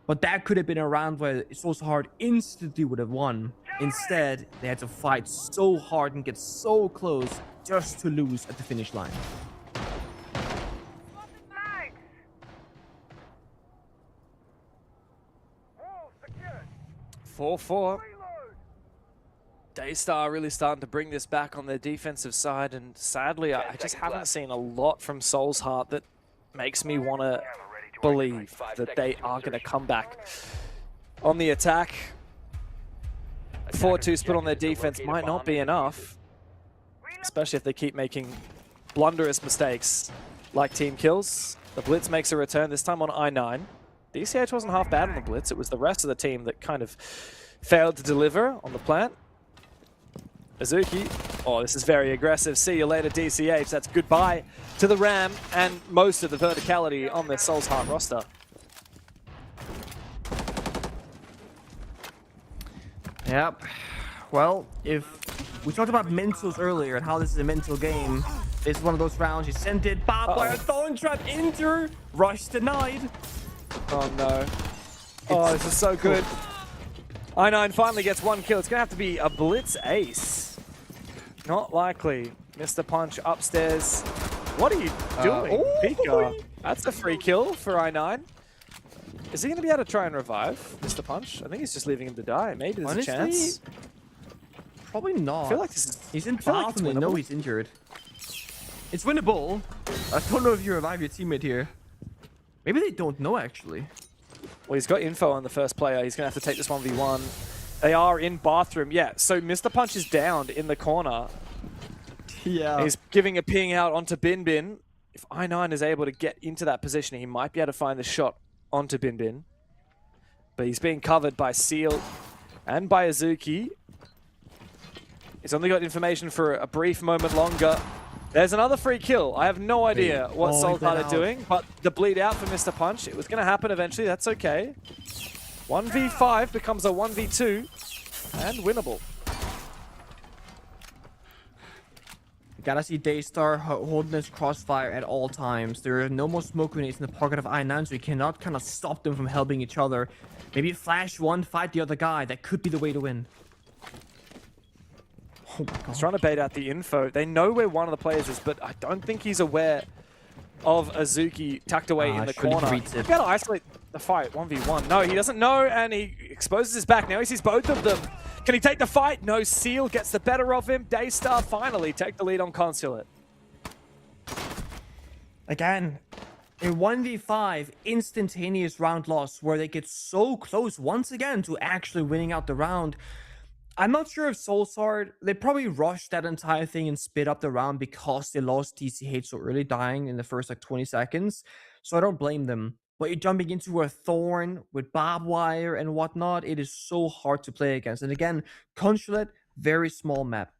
But that could have been a round where Soulshard instantly would have won. Instead, they had to fight so hard and get so close just to lose at the finish line. 4-4. Daystar really starting to bring this back on their defensive side, and sadly, I just haven't seen a lot from Soul's Heart that makes me want to believe that they are going to come back on the attack. 4-2 split on their defense might not be enough, especially if they keep making blunderous mistakes like team kills. The Blitz makes a return, this time on I9. DCH wasn't half bad on the Blitz, it was the rest of the team that kind of failed to deliver on the plant. Azuki, oh, this is very aggressive. See you later, DCH. That's goodbye to the Ram and most of the verticality on their Soul's Heart roster. Yep. Well, if we talked about mentals earlier and how this is a mental game, this is one of those rounds. You sent it, barbed wire, thorn trap, enter, rush denied. Oh no. Oh, this is so good. I9 finally gets one kill. It's going to have to be a Blitz ace. Not likely. Mr. Punch upstairs. What are you doing, Pika? That's a free kill for I9. Is he going to be able to try and revive Mr. Punch? I think he's just leaving him to die. Maybe there's Honestly, a chance. Probably not. I feel like this is... He's in bathroom. They know he's injured. It's winnable. I don't know if you revive your teammate here. Maybe they don't know, actually. Well, he's got info on the first player. He's going to have to take this 1v1. They are in bathroom. Yeah, so Mr. Punch is downed in the corner. Yeah. He's giving a ping out onto Bin Bin. If I9 is able to get into that position, he might be able to find the shot onto Bin Bin. But he's being covered by Seal and by Azuki. He's only got information for a brief moment longer. There's another free kill. I have no idea what Soul's Heart are doing, but the bleed out for Mr. Punch, it was going to happen eventually. That's okay. 1v5 becomes a 1v2 and winnable. You gotta see Daystar holding his crossfire at all times. There are no more smoke grenades in the pocket of I9, so you cannot kind of stop them from helping each other. Maybe flash one, fight the other guy. That could be the way to win. Oh my God. He's trying to bait out the info. They know where one of the players is, but I don't think he's aware of Azuki tucked away in the corner. He's got to isolate the fight, 1v1. No, he doesn't know, and he exposes his back. Now he sees both of them. Can he take the fight? No, Seal gets the better of him. Daystar finally take the lead on Consulate. Again, a 1v5 instantaneous round loss where they get so close once again to actually winning out the round. I'm not sure if Soulshard, they probably rushed that entire thing and sped up the round because they lost DCH so early, dying in the first like 20 seconds. So I don't blame them. But you're jumping into a Thorn with barbed wire and whatnot. It is so hard to play against. And again, Consulate, very small map.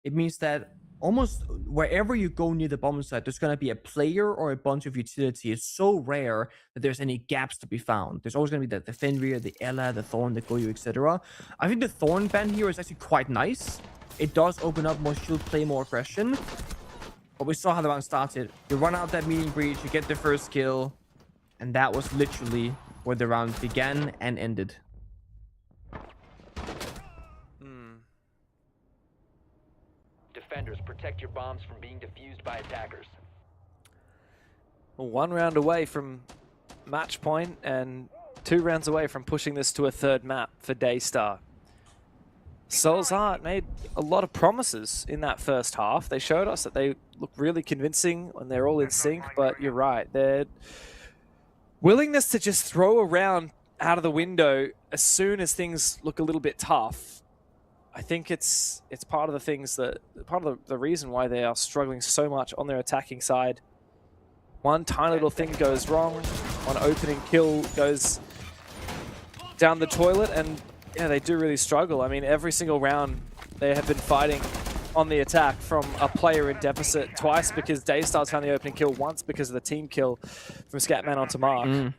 It means that almost wherever you go near the bomb site, there's going to be a player or a bunch of utility. It's so rare that there's any gaps to be found. There's always going to be the Fenrir, the Ella, the Thorn, the Goyu, etc. I think the Thorn ban here is actually quite nice. It does open up more shield play, more aggression. But we saw how the round started. You run out that meeting breach, you get the first kill. And that was literally where the round began and ended. Defenders, protect your bombs from being defused by attackers. Well, 1 round away from match point and 2 rounds away from pushing this to a 3rd map for Daystar. Soul's Heart made a lot of promises in that first half. They showed us that they look really convincing when they're all in sync, but you're right. Their willingness to just throw a round out of the window as soon as things look a little bit tough, I think it's part of the things that the reason why they are struggling so much on their attacking side. One tiny little thing goes wrong, one opening kill goes down the toilet, and yeah, they do really struggle. I mean, every single round they have been fighting on the attack from a player in deficit, twice because Daystar's found the opening kill, once because of the team kill from Scatman onto Mark.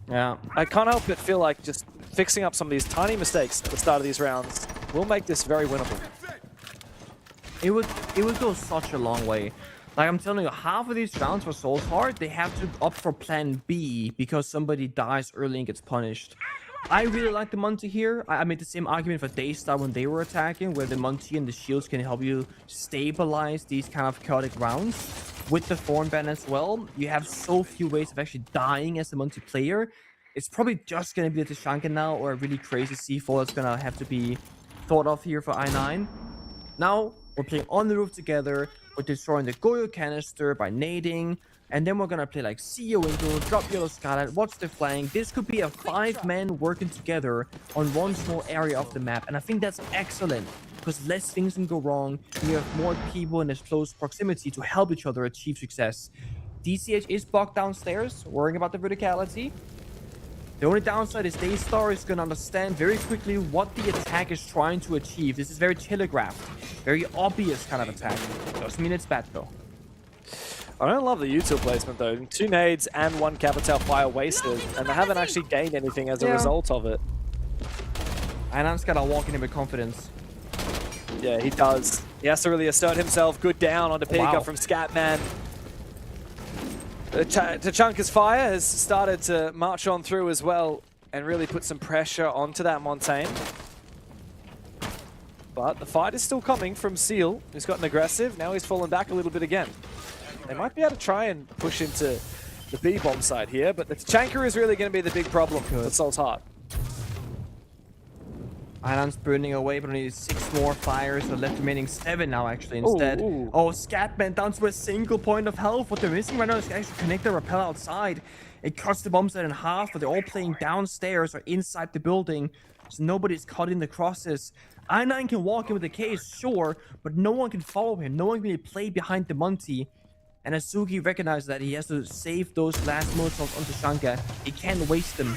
Yeah. I can't help but feel like just fixing up some of these tiny mistakes at the start of these rounds will make this very winnable. It would go such a long way. Like I'm telling you, half of these rounds for Souls Heart, they have to opt for plan B because somebody dies early and gets punished. I really like the Monty here. I made the same argument for Daystar when they were attacking, where the Monty and the shields can help you stabilize these kind of chaotic rounds. With the Thorn Ban as well, you have so few ways of actually dying as a Monty player. It's probably just going to be the Tashanka now, or a really crazy C4 that's going to have to be thought of here for I9. Now, we're playing on the roof together. We're destroying the Goyo canister by nading. And then we're going to play like CEO Window, drop Yellow Skylight, watch the flank. This could be a 5-man working together on one small area of the map. And I think that's excellent, because less things can go wrong. And you have more people in this close proximity to help each other achieve success. DCH is blocked downstairs, worrying about the verticality. The only downside is Daystar is going to understand very quickly what the attack is trying to achieve. This is very telegraphed, very obvious kind of attack. Doesn't mean it's bad though. I don't love the util placement though. 2 nades and 1 Capital Fire wasted, and they haven't actually gained anything as a result of it. Ainan's got to walk in with confidence. Yeah, he does. He has to really assert himself. Good down onto Pika from Scatman. Tachanka's fire has started to march on through as well and really put some pressure onto that Montaigne. But the fight is still coming from Seal, who's gotten aggressive. Now he's fallen back a little bit again. They might be able to try and push into the B-bomb side here, but the Tachanka is really going to be the big problem for Soul's Heart. Ainan's burning away, but only 6 more fires. So left remaining 7 now, actually, instead. Ooh. Oh, Scatman down to a single point of health. What they're missing right now is actually connect the rappel outside. It cuts the bomb site in half, but they're all playing downstairs or inside the building. So nobody's cutting the crosses. I9 can walk in with the case, sure, but no one can follow him. No one can really play behind the Monty. And Azuki recognizes that he has to save those last Molotovs on Tashanka. He can't waste them.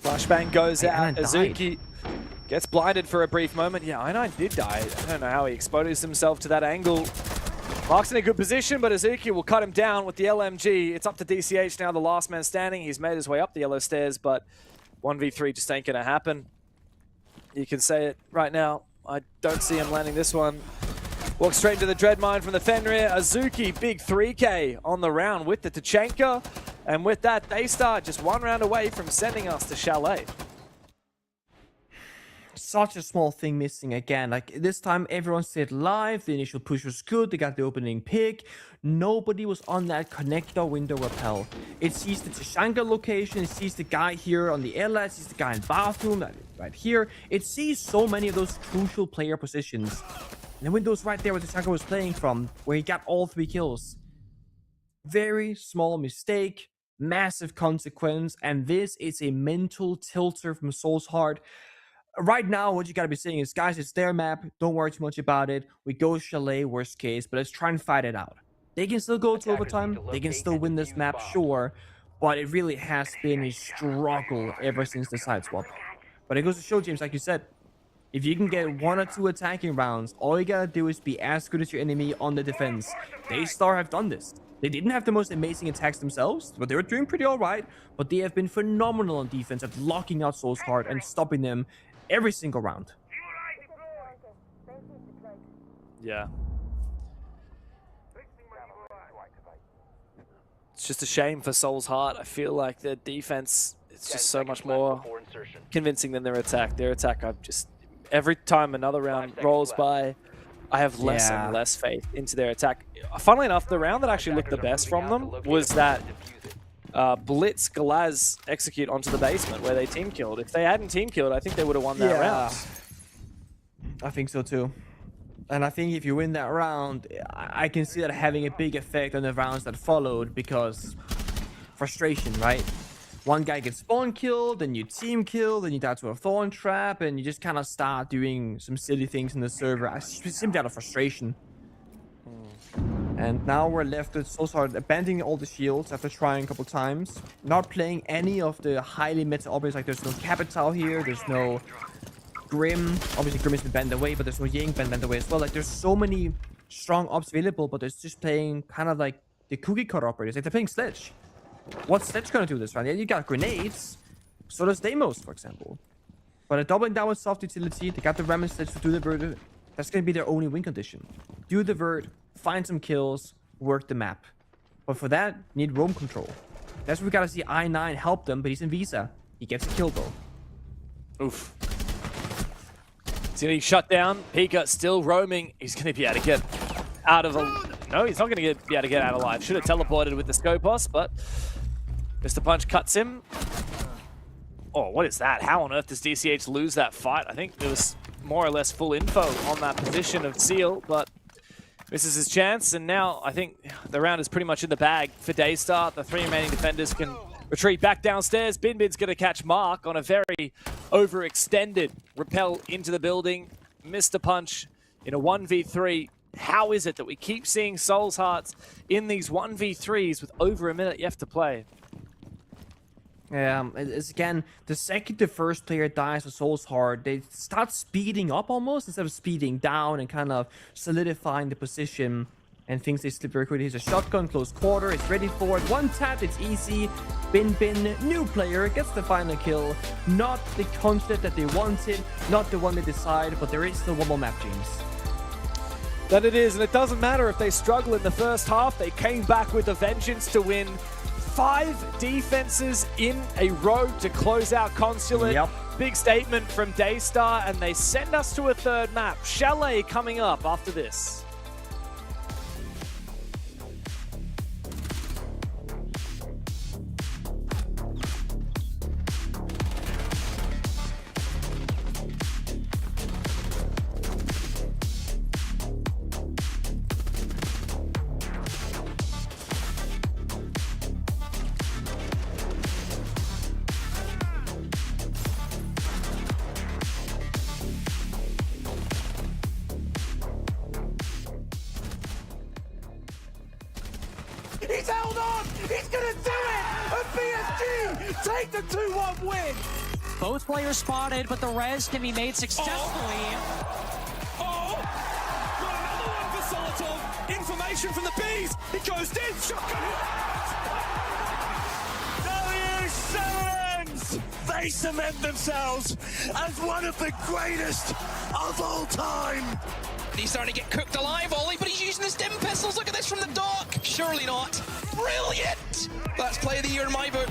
Flashbang goes out. Azuki gets blinded for a brief moment. Yeah, I9 did die. I don't know how he exposed himself to that angle. Mark's in a good position, but Azuki will cut him down with the LMG. It's up to DCH now, the last man standing. He's made his way up the yellow stairs, but 1v3 just ain't gonna happen. You can say it right now. I don't see him landing this one. Walks straight into the Dread Mine from the Fenrir. Azuki, big 3K on the round with the Tachanka. And with that, they start just 1 round away from sending us to Chalet. Such a small thing missing again. Like this time, everyone stayed live. The initial push was good. They got the opening pick. Nobody was on that connector window rappel. It sees the Tachanka location. It sees the guy here on the LS. It sees the guy in bathroom right here. It sees so many of those crucial player positions. And the window's right there where Tachanka was playing from, where he got all 3 kills. Very small mistake, massive consequence, and this is a mental tilter from Soul's Heart. Right now, what you gotta be saying is, guys, it's their map. Don't worry too much about it. We go Chalet, worst case, but let's try and fight it out. They can still go to overtime. They can still win this map, sure, but it really has been a struggle ever since the side swap. But it goes to show, James, like you said, if you can get 1 or 2 attacking rounds, all you gotta do is be as good as your enemy on the defense. Daystar have done this. They didn't have the most amazing attacks themselves, but they were doing pretty alright. But they have been phenomenal on defense at locking out Soul's Heart and stopping them every single round. Yeah. It's just a shame for Soul's Heart. I feel like their defense is just so much more convincing than their attack. Their attack, I've just... Every time another round rolls by, I have less and less faith into their attack. Funnily enough, the round that actually looked the best from them was that Blitz Galaz execute onto the basement where they team killed. If they hadn't team killed, I think they would have won that round. I think so too. And I think if you win that round, I can see that having a big effect on the rounds that followed, because frustration, right? One guy gets spawn killed, then you team kill, then you die to a thorn trap, and you just kind of start doing some silly things in the server, simply out of frustration. And now we're left with Soul's Heart abandoning all the shields after trying a couple times. Not playing any of the highly meta operators, like there's no Capital here, there's no Grim. Obviously Grim has been banned away, but there's no Ying banned away as well. Like there's so many strong ops available, but it's just playing kind of like the cookie cutter operators. Like they're playing Sledge. What's Sledge gonna do this round? Yeah, you got grenades. So does Deimos, for example. But they're doubling down with soft utility. They got the Ram and Sledge to do the Vert. That's gonna be their only win condition. Do the Vert, find some kills, work the map. But for that, you need roam control. That's where we gotta see I9 help them, but he's in Visa. He gets a kill though. Oof. He's gonna be shut down. Pika still roaming. He's gonna be able to get out of the... No, he's not gonna be able to get out alive. Should have teleported with the Scopos, but Mr. Punch cuts him. Oh, what is that? How on earth does DCH lose that fight? I think there was more or less full info on that position of Seal, but misses his chance, and now I think the round is pretty much in the bag for Daystar. The 3 remaining defenders can retreat back downstairs. Binbin's going to catch Mark on a very overextended rappel into the building. Mr. Punch in a 1v3. How is it that we keep seeing Soul's Hearts in these 1v3s with over a minute left to play? Yeah, it's again, the second the first player dies with Soul's Heart, they start speeding up almost instead of speeding down and kind of solidifying the position, and things they slip very quickly. Here's a shotgun, close quarter, it's ready for it. One tap, it's easy. Binbin, new player, gets the final kill. Not the Consulate that they wanted, not the one they decided, but there is still one more map, James. That it is, and it doesn't matter if they struggle in the first half. They came back with a vengeance to win 5 defenses in a row to close out Consulate. Yep. Big statement from Daystar, and they send us to a third map. Chalet coming up after this. He's held on! He's gonna do it! And PSG take the 2-1 win! Both players spotted, but the res can be made successfully. Got another one for Solotov. Information from the Bees. He goes in. Shotgun. W7s! They cement themselves as one of the greatest of all time. He's starting to get cooked alive, Ollie, but he's using the stim pistols. Look at this from the dock. Surely not. Brilliant! That's play of the year in my book.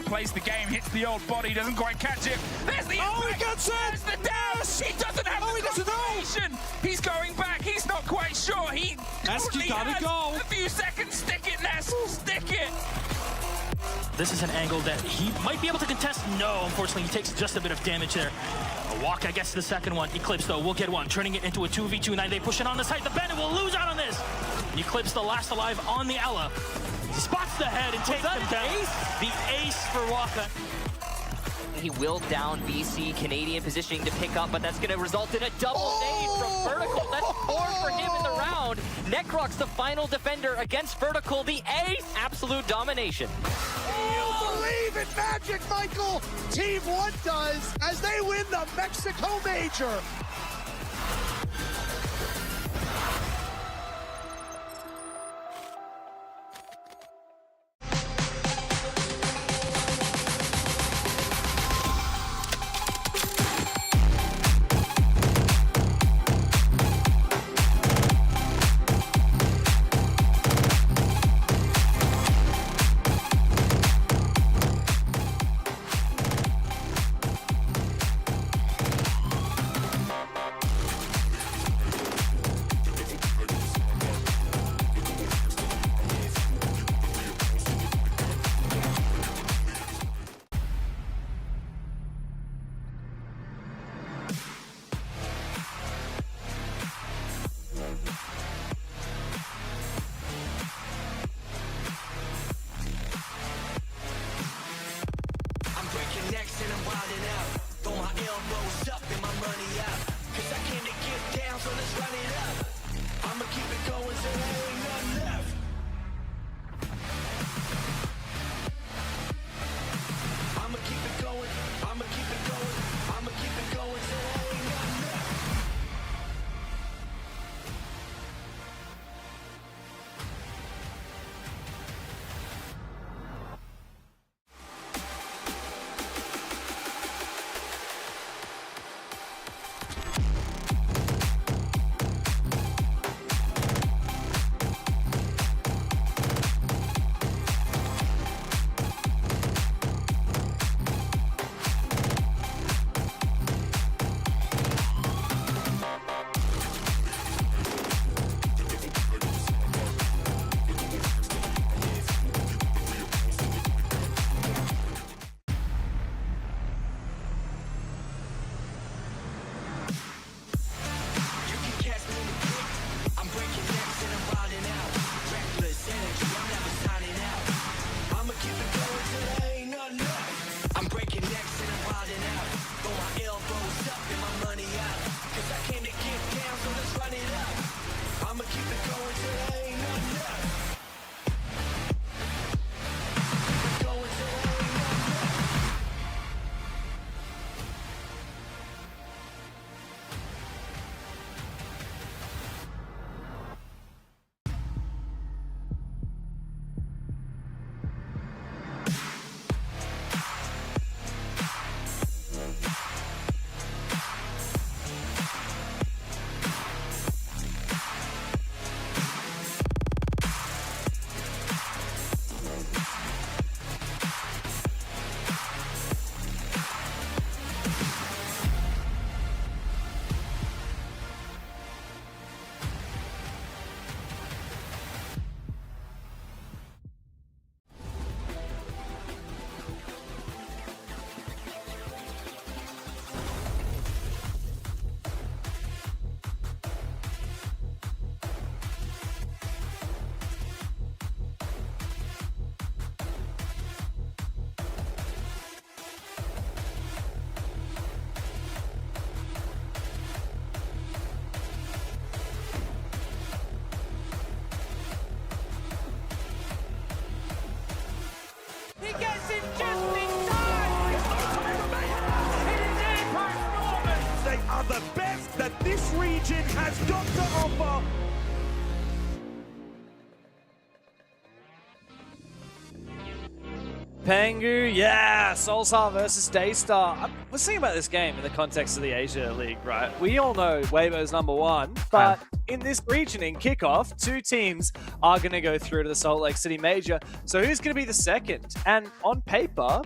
Plays the game, hits the old body, doesn't quite catch it. There's the impact. He gets it! There's the dash! He doesn't have the concentration! He's going back, he's not quite sure. He Nesk, you gotta has go. a few seconds. Stick it, Nesk, stick it! This is an angle that he might be able to contest. No, unfortunately, he takes just a bit of damage there. A walk, I guess, to the second one. Eclipse, though, will get one, turning it into a 2v2. Now they push it on the site. The Bandit will lose out on this. Eclipse, the last alive on the Ella. He spots the head and takes him down. The ace for Waka. He will down VC, Canadian positioning to pick up, but that's going to result in a double nade from Vertical. That's 4 for him in the round. Necrox, the final defender against Vertical. The ace, absolute domination. You believe in magic, Michael! Team 1 does, as they win the Mexico Major! this region has got to offer. Pangu, yeah, Soulstar versus Daystar. We're thinking about this game in the context of the Asia League, right? We all know Weibo's #1, but in this region, in Kickoff, 2 teams are going to go through to the Salt Lake City Major. So who's going to be the second? And on paper,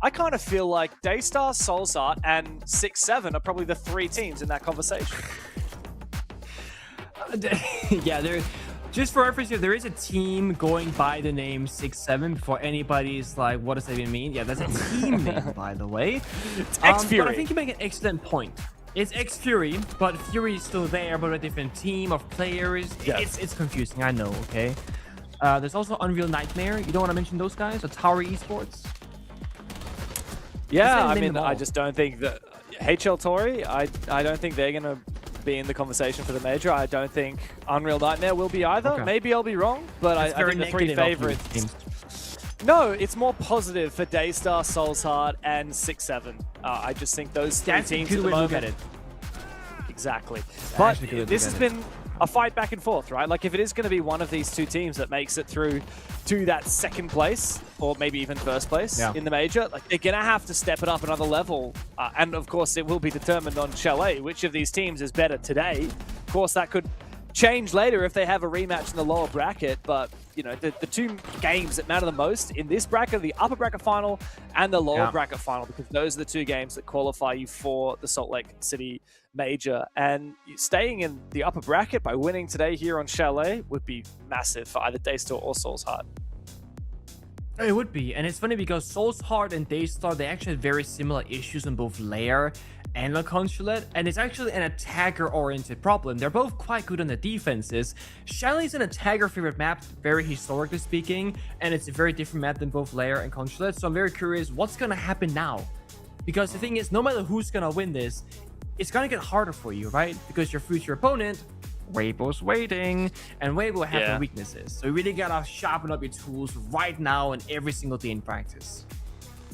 I kind of feel like Daystar, Soulsart, and 6-7 are probably the 3 teams in that conversation. Yeah, they're... Just for reference, if there is a team going by the name 6-7 before anybody's like, what does that even mean? Yeah, that's a team name, by the way. It's X-Fury. But I think you make an excellent point. It's X-Fury, but Fury is still there, but a different team of players. Yeah. It's confusing, I know, okay? There's also Unreal Nightmare. You don't want to mention those guys? Atari Esports? Yeah, I mean, I just don't think that... HL Tori, I don't think they're going to be in the conversation for the major. I don't think Unreal Nightmare will be either. Okay. Maybe I'll be wrong, but I think the 3 favorites... No, it's more positive for Daystar, Soulsart, and 6-7. I just think those 3 teams at the moment... Exactly. But this has been a fight back and forth, right? Like, if it is going to be one of these 2 teams that makes it through to that second place, or maybe even first place in the major, like, they're going to have to step it up another level. And, of course, it will be determined on Chalet which of these teams is better today. Of course, that could change later if they have a rematch in the lower bracket, but you know, the 2 games that matter the most in this bracket, the upper bracket final and the lower bracket final, because those are the 2 games that qualify you for the Salt Lake City Major. And staying in the upper bracket by winning today here on Chalet would be massive for either Daystar or Soulsart. It would be, and it's funny because Soulsart and Daystar, they actually had very similar issues in both Lair and the Consulate, and it's actually an attacker-oriented problem. They're both quite good on the defenses. Chalet's an attacker-favorite map, very historically speaking, and it's a very different map than both Lair and Consulate, so I'm very curious what's going to happen now. Because the thing is, no matter who's going to win this, it's going to get harder for you, right? Because your future opponent, Weibo's waiting, and Weibo has their weaknesses. So you really got to sharpen up your tools right now and every single day in practice.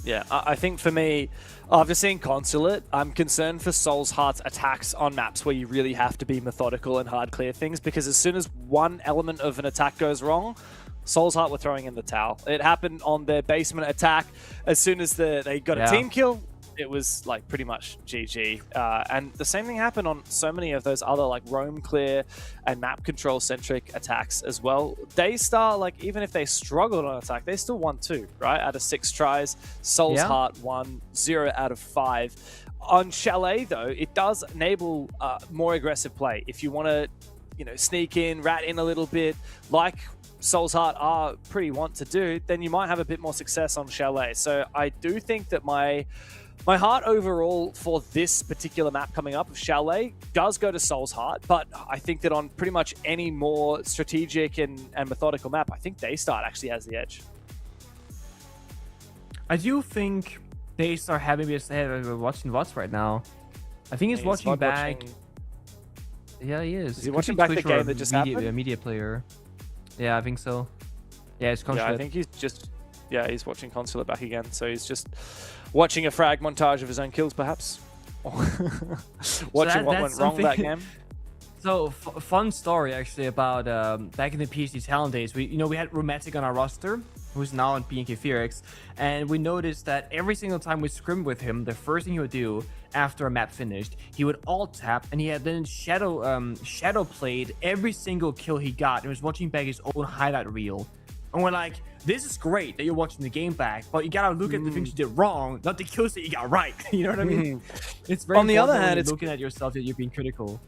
Yeah, I think for me, after seeing Consulate, I'm concerned for Soulsart's attacks on maps where you really have to be methodical and hard clear things, because as soon as one element of an attack goes wrong, Soulsart were throwing in the towel. It happened on their basement attack. As soon as they got a team kill, it was like pretty much GG. And the same thing happened on so many of those other like roam clear and map control centric attacks as well. Daystar, like even if they struggled on attack, they still won 2, right? Out of 6 tries. Soulsart won 0 out of 5. On Chalet though, it does enable more aggressive play. If you want to, you know, sneak in, rat in a little bit, like Soulsart are pretty want to do, then you might have a bit more success on Chalet. So I do think that my heart overall for this particular map coming up of Chalet does go to Soulsart, but I think that on pretty much any more strategic and methodical map, I think Daystar actually has the edge. I do think Daystar having me watching VODs right now. I think he's watching back. Yeah, he is. Is he watching back the game that just happened? Media player. Yeah, I think so. Yeah, it's Consulate. Yeah, I think he's just... Yeah, he's watching Consulate back again, so he's just watching a frag montage of his own kills, perhaps. Watching what went wrong that game. So, fun story, actually, about back in the PSG Talent days. We had Rheumatic on our roster, who's now on BNK Fearx, and we noticed that every single time we scrimmed with him, the first thing he would do after a map finished, he would alt-tap, and he had then shadow played every single kill he got, and was watching back his own highlight reel. And we're like, this is great that you're watching the game back, but you gotta look at the things you did wrong, not the kills that you got right. You know what I mean? It's very on the other hand, it's looking at yourself that you're being critical.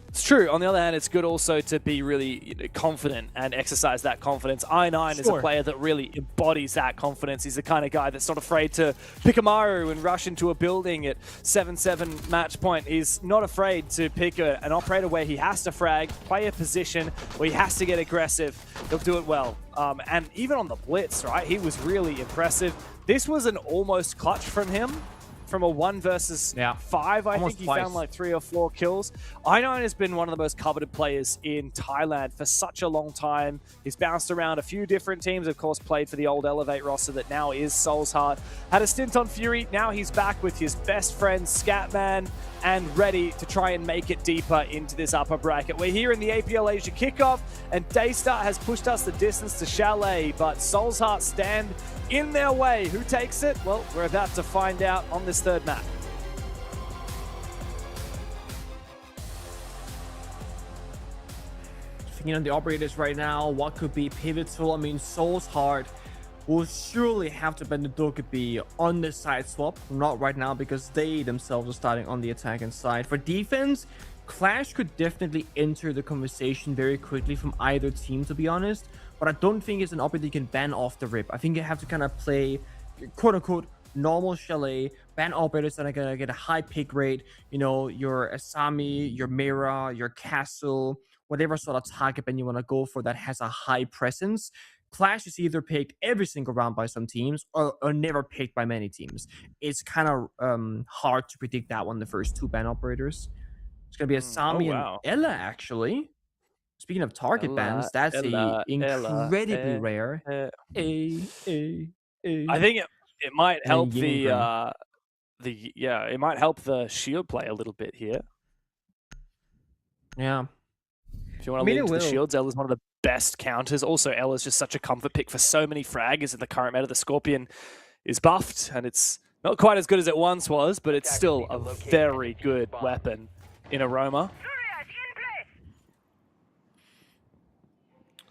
It's true. On the other hand, it's good also to be really confident and exercise that confidence. I9 is a player that really embodies that confidence. He's the kind of guy that's not afraid to pick a Maru and rush into a building at 7-7 match point. He's not afraid to pick an operator where he has to frag, play a position where he has to get aggressive. He'll do it well. And even on the blitz, right, he was really impressive. This was an almost clutch from him. from a 1 versus 5. I think he found like 3 or 4 kills. I9 has been one of the most coveted players in Thailand for such a long time. He's bounced around a few different teams, of course, played for the old Elevate roster that now is Soul's Heart. Had a stint on Fury, now he's back with his best friend Scatman and ready to try and make it deeper into this upper bracket. We're here in the APL Asia kickoff, and Daystar has pushed us the distance to Chalet, but Soul's Heart stand in their way. Who takes it? Well, we're about to find out on this third map. Thinking on the operators right now, what could be pivotal? I mean, Soul's Heart will surely have to bend the Dokkaebi on the side swap. Not right now, because they themselves are starting on the attacking side. For defense, Clash could definitely enter the conversation very quickly from either team, to be honest. But I don't think it's an operator you can ban off the rip. I think you have to kind of play, quote-unquote, normal Chalet, ban operators that are going to get a high pick rate. You know, your Asami, your Mira, your Castle, whatever sort of target ban you want to go for that has a high presence. Clash is either picked every single round by some teams or never picked by many teams. It's kind of hard to predict that one, the first 2 ban operators. It's going to be Asami and Ella, actually. Speaking of target bans, that's incredibly rare. I think it might help it might help the shield play a little bit here. Yeah. If you want to lean into the shields, Ella's one of the best counters. Also, Ella's just such a comfort pick for so many fraggers in the current meta. The Scorpion is buffed, and it's not quite as good as it once was, but it's still a very good weapon in Aroma.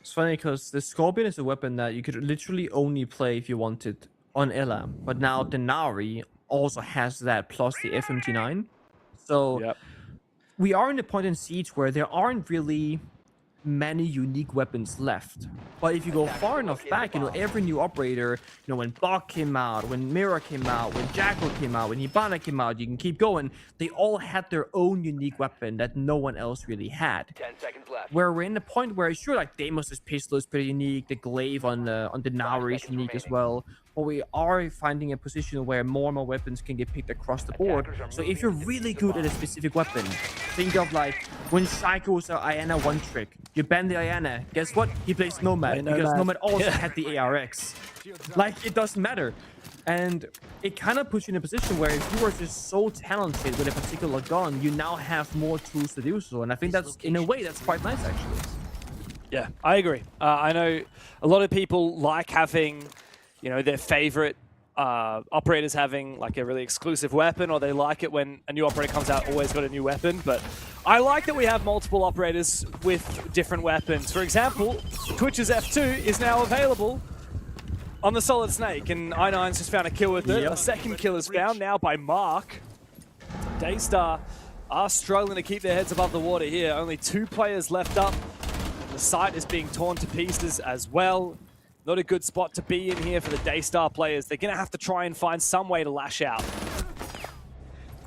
It's funny because the Scorpion is a weapon that you could literally only play if you wanted on Ella, but now Denari also has that plus the FMG9. So we are in the point in Siege where there aren't really many unique weapons left. But if you go far enough back, you know, every new operator, you know, when Bok came out, when Mira came out, when Jackal came out, when Hibana came out, you can keep going. They all had their own unique weapon that no one else really had. 10 seconds left. Where we're in the point where, sure, like Deimos' pistol is pretty unique, the glaive on the Nauri is unique as well. But we are finding a position where more and more weapons can get picked across the board. So if you're really good at a specific weapon, think of like when Shaiko was an Iana one trick. You ban the Iana. Guess what? He plays Nomad because Nomad also had the ARX. Like, it doesn't matter. And it kind of puts you in a position where if you are just so talented with a particular gun, you now have more tools to do so. And I think that's, in a way, that's quite nice, actually. Yeah, I agree. I know a lot of people like having, you know, their favorite operators having like a really exclusive weapon, or they like it when a new operator comes out, always got a new weapon. But I like that we have multiple operators with different weapons. For example, Twitch's F2 is now available on the Solid Snake, and I9's just found a kill with it. A second kill is found now by Mark. Daystar are struggling to keep their heads above the water here. Only 2 players left up. The site is being torn to pieces as well. Not a good spot to be in here for the Daystar players. They're going to have to try and find some way to lash out.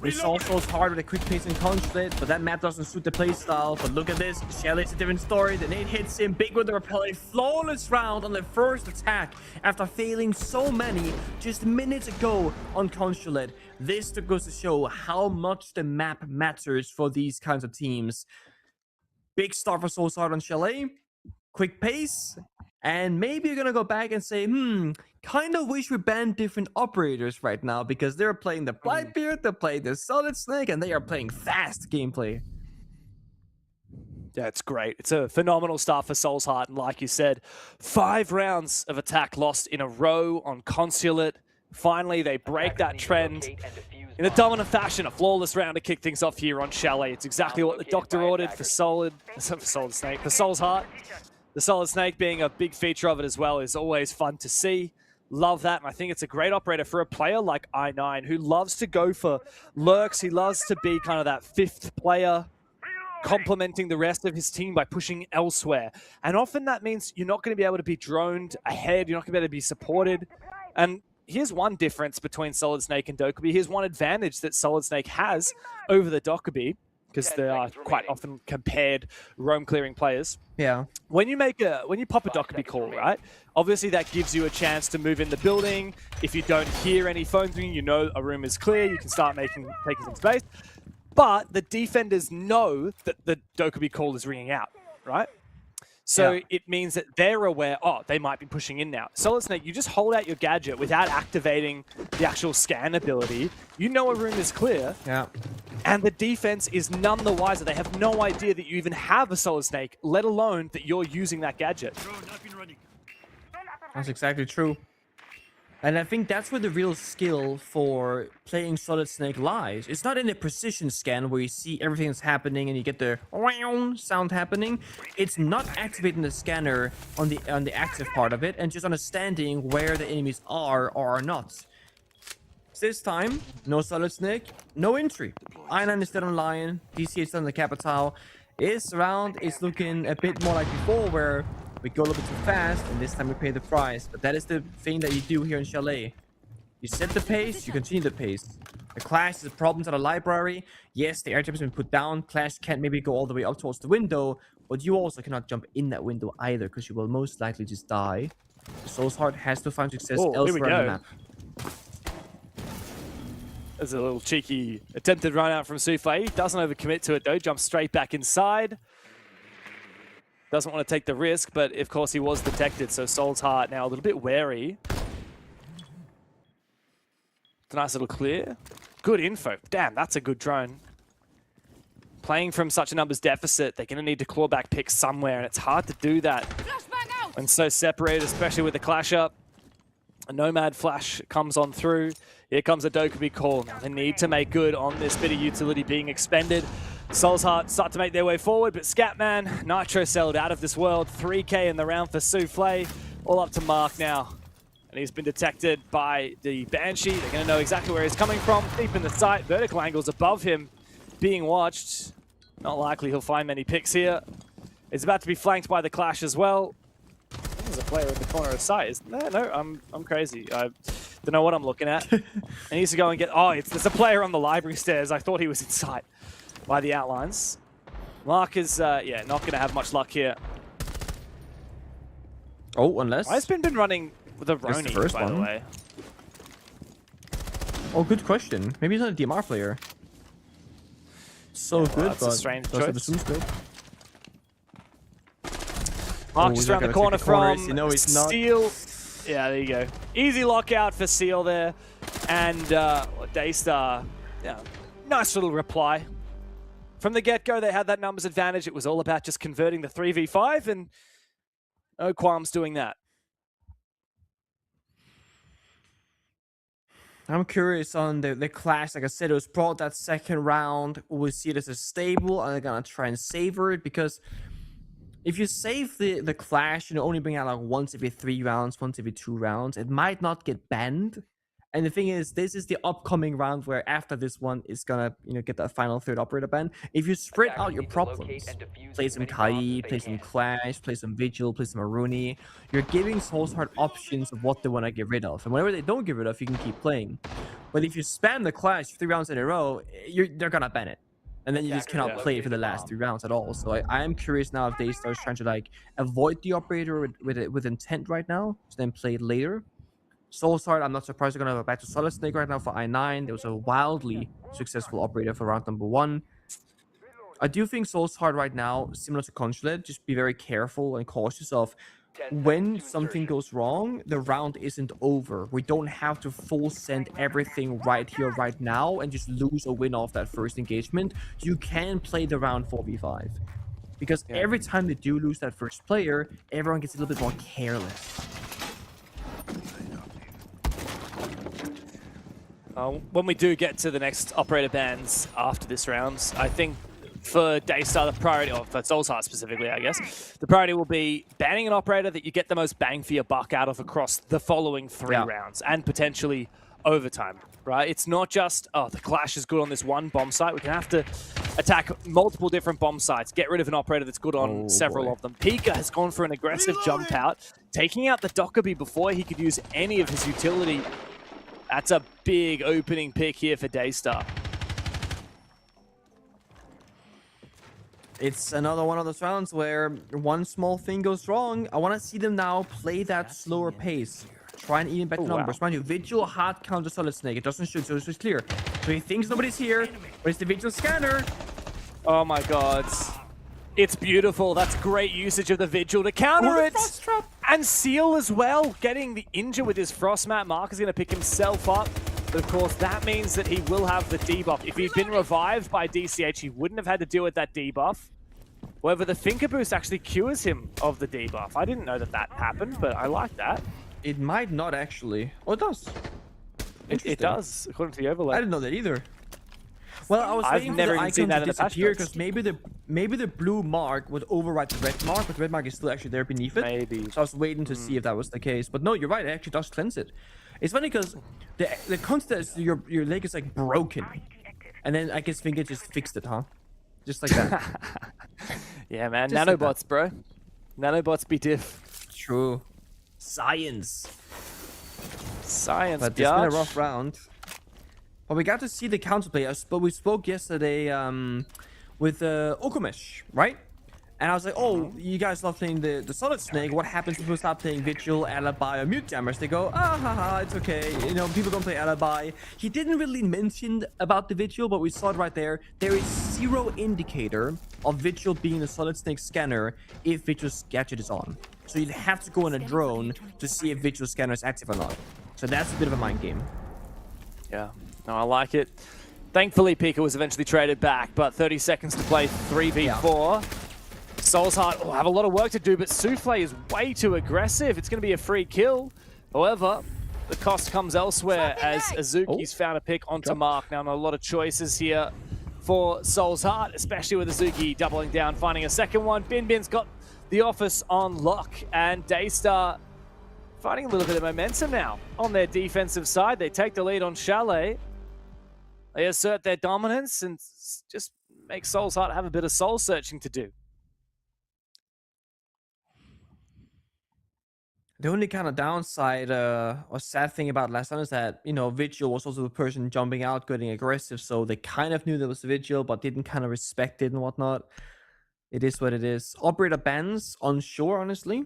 It's also hard with a quick pace and Consulate, but that map doesn't suit the playstyle. But look at this. Chalet's a different story. The nade hits him. Big with the repel. A flawless round on the first attack after failing so many just minutes ago on Consulate. This goes to show how much the map matters for these kinds of teams. Big start for Soul's Heart on Chalet. Quick pace. And maybe you're going to go back and say, kind of wish we banned different operators right now because they're playing the Blightbeard, they're playing the Solid Snake, and they are playing fast gameplay. Yeah, it's great. It's a phenomenal start for Soul's Heart. And like you said, 5 rounds of attack lost in a row on Consulate. Finally, they break that trend in a dominant fashion. A flawless round to kick things off here on Chalet. It's exactly what the Doctor ordered for Solid Snake, for Soul's Heart. The Solid Snake being a big feature of it as well is always fun to see. Love that, and I think it's a great operator for a player like I9 who loves to go for lurks. He loves to be kind of that 5th player, complementing the rest of his team by pushing elsewhere. And often that means you're not going to be able to be droned ahead. You're not going to be able to be supported. And here's one difference between Solid Snake and Dokkaebi. Here's one advantage that Solid Snake has over the Dokkaebi. because they are quite often compared roam clearing players. Yeah. When you pop a Dockerby call, right? Obviously that gives you a chance to move in the building. If you don't hear any phones ringing, you know a room is clear. You can start taking some space. But the defenders know that the Dockerby call is ringing out, right? So it means that they're aware, oh, they might be pushing in now. Solid Snake, you just hold out your gadget without activating the actual scan ability. You know a room is clear. Yeah. And the defense is none the wiser. They have no idea that you even have a Solid Snake, let alone that you're using that gadget. That's exactly true. And I think that's where the real skill for playing Solid Snake lies. It's not in the precision scan where you see everything that's happening and you get the sound happening. It's not activating the scanner on the active part of it and just understanding where the enemies are or are not. This time, no Solid Snake, no entry. I9 is still on Lion, DC is still on the Capital. This round is looking a bit more like before where we go a little bit too fast, and this time we pay the price. But that is the thing that you do here in Chalet. You set the pace, you continue the pace. The Clash is problems at a library. Yes, the air jump has been put down. Clash can't maybe go all the way up towards the window, but you also cannot jump in that window either, because you will most likely just die. Soulsheart has to find success elsewhere on the map. There's a little cheeky attempted run out from Soufflé. Doesn't overcommit to it though, jumps straight back inside. Doesn't want to take the risk, but of course he was detected, so Soul's Heart now a little bit wary. It's a nice little clear. Good info. Damn, that's a good drone. Playing from such a numbers deficit, they're going to need to claw back picks somewhere, and it's hard to do that when so separated, especially with the clash up. A Nomad flash comes on through. Here comes a Dokkaebi call. Now they need to make good on this bit of utility being expended. Soul's Heart start to make their way forward, but Scatman, Nitro Celled out of this world. 3k in the round for Soufflé. All up to Mark now. And he's been detected by the Banshee. They're going to know exactly where he's coming from. Deep in the sight, vertical angles above him being watched. Not likely he'll find many picks here. He's about to be flanked by the Clash as well. There's a player in the corner of sight, isn't there? No, I'm crazy. I don't know what I'm looking at. I need to go and get... Oh, there's a player on the library stairs. I thought he was in sight by the outlines. Mark is, yeah, not going to have much luck here. Oh, unless... I've been running with a Roni, by the way. Oh, good question. Maybe he's not a DMR player. So yeah, good, that's but a strange choice. Good. Mark just around the corner from he's not. Steel. Yeah, there you go. Easy lockout for Seal there. And Daystar, yeah, nice little reply. From the get-go, they had that numbers advantage. It was all about just converting the 3v5, and no qualms doing that. I'm curious on the Clash. Like I said, it was brought that second round. We see it as a stable, and they're gonna try and savor it, because if you save the Clash, only bring out like once every 3 rounds, once every 2 rounds, it might not get banned. And the thing is, this is the upcoming round where after this one is gonna, get that final 3rd operator ban. If you spread out your problems, play some Kai, play some Clash, play some Vigil, play some Aruni, you're giving Soulsheart options of what they want to get rid of. And whenever they don't get rid of, you can keep playing. But if you spam the Clash 3 rounds in a row, they're gonna ban it. And then you just cannot play for the last 3 rounds at all. So I am curious now if Daystar is trying to avoid the operator with intent right now, to then play it later. Soulsheart, I'm not surprised they're going to go back to Solid Snake right now for I9. There was a wildly successful operator for round number 1. I do think Soulsheart right now, similar to Consulate, just be very careful and cautious of when something goes wrong, the round isn't over. We don't have to full send everything right here, right now, and just lose or win off that first engagement. You can play the round 4v5. Because every time they do lose that first player, everyone gets a little bit more careless. When we do get to the next operator bans after this round, I think for Daystar, the priority, or for Soulsheart specifically, I guess, the priority will be banning an operator that you get the most bang for your buck out of across the following 3 rounds, and potentially overtime, right? It's not just, oh, the Clash is good on this one bomb site. We're going to have to attack multiple different bomb sites, get rid of an operator that's good on several of them. Pika has gone for an aggressive jump out, taking out the Dokkaebi before he could use any of his utility. That's a big opening pick here for Daystar. It's another one of those rounds where one small thing goes wrong. I want to see them now play that slower pace. Try and even better numbers. Mind you, Vigil hard counter Solid Snake. It doesn't shoot, so it's clear. So he thinks nobody's here, but it's the Vigil scanner. Oh my god. It's beautiful. That's great usage of the Vigil to counter it. And Seal as well, getting the injure with his Frost Mat. Mark is going to pick himself up. But of course, that means that he will have the debuff. If he'd been revived by DCH, he wouldn't have had to deal with that debuff. However, the Finker Boost actually cures him of the debuff. I didn't know that that happened, but I like that. It might not actually. Oh, it does. It does, according to the overlay. I didn't know that either. Well, I was waiting for the icon to disappear because maybe the blue mark would override the red mark, but the red mark is still actually there beneath it. Maybe. So I was waiting to see if that was the case. But no, you're right. It actually does cleanse it. It's funny because the concept is your leg is like broken, and then I guess Finger just fixed it, huh? Just like that. Yeah, man. Just Nanobots, like bro. Nanobots be diff. True. Science. Science, But it's been a rough round. But we got to see the counterplay. But we spoke yesterday with Okumesh, right? And I was like, oh, you guys love playing the Solid Snake. What happens if we start playing Vigil, Alibi, or Mute Jammers? They go, ah, haha, it's okay. You know, people don't play Alibi. He didn't really mention about the Vigil, but we saw it right there. There is zero indicator of Vigil being the Solid Snake scanner if Vigil's gadget is on. So you'd have to go on a drone to see if Vigil scanner is active or not. So that's a bit of a mind game. Yeah, no, I like it. Thankfully, Pika was eventually traded back, but 30 seconds to play 3v4. Soul's Heart will have a lot of work to do, but Souffle is way too aggressive. It's going to be a free kill. However, the cost comes elsewhere as Azuki's found a pick onto Mark. Now, not a lot of choices here for Soul's Heart, especially with Azuki doubling down, finding a second one. Bin's got the office on lock, and Daystar finding a little bit of momentum now on their defensive side. They take the lead on Chalet. They assert their dominance and just make Soul's Heart have a bit of soul searching to do. The only kind of downside or sad thing about last time is that, you know, Vigil was also the person jumping out, getting aggressive, so they kind of knew there was a Vigil, but didn't kind of respect it and whatnot. It is what it is. Operator bans unsure, honestly.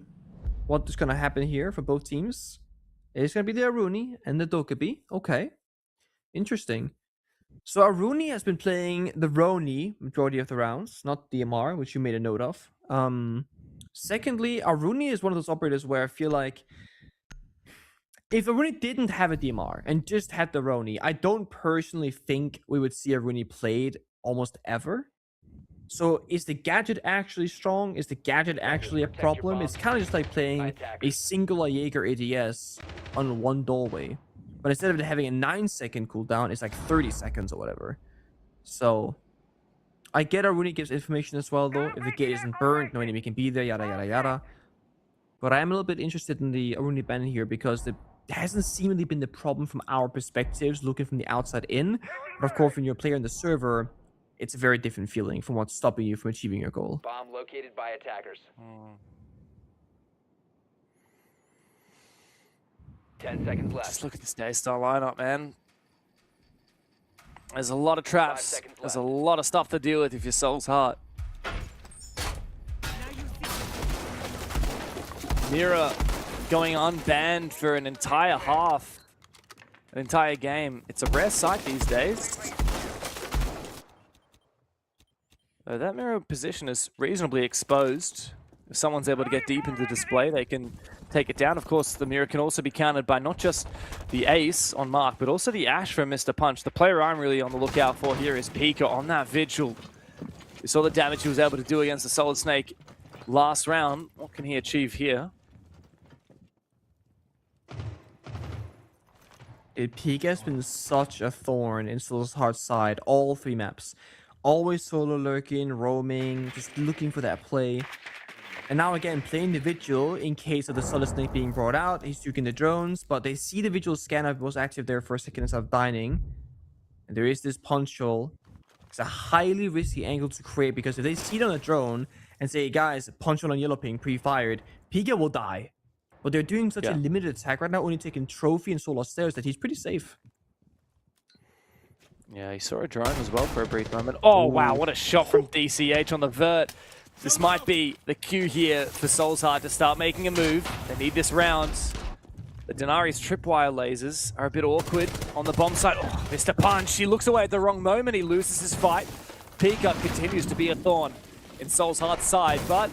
What is going to happen here for both teams? It's going to be the Aruni and the Dokkaebi. Okay. Interesting. So Aruni has been playing the Roni majority of the rounds, not DMR, which you made a note of. Secondly, Aruni is one of those operators where I feel like if Aruni didn't have a DMR and just had the Roni, I don't personally think we would see Aruni played almost ever. So is the gadget actually strong? Is the gadget actually a problem? It's kind of just like playing a single Jaeger ADS on one doorway. But instead of it having a 9-second cooldown, it's like 30 seconds or whatever. So I get Aruni gives information as well, though. If the gate isn't burned, no enemy can be there, yada, yada, yada. But I am a little bit interested in the Aruni ban here because it hasn't seemingly been the problem from our perspectives, looking from the outside in. But of course, when you're a player in the server, it's a very different feeling from what's stopping you from achieving your goal. Bomb located by attackers. 10 seconds left. Just look at this Daystar lineup, man. There's a lot of traps. There's a lot of stuff to deal with if your Soul's Heart. Mira going unbanned for an entire half, an entire game. It's a rare sight these days. That Mira position is reasonably exposed. If someone's able to get deep into the display, they can take it down. Of course, the Mira can also be countered by not just the Ace on Mark, but also the Ash from Mr. Punch. The player I'm really on the lookout for here is Pika on that Vigil. We saw the damage he was able to do against the Solid Snake last round. What can he achieve here? Pika has been such a thorn in Soul's Heart side, all 3 maps. Always solo lurking, roaming, just looking for that play. And now again, playing the Vigil in case of the Solid Snake being brought out. He's duking the drones, but they see the Vigil scanner was active there for a second instead of dining. And there is this punch hole. It's a highly risky angle to create because if they see it on a drone and say, guys, punch hole on yellow ping pre-fired, Pika will die. But they're doing such a limited attack right now, only taking Trophy and Solar Stairs, that he's pretty safe. Yeah, he saw a drone as well for a brief moment. Oh, wow, what a shot from DCH on the vert. This might be the cue here for Soulsheart to start making a move. They need this round. The Denari's tripwire lasers are a bit awkward on the bomb site. Oh, Mr. Punch, he looks away at the wrong moment. He loses his fight. Pika continues to be a thorn in Soulsheart's side, but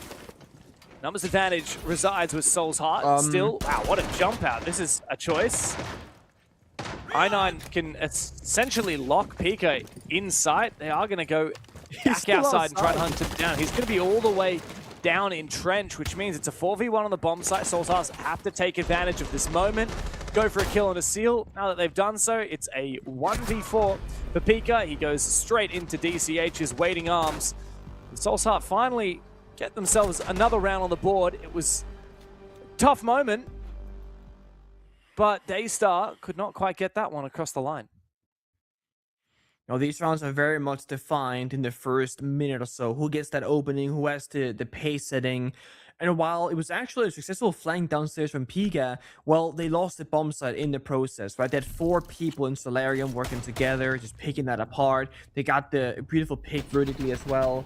numbers advantage resides with Soulsheart. Still, wow, what a jump out. This is a choice. I9 can essentially lock Pika in sight. They are going to go back outside and try to hunt him down. He's going to be all the way down in trench, which means it's a 4v1 on the bomb site. Soulsheart have to take advantage of this moment, go for a kill and a seal. Now that they've done so, it's a 1v4 for Pika. He goes straight into DCH's waiting arms. Soulsheart finally get themselves another round on the board. It was a tough moment, but Daystar could not quite get that one across the line. Now, these rounds are very much defined in the first minute or so. Who gets that opening, who has the pace setting. And while it was actually a successful flank downstairs from Pika, well, they lost the bomb site in the process, right? They had 4 people in Solarium working together, just picking that apart. They got the beautiful pick vertically as well.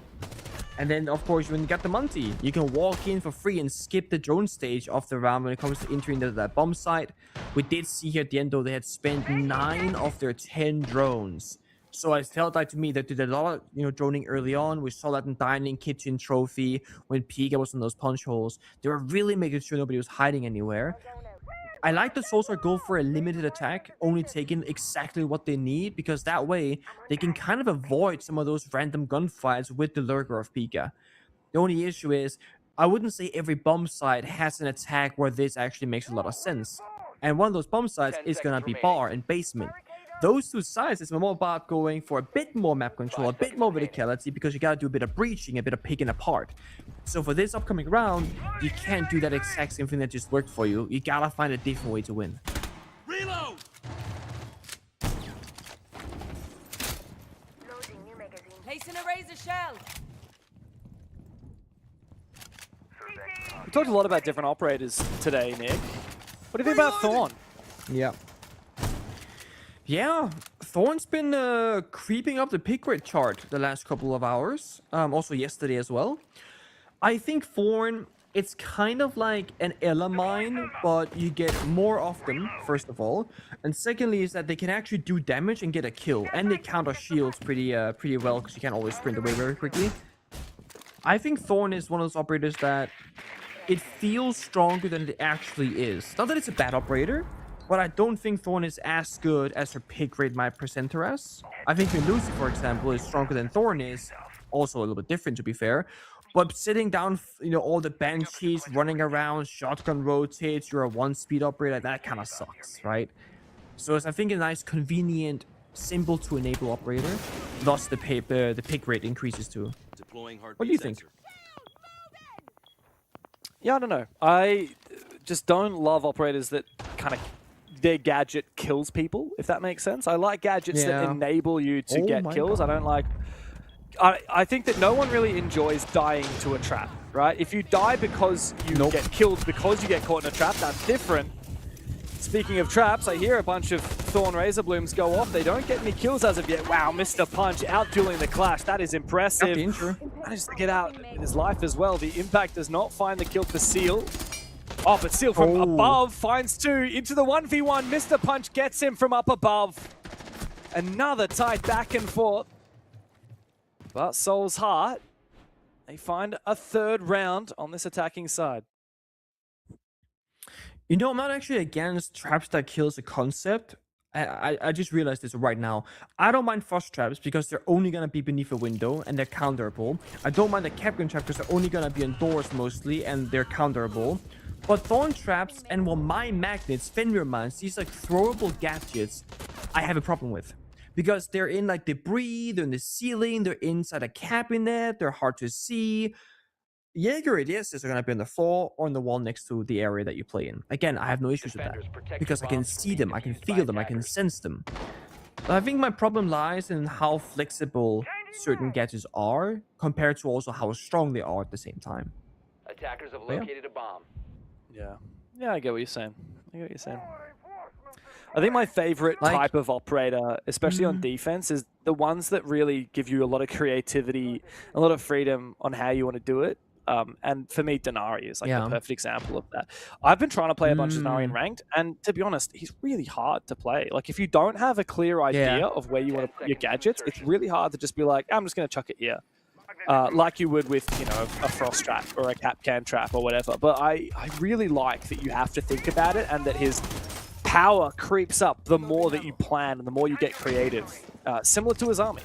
And then, of course, when you got the Monty, you can walk in for free and skip the drone stage of the round when it comes to entering that bomb site. We did see here at the end, though, they had spent 9 of their 10 drones. So I felt like, to me, they did a lot of, droning early on. We saw that in Dining Kitchen Trophy when Pika was in those punch holes. They were really making sure nobody was hiding anywhere. I like the Soulsheart go for a limited attack, only taking exactly what they need, because that way they can kind of avoid some of those random gunfights with the lurker of Pika. The only issue is, I wouldn't say every bomb site has an attack where this actually makes a lot of sense. And one of those bomb sites is going to be bar and basement. Those 2 sides is more about going for a bit more map control, a bit more verticality, because you gotta do a bit of breaching, a bit of picking apart. So for this upcoming round, you can't do that exact same thing that just worked for you. You gotta find a different way to win. Reload! Placing a razor shell. We talked a lot about different operators today, Nick. What do you think about Thorn? Yeah, Thorn's been creeping up the pick rate chart the last couple of hours. Also yesterday as well. I think Thorn, it's kind of like an Ella mine, but you get more of them, first of all. And secondly is that they can actually do damage and get a kill. And they counter shields pretty well, because you can't always sprint away very quickly. I think Thorn is one of those operators that it feels stronger than it actually is. Not that it's a bad operator, but I don't think Thorn is as good as her pick rate might present her as. I think Lucy, for example, is stronger than Thorn is. Also a little bit different, to be fair. But sitting down, all the banshees running around, shotgun rotates, you're a 1-speed operator, that kind of sucks, right? So it's, I think, a nice, convenient, simple to enable operator. Thus, the pick rate increases too. What do you think? Yeah, I don't know. I just don't love operators that kind of their gadget kills people, if that makes sense. I like gadgets that enable you to get kills. I don't like... I think that no one really enjoys dying to a trap, right? If you die because you get killed because you get caught in a trap, that's different. Speaking of traps, I hear a bunch of Thorn Razor Blooms go off. They don't get any kills as of yet. Wow, Mr. Punch out-dueling the Clash. That is impressive. Managed to get out in his life as well. The Impact does not find the kill for Seal. Oh, but Seal from above finds 2 into the 1v1. Mr. Punch gets him from up above. Another tight back and forth. But Soulsheart, they find a 3rd round on this attacking side. I'm not actually against traps that kills a concept. I just realized this right now. I don't mind frost traps because they're only going to be beneath a window and they're counterable. I don't mind the Capgun trap because they're only going to be indoors mostly and they're counterable. But Thorn traps and my magnets, Fenrir mines, these like throwable gadgets, I have a problem with. Because they're in like debris, they're in the ceiling, they're inside a cabinet, they're hard to see. Jaeger ADSs are going to be on the floor or on the wall next to the area that you play in. Again, I have no issues with that. Because I can see them, I can feel them, I can sense them. But I think my problem lies in how flexible certain gadgets are compared to also how strong they are at the same time. Attackers have located a bomb. Yeah, I get what you're saying. I think my favorite Like- type of operator, especially on defense, is the ones that really give you a lot of creativity, a lot of freedom on how you want to do it. And for me, Denari is like the perfect example of that. I've been trying to play a bunch of Denari in ranked, and to be honest, he's really hard to play. Like if you don't have a clear idea of where you want to put your gadgets, it's really hard to just be like, I'm just going to chuck it here. Like you would with, you know, a frost trap or a capcan trap or whatever. But I really like that you have to think about it, and that his power creeps up the more that you plan and the more you get creative, similar to his army.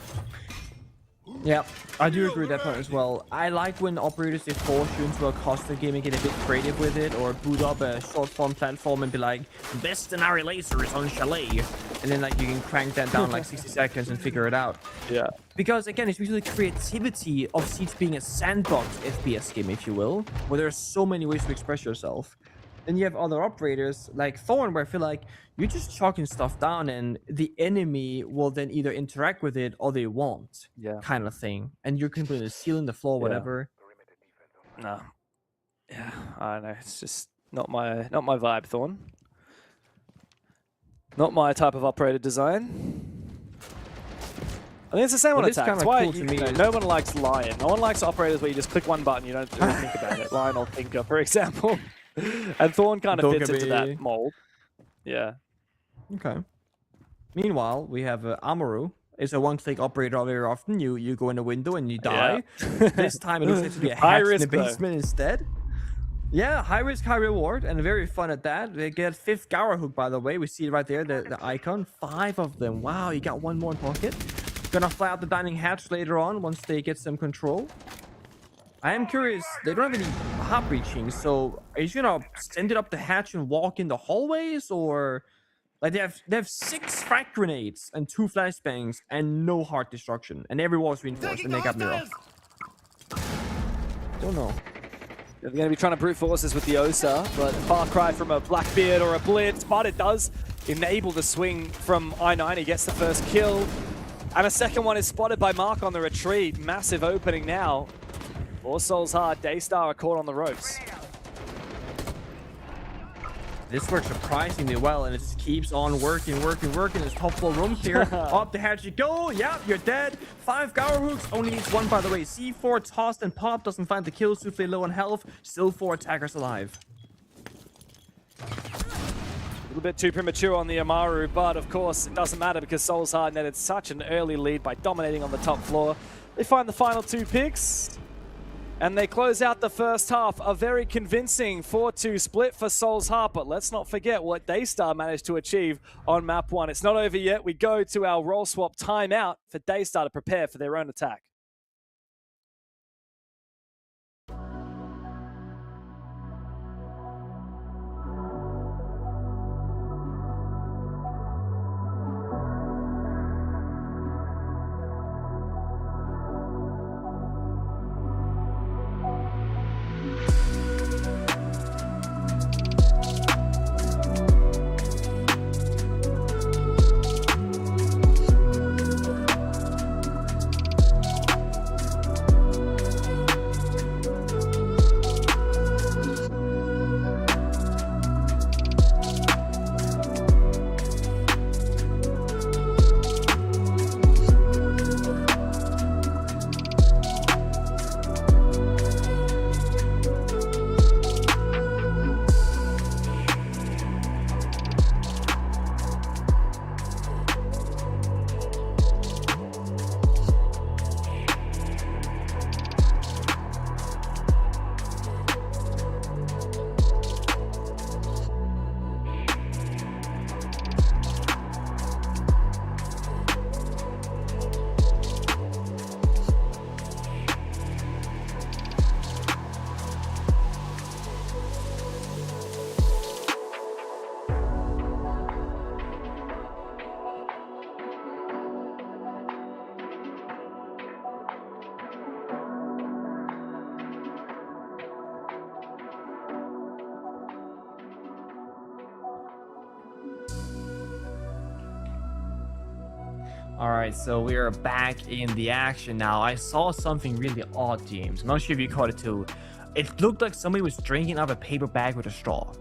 Yeah, I do agree with that point as well. I like when operators, they force you into a custom game and get a bit creative with it, or boot up a short form platform and be like, best Denari lasers on Chalet, and then like you can crank that down like 60 seconds and figure it out. Yeah. Because again, it's usually creativity of Siege being a sandbox FPS game, if you will, where there are so many ways to express yourself. Then you have other operators like Thorn, where I feel like you're just chucking stuff down and the enemy will then either interact with it or they won't, kind of thing. And you're completely sealing the floor, whatever. No. Yeah, I don't know. It's just not my vibe, Thorn. Not my type of operator design. I think it's the same on attack. That's why no one likes Lion. No one likes operators where you just click one button, you don't really think about it. Lion or Thinker, for example. And Thorn kind of fits into that mold. Yeah. Okay. Meanwhile, we have Amaru. It's a one-click operator very often. You go in a window and you die. This time it looks like to be a hatch in the basement instead. Yeah, high risk, high reward, and very fun at that. They get 5th Gower Hook, by the way. We see it right there, the icon. 5 of them. Wow, you got one more in pocket. Gonna fly out the dining hatch later on once they get some control. I am curious, they don't have any hop reaching, so are you gonna send it up the hatch and walk in the hallways, or like they have 6 frag grenades and 2 flashbangs and no heart destruction, and every wall is reinforced and they got mirror. Don't know. They're going to be trying to brute force this with the Osa, but a far cry from a Blackbeard or a Blitz, but it does enable the swing from I9. He gets the first kill, and a second one is spotted by Mark on the retreat. Massive opening now. Four Souls Hard, Daystar are caught on the ropes. This works surprisingly well, and it just keeps on working. There's top floor room clear. Up the hatch you go. Yep, you're dead. 5 Gower Hooks. Only needs 1, by the way. C4 tossed and popped. Doesn't find the kill. Souffle low on health. Still 4 attackers alive. A little bit too premature on the Amaru, but of course it doesn't matter because Souls Hard netted such an early lead by dominating on the top floor. They find the final 2 picks. And they close out the first half. A very convincing 4-2 split for Souls Heart, but let's not forget what Daystar managed to achieve on map 1. It's not over yet. We go to our role swap timeout for Daystar to prepare for their own attack. Alright, so we are back in the action now. I saw something really odd, James. I'm not sure if you caught it too. It looked like somebody was drinking out of a paper bag with a straw.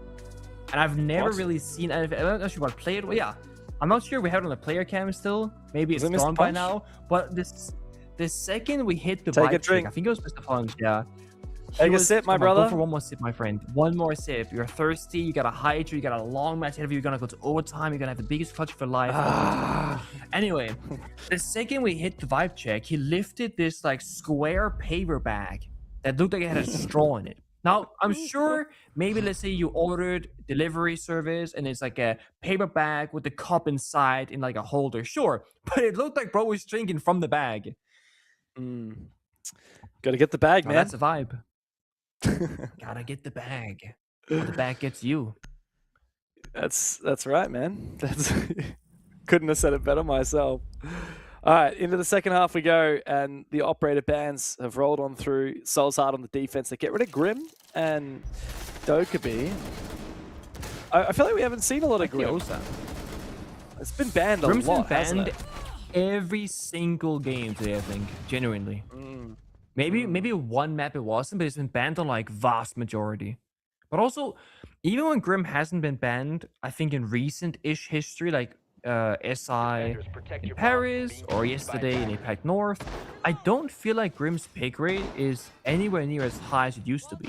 And I've never What? really seen. I'm not sure what player. Well, yeah, I'm not sure we have it on the player cam still. Maybe Was it's it Mr. gone by Punch? now. But the second we hit the Take a vibe check, drink. I think it was Mr. Punch. Yeah. Take a sip, my Come on, brother. Go for one more sip, my friend. One more sip. You're thirsty. You got a hydrate. You got a long match ahead of you. You're gonna go to overtime. You're gonna have the biggest clutch of your life. Anyway, the second we hit the vibe check, he lifted this like square paper bag that looked like it had a straw in it. Now, I'm sure maybe let's say you ordered delivery service and it's like a paper bag with the cup inside in like a holder. Sure, but it looked like bro was drinking from the bag. Gotta get the bag, Now, man. that's a vibe. Gotta get the bag. Or the bag gets you. That's right, man. That's couldn't have said it better myself. All right, into the second half we go, and the operator bans have rolled on through. Soul's Heart on the defense. They get rid of Grim and Dokkaebi. I feel like we haven't seen a lot of Grim. It's been banned a Grim's lot, been hasn't banned it? every single game today, I think. Genuinely. Maybe one map it wasn't, but it's been banned on like vast majority. But also, even when Grim hasn't been banned, I think in recent-ish history, like SI in Paris or yesterday in APAC North, I don't feel like Grim's pick rate is anywhere near as high as it used to be.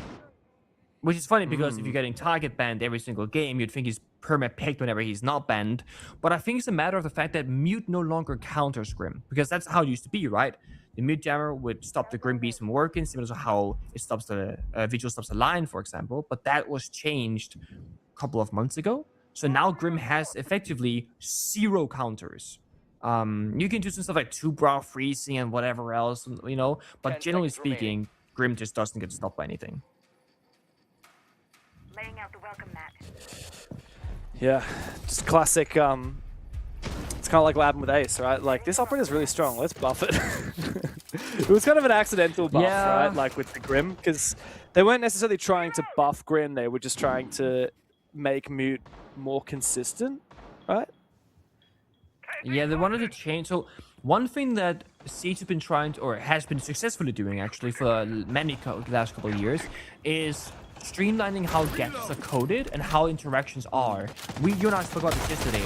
Which is funny because if you're getting target banned every single game, you'd think he's perma-picked whenever he's not banned. But I think it's a matter of the fact that mute no longer counters Grim, because that's how it used to be, right? The mute jammer would stop the Grim beast from working, similar to how it stops the Vigil stops the line, for example. But that was changed a couple of months ago. So now Grim has effectively 0 counters. You can do some stuff like 2-brow freezing and whatever else, you know. But generally speaking, Grim just doesn't get stopped by anything. Laying out the welcome mat. Yeah, just classic. It's kind of like what happened with Ace, right? Like, this operator's really strong. Let's buff it. It was kind of an accidental buff, right? Like with the Grim, because they weren't necessarily trying to buff Grim. They were just trying to make mute more consistent, right? Yeah, they wanted to change. So one thing that Siege has been trying to, or has been successfully doing actually for the last couple of years, is streamlining how gadgets are coded and how interactions are. You and I spoke about this yesterday.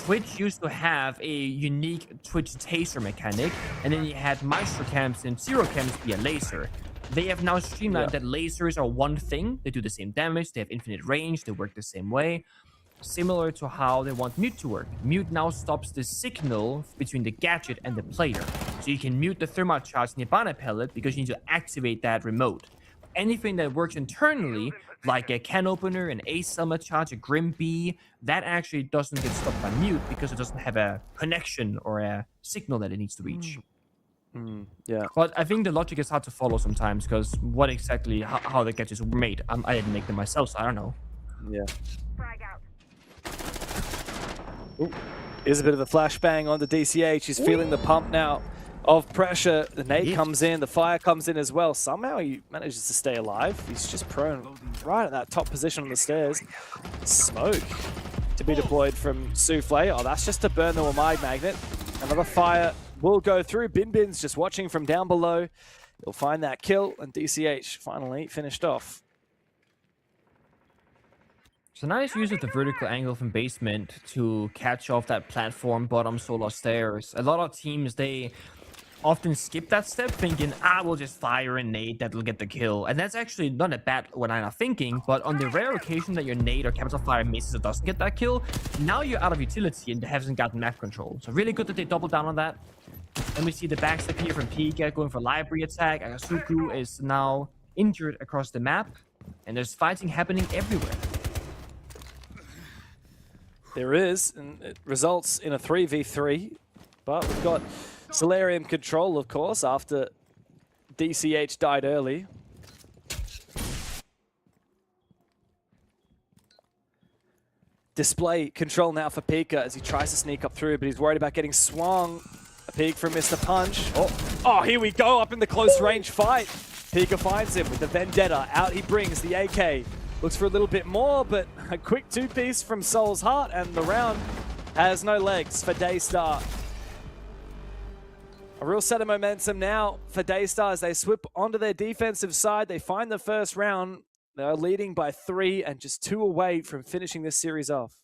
Twitch used to have a unique Twitch taser mechanic, and then you had Maestro camps and Zero camps via laser. They have now streamlined that lasers are one thing. They do the same damage, they have infinite range, they work the same way. Similar to how they want mute to work. Mute now stops the signal between the gadget and the player. So you can mute the thermite charge in the banner pellet because you need to activate that remote. Anything that works internally, like a can opener, an ace summit charge, a Grim Bee, that actually doesn't get stopped by mute because it doesn't have a connection or a signal that it needs to reach. Yeah. But I think the logic is hard to follow sometimes because what exactly, how the gadgets were made. I didn't make them myself, so I don't know. Yeah. Frag out. Ooh. Here's a bit of a flashbang on the DCH. He's feeling the pump now of pressure. The nade comes in, the fire comes in as well. Somehow he manages to stay alive. He's just prone right at that top position on the stairs. Smoke to be deployed from Souffle. Oh, that's just to burn the Wamai magnet. Another fire will go through. Bin's just watching from down below. He'll find that kill, and DCH finally finished off. So nice use of the vertical angle from basement to catch off that platform bottom solar stairs. A lot of teams, they often skip that step thinking, we'll just fire a nade that'll get the kill. And that's actually not a bad line of thinking, but on the rare occasion that your nade or capital fire misses or doesn't get that kill, now you're out of utility and haven't gotten map control. So really good that they doubled down on that. Then we see the backstep here from Pika going for library attack. Agasuku is now injured across the map, and there's fighting happening everywhere. There is, and it results in a 3v3, but we've got Solarium control, of course, after DCH died early. Display control now for Pika as he tries to sneak up through, but he's worried about getting swung. A peek from Mr. Punch. Oh, here we go, up in the close range fight. Pika finds him with the Vendetta. Out he brings the AK. Looks for a little bit more, but a quick two-piece from Soul's Heart, and the round has no legs for Daystar. A real set of momentum now for Daystar as they swip onto their defensive side. They find the first round. They're leading by 3 and just 2 away from finishing this series off.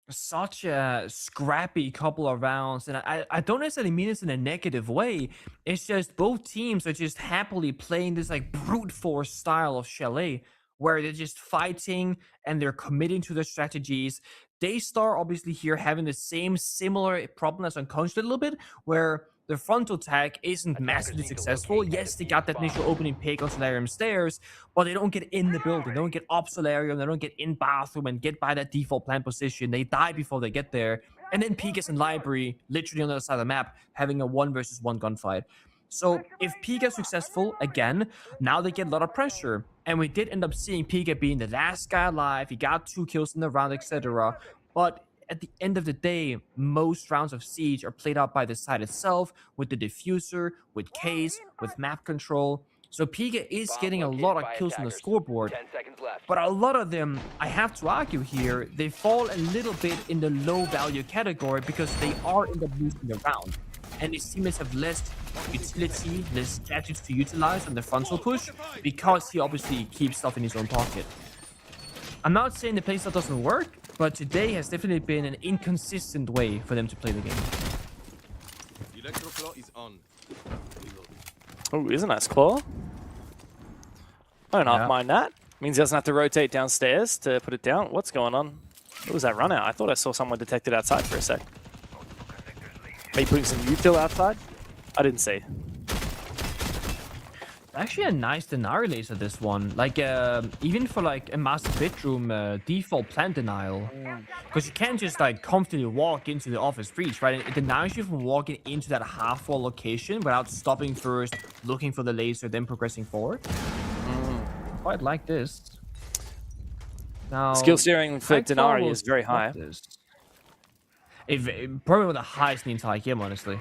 Such a scrappy couple of rounds, and I don't necessarily mean this in a negative way. It's just both teams are just happily playing this like brute force style of Chalet, where they're just fighting and they're committing to their strategies. Daystar obviously here having the same similar problem as on Consulate a little bit, where the frontal attack isn't massively successful. Yes, they got that initial opening pick on Solarium stairs, but they don't get in the building. They don't get up Solarium. They don't get in bathroom and get by that default plant position. They die before they get there. And then Peak is in library, literally on the other side of the map, having a 1 versus 1 gunfight. So if Pika is successful, again, now they get a lot of pressure. And we did end up seeing Pika being the last guy alive. He got 2 kills in the round, etc. But at the end of the day, most rounds of Siege are played out by the side itself, with the diffuser, with Case, with map control. So Pika is getting a lot of kills on the scoreboard. But a lot of them, I have to argue here, they fall a little bit in the low value category because they are end up losing the round. And these teammates have less utility, less gadgets to utilize on the frontal push because he obviously keeps stuff in his own pocket. I'm not saying the playstyle doesn't work, but today has definitely been an inconsistent way for them to play the game. Is on. Oh, is a nice claw. I don't half mind that. Means he doesn't have to rotate downstairs to put it down. What's going on? What was that run out? I thought I saw someone detected outside for a sec. Are you putting some util outside? I didn't see. Actually a nice Denari laser, this one. Like, even for like a master bedroom default plant denial. Because you can't just like comfortably walk into the office breach, right? It denies you from walking into that half-wall location without stopping first, looking for the laser, then progressing forward. Quite like this. Now, skill steering for Denari is very high. Probably one of the highest in the entire game, honestly.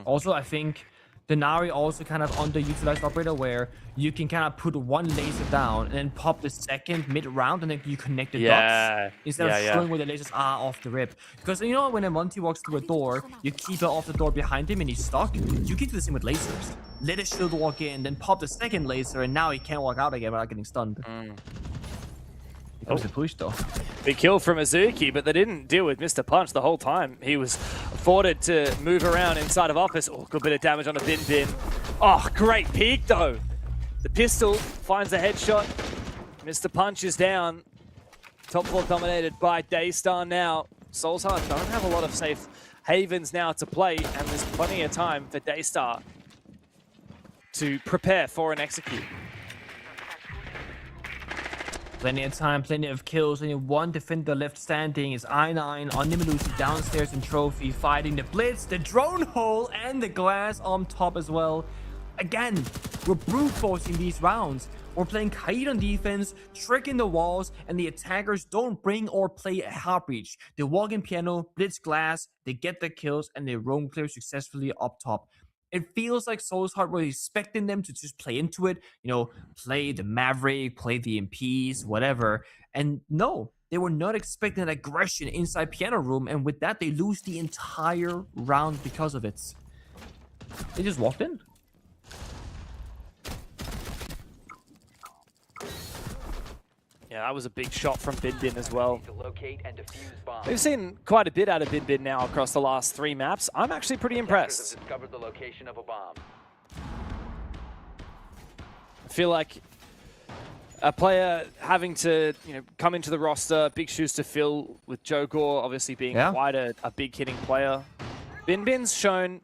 Also, I think Denari also kind of underutilized operator where you can kind of put 1 laser down and then pop the second mid-round and then you connect the dots instead of showing where the lasers are off the rip. Because you know when a Monty walks through a door, you keep it off the door behind him and he's stuck. You can do the same with lasers. Let a shield walk in, then pop the second laser and now he can't walk out again without getting stunned. That was a push though. Big kill from Azuki, but they didn't deal with Mr. Punch the whole time. He was afforded to move around inside of office. Oh, good bit of damage on a Bin Bin. Oh, great peek though. The pistol finds a headshot. Mr. Punch is down. Top 4 dominated by Daystar now. Soulsheart don't have a lot of safe havens now to play, and there's plenty of time for Daystar to prepare for an execute. Plenty of time, plenty of kills. Only 1 defender left standing is I9 on Nimelusi downstairs in Trophy, fighting the Blitz, the drone hole, and the glass on top as well. Again, we're brute forcing these rounds. We're playing Kaid on defense, tricking the walls, and the attackers don't bring or play a hard breach. They walk in piano, blitz glass, they get the kills, and they roam clear successfully up top. It feels like Soulsheart were expecting them to just play into it, you know, play the Maverick, play the MPs, whatever. And no, they were not expecting that aggression inside Piano Room, and with that, they lose the entire round because of it. They just walked in. Yeah, that was a big shot from Bin Bin as well. We've seen quite a bit out of Bin Bin now across the last 3 maps. I'm actually pretty impressed. I feel like a player having to, come into the roster, big shoes to fill, with Joe Gore obviously being quite a big hitting player. Bin Bin's shown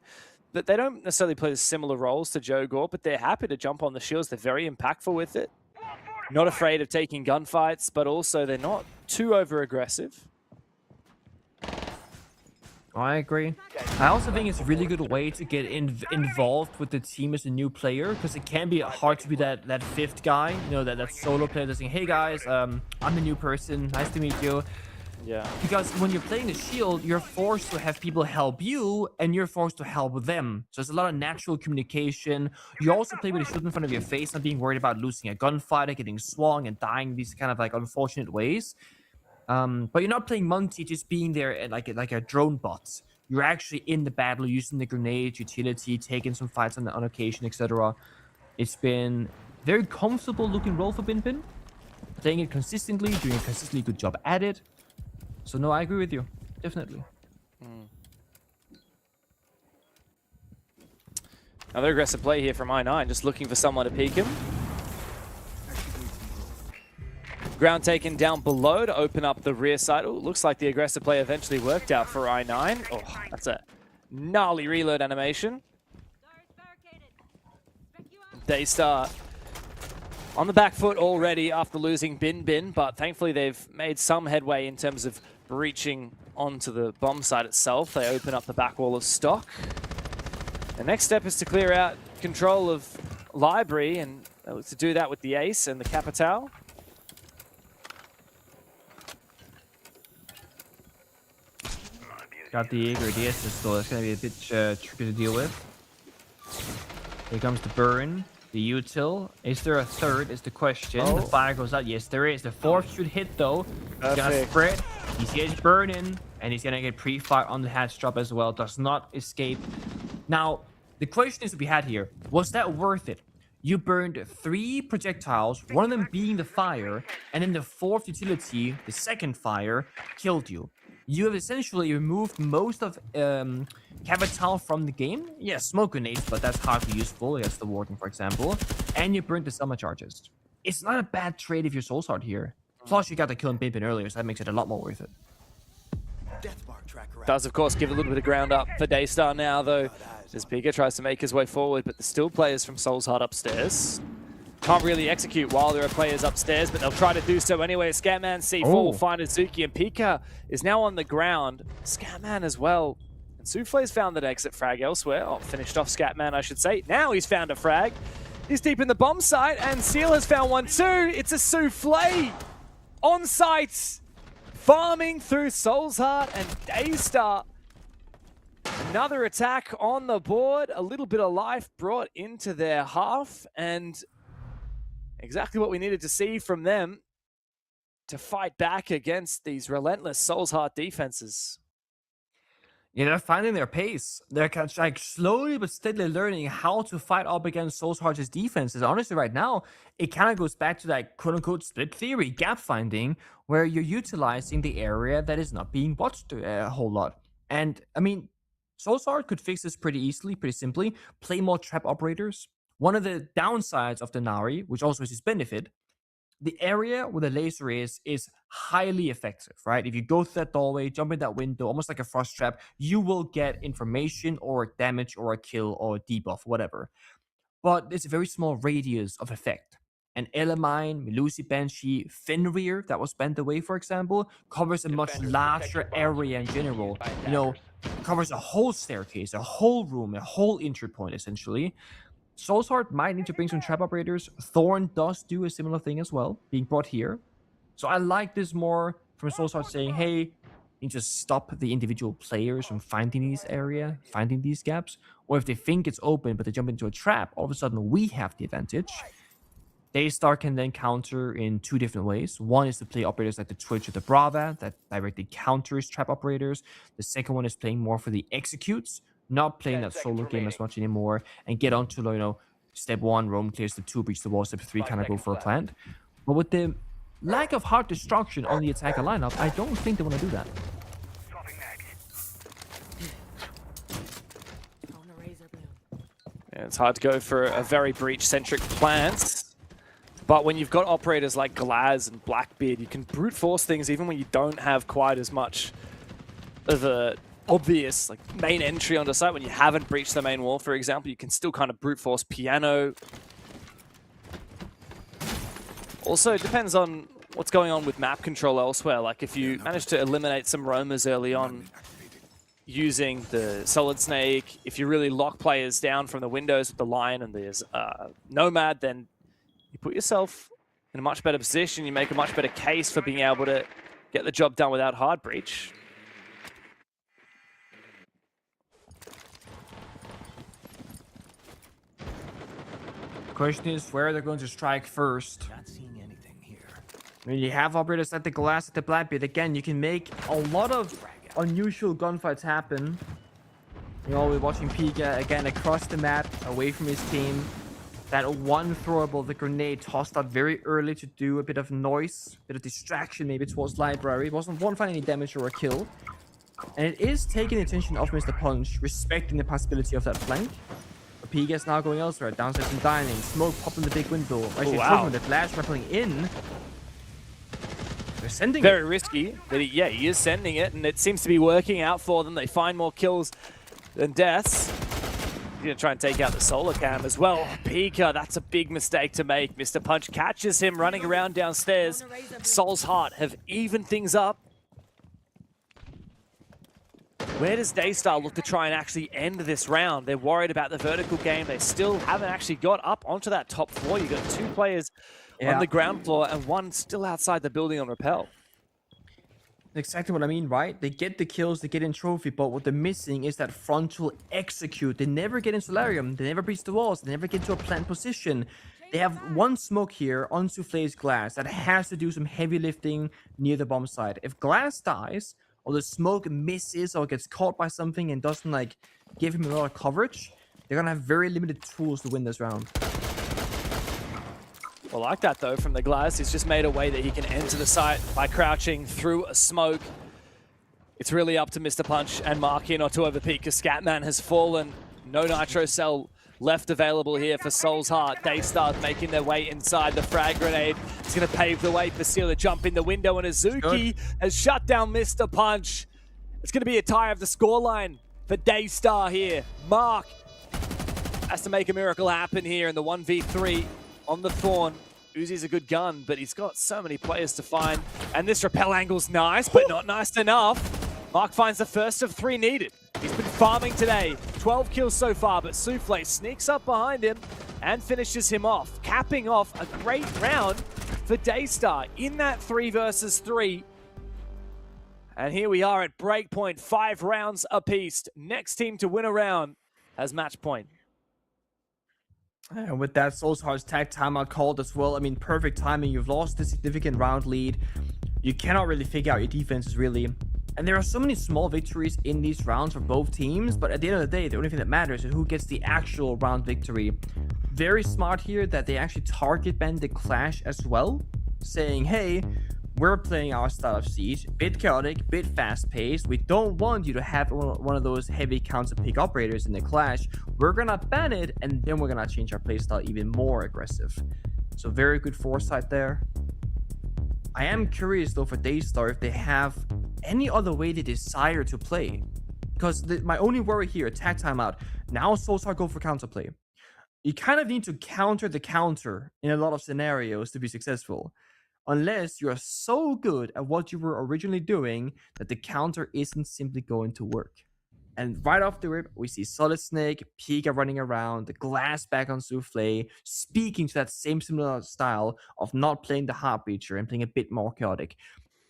that they don't necessarily play similar roles to Joe Gore, but they're happy to jump on the shields. They're very impactful with it. Not afraid of taking gunfights, but also they're not too over-aggressive. I agree. I also think it's a really good way to get involved with the team as a new player, because it can be hard to be that 5th guy, that solo player that's saying, hey guys, I'm a new person, nice to meet you. Yeah. Because when you're playing the shield, you're forced to have people help you, and you're forced to help them. So there's a lot of natural communication. You also play with a shield in front of your face, not being worried about losing a gunfight or getting swung and dying these kind of like unfortunate ways. But you're not playing Monty just being there like a drone bot. You're actually in the battle, using the grenade, utility, taking some fights on occasion, etc. It's been Very comfortable looking role for Bin. Playing it consistently, doing a consistently good job at it. So no, I agree with you. Definitely. Another aggressive play here from I9, just looking for someone to peek him. Ground taken down below to open up the rear side. Ooh, looks like the aggressive play eventually worked out for I9. Oh, that's a gnarly reload animation. Daystar on the back foot already after losing Bin, but thankfully they've made some headway in terms of breaching onto the bomb site itself. They open up the back wall of stock. The next step is to clear out control of library, and to do that with the ace and the Capital. Got the Jaeger DS still. That's going to be a bit tricky to deal with. Here comes the burn. The util. Is there a third is the question. Oh. The fire goes out. Yes, there is. The fourth should hit though. He's gonna spread. He sees burning. And he's gonna get pre-fire on the hatch drop as well. Does not escape. Now, the question is we had here. Was that worth it? You burned 3 projectiles, one of them being the fire, and then the 4th utility, the second fire, killed you. You have essentially removed most of Capital from the game. Yeah, smoke grenades, but that's hardly useful against the Warden, for example. And you burned the summer charges. It's not a bad trade if you're Soulsheart here. Plus, you got the kill in Bin earlier, so that makes it a lot more worth it. Does, of course, give a little bit of ground up for Daystar now, though, as Pika tries to make his way forward, but there's still players from Soulsheart upstairs. Can't really execute while there are players upstairs, but they'll try to do so anyway. Scatman C4 will find Azuki, and Pika is now on the ground. Scatman as well. And Souffle's found that exit frag elsewhere. Oh, finished off Scatman, I should say. Now he's found a frag. He's deep in the bomb site, and Seal has found one too. It's a Souffle on site, farming through Soulsheart and Daystar. Another attack on the board. A little bit of life brought into their half, and exactly what we needed to see from them to fight back against these relentless Soulsheart defenses. Yeah, they're finding their pace. They're kind of like slowly but steadily learning how to fight up against Soulsheart's defenses. Honestly, right now, it kind of goes back to that quote-unquote split theory, gap finding, where you're utilizing the area that is not being watched a whole lot. And, I mean, Soulsheart could fix this pretty easily, pretty simply. Play more trap operators. One of the downsides of the Nari, which also is its benefit, the area where the laser is highly effective, right? If you go through that doorway, jump in that window, almost like a frost trap, you will get information or damage or a kill or a debuff, whatever. But there's a very small radius of effect. And Elamine, Melusi Banshee, Fenrir, that was bent away, for example, covers a much larger area in general. You know, covers a whole staircase, a whole room, a whole entry point, essentially. Soulsheart might need to bring some trap operators. Thorn does do a similar thing as well, being brought here. So I like this more from Soulsheart saying, hey, you just stop the individual players from finding this area, finding these gaps. Or if they think it's open, but they jump into a trap, all of a sudden we have the advantage. Daystar can then counter in 2 different ways. One is to play operators like the Twitch or the Brava that directly counters trap operators. The second one is playing more for the executes, not playing that solo game as much anymore, and get on to, you know, step 1, roam clear, step 2, breach the wall, step 3, kind of go for a plant. But with the lack of hard destruction on the attacker lineup, I don't think they want to do that. Yeah, it's hard to go for a very breach-centric plant. But when you've got operators like Glaz and Blackbeard, you can brute force things even when you don't have quite as much of a obvious like main entry onto site. When you haven't breached the main wall, for example, you can still kind of brute force Piano. Also, it depends on what's going on with map control elsewhere. Like if you manage to eliminate some roamers early on using the Solid Snake, if you really lock players down from the windows with the Lion and there's Nomad, then you put yourself in a much better position. You make a much better case for being able to get the job done without hard breach. Question is where they're going to strike first. Not seeing anything here. I mean, you have operators at the Glass, at the Blackbeard. Again, you can make a lot of unusual gunfights happen. You know, we're watching Pika again across the map, away from his team. That one throwable, the grenade tossed out very early to do a bit of noise, a bit of distraction maybe towards library. It won't find any damage or a kill. And it is taking the attention of Mr. Punch, respecting the possibility of that flank. But Piga's now going elsewhere, downstairs and dining. Smoke popping the big window. Actually, wow. The flash rappelling in. They're sending Very risky, but he is sending it, and it seems to be working out for them. They find more kills than deaths. He's going to try and take out the solar cam as well. Pika, that's a big mistake to make. Mr. Punch catches him running around downstairs. Soul's Heart have evened things up. Where does Daystar look to try and actually end this round? They're worried about the vertical game. They still haven't actually got up onto that top floor. You've got 2 players on the ground floor and 1 still outside the building on rappel. Exactly what I mean, right? They get the kills, they get in trophy, but what they're missing is that frontal execute. They never get in Solarium, they never breach the walls, they never get to a plant position. They have 1 smoke here on Souffle's glass that has to do some heavy lifting near the bomb site. If glass dies, or the smoke misses or gets caught by something and doesn't like give him a lot of coverage, they're gonna have very limited tools to win this round. Well, like that though from the glass. He's just made a way that he can enter the site by crouching through a smoke. It's really up to Mr. Punch and Markin or to overpeak because Scatman has fallen. No nitro cell left available here for Soul's Heart. Daystar making their way inside. The frag grenade is going to pave the way for Seal to jump in the window, and Azuki has shut down Mr. Punch. It's going to be a tie of the scoreline for Daystar here. Mark has to make a miracle happen here in the 1v3 on the Thorn. Uzi's a good gun, but he's got so many players to find. And this rappel angle's nice, but not nice enough. Mark finds the first of 3 needed. He's been farming today. 12 kills so far, but Souffle sneaks up behind him and finishes him off, capping off a great round for Daystar in that 3 versus 3. And here we are at breakpoint, 5 rounds apiece. Next team to win a round has match point. And with that, Soul's Heart's tag timeout called as well. I mean, perfect timing. You've lost a significant round lead. You cannot really figure out your defenses, really. And there are so many small victories in these rounds for both teams, but at the end of the day, the only thing that matters is who gets the actual round victory. Very smart here that they actually target ban the Clash as well, saying, hey, we're playing our style of Siege, bit chaotic, bit fast-paced. We don't want you to have one of those heavy counter-pick operators in the Clash. We're gonna ban it, and then we're gonna change our playstyle even more aggressive. So very good foresight there. I am curious though for Daystar if they have any other way they desire to play. Because my only worry here, tag timeout, now Soul's Heart go for counterplay. You kind of need to counter the counter in a lot of scenarios to be successful. Unless you're so good at what you were originally doing that the counter isn't simply going to work. And right off the rip, we see Solid Snake, Pika running around, the glass back on Souffle, speaking to that same similar style of not playing the Heartbreacher and playing a bit more chaotic.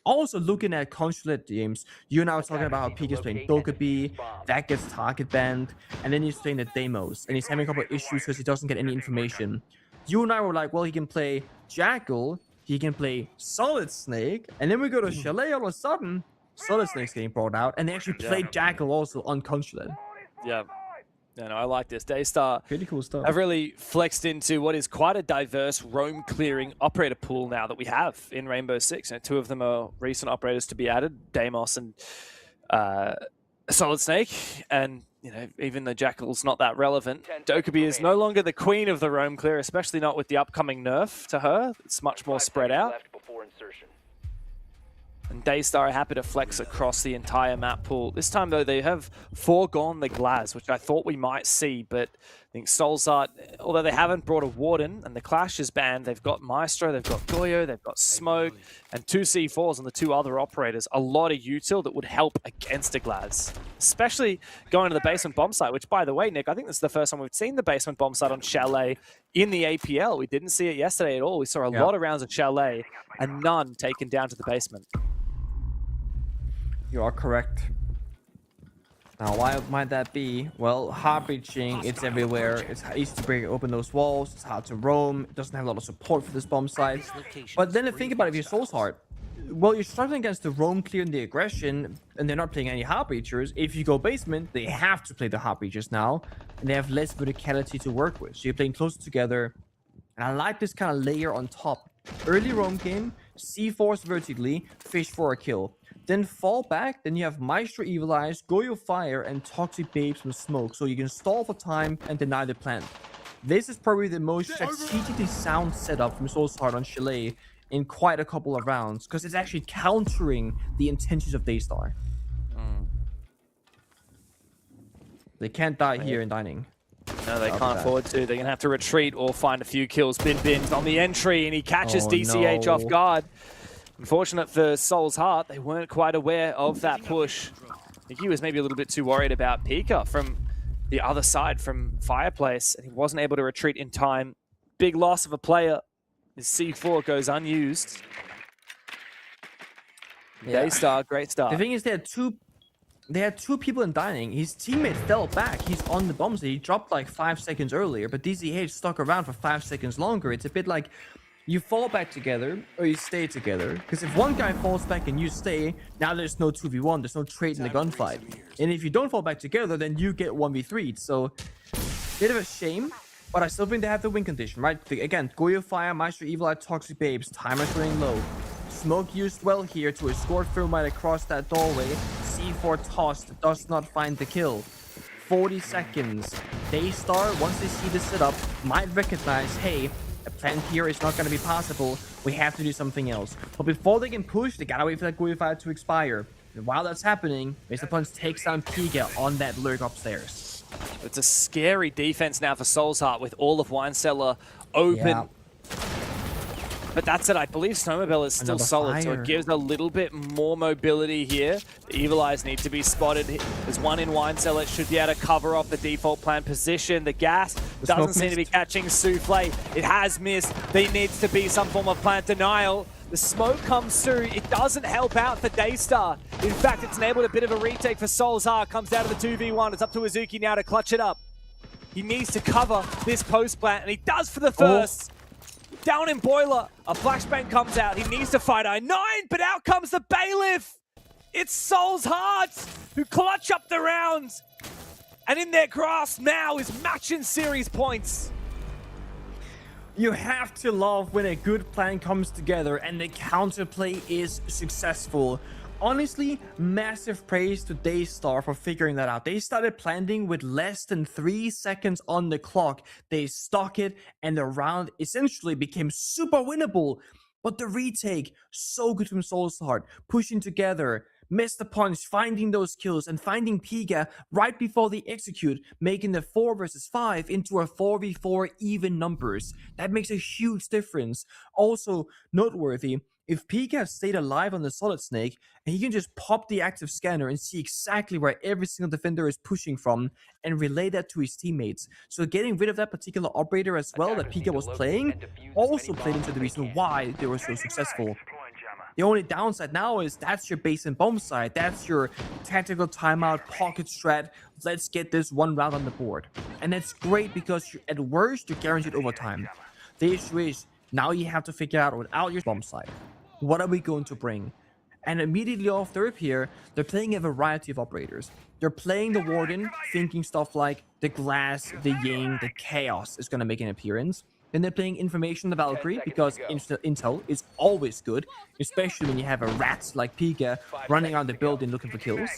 Also looking at Consulate games, you and I were talking about how Pika's playing Dokkaebi, that gets target banned, and then he's playing the Deimos, and he's having a couple of issues because he doesn't get any information. You and I were like, well, he can play Jackal, he can play Solid Snake, and then we go to Chalet, all of a sudden, Solid Snake's getting brought out, and they actually played Jackal also on Consulate. Yeah. No, I like this. Daystar pretty cool stuff. have really flexed into what is quite a diverse roam clearing operator pool now that we have in Rainbow Six. And 2 of them are recent operators to be added, Deimos and Solid Snake. And you know, even though Jackal's not that relevant, Dokkaebi is no longer the queen of the roam clear, especially not with the upcoming nerf to her. It's much more spread out. And Daystar are happy to flex across the entire map pool. This time, though, they have foregone the Glaz, which I thought we might see, but I think Soul's Heart, although they haven't brought a Warden and the Clash is banned, they've got Maestro, they've got Goyo, they've got Smoke, and 2 C4s on the 2 other operators. A lot of util that would help against a Glaz, especially going to the basement bomb site, which, by the way, Nick, I think this is the first time we've seen the basement bomb site on Chalet in the APL. We didn't see it yesterday at all. We saw a lot of rounds at Chalet and none taken down to the basement. You are correct. Now, why might that be? Well, hard breaching, it's everywhere. It's easy to break open those walls. It's hard to roam. It doesn't have a lot of support for this bomb site. But then think about it, if you're Soul's Heart, well, you're struggling against the roam clear and the aggression, and they're not playing any Heartbreachers. If you go basement, they have to play the Heartbreachers now, and they have less verticality to work with. So you're playing closer together, and I like this kind of layer on top. Early roam game, C-Force vertically, fish for a kill. Then fall back, then you have Maestro Evil Eyes, Goyo Fire, and Toxic Babes from Smoke, so you can stall for time and deny the plant. This is probably the most strategically sound setup from Soulsheart on Chalet in quite a couple of rounds, because it's actually countering the intentions of Daystar. They can't die here in dining. No, they can't afford to. They're going to have to retreat or find a few kills. Bin's on the entry, and he catches DCH off guard. Unfortunate for Soul's Heart, they weren't quite aware of that push. I think he was maybe a little bit too worried about Pika from the other side from Fireplace, and he wasn't able to retreat in time. Big loss of a player. His C4 goes unused. Yeah. Daystar, great start. The thing is, they had two people in dining. His teammate fell back. He's on the bomb site. He dropped like 5 seconds earlier, but DCH stuck around for 5 seconds longer. It's a bit like you fall back together or you stay together. Because if one guy falls back and you stay, now there's no 2v1. There's no trade in the gunfight. And if you don't fall back together, then you get 1v3'd. So, bit of a shame. But I still think they have the win condition, right? Again, Goyo Fire, Maestro Evil Eye, Toxic Babes. Timer's running low. Smoke used well here to escort Thermite across that doorway. C4 tossed, does not find the kill. 40 seconds. Daystar, once they see the setup, might recognize, hey, a plant here is not going to be possible. We have to do something else. But before they can push, they gotta wait for that Goyo Fire to expire. And while that's happening, Mr. Punch takes down Pika on that lurk upstairs. It's a scary defense now for Soulsheart with all of Wine Cellar open. Yeah. But that's it. I believe Snowmobile is still solid, so it gives a little bit more mobility here. The Evil Eyes need to be spotted. There's one in Wine Cellar. It should be able to cover off the default plant position. The gas doesn't seem to be catching Souffle. It has missed. There needs to be some form of plant denial. The smoke comes through. It doesn't help out for Daystar. In fact, it's enabled a bit of a retake for Soulsheart. Comes down to the 2v1. It's up to Azuki now to clutch it up. He needs to cover this post plant, and he does for the first. Down in Boiler, a flashbang comes out. He needs to fight I9, but out comes the Bailiff. It's Soulsheart who clutch up the rounds. And in their grasp now is match and series points. You have to love when a good plan comes together and the counterplay is successful. Honestly, massive praise to Daystar for figuring that out. They started planting with less than 3 seconds on the clock. They stuck it, and the round essentially became super winnable. But the retake, so good from Soulsheart, pushing together, Mr. Punch finding those kills and finding Pika right before they execute, making the 4 versus 5 into a 4v4 even numbers. That makes a huge difference. Also noteworthy, if Pika had stayed alive on the Solid Snake, and he can just pop the active scanner and see exactly where every single defender is pushing from and relay that to his teammates. So getting rid of that particular operator as well that Pika was playing also played into the reason why they were so successful. The only downside now is that's your base and bomb side. That's your tactical timeout, pocket strat. Let's get this one round on the board. And that's great because at worst, you're guaranteed overtime. The issue is, now you have to figure out without your bomb side, what are we going to bring? And immediately off the rip here, they're playing a variety of operators. They're playing the Warden, thinking stuff like the Glass, the Ying, the Chaos is going to make an appearance. Then they're playing Information, the Valkyrie, because intel is always good, especially when you have a rat like Pika running around the building looking for kills.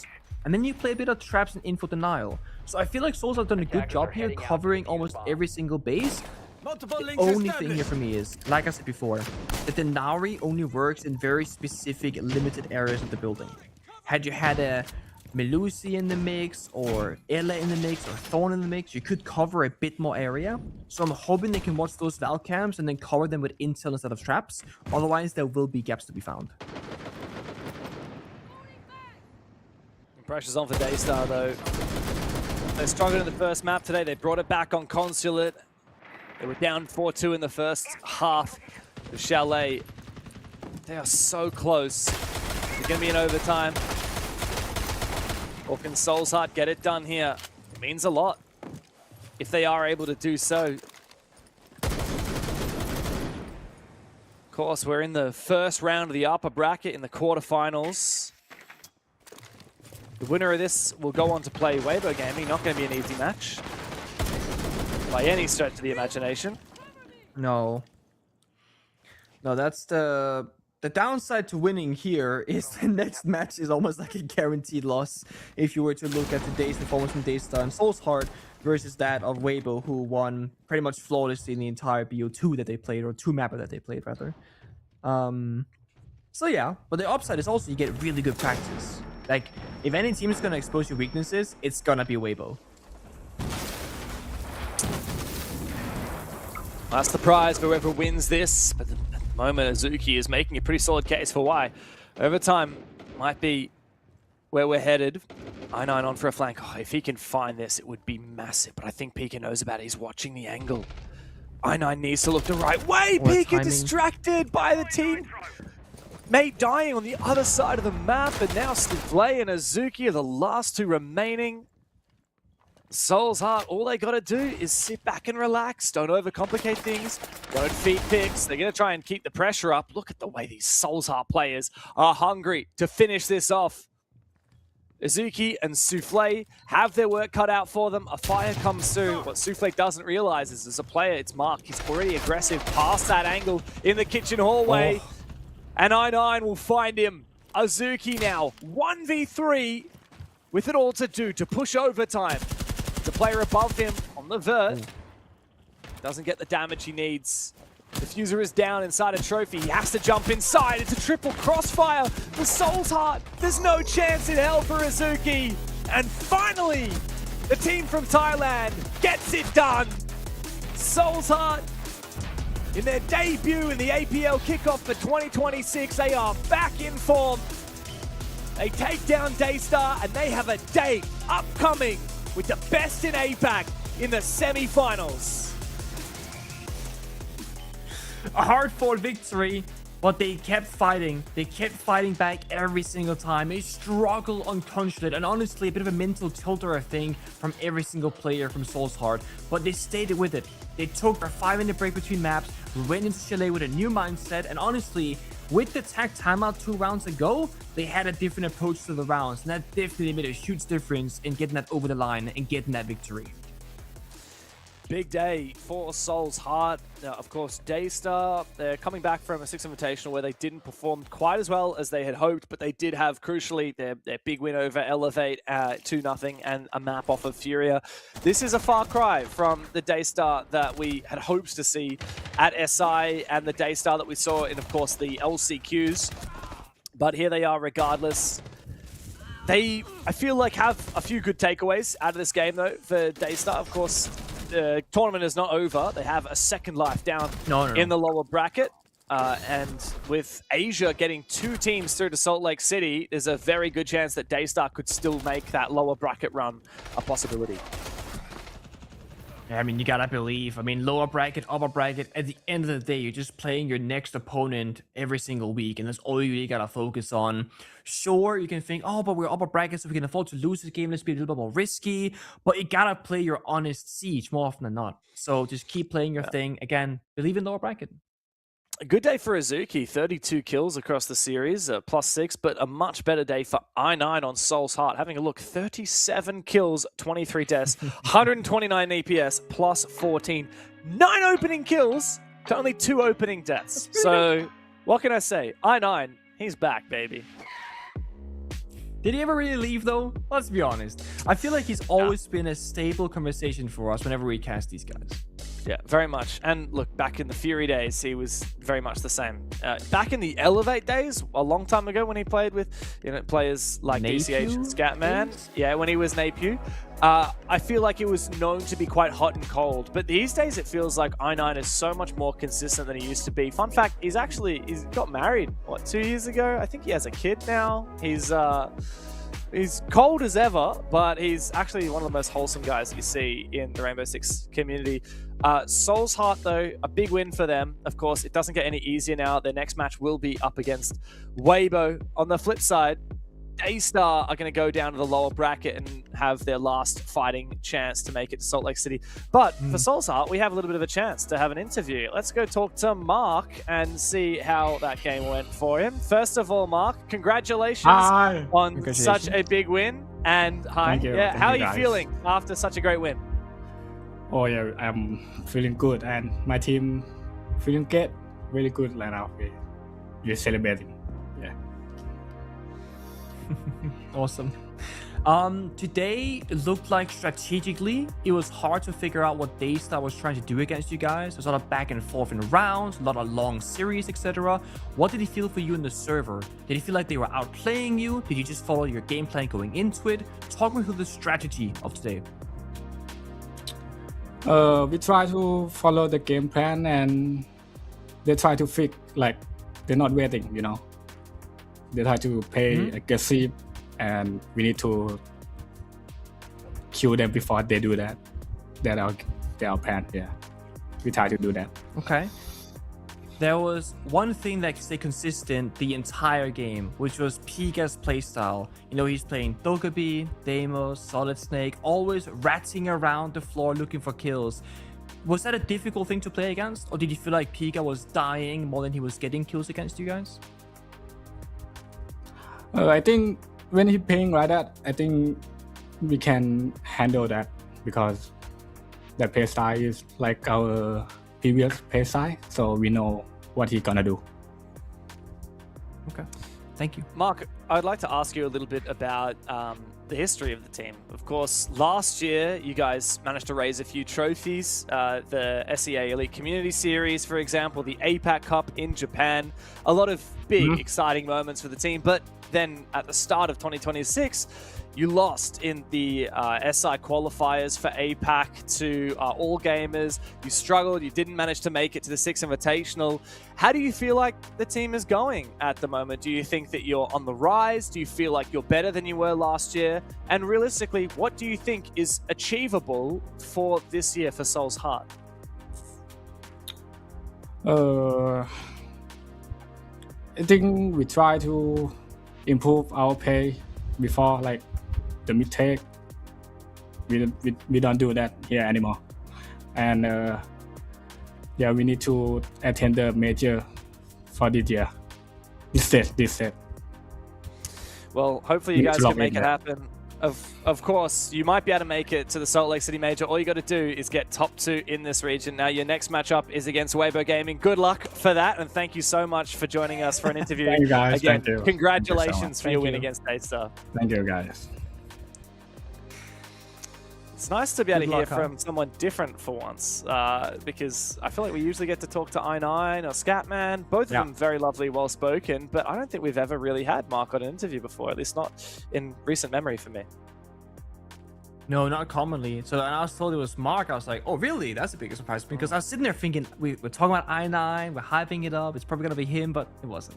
And then you play a bit of Traps and Info Denial. So I feel like Souls have done a good job here covering almost every single base. The only thing here for me is, like I said before, that the Nauri only works in very specific, limited areas of the building. Had you had a Melusi in the mix, or Ella in the mix, or Thorn in the mix, you could cover a bit more area. So I'm hoping they can watch those Val cams and then cover them with intel instead of traps. Otherwise, there will be gaps to be found. Pressure's on for Daystar, though. They struggled in the first map today. They brought it back on Consulate. They were down 4-2 in the first half of Chalet. They are so close. It's going to be in overtime. Or can Soulsheart get it done here? It means a lot if they are able to do so. course, we're in the first round of the upper bracket in the quarterfinals. The winner of this will go on to play Weibo Gaming. Not going to be an easy match by any stretch of the imagination. No. No, that's the downside to winning here is the next match is almost like a guaranteed loss if you were to look at today's performance from Daystar and Soul's Heart versus that of Weibo, who won pretty much flawlessly in the entire BO2 that they played, or 2 mapper that they played rather. So yeah, but the upside is also you get really good practice. Like, if any team is going to expose your weaknesses, it's going to be Weibo. That's the prize for whoever wins this. But at the moment, Azuki is making a pretty solid case for why. Overtime might be where we're headed. I9 on for a flank. Oh, if he can find this, it would be massive. But I think Pika knows about it. He's watching the angle. I9 needs to look the right way. Pika distracted by the team. Mate dying on the other side of the map, and now Souffle and Azuki are the last 2 remaining. Soul's Heart, all they gotta do is sit back and relax. Don't overcomplicate things. Don't feed picks. They're gonna try and keep the pressure up. Look at the way these Soul's Heart players are hungry to finish this off. Azuki and Souffle have their work cut out for them. A fire comes through. What Souffle doesn't realize is as a player, it's Mark. He's already aggressive past that angle in the kitchen hallway. Oh. And I9 will find him. Azuki now, 1v3 with it all to do to push overtime. The player above him on the vert doesn't get the damage he needs. Diffuser is down inside a trophy. He has to jump inside. It's a triple crossfire. The Soul's Heart. There's no chance in hell for Azuki. And finally, the team from Thailand gets it done. Soul's Heart, in their debut in the APL Kickoff for 2026, they are back in form. They take down Daystar, and they have a date upcoming with the best in APAC in the semi-finals. A hard-fought victory, but they kept fighting. They kept fighting back every single time. A struggle on Consulate, and honestly, a bit of a mental tilter, I think, from every single player from Soul's Heart. But they stayed with it. They took a 5-minute break between maps, went into Chalet with a new mindset, and honestly, with the tag timeout 2 rounds ago, they had a different approach to the rounds, and that definitely made a huge difference in getting that over the line and getting that victory. Big day for Soul's Heart. Now, of course, Daystar, they're coming back from a 6 Invitational where they didn't perform quite as well as they had hoped, but they did have, crucially, their big win over Elevate 2-0 and a map off of Furia. This is a far cry from the Daystar that we had hopes to see at SI and the Daystar that we saw in, of course, the LCQs. But here they are regardless. They, I feel like, have a few good takeaways out of this game, though, for Daystar. Of course, the tournament is not over. They have a second life down in the lower bracket. And with Asia getting 2 teams through to Salt Lake City, there's a very good chance that Daystar could still make that lower bracket run a possibility. I mean, you gotta believe. I mean, lower bracket, upper bracket, at the end of the day, you're just playing your next opponent every single week, and that's all you really gotta focus on. Sure, you can think, oh, but we're upper bracket, so we can afford to lose this game. Let's be a little bit more risky. But you gotta play your honest siege more often than not. So just keep playing your thing. Again, believe in lower bracket. A good day for Azuki, 32 kills across the series, +6, but a much better day for I9 on Soul's Heart. Having a look, 37 kills, 23 deaths, 129 EPS, +14. 9 opening kills to only 2 opening deaths. So, what can I say? I9, he's back, baby. Did he ever really leave, though? Let's be honest. I feel like he's always been a stable conversation for us whenever we cast these guys. Yeah, very much. And look, back in the Fury days, he was very much the same. Back in the Elevate days, a long time ago when he played with players like DCH and Scatman, yeah, when he was Napew, I feel like it was known to be quite hot and cold. But these days, it feels like I9 is so much more consistent than he used to be. Fun fact, he's got married, what, 2 years ago? I think he has a kid now. He's cold as ever, but he's actually one of the most wholesome guys that you see in the Rainbow Six community. Soul's Heart, though, a big win for them. Of course, it doesn't get any easier now. Their next match will be up against Weibo. On the flip side, Daystar are going to go down to the lower bracket and have their last fighting chance to make it to Salt Lake City. But for Soul's Heart, we have a little bit of a chance to have an interview. Let's go talk to Mark and see how that game went for him. First of all, Mark, congratulations on such a big win. And Thank you. Yeah, Thank how are you you guys. feeling after such a great win? Oh yeah, I'm feeling good, and my team feeling great, really good right now. We're celebrating. Yeah. Awesome. Today it looked like strategically it was hard to figure out what Daystar was trying to do against you guys. There's a lot of back and forth in rounds, a lot of long series, etc. What did it feel for you in the server? Did it feel like they were outplaying you? Did you just follow your game plan going into it? Talk me through the strategy of today. We try to follow the game plan, and they try to fix, like, they're not waiting, you know. They try to play aggressive, and we need to kill them before they do that. That's our plan, yeah. We try to do that. Okay. There was one thing that stayed consistent the entire game, which was Piga's playstyle. You know, he's playing Dokkaebi, Deimos, Solid Snake, always ratting around the floor looking for kills. Was that a difficult thing to play against, or did you feel like Piga was dying more than he was getting kills against you guys? I think when he's playing like that, I think we can handle that because that playstyle is like our previous playstyle, so we know what he's gonna do. Okay, thank you. Mark, I'd like to ask you a little bit about the history of the team. Of course, last year you guys managed to raise a few trophies. The SEA Elite Community Series, for example, the APAC Cup in Japan. A lot of big, exciting moments for the team. But then at the start of 2026, you lost in the SI qualifiers for APAC to All Gamers. You struggled. You didn't manage to make it to the 6th Invitational. How do you feel like the team is going at the moment? Do you think that you're on the rise? Do you feel like you're better than you were last year? And realistically, what do you think is achievable for this year for Soul's Heart? I think we try to improve our play before, like, the mistake. We don't do that here anymore, and yeah, we need to attend the major for this year. This set. Well, hopefully you guys can make it happen. Of course, you might be able to make it to the Salt Lake City Major. All you got to do is get top 2 in this region. Now, your next matchup is against Weibo Gaming. Good luck for that, and thank you so much for joining us for an interview. Thank you, guys. Again, Thank you. congratulations for your win you. against Daystar. Thank you, guys. It's nice to be able to hear luck, from someone different for once, because I feel like we usually get to talk to I9 or Scatman. Both of them very lovely, well-spoken, but I don't think we've ever really had Mark on an interview before, at least not in recent memory for me. No, not commonly. So, and I was told it was Mark. I was like, oh, really? That's a big surprise to me, because I was sitting there thinking, we're talking about I9, we're hyping it up, it's probably going to be him, but it wasn't.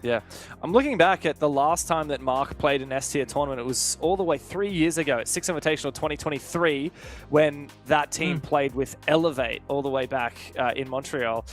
Yeah, I'm looking back at the last time that Mark played an S-tier tournament. It was all the way 3 years ago at 6th Invitational 2023 when that team played with Elevate all the way back in Montreal.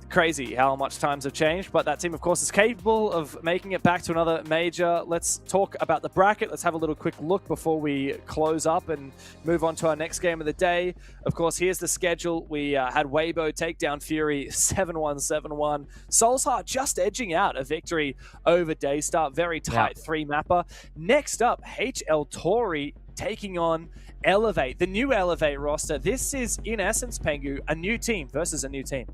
Crazy how much times have changed, but that team, of course, is capable of making it back to another major. Let's talk about the bracket. Let's have a little quick look before we close up and move on to our next game of the day. Of course, here's the schedule. We had Weibo take down Fury 7-1, 7-1. Soul's Heart just edging out a victory over Daystar. Very tight 3-mapper. Next up, HL Tori taking on Elevate, the new Elevate roster. This is, in essence, Pengu, a new team versus a new team.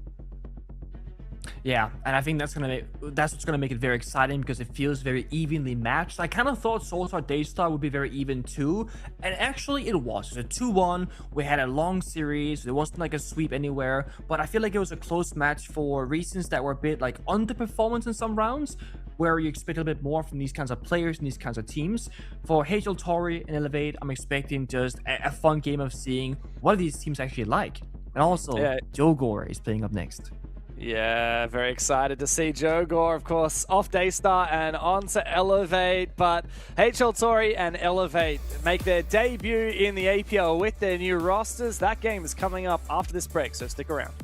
Yeah, and I think that's what's gonna make it very exciting, because it feels very evenly matched. I kind of thought Soul's Heart Daystar would be very even too, and actually it was. It was a 2-1. We had a long series. It wasn't like a sweep anywhere, but I feel like it was a close match for reasons that were a bit like underperformance in some rounds, where you expect a little bit more from these kinds of players and these kinds of teams. For HL Tori and Elevate, I'm expecting just a fun game of seeing what these teams actually like. And also, Jogor is playing up next. Yeah, very excited to see Jogor, of course, off Daystar and on to Elevate. But HL Tori and Elevate make their debut in the APL with their new rosters. That game is coming up after this break, so stick around.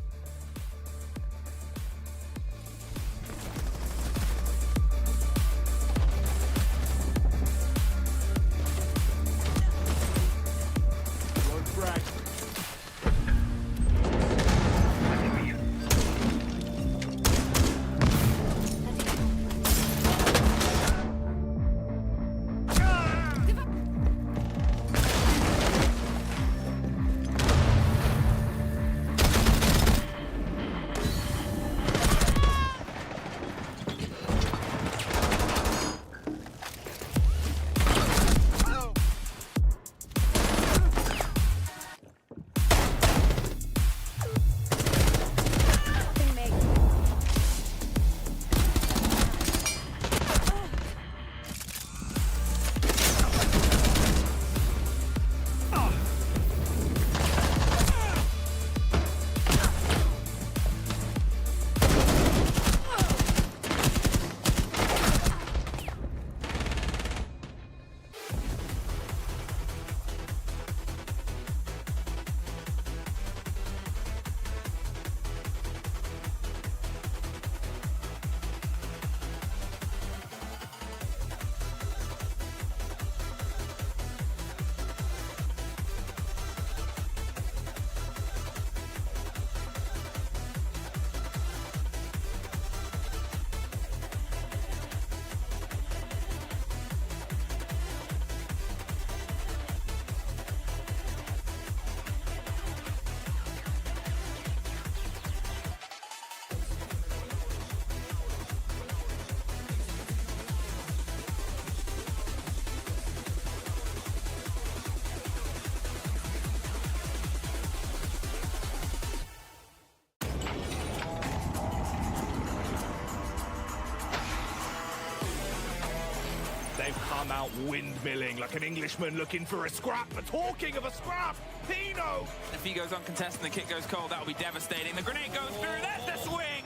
they've come out windmilling like an Englishman looking for a scrap. But talking of a scrap, Pino! If he goes uncontested and the kick goes cold, that'll be devastating. The grenade goes through, there's the swing!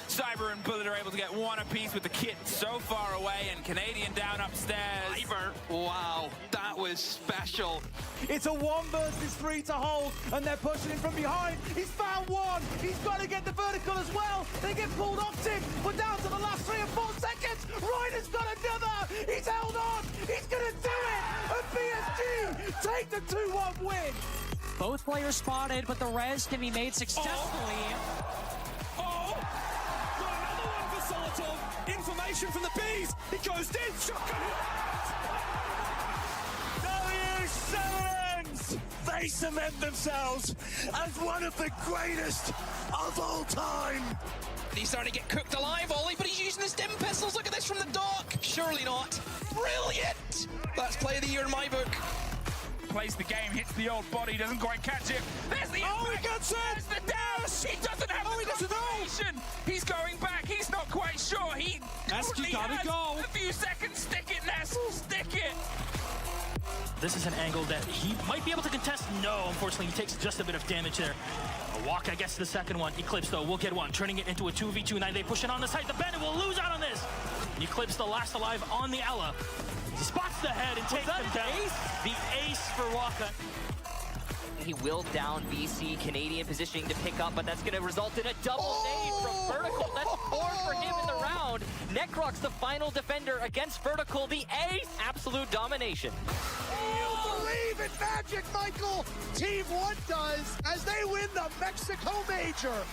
Cyber and Bullet are able to get one apiece with the kit so far away, and Canadian down upstairs. Cyber, wow, that was special. It's a 1 versus 3 to hold, and they're pushing him from behind. He's found one. He's got to get the vertical as well. They get pulled off Tim. We're down to the last 3 or 4 seconds. Ryder's got another. He's held on. He's going to do it. And PSG take the 2-1 win. Both players spotted, but the res can be made successfully. Got another one for Solotov. Information from the bees. He goes in. W7s! They cement themselves as one of the greatest of all time. He's starting to get cooked alive, Ollie, but he's using the stim pistols. Look at this from the dock. Surely not. Brilliant! That's play of the year in my book. Plays the game, hits the old body, doesn't quite catch it. There's the he gets it! There's the dash! He doesn't have the confirmation! He's going back, he's not quite sure. He Nesk, you gotta go. A few seconds, stick it, Nesk, stick it! This is an angle that he might be able to contest. No, unfortunately, he takes just a bit of damage there. A walk, I guess, to the second one. Eclipse, though, will get one, turning it into a 2v2. Now they push it on the side. The Bandit will lose out on this. Eclipse, the last alive on the Ella. He spots the head and takes him down. The ace for Waka. He will down VC, Canadian positioning to pick up, but that's going to result in a double nade from Vertical. That's 4 for him in the round. Necrox, the final defender against Vertical. The ace, absolute domination. You believe in magic, Michael! Team 1 does as they win the Mexico Major.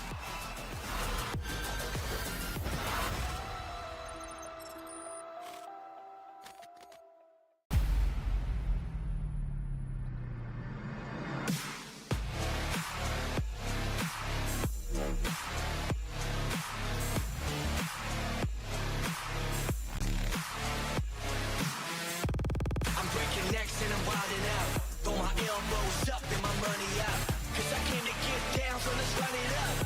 Throw my elbows up and my money out, 'cause I came to get down, so let's run it up.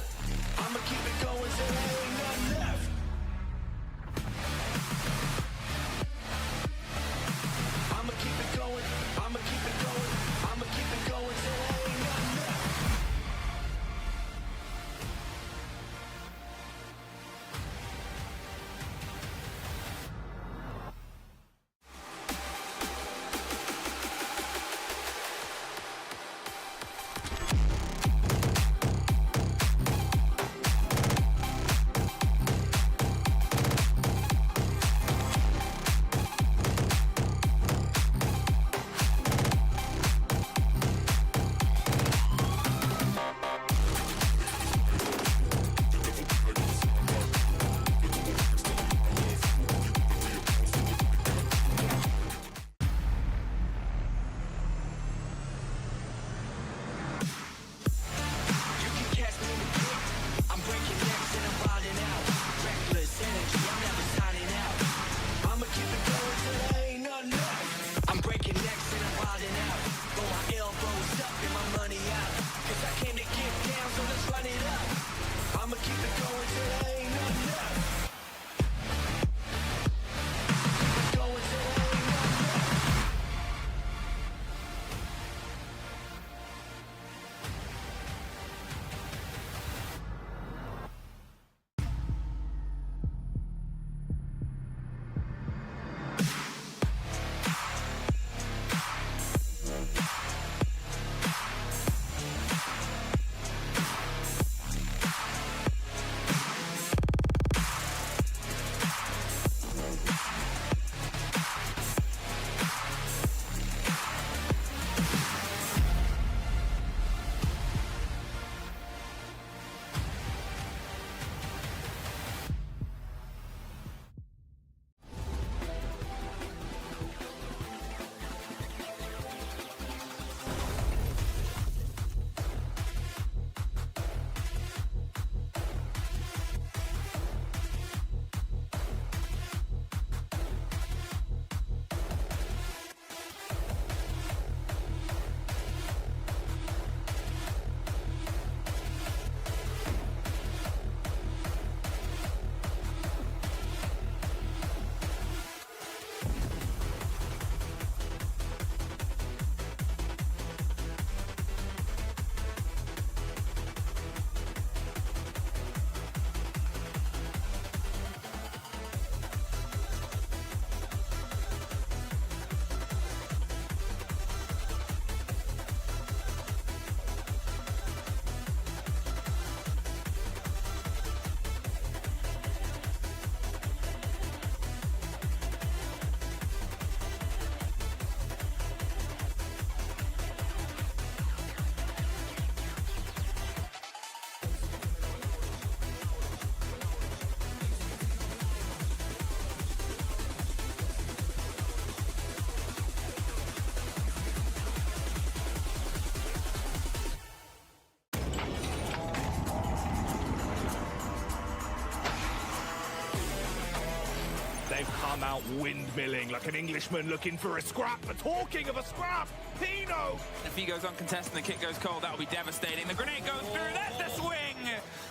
timeout windmilling like an Englishman looking for a scrap. But talking of a scrap, Pino! If he goes uncontested and the kick goes cold, that'll be devastating. The grenade goes through, that's the swing!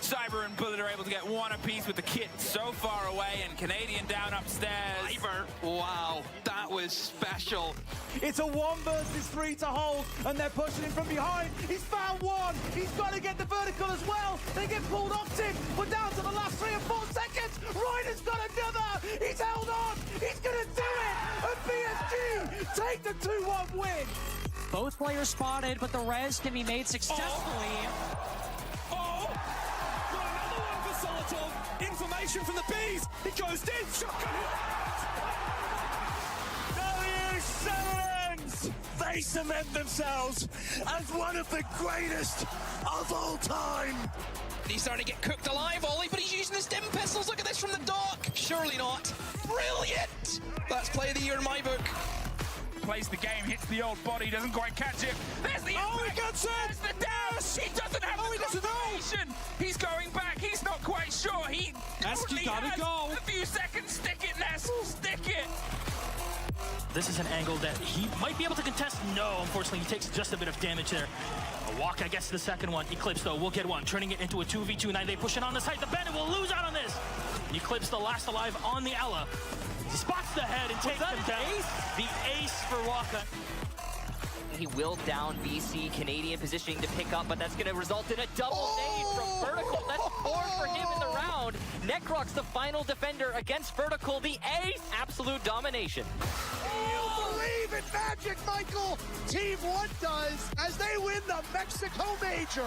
Cyber and Bullet are able to get one apiece with the kit so far away, and Canadian down upstairs. Wow, that was special. It's a 1 versus 3 to hold, and they're pushing him from behind. He's found one. He's got to get the vertical as well. They get pulled off Tim. We're down to the last 3 or 4 seconds. Ryder's got another. He's held on. He's going to do it. And PSG take the 2-1 win. Both players spotted, but the res can be made successfully. Got another one for Solotov. Information from the bees. It goes dead. W7s! They cement themselves as one of the greatest of all time. He's starting to get cooked alive, Ollie, but he's using the stim pistols. Look at this from the dock. Surely not. Brilliant! That's play of the year in my book. Plays the game, hits the old body, doesn't quite catch it. There's the he gets it! There's the dash! He doesn't have the confirmation! He's going back, he's not quite sure. He Eski gotta go. A few seconds, stick it, Ness, stick it! This is an angle that he might be able to contest. No, unfortunately, he takes just a bit of damage there. A walk, I guess, to the second one. Eclipse, though, will get one, turning it into a 2v2. Now they push it on the side. The Bandit will lose out on this. Eclipse, the last alive on the Ella. He spots the head and takes him down. The ace for Waka. He will down VC, Canadian positioning to pick up, but that's going to result in a double nade from Vertical. That's 4 for him in the round. Necrox, the final defender against Vertical, the ace. Absolute domination. You believe in magic, Michael! Team 1 does as they win the Mexico Major.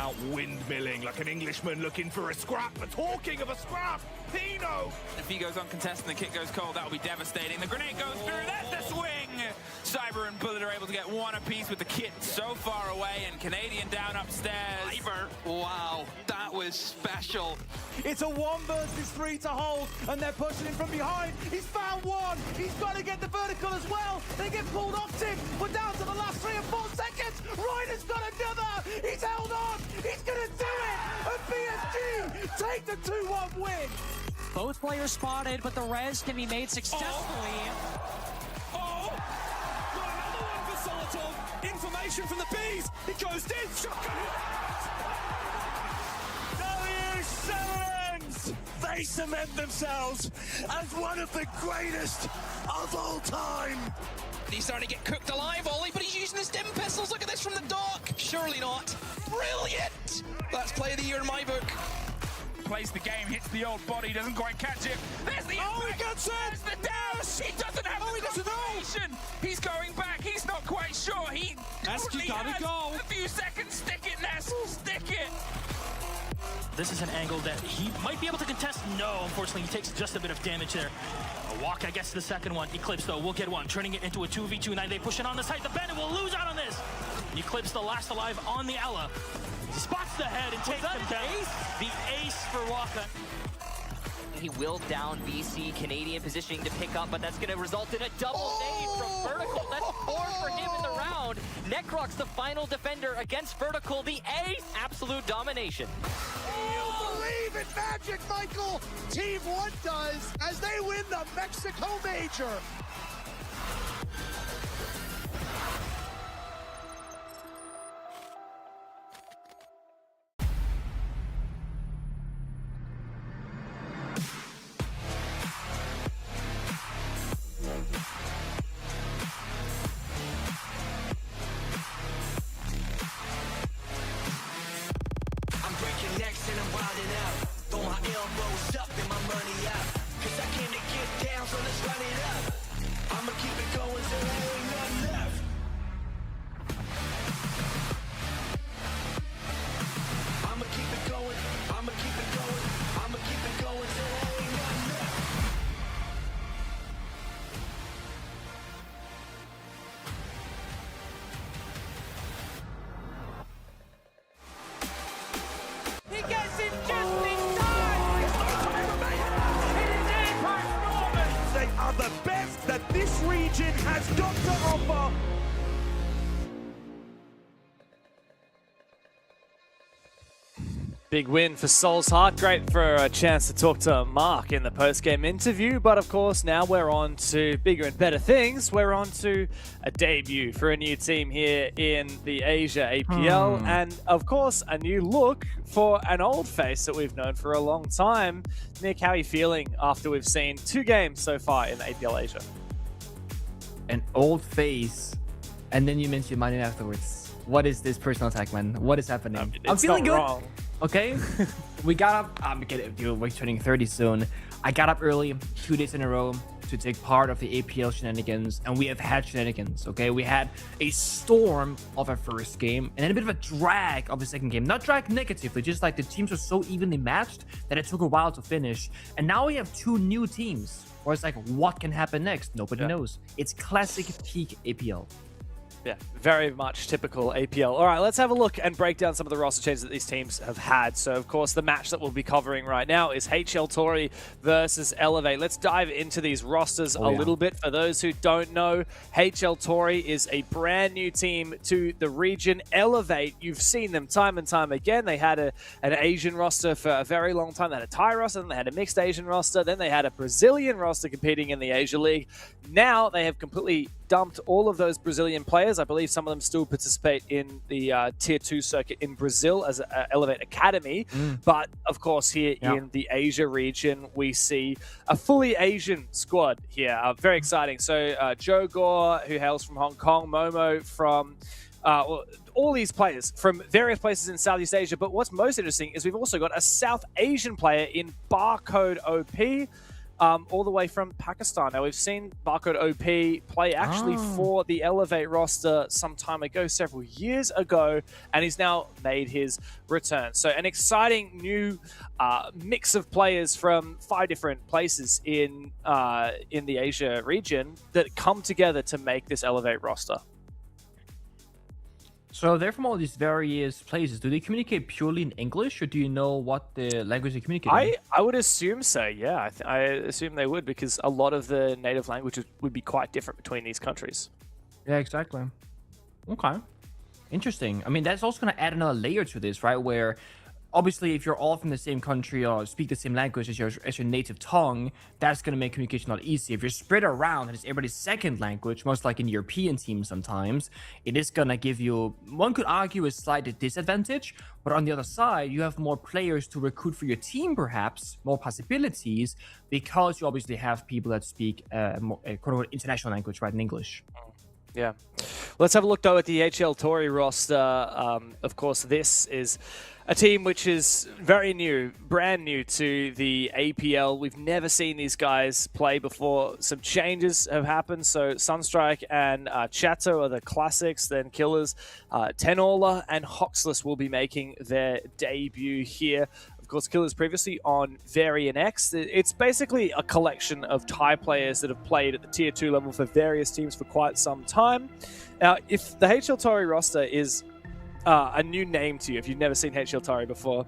out windmilling like an Englishman looking for a scrap. But talking of a scrap, Pino! If he goes uncontested and the kit goes cold, that'll be devastating. The grenade goes through, that's the swing! Cyber and Bullet are able to get one apiece with the kit so far away, and Canadian down upstairs. Cyber, wow, that was special. It's a 1 versus 3 to hold, and they're pushing him from behind. He's found one. He's got to get the vertical as well. They get pulled off Tim. We're down to the last 3 or 4 seconds. Ryder's got another. He's held on. He's going to do it. And PSG take the 2-1 win. Both players spotted, but the res can be made successfully. Oh! Got another one for Solitov. Information from the bees. It goes in. W7s! They cement themselves as one of the greatest of all time. He's starting to get cooked alive, Ollie, but he's using the stim pistols. Look at this from the dock. Surely not. Brilliant! That's play of the year in my book. Plays the game, hits the old body, doesn't quite catch it. There's the impact. He gets it! There's the dash! He doesn't have the confirmation. He's going back, he's not quite sure. He Nesk, you gotta go. A few seconds, stick it, Nesk, stick it! This is an angle that he might be able to contest. No, unfortunately, he takes just a bit of damage there. A walk, I guess, to the second one. Eclipse, though, will get one, turning it into a 2v2. Now they push it on the side. The Bandit will lose out on this. Eclipse, the last alive on the Ella. Spots the head and takes him down. The ace for Waka. He will down BC. Canadian positioning to pick up, but that's going to result in a double nade from Vertical. That's 4 for him in the round. Necrox, the final defender against Vertical. The ace. Absolute domination. You believe in magic, Michael! Team 1 does as they win the Mexico Major. The best that this region has got to offer. Big win for Soul's Heart. Great for a chance to talk to Mark in the post-game interview. But of course, now we're on to bigger and better things. We're on to a debut for a new team here in the Asia APL. And of course, a new look for an old face that we've known for a long time. Nick, how are you feeling after we've seen 2 games so far in the APL Asia? An old face, and then you mention my name afterwards. What is this personal attack, man? What is happening? I'm feeling good. Wrong. Okay, we got up. Dude, we're turning 30 soon. I got up early, 2 days in a row, to take part of the APL shenanigans, and we have had shenanigans. Okay, we had a storm of a first game, and then a bit of a drag of a second game. Not drag negatively, just like the teams were so evenly matched that it took a while to finish. And now we have 2 new teams, where it's like, what can happen next? Nobody knows. It's classic peak APL. Yeah, very much typical APL. All right, let's have a look and break down some of the roster changes that these teams have had. So, of course, the match that we'll be covering right now is HL Tori versus Elevate. Let's dive into these rosters a little bit. For those who don't know, HL Tori is a brand new team to the region. Elevate, you've seen them time and time again. They had an Asian roster for a very long time. They had a Thai roster, then they had a mixed Asian roster, then they had a Brazilian roster competing in the Asia League. Now they have completely dumped all of those Brazilian players. I believe some of them still participate in the Tier 2 circuit in Brazil as Elevate Academy. But, of course, here in the Asia region, we see a fully Asian squad here. Very exciting. So, Joe Gore, who hails from Hong Kong, Momo from... all these players from various places in Southeast Asia. But what's most interesting is we've also got a South Asian player in Barcode OP. all the way from Pakistan. Now, we've seen Barcode OP play actually for the Elevate roster some time ago, several years ago, and he's now made his return. So an exciting new mix of players from 5 different places in the Asia region that come together to make this Elevate roster. So they're from all these various places. Do they communicate purely in English, or do you know what the language they communicate in? I would assume so, yeah. I assume they would, because a lot of the native languages would be quite different between these countries. Yeah, exactly. Okay. Interesting. I mean, that's also going to add another layer to this, right? Where obviously, if you're all from the same country or speak the same language as your native tongue, that's going to make communication a lot easier. If you're spread around and it's everybody's second language, most like in European teams sometimes, it is going to give you, one could argue, a slight disadvantage. But on the other side, you have more players to recruit for your team, perhaps, more possibilities, because you obviously have people that speak a quote-unquote international language, right, in English. Yeah. Let's have a look, though, at the HL Tory roster. Of course, this is a team which is very new, brand new to the APL. We've never seen these guys play before. Some changes have happened. So Sunstrike and Chato are the classics. Then Killers, Tenola and Hoxless will be making their debut here. Of course, Killers previously on Varian X. It's basically a collection of Thai players that have played at the Tier 2 level for various teams for quite some time. Now, if the HL Tory roster is a new name to you, if you've never seen HL Tory before,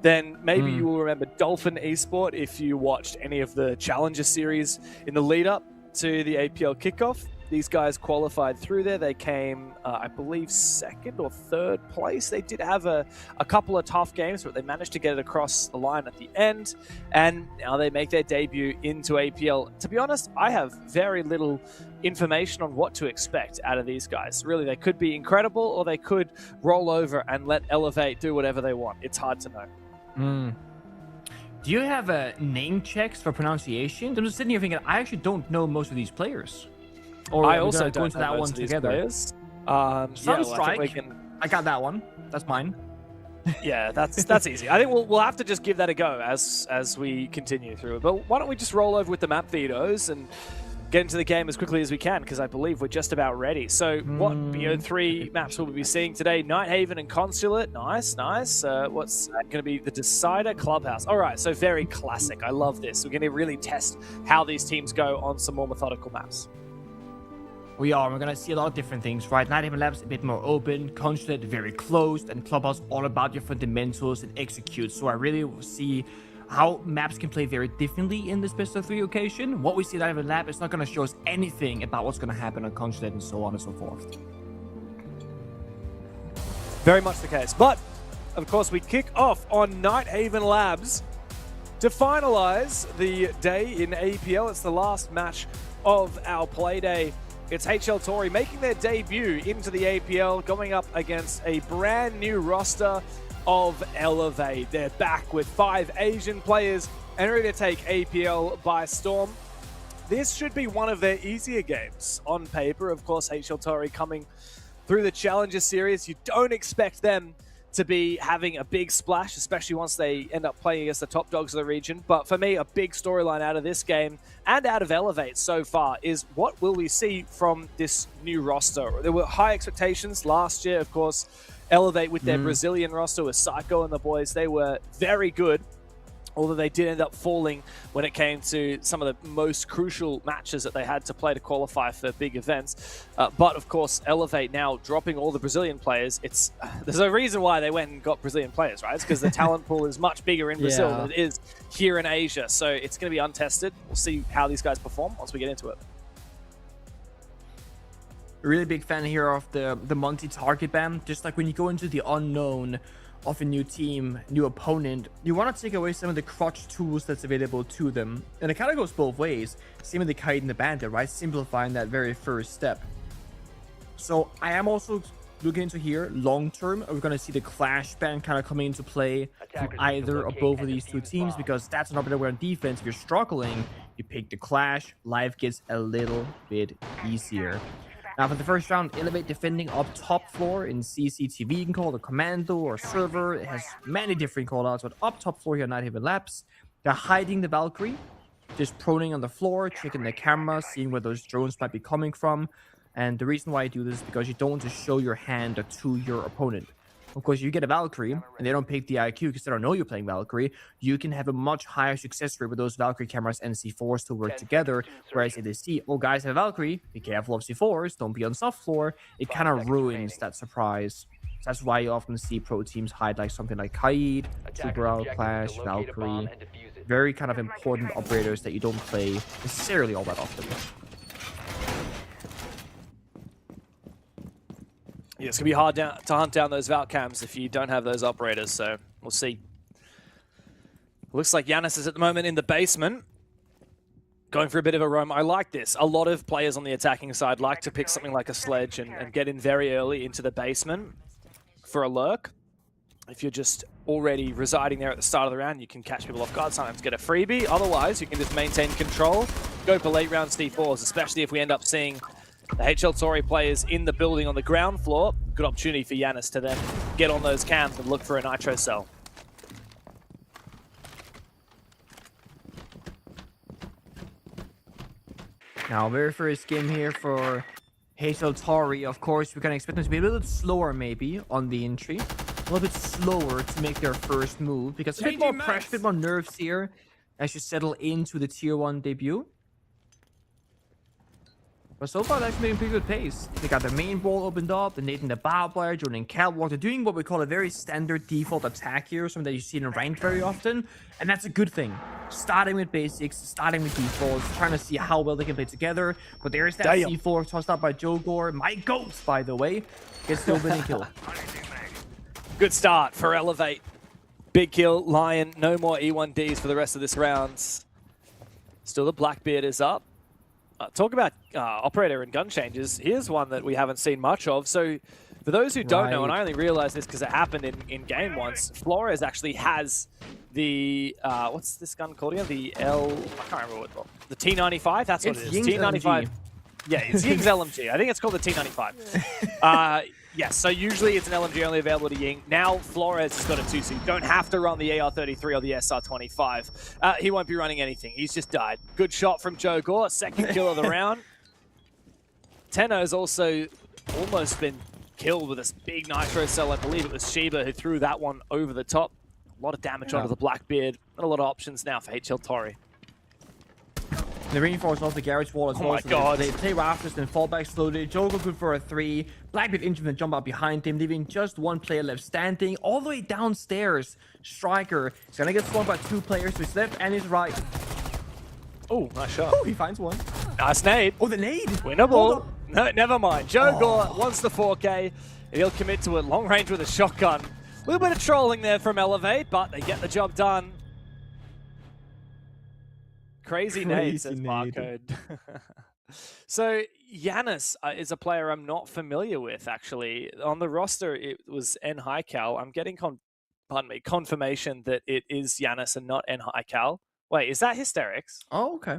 then maybe you will remember Dolphin Esport if you watched any of the Challenger series in the lead up to the APL Kickoff. These guys qualified through there. They came, I believe, 2nd or 3rd place. They did have a couple of tough games, but they managed to get it across the line at the end. And now they make their debut into APL. To be honest, I have very little information on what to expect out of these guys. Really, they could be incredible, or they could roll over and let Elevate do whatever they want. It's hard to know. Do you have name checks for pronunciation? I'm just sitting here thinking, I actually don't know most of these players. Or I also don't go into that one together. Sunstrike, I got that one. That's mine. Yeah, that's easy. I think we'll have to just give that a go as we continue through it. But why don't we just roll over with the map VODs and get into the game as quickly as we can, because I believe we're just about ready. So what BO3 maps will we be seeing today? Nighthaven and Consulate. Nice. What's going to be the Decider? Clubhouse. All right, so very classic. I love this. We're going to really test how these teams go on some more methodical maps. We are. We're going to see a lot of different things, right? Nighthaven Labs a bit more open, Consulate very closed, and Clubhouse all about your fundamentals and execute. So I really see how maps can play very differently in this best of 3 occasion. What we see in Nighthaven Lab is not going to show us anything about what's going to happen on Consulate and so on and so forth. Very much the case. But, of course, we kick off on Nighthaven Labs to finalize the day in APL. It's the last match of our Playday. It's HL Tory making their debut into the APL, going up against a brand new roster of Elevate. They're back with 5 Asian players and ready to take APL by storm. This should be one of their easier games on paper. Of course, HL Tory coming through the Challenger series. You don't expect them to be having a big splash, especially once they end up playing against the top dogs of the region. But for me, a big storyline out of this game and out of Elevate so far is what will we see from this new roster? There were high expectations last year, of course. Elevate with their Brazilian roster with Psycho and the boys, they were very good. Although they did end up falling when it came to some of the most crucial matches that they had to play to qualify for big events. But of course, Elevate now dropping all the Brazilian players. There's a reason why they went and got Brazilian players, right? It's because the talent pool is much bigger in Brazil than it is here in Asia. So it's going to be untested. We'll see how these guys perform once we get into it. Really big fan here of the Monty target ban. Just like when you go into the unknown of a new team, new opponent, you want to take away some of the crutch tools that's available to them. And it kind of goes both ways. Same with the Kite and the Bandit, right? Simplifying that very first step. So I am also looking into here, long term, we're going to see the Clash ban kind of coming into play from either or both of these two teams, because that's an option where on defense, if you're struggling, you pick the Clash, life gets a little bit easier. Now for the first round, Elevate defending up top floor in CCTV. You can call it a commando or server. It has many different callouts, but up top floor here, Nighthaven Labs. They're hiding the Valkyrie. just proning on the floor, checking the camera, seeing where those drones might be coming from. And the reason why I do this is because you don't want to show your hand to your opponent. Of course, you get a Valkyrie, and they don't pick the IQ because they don't know you're playing Valkyrie. You can have a much higher success rate with those Valkyrie cameras and C4s to work together. Whereas if they see, oh, guys have a Valkyrie, be careful of C4s, don't be on soft floor, it kind of ruins that surprise. So that's why you often see pro teams hide like something like Kaid, Super Outclash, Valkyrie. Very kind of important operators that you don't play necessarily all that often. Yeah, it's going to be hard to hunt down those Valk cams if you don't have those operators, so we'll see. Looks like Yanis is at the moment in the basement, going for a bit of a roam. I like this. A lot of players on the attacking side like to pick something like a sledge and get in very early into the basement for a lurk. If you're just already residing there at the start of the round, you can catch people off guard, sometimes get a freebie. Otherwise, you can just maintain control, go for late round C4s, especially if we end up seeing the HL Tory players in the building on the ground floor. Good opportunity for Yanis to then get on those cams and look for a nitro cell. Now, very first game here for HL Tory. Of course, we can expect them to be a little bit slower maybe on the entry. A little bit slower to make their first move because a bit more pressure, a bit more nerves here as you settle into the Tier 1 debut. But so far, they're actually making pretty good pace. They got the main ball opened up, the Nate and the Barbed Wire, joining Catwalk. They're doing what we call a very standard default attack here, something that you see in ranked very often, and that's a good thing. Starting with basics, starting with defaults, trying to see how well they can play together. But there's that C4 tossed out by Jogor. My goat, by the way, gets the opening kill. Good start for Elevate. Big kill, Lion. No more E1Ds for the rest of this round. Still, the Blackbeard is up. Talk about operator and gun changes. Here's one that we haven't seen much of. So for those who don't know, and I only realized this because it happened in game once, Flores actually has the, what's this gun called again? The I can't remember what the T95? That's what it is. T95. LMG. Yeah, it's Ying's LMG. I think it's called the T95. Yes, so usually it's an LMG only available to Ying. Now Flores has got a 2, so you don't have to run the AR-33 or the SR-25. He won't be running anything. He's just died. Good shot from Joe Gore, second kill of the round. Tenno's also almost been killed with this big nitro cell. I believe it was Shiba who threw that one over the top. A lot of damage onto the Blackbeard. Not a lot of options now for HL Tory. They reinforce off the garage wall as well. Oh my god. They play rafters and fall back slowly. Jogo good for a 3. Blackbeard injured and jump out behind him, leaving just one player left standing. All the way downstairs, Striker is gonna get swarmed by 2 players to his left and his right. Oh, nice shot. Oh, he finds one. Nice nade. Oh, the nade. Winnable. No, never mind. Joe Gore wants the 4K, and he'll commit to it long range with a shotgun. A little bit of trolling there from Elevate, but they get the job done. Crazy nade, says Barcode. So Yanis is a player I'm not familiar with, actually. On the roster, it was N Highcal. I'm getting confirmation that it is Yanis and not N Highcal. Wait, is that Hysterics? Oh, okay.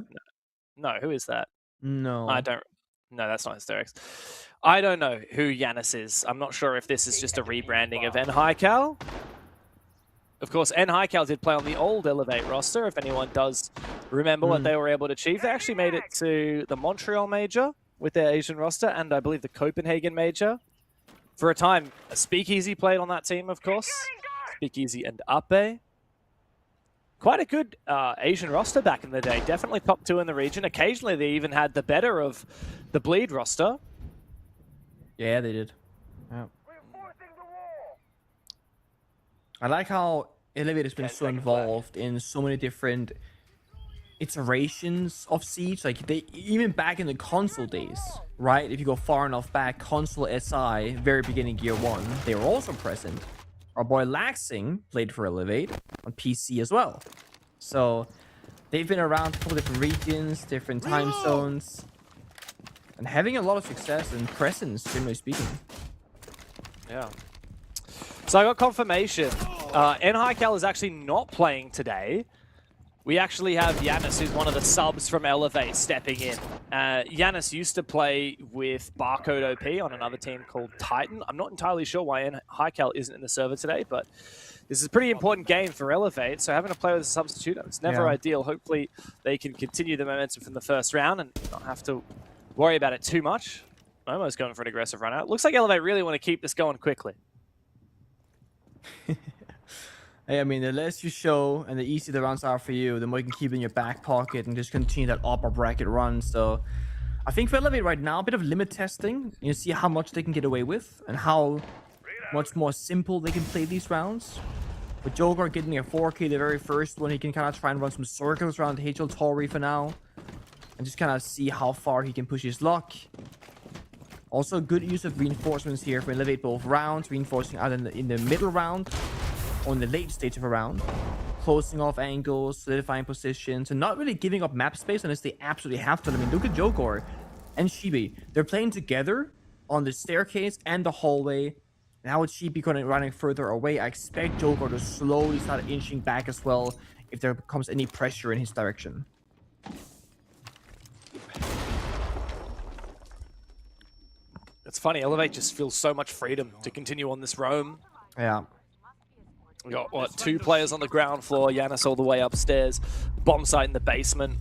No, who is that? No. I don't. No, that's not Hysterics. I don't know who Yanis is. I'm not sure if this is just a rebranding of N Highcal. Of course, N Highcal did play on the old Elevate roster, if anyone does remember what they were able to achieve. They actually made it to the Montreal Major with their Asian roster, and I believe the Copenhagen Major. For a time, SpeakEasy played on that team, of course. SpeakEasy and Ape. Quite a good Asian roster back in the day. Definitely top 2 in the region. Occasionally, they even had the better of the Bleed roster. Yeah, they did. Yeah. I like how Elevate has been so involved in so many different iterations of Siege. Like, they even back in the console days, right? If you go far enough back, console SI, very beginning Gear 1, they were also present. Our boy Laxing played for Elevate on PC as well. So they've been around a couple different regions, different time zones, and having a lot of success and presence, generally speaking. Yeah. So I got confirmation. N Highcal is actually not playing today. We actually have Yanis, who's one of the subs from Elevate, stepping in. Yanis used to play with Barcode OP on another team called Titan. I'm not entirely sure why N Highcal isn't in the server today, but This is a pretty important game for Elevate, so having to play with a substitute, it's never ideal. Hopefully they can continue the momentum from the first round and not have to worry about it too much. Momo's going for an aggressive run out. Looks like Elevate really want to keep this going quickly. Hey, I mean, the less you show and the easier the runs are for you, the more you can keep in your back pocket and just continue that upper bracket run. So I think for Elevate right now, a bit of limit testing. You see how much they can get away with and how much more simple they can play these rounds. With Joker getting a 4K the very first one, he can kind of try and run some circles around HL Tori for now. And just kind of see how far he can push his luck. Also, good use of reinforcements here for Elevate both rounds. Reinforcing either in the middle round or in the late stage of a round. Closing off angles, solidifying positions, and not really giving up map space unless they absolutely have to. I mean, look at Jogor and Shibi. They're playing together on the staircase and the hallway. Now with Shibi running further away, I expect Jogor to slowly start inching back as well if there becomes any pressure in his direction. It's funny, Elevate just feels so much freedom to continue on this roam. Yeah. We got, what, 2 players on the ground floor, Yanis all the way upstairs, bomb site in the basement.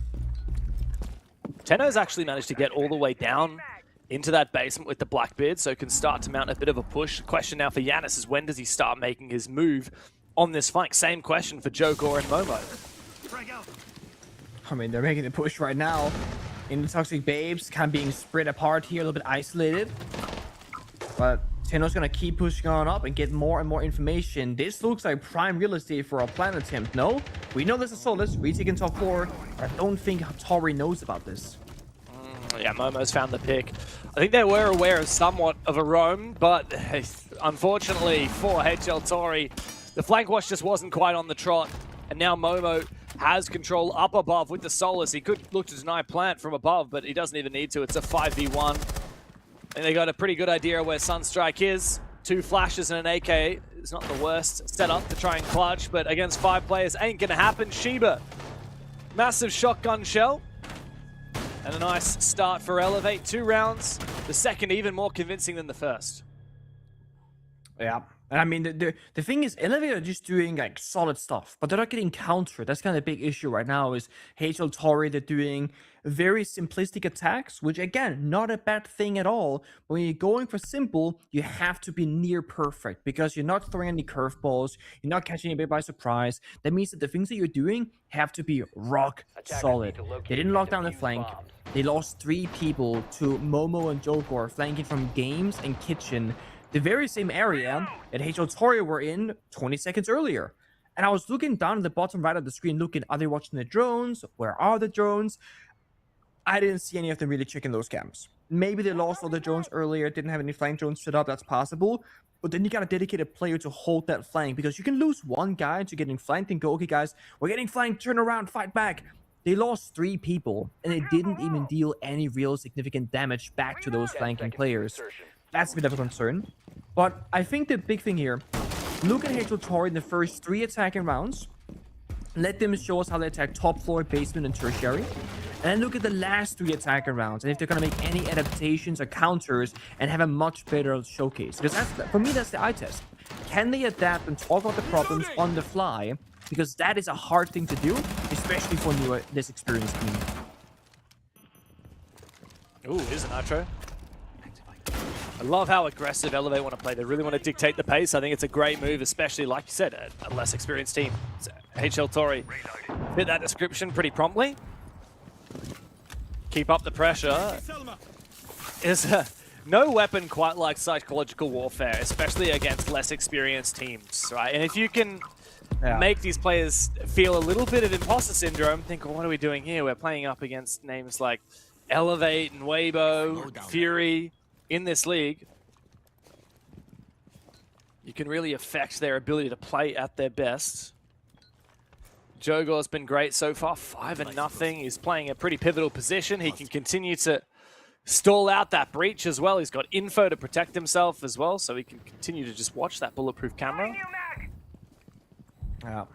Tenno's actually managed to get all the way down into that basement with the Blackbeard, so can start to mount a bit of a push. The question now for Yanis is when does he start making his move on this flank? Same question for Jogor and Momo. I mean, they're making the push right now. In the Toxic Babes, kind of being spread apart here, a little bit isolated. But Tenno's gonna keep pushing on up and get more and more information. This looks like prime real estate for a plan attempt. No, we know this is Solus, retaking top 4. I don't think Tori knows about this. Yeah, Momo's found the pick. I think they were aware of somewhat of a roam, but unfortunately for HL Tori, the flank wash just wasn't quite on the trot. And now Momo has control up above with the Solus. He could look to deny plant from above, but he doesn't even need to. It's a 5v1. And they got a pretty good idea where Sunstrike is. 2 flashes and an AK is not the worst setup to try and clutch, but against 5 players ain't gonna happen. Shiba, massive shotgun shell. And a nice start for Elevate. 2 rounds. The second even more convincing than the first. Yeah. And I mean, the thing is, Elevate are just doing like solid stuff, but they're not getting countered. That's kind of the big issue right now is HL Tori, they're doing very simplistic attacks, which again, not a bad thing at all. But when you're going for simple, you have to be near perfect because you're not throwing any curveballs, you're not catching anybody by surprise. That means that the things that you're doing have to be rock solid. They didn't lock down the flank. They lost 3 people to Momo and Jogor flanking from Games and Kitchen, the very same area that HL Tori were in 20 seconds earlier. And I was looking down at the bottom right of the screen, looking, are they watching the drones? Where are the drones? I didn't see any of them really checking those cams. Maybe they lost all the drones earlier, didn't have any flank drones set up, that's possible. But then you got a dedicated player to hold that flank, because you can lose one guy to getting flanked and go, okay guys, we're getting flanked, turn around, fight back. They lost 3 people, and they didn't even deal any real significant damage back to those flanking players. That's a bit of a concern. But I think the big thing here, look at HL Tori in the first 3 attacking rounds. Let them show us how they attack top floor, basement, and tertiary. And then look at the last 3 attacking rounds, and if they're going to make any adaptations or counters and have a much better showcase. Because that's, for me, that's the eye test. Can they adapt and talk about the problems on the fly? Because that is a hard thing to do, especially for newer, less experienced team. Ooh, here's a Nitro. I love how aggressive Elevate want to play. They really want to dictate the pace. I think it's a great move, especially, like you said, a less experienced team. So HL Tori fit that description pretty promptly. Keep up the pressure. Is no weapon quite like psychological warfare, especially against less experienced teams, right? And if you can make these players feel a little bit of imposter syndrome, think, well, what are we doing here? We're playing up against names like Elevate and Weibo, Fury in this league. You can really affect their ability to play at their best. Jogor's been great so far, 5-0. He's playing a pretty pivotal position. He can continue to stall out that breach as well. He's got info to protect himself as well, so he can continue to just watch that bulletproof camera. Yeah.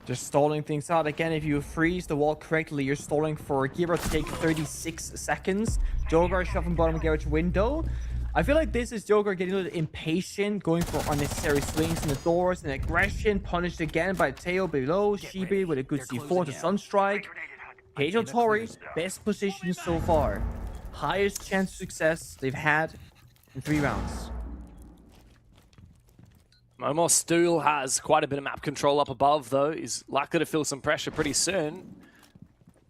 Just stalling things out. Again, if you freeze the wall correctly, you're stalling for give or take 36 seconds. Jogor shoving bottom garage window. I feel like this is Joker getting a little impatient, going for unnecessary swings in the doors and aggression, punished again by Teo below, Shibe with a good C4 to Sunstrike. HLTauri, best position so far. Highest chance of success they've had in 3 rounds. Momo still has quite a bit of map control up above, though. He's likely to feel some pressure pretty soon.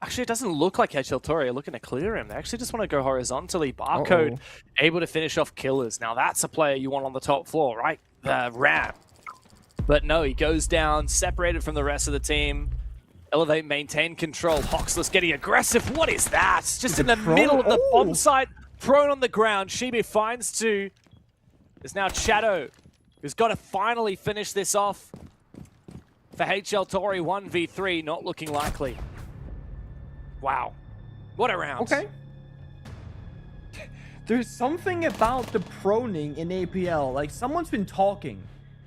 Actually, it doesn't look like HLTauri are looking to clear him. They actually just want to go horizontally. Barcode able to finish off killers. Now, that's a player you want on the top floor, right? Ram. But no, he goes down, separated from the rest of the team. Elevate, maintain control. Hoxless getting aggressive. What is that? Just in the middle of the bomb site, prone on the ground. Shibi finds 2. There's now Shadow, who's got to finally finish this off. For HLTauri, 1v3, not looking likely. Wow. What a round. Okay. There's something about the proning in APL. Like, someone's been talking.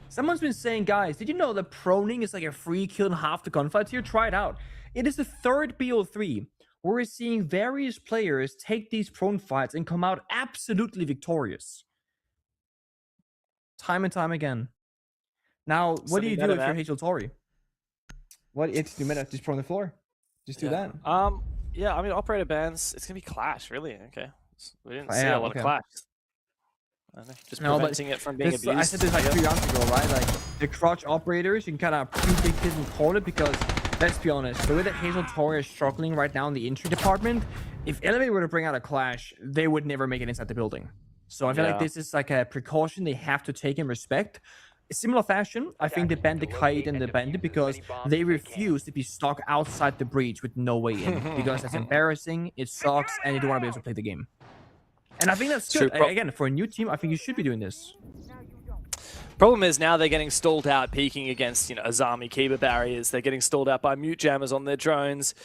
Someone's been saying, guys, did you know that proning is like a free kill in half the gunfights here? Try it out. It is the 3rd BO3 where we're seeing various players take these prone fights and come out absolutely victorious. Time and time again. Now, what do you do if you're HLTauri? What? It's you meta, just prone the floor. Just do that. Yeah, I mean, operator bans, it's going to be Clash, really. Okay. We didn't see a lot of Clash. I don't know, just preventing it from being abused. I said this like 3 rounds ago, right? Like, the crotch operators, you can kind of predict it and call it because, let's be honest, the way that HLTauri is struggling right now in the entry department, if Elevate were to bring out a Clash, they would never make it inside the building. So I feel like this is like a precaution they have to take in respect. In similar fashion, I think they banned the Kite and the Bandit because they refuse to be stuck outside the breach with no way in. Because that's embarrassing, it sucks, and they don't want to be able to play the game. And I think that's good. Again, for a new team, I think you should be doing this. Problem is now they're getting stalled out, peeking against, Azami Kiba barriers. They're getting stalled out by mute jammers on their drones.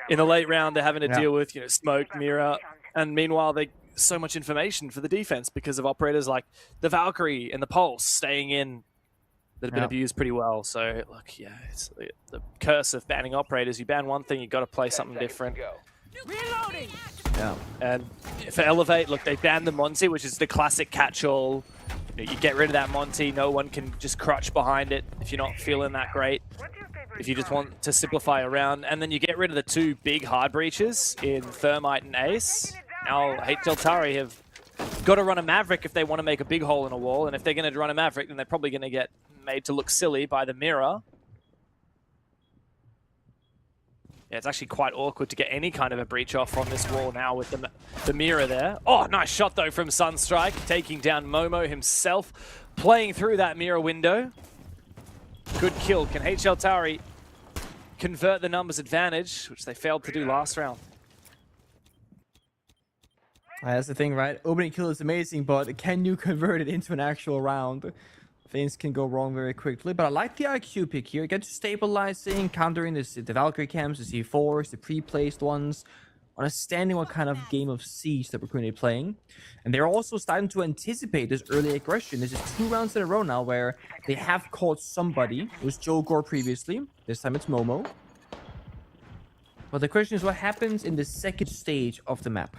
In the late round, they're having to deal with, smoke, mirror, and meanwhile, so much information for the defense because of operators like the Valkyrie and the Pulse staying in that have been abused pretty well. So, look, it's the curse of banning operators. You ban one thing, you've got to play something different. Reloading. Yeah. And for Elevate, look, they banned the Monty, which is the classic catch-all. You get rid of that Monty, no one can just crutch behind it if you're not feeling that great. If you just want to simplify around. And then you get rid of the 2 big hard breaches in Thermite and Ace. Now, HLTauri have got to run a Maverick if they want to make a big hole in a wall. And if they're going to run a Maverick, then they're probably going to get made to look silly by the mirror. Yeah, it's actually quite awkward to get any kind of a breach off from this wall now with the mirror there. Oh, nice shot, though, from Sunstrike, taking down Momo himself, playing through that mirror window. Good kill. Can HLTauri convert the numbers advantage, which they failed to do last round? That's the thing, right? Opening kill is amazing, but can you convert it into an actual round? Things can go wrong very quickly, but I like the IQ pick here. Get to stabilizing, countering the Valkyrie camps, the C4s, the pre-placed ones, understanding what kind of game of siege that we're currently playing. And they're also starting to anticipate this early aggression. This is 2 rounds in a row now where they have caught somebody. It was Joe Gore previously. This time it's Momo. But the question is, what happens in the second stage of the map?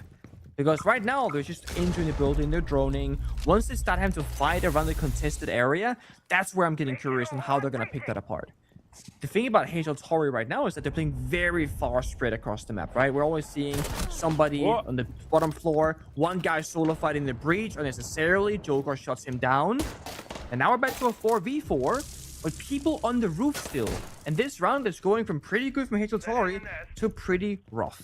Because right now, they're just entering the building, they're droning. Once they start having to fight around the contested area, that's where I'm getting curious on how they're going to pick that apart. The thing about HLTauri right now is that they're playing very far spread across the map, right? We're always seeing somebody on the bottom floor, one guy solo fighting the breach unnecessarily, Joker shuts him down. And now we're back to a 4v4, but people on the roof still. And this round is going from pretty good from HLTauri to pretty rough.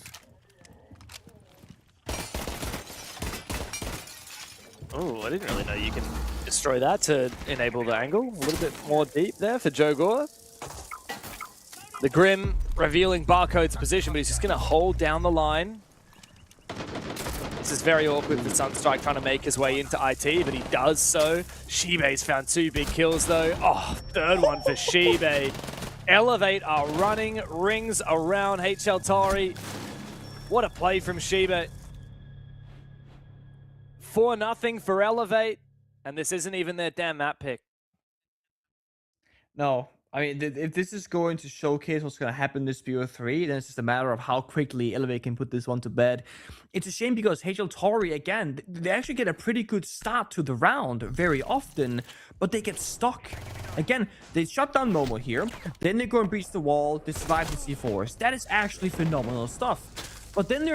Oh, I didn't really know you can destroy that to enable the angle. A little bit more deep there for Joe Gore. The Grim revealing Barcode's position, but he's just going to hold down the line. This is very awkward for Sunstrike trying to make his way into IT, but he does so. Shibei's found 2 big kills, though. Oh, 3rd one for Shibei. Elevate are running rings around HLTauri. What a play from Shibei. 4-0 for Elevate, and this isn't even their damn map pick. No, I mean, if this is going to showcase what's going to happen this BO3, then it's just a matter of how quickly Elevate can put this one to bed. It's a shame because HL Tori, again, they actually get a pretty good start to the round very often, but they get stuck. Again, they shut down Momo here, then they go and breach the wall, they survive the C4s. That is actually phenomenal stuff. But then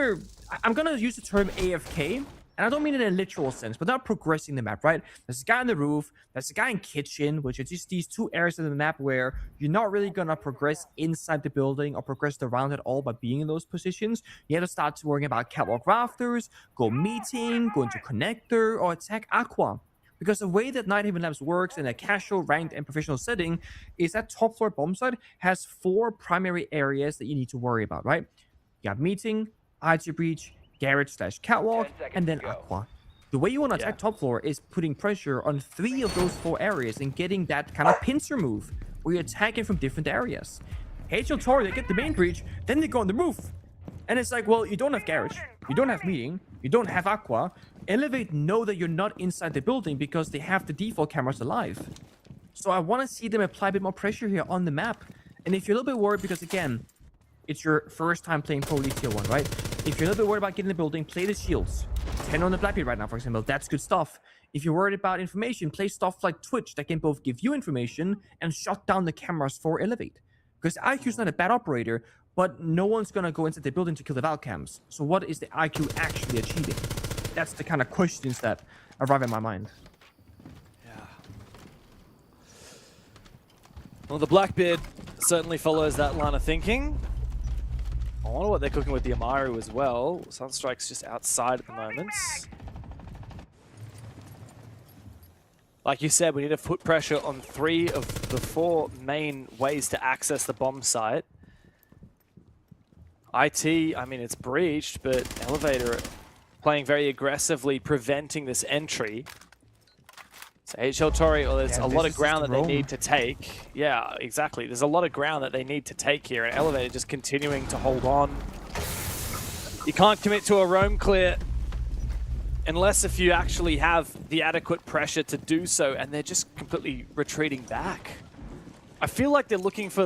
I'm going to use the term AFK. And I don't mean it in a literal sense, but they're progressing the map, right? There's a guy on the roof, there's a guy in kitchen, which are just these two areas of the map where you're not really going to progress inside the building or progress the round at all by being in those positions. You have to start worrying about catwalk rafters, go meeting, go into connector, or attack Aqua. Because the way that Nighthaven Labs works in a casual, ranked, and professional setting is that top floor bomb site has 4 primary areas that you need to worry about, right? You have meeting, IT breach, garage/catwalk, and then Aqua. The way you want to attack top floor is putting pressure on 3 of those 4 areas and getting that kind of pincer move where you're attacking from different areas. HL Tori, they get the main breach, then they go on the roof. And it's like, well, you don't have garage, you don't have meeting, you don't have Aqua. Elevate know that you're not inside the building because they have the default cameras alive. So I want to see them apply a bit more pressure here on the map. And if you're a little bit worried because, again, it's your first time playing Pro League Tier 1, right? If you're a little bit worried about getting in the building, play the shields. 10 on the Blackbeard right now, for example. That's good stuff. If you're worried about information, play stuff like Twitch that can both give you information and shut down the cameras for Elevate. Because IQ's not a bad operator, but no one's going to go into the building to kill the Valcams. So what is the IQ actually achieving? That's the kind of questions that arrive in my mind. Yeah. Well, the Blackbeard certainly follows that line of thinking. I wonder what they're cooking with the Amaru as well. Sunstrike's just outside at the moment. Like you said, we need to put pressure on 3 of the 4 main ways to access the bomb site. IT, I mean, it's breached, but Elevator playing very aggressively, preventing this entry. So HL Tori, well, there's a lot of ground that they need to take. Yeah, exactly. There's a lot of ground that they need to take here, and Elevator just continuing to hold on. You can't commit to a roam clear unless if you actually have the adequate pressure to do so, and they're just completely retreating back. I feel like they're looking for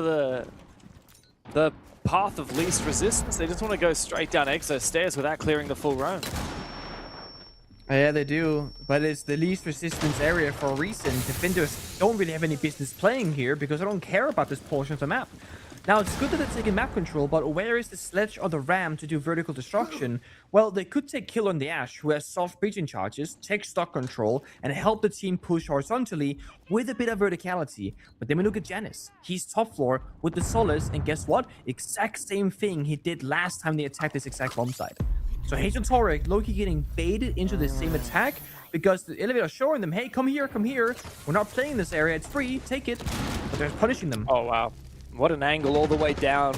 the path of least resistance. They just want to go straight down Exo stairs without clearing the full roam. Yeah, they do, but it's the least resistance area for a reason. Defenders don't really have any business playing here because they don't care about this portion of the map. Now, it's good that they're taking map control, but where is the sledge or the ram to do vertical destruction? Well, they could take kill on the Ash, who has soft breaching charges, take stock control, and help the team push horizontally with a bit of verticality. But then we look at Janice. He's top floor with the Solace, and guess what? Exact same thing he did last time they attacked this exact bomb site. So HL Tori, Loki getting baited into the same attack because the Elevator showing them, hey, come here, come here. We're not playing this area, it's free, take it. But they're punishing them. Oh, wow. What an angle all the way down.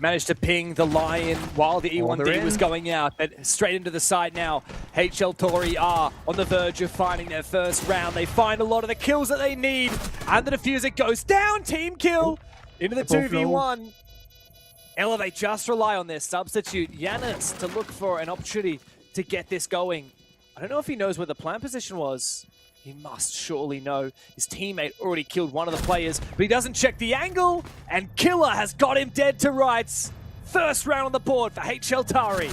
Managed to ping the Lion while the E1D was going out, but straight into the side now. HL Tori are on the verge of finding their first round. They find a lot of the kills that they need, and the diffuser goes down. Team kill into the 2v1. Elevate just rely on their substitute, Yanis, to look for an opportunity to get this going. I don't know if he knows where the plant position was. He must surely know. His teammate already killed one of the players, but he doesn't check the angle, and Killer has got him dead to rights. First round on the board for HL Tori.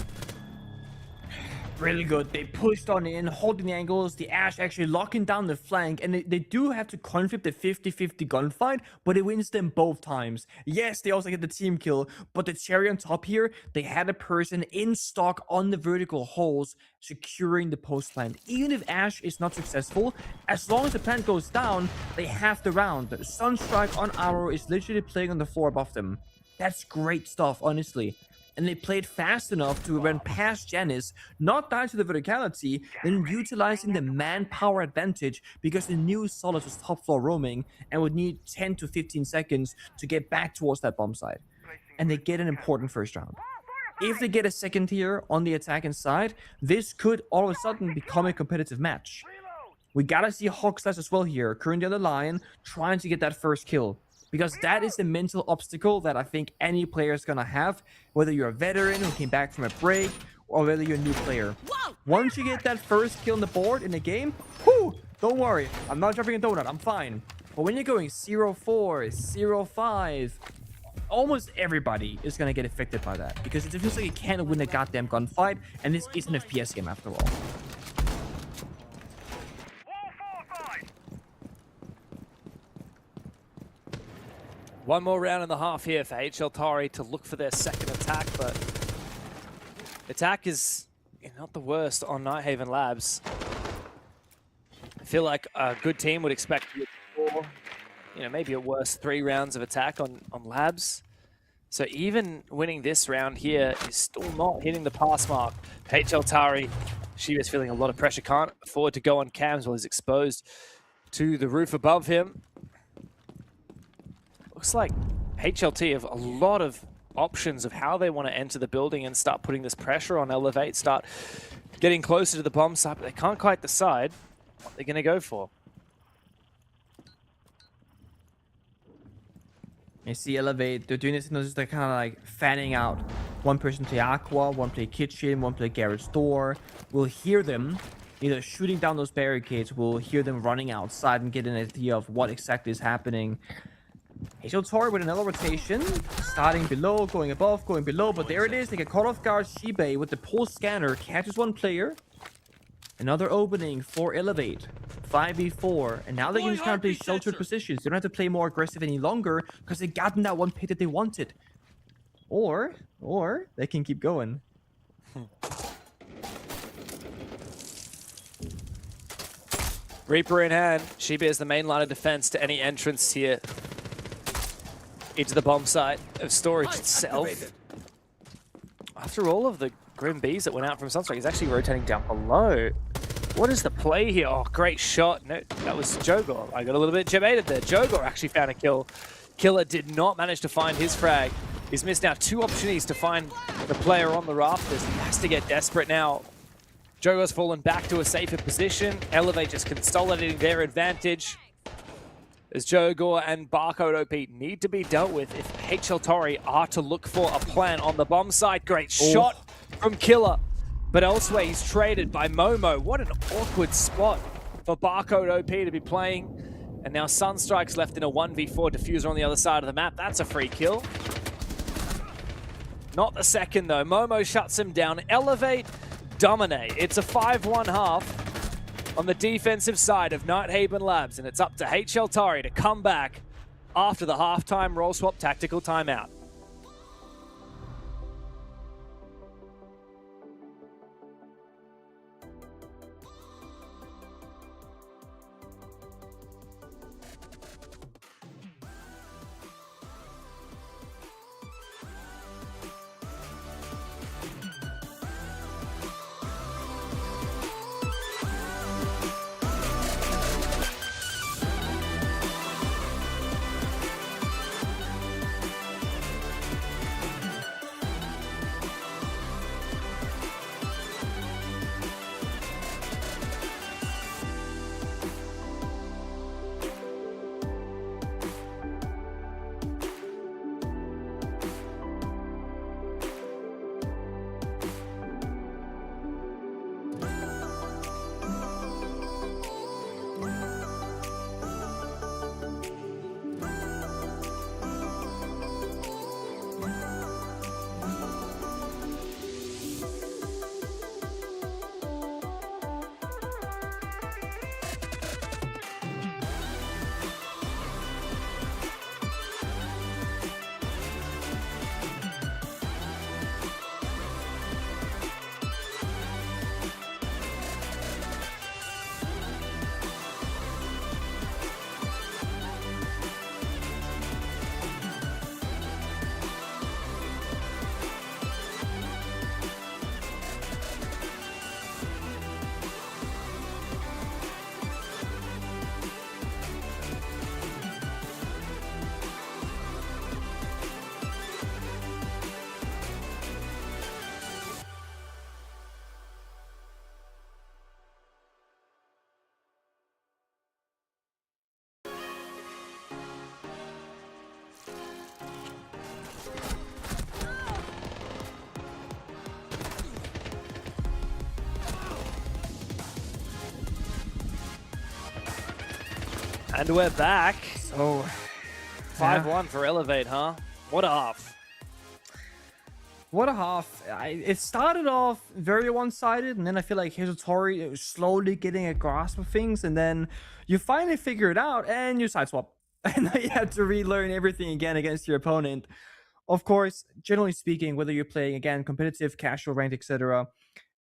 Really good. They pushed on in, holding the angles, the Ash actually locking down the flank, and they do have to conflict the 50-50 gunfight, but it wins them both times. Yes, they also get the team kill, but the cherry on top here, they had a person in stock on the vertical holes, securing the post plant. Even if Ash is not successful, as long as the plant goes down, they have the round. Sunstrike on Arrow is literally playing on the floor above them. That's great stuff, honestly. And they played fast enough to run past Janice, not die to the verticality, then utilizing the manpower advantage because the new Solid was top floor roaming and would need 10 to 15 seconds to get back towards that bomb site. And they get an important first round. If they get a second tier on the attacking side, this could all of a sudden become a competitive match. We gotta see Hawkslash as well here, currently on the line, trying to get that first kill. Because that is the mental obstacle that I think any player is going to have, whether you're a veteran who came back from a break, or whether you're a new player. Once you get that first kill on the board in the game, whew, don't worry, I'm not dropping a donut, I'm fine. But when you're going 0-4, 0-5, almost everybody is going to get affected by that. Because it feels like you can't win a goddamn gunfight, and this is an FPS game after all. One more round and a half here for HL Tari to look for their second attack, but attack is not the worst on Nighthaven Labs. I feel like a good team would expect 4, maybe at worst 3 rounds of attack on Labs. So even winning this round here is still not hitting the pass mark. HL Tari, she is feeling a lot of pressure, can't afford to go on cams while he's exposed to the roof above him. Looks like HLT have a lot of options of how they want to enter the building and start putting this pressure on Elevate, start getting closer to the bomb site, but they can't quite decide what they're going to go for. You see Elevate, they're doing this, they're kind of like fanning out. One person play Aqua, one play Kitchen, one play Garrett's Door. We'll hear them either shooting down those barricades, we'll hear them running outside and get an idea of what exactly is happening. HL Tari with another rotation, starting below, going above, going below, but there it is. They get caught off guard. Shibe with the pulse scanner catches one player. Another opening for Elevate. 5v4, and now they can just kind of play sheltered positions. They don't have to play more aggressive any longer because they got in that one pick that they wanted. Or they can keep going. Reaper in hand. Shibe is the main line of defense to any entrance here into the bomb site of storage itself. After all of the Grim Bees that went out from Sunstrike, he's actually rotating down below. What is the play here? Oh, great shot. No, that was Jogor. I got a little bit jebaited there. Jogor actually found a kill. Killer did not manage to find his frag. He's missed now 2 opportunities to find the player on the rafters. He has to get desperate now. Jogor's fallen back to a safer position. Elevate just consolidating their advantage. As Jogor and Barcode OP need to be dealt with if HL Tari are to look for a plan on the bomb site. Great shot from Killer. But elsewhere, he's traded by Momo. What an awkward spot for Barcode OP to be playing. And now Sunstrike's left in a 1v4 diffuser on the other side of the map. That's a free kill. Not the second, though. Momo shuts him down. Elevate, dominate. It's a 5-1 half on the defensive side of Nighthaven Labs, and it's up to HL Tari to come back after the halftime role swap tactical timeout. And we're back. So, 5-1 for Elevate, huh? What a half. What a half. It started off very one-sided, and then I feel like Hazeltori was slowly getting a grasp of things, and then you finally figure it out, and you sideswap. And now you have to relearn everything again against your opponent. Of course, generally speaking, whether you're playing, again, competitive, casual, ranked, etc.,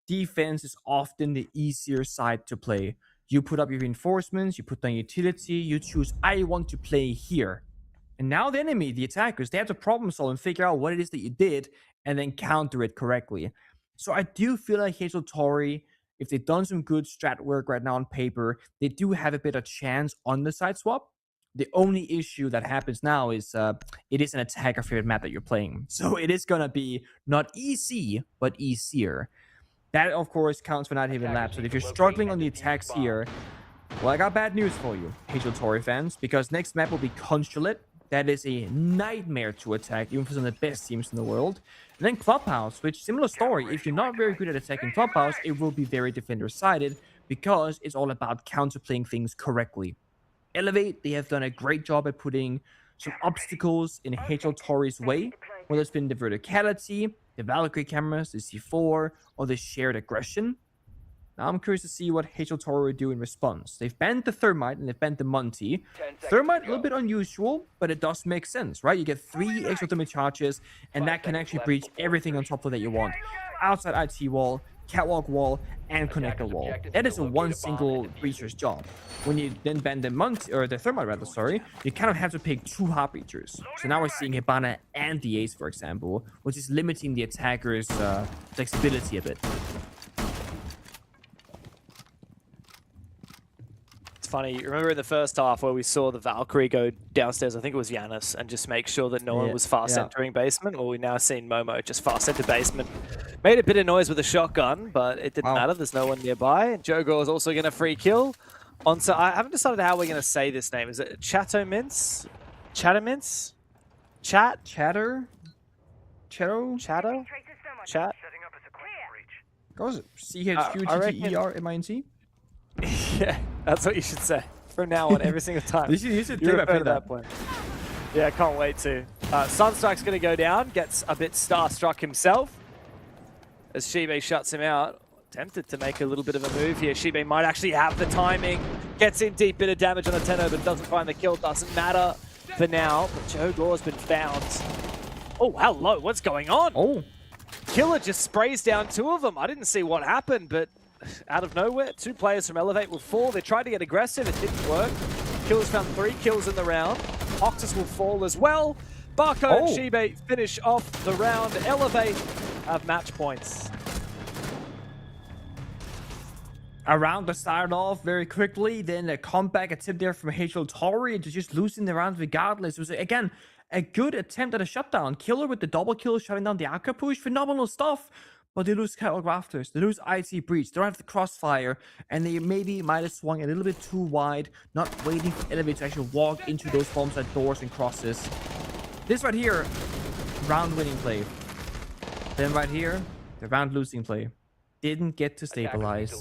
defense is often the easier side to play. You put up your reinforcements, you put down utility, you choose, I want to play here. And now the enemy, the attackers, they have to problem solve and figure out what it is that you did and then counter it correctly. So I do feel like Hazeltori, if they've done some good strat work right now on paper, they do have a better chance on the side swap. The only issue that happens now is it is an attacker favorite map that you're playing. So it is going to be not easy, but easier. That, of course, counts for Nighthaven Labs. So if you're struggling on the attacks here, well, I got bad news for you, Hazeltori fans, because next map will be Consulate. That is a nightmare to attack, even for some of the best teams in the world. And then Clubhouse, which, similar story. If you're not very good at attacking Clubhouse, it will be very defender-sided because it's all about counterplaying things correctly. Elevate, they have done a great job at putting some obstacles in Hazeltori's way, whether it's been the verticality, the Valkyrie cameras, the C4, or the shared aggression. Now I'm curious to see what Hazeltori will do in response. They've banned the Thermite and they've banned the Monty. Thermite, a little bit unusual, but it does make sense, right? You get 3 extra thermite charges, and that can actually breach everything on top of that you want. Outside IT wall, catwalk wall, and connector wall. That is a one single breacher's job. When you then ban the Monty, or the Thermite rather, sorry, you kind of have to pick 2 hard breachers. So now we're seeing Hibana and the Ace, for example, which is limiting the attacker's flexibility a bit. Funny, you remember in the first half where we saw the Valkyrie go downstairs, I think it was Giannis, and just make sure that no one was fast entering basement? Well, we've now seen Momo just fast enter basement. Made a bit of noise with a shotgun, but it didn't matter. There's no one nearby. Jogo is also going to free kill. I haven't decided how we're going to say this name. Is it Chatomintz? Chatomintz? Chatter? Chatter? Chat? Goes CHQTTERMINC? Yeah, that's what you should say from now on, every single time. you should think about that point. Yeah, I can't wait to. Sunstrike's going to go down, gets a bit starstruck himself as Shibe shuts him out. Tempted to make a little bit of a move here. Shibe might actually have the timing. Gets in deep, bit of damage on the Tenno, but doesn't find the kill. Doesn't matter for now, but Joe Gore's been found. Oh, hello, what's going on? Oh. Killer just sprays down 2 of them. I didn't see what happened, but out of nowhere, 2 players from Elevate will fall. They tried to get aggressive, it didn't work. Killer's found 3 kills in the round. Octus will fall as well. Barco and Shibe finish off the round. Elevate have match points. A round that started off very quickly, then a comeback attempt there from Hazeltori to just losing the round regardless. It was, again, a good attempt at a shutdown. Killer with the double kill, shutting down the Akka push. Phenomenal stuff. But they lose Catwalk Rafters, they lose IT Breach, they don't have the Crossfire, and they maybe might have swung a little bit too wide, not waiting for Elevate to actually walk into those bombs at doors and crosses. This right here, round winning play. Then right here, the round losing play. Didn't get to stabilize.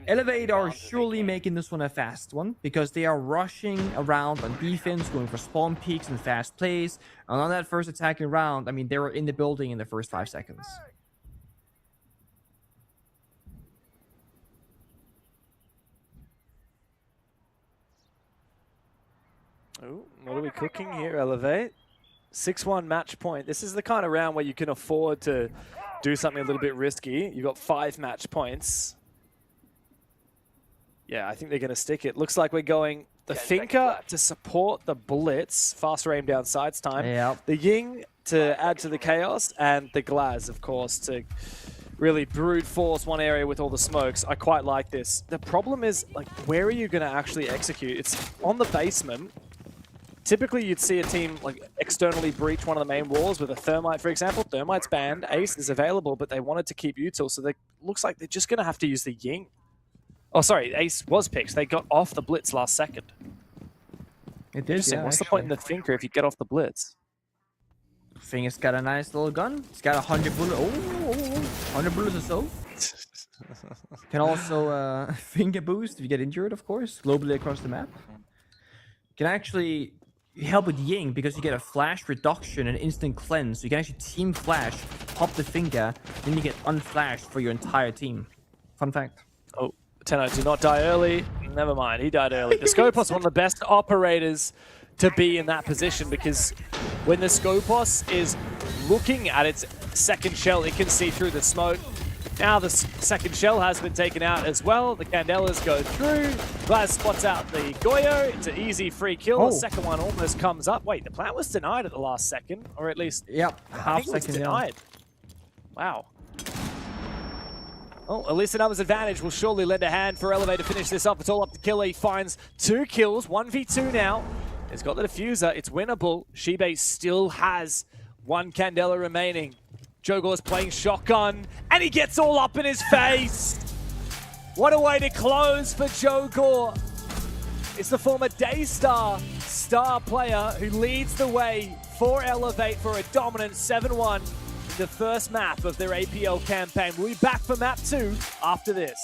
Elevate are surely making this one a fast one, because they are rushing around on defense, going for spawn peaks and fast plays, and on that first attacking round, I mean, they were in the building in the first 5 seconds. Oh, what are we cooking here, Elevate? 6-1 match point. This is the kind of round where you can afford to do something a little bit risky. You've got 5 match points. Yeah, I think they're going to stick it. Looks like we're going the Finker to support the Blitz. Faster aim down sides time. Yep. The Ying to add to the chaos. And the Glaz, of course, to really brute force one area with all the smokes. I quite like this. The problem is, like, where are you going to actually execute? It's on the basement. Typically, you'd see a team like externally breach one of the main walls with a Thermite, for example. Thermite's banned, Ace is available, but they wanted to keep Util, so they looks like they're just going to have to use the Ying. Oh, sorry, Ace was picked. They got off the Blitz last second. It did, yeah, what's the point in the Thinker if you get off the Blitz? Finger's got a nice little gun. It's got 100 bullets. Oh, 100 bullets or so. Can also finger boost if you get injured, of course, globally across the map. can actually help with Ying because you get a flash reduction and instant cleanse. So you can actually team flash, pop the finger, then you get unflashed for your entire team. Fun fact. Oh, Tenno, do not die early. Never mind, he died early. The Scopos, one of the best operators to be in that position, because when the Scopos is looking at its second shell, it can see through the smoke. Now the second shell has been taken out as well. The Candelas go through. Glaz spots out the Goyo. It's an easy free kill. Oh. The second one almost comes up. Wait, the plant was denied at the last second, or at least half it was second denied. Wow. Oh, at least another's advantage will surely lend a hand for Elevate to finish this up. It's all up to Killer. He finds 2 kills, 1v2 now. He's got the diffuser. It's winnable. Shibe still has 1 Candela remaining. Jogor's playing shotgun, and he gets all up in his face. What a way to close for Jogor. It's the former Daystar star player who leads the way for Elevate for a dominant 7-1 in the first map of their APL campaign. We'll be back for map 2 after this.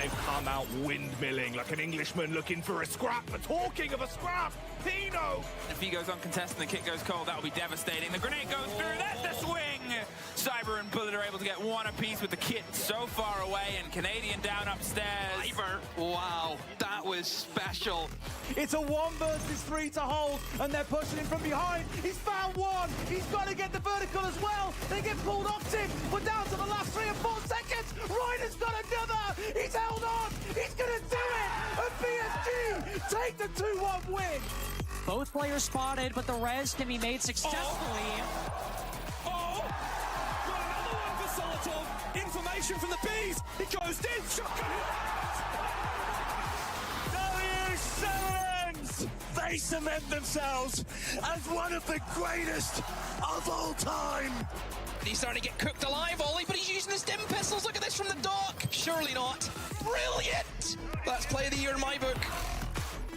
they've come out windmilling like an Englishman looking for a scrap. But talking of a scrap, Pino! If he goes uncontested and the kit goes cold, that'll be devastating. The grenade goes through, that's the swing! Cyber and Bullet are able to get one apiece with the kit so far away, and Canadian down upstairs. Cyber, wow, that was special. It's a 1 versus 3 to hold, and they're pushing him from behind. He's found one. He's got to get the vertical as well. They get pulled off him. We're down to the last 3 or 4 seconds. Ryder's got another. He's held on. He's going to do it. And PSG take the 2-1 win. Both players spotted, but the res can be made successfully. Oh! Got another one for Solotov. Information from the bees. It goes in. Shotgun. W7s! They cement themselves as one of the greatest of all time. He's starting to get cooked alive, Ollie, but he's using the stim pistols. Look at this from the dock. Surely not. Brilliant! That's play of the year in my book.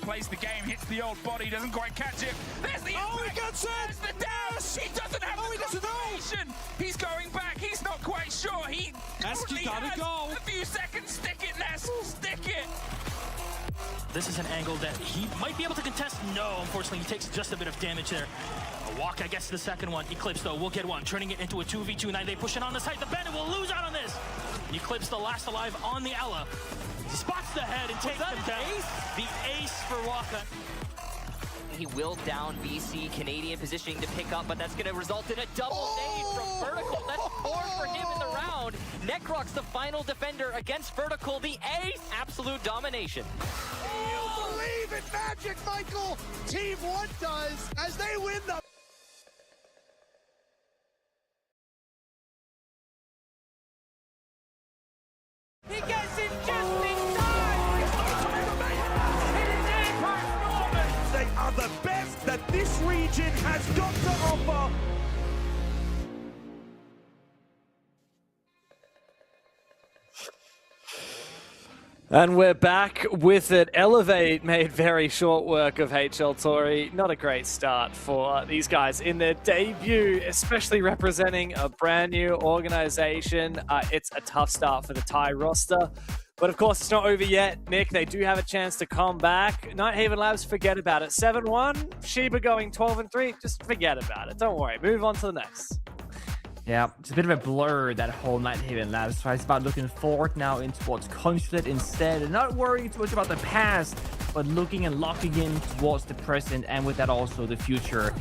Plays the game, hits the old body, doesn't quite catch it. There's the impact. He gets it! There's the dash! He doesn't have the confirmation! He's going back, he's not quite sure. He Nesk, gotta go. a few seconds. Stick it, Nesk, stick it! This is an angle that he might be able to contest. No, unfortunately, he takes just a bit of damage there. A walk, I guess, to the second one. Eclipse, though, will get one, turning it into a 2v2. Now they push it on the side. The Bandit will lose out on this. Eclipse, the last alive on the Ella. Spots the head and takes him down. The ace for Waka. He will down VC. Canadian positioning to pick up, but that's going to result in a double nade from Vertical. That's 4 for him in the round. Necrox, the final defender against Vertical. The ace, absolute domination. You believe in magic, Michael. Team 1 does as they win the... He gets it just in time! They are the best that this region has got to offer. And we're back with it. Elevate made very short work of HL Tori. Not a great start for these guys in their debut, especially representing a brand new organization. It's a tough start for the Thai roster. But of course, it's not over yet. Nick, they do have a chance to come back. Nighthaven Labs, forget about it. 7-1, Sheba going 12-3. Just forget about it. Don't worry. Move on to the next. Yeah, it's a bit of a blur, that whole Nighthaven Labs. So it's about looking forward now in towards Consulate instead, and not worrying too much about the past, but looking and locking in towards the present, and with that also the future.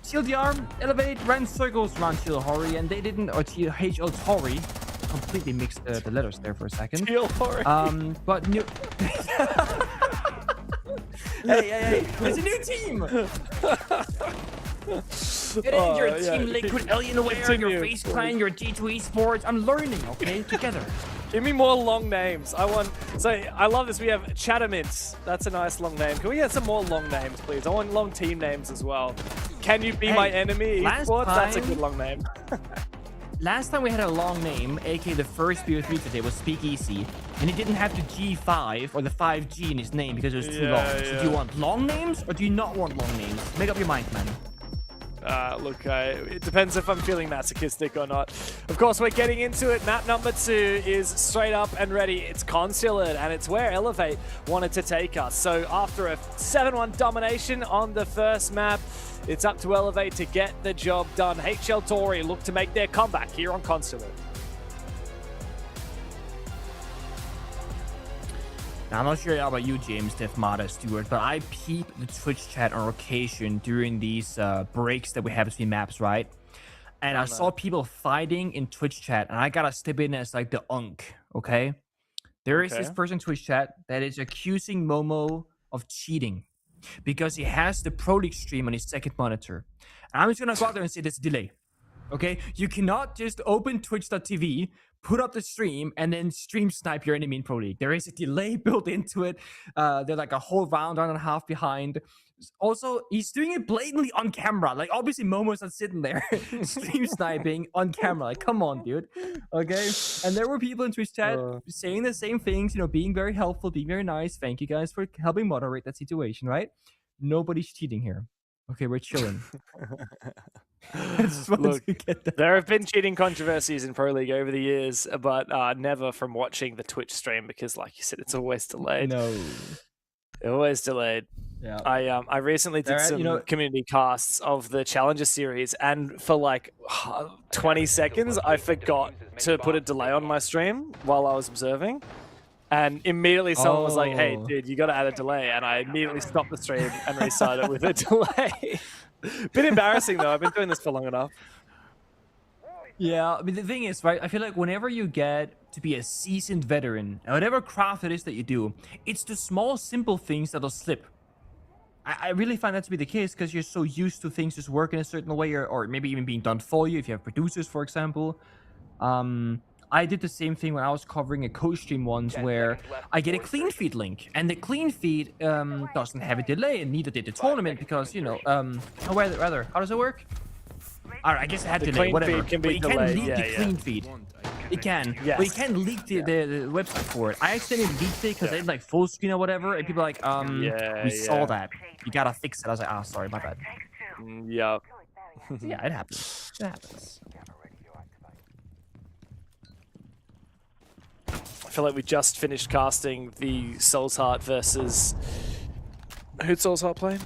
TLDR, Elevate, ran circles around Hori, and they didn't, or HL Tori, completely mixed the letters there for a second. Hori. But new... hey, it's a new team! Get in your Team Liquid, Alienware, your Face Clan, your G2 Esports. I'm learning, okay? Together. Give me more long names. I love this. We have Chattermints. That's a nice long name. Can we get some more long names, please? I want long team names as well. Can you be my enemy? Esports? That's a good long name. Last time we had a long name, aka the first BO3 today, was SpeakEasy, and he didn't have the G5 or the 5G in his name because it was too long. So do you want long names or do you not want long names? Make up your mind, man. Look, it depends if I'm feeling masochistic or not. Of course, we're getting into it. Map number 2 is straight up and ready. It's Consulate, and it's where Elevate wanted to take us. So after a 7-1 domination on the first map, it's up to Elevate to get the job done. HL Tori look to make their comeback here on Consulate. Now, I'm not sure about you, James, Defmata, Stewart, but I peep the Twitch chat on occasion during these breaks that we have between maps, right? And I saw people fighting in Twitch chat, and I gotta step in as like the unk, okay? There is this person in Twitch chat that is accusing Momo of cheating because he has the Pro League stream on his second monitor. And I'm just gonna go out there and say there's a delay. Okay, you cannot just open twitch.tv, put up the stream, and then stream snipe your enemy in Pro League. There is a delay built into it. They're like a whole round and a half behind. Also, he's doing it blatantly on camera. Like, obviously, Momo's not sitting there stream sniping on camera. Like, come on, dude. Okay, and there were people in Twitch chat saying the same things, you know, being very helpful, being very nice. Thank you guys for helping moderate that situation, right? Nobody's cheating here. Okay, we're chilling. I just wanted Look, to get that. there have been cheating controversies in Pro League over the years, but never from watching the Twitch stream because, like you said, it's always delayed. No. Always delayed. Yeah. I recently did some community casts of the Challenger series, and for like 20 seconds, I forgot to put a delay on my stream while I was observing. And immediately someone was like, hey, dude, you got to add a delay. And I immediately stopped the stream and restarted with a delay. Bit embarrassing, though. I've been doing this for long enough. Yeah, I mean, the thing is, right, I feel like whenever you get to be a seasoned veteran, whatever craft it is that you do, it's the small, simple things that'll slip. I really find that to be the case because you're so used to things just working a certain way or maybe even being done for you if you have producers, for example. I did the same thing when I was covering a co-stream once where I get a clean feed link, and the clean feed doesn't have a delay, and neither did the tournament because, you know, rather, how does it work? Alright, I guess it had the delay, whatever. Feed can be but you delayed. can't leak the clean feed. It can, yes. but you can't leak the website for it. I accidentally leaked it because they had like full screen or whatever, and people are like, we saw that. You gotta fix it. I was like, sorry, my bad. Yep. Yeah, it happens. It happens. I feel like we just finished casting the Soul's Heart versus... Who'd Soul's Heart play?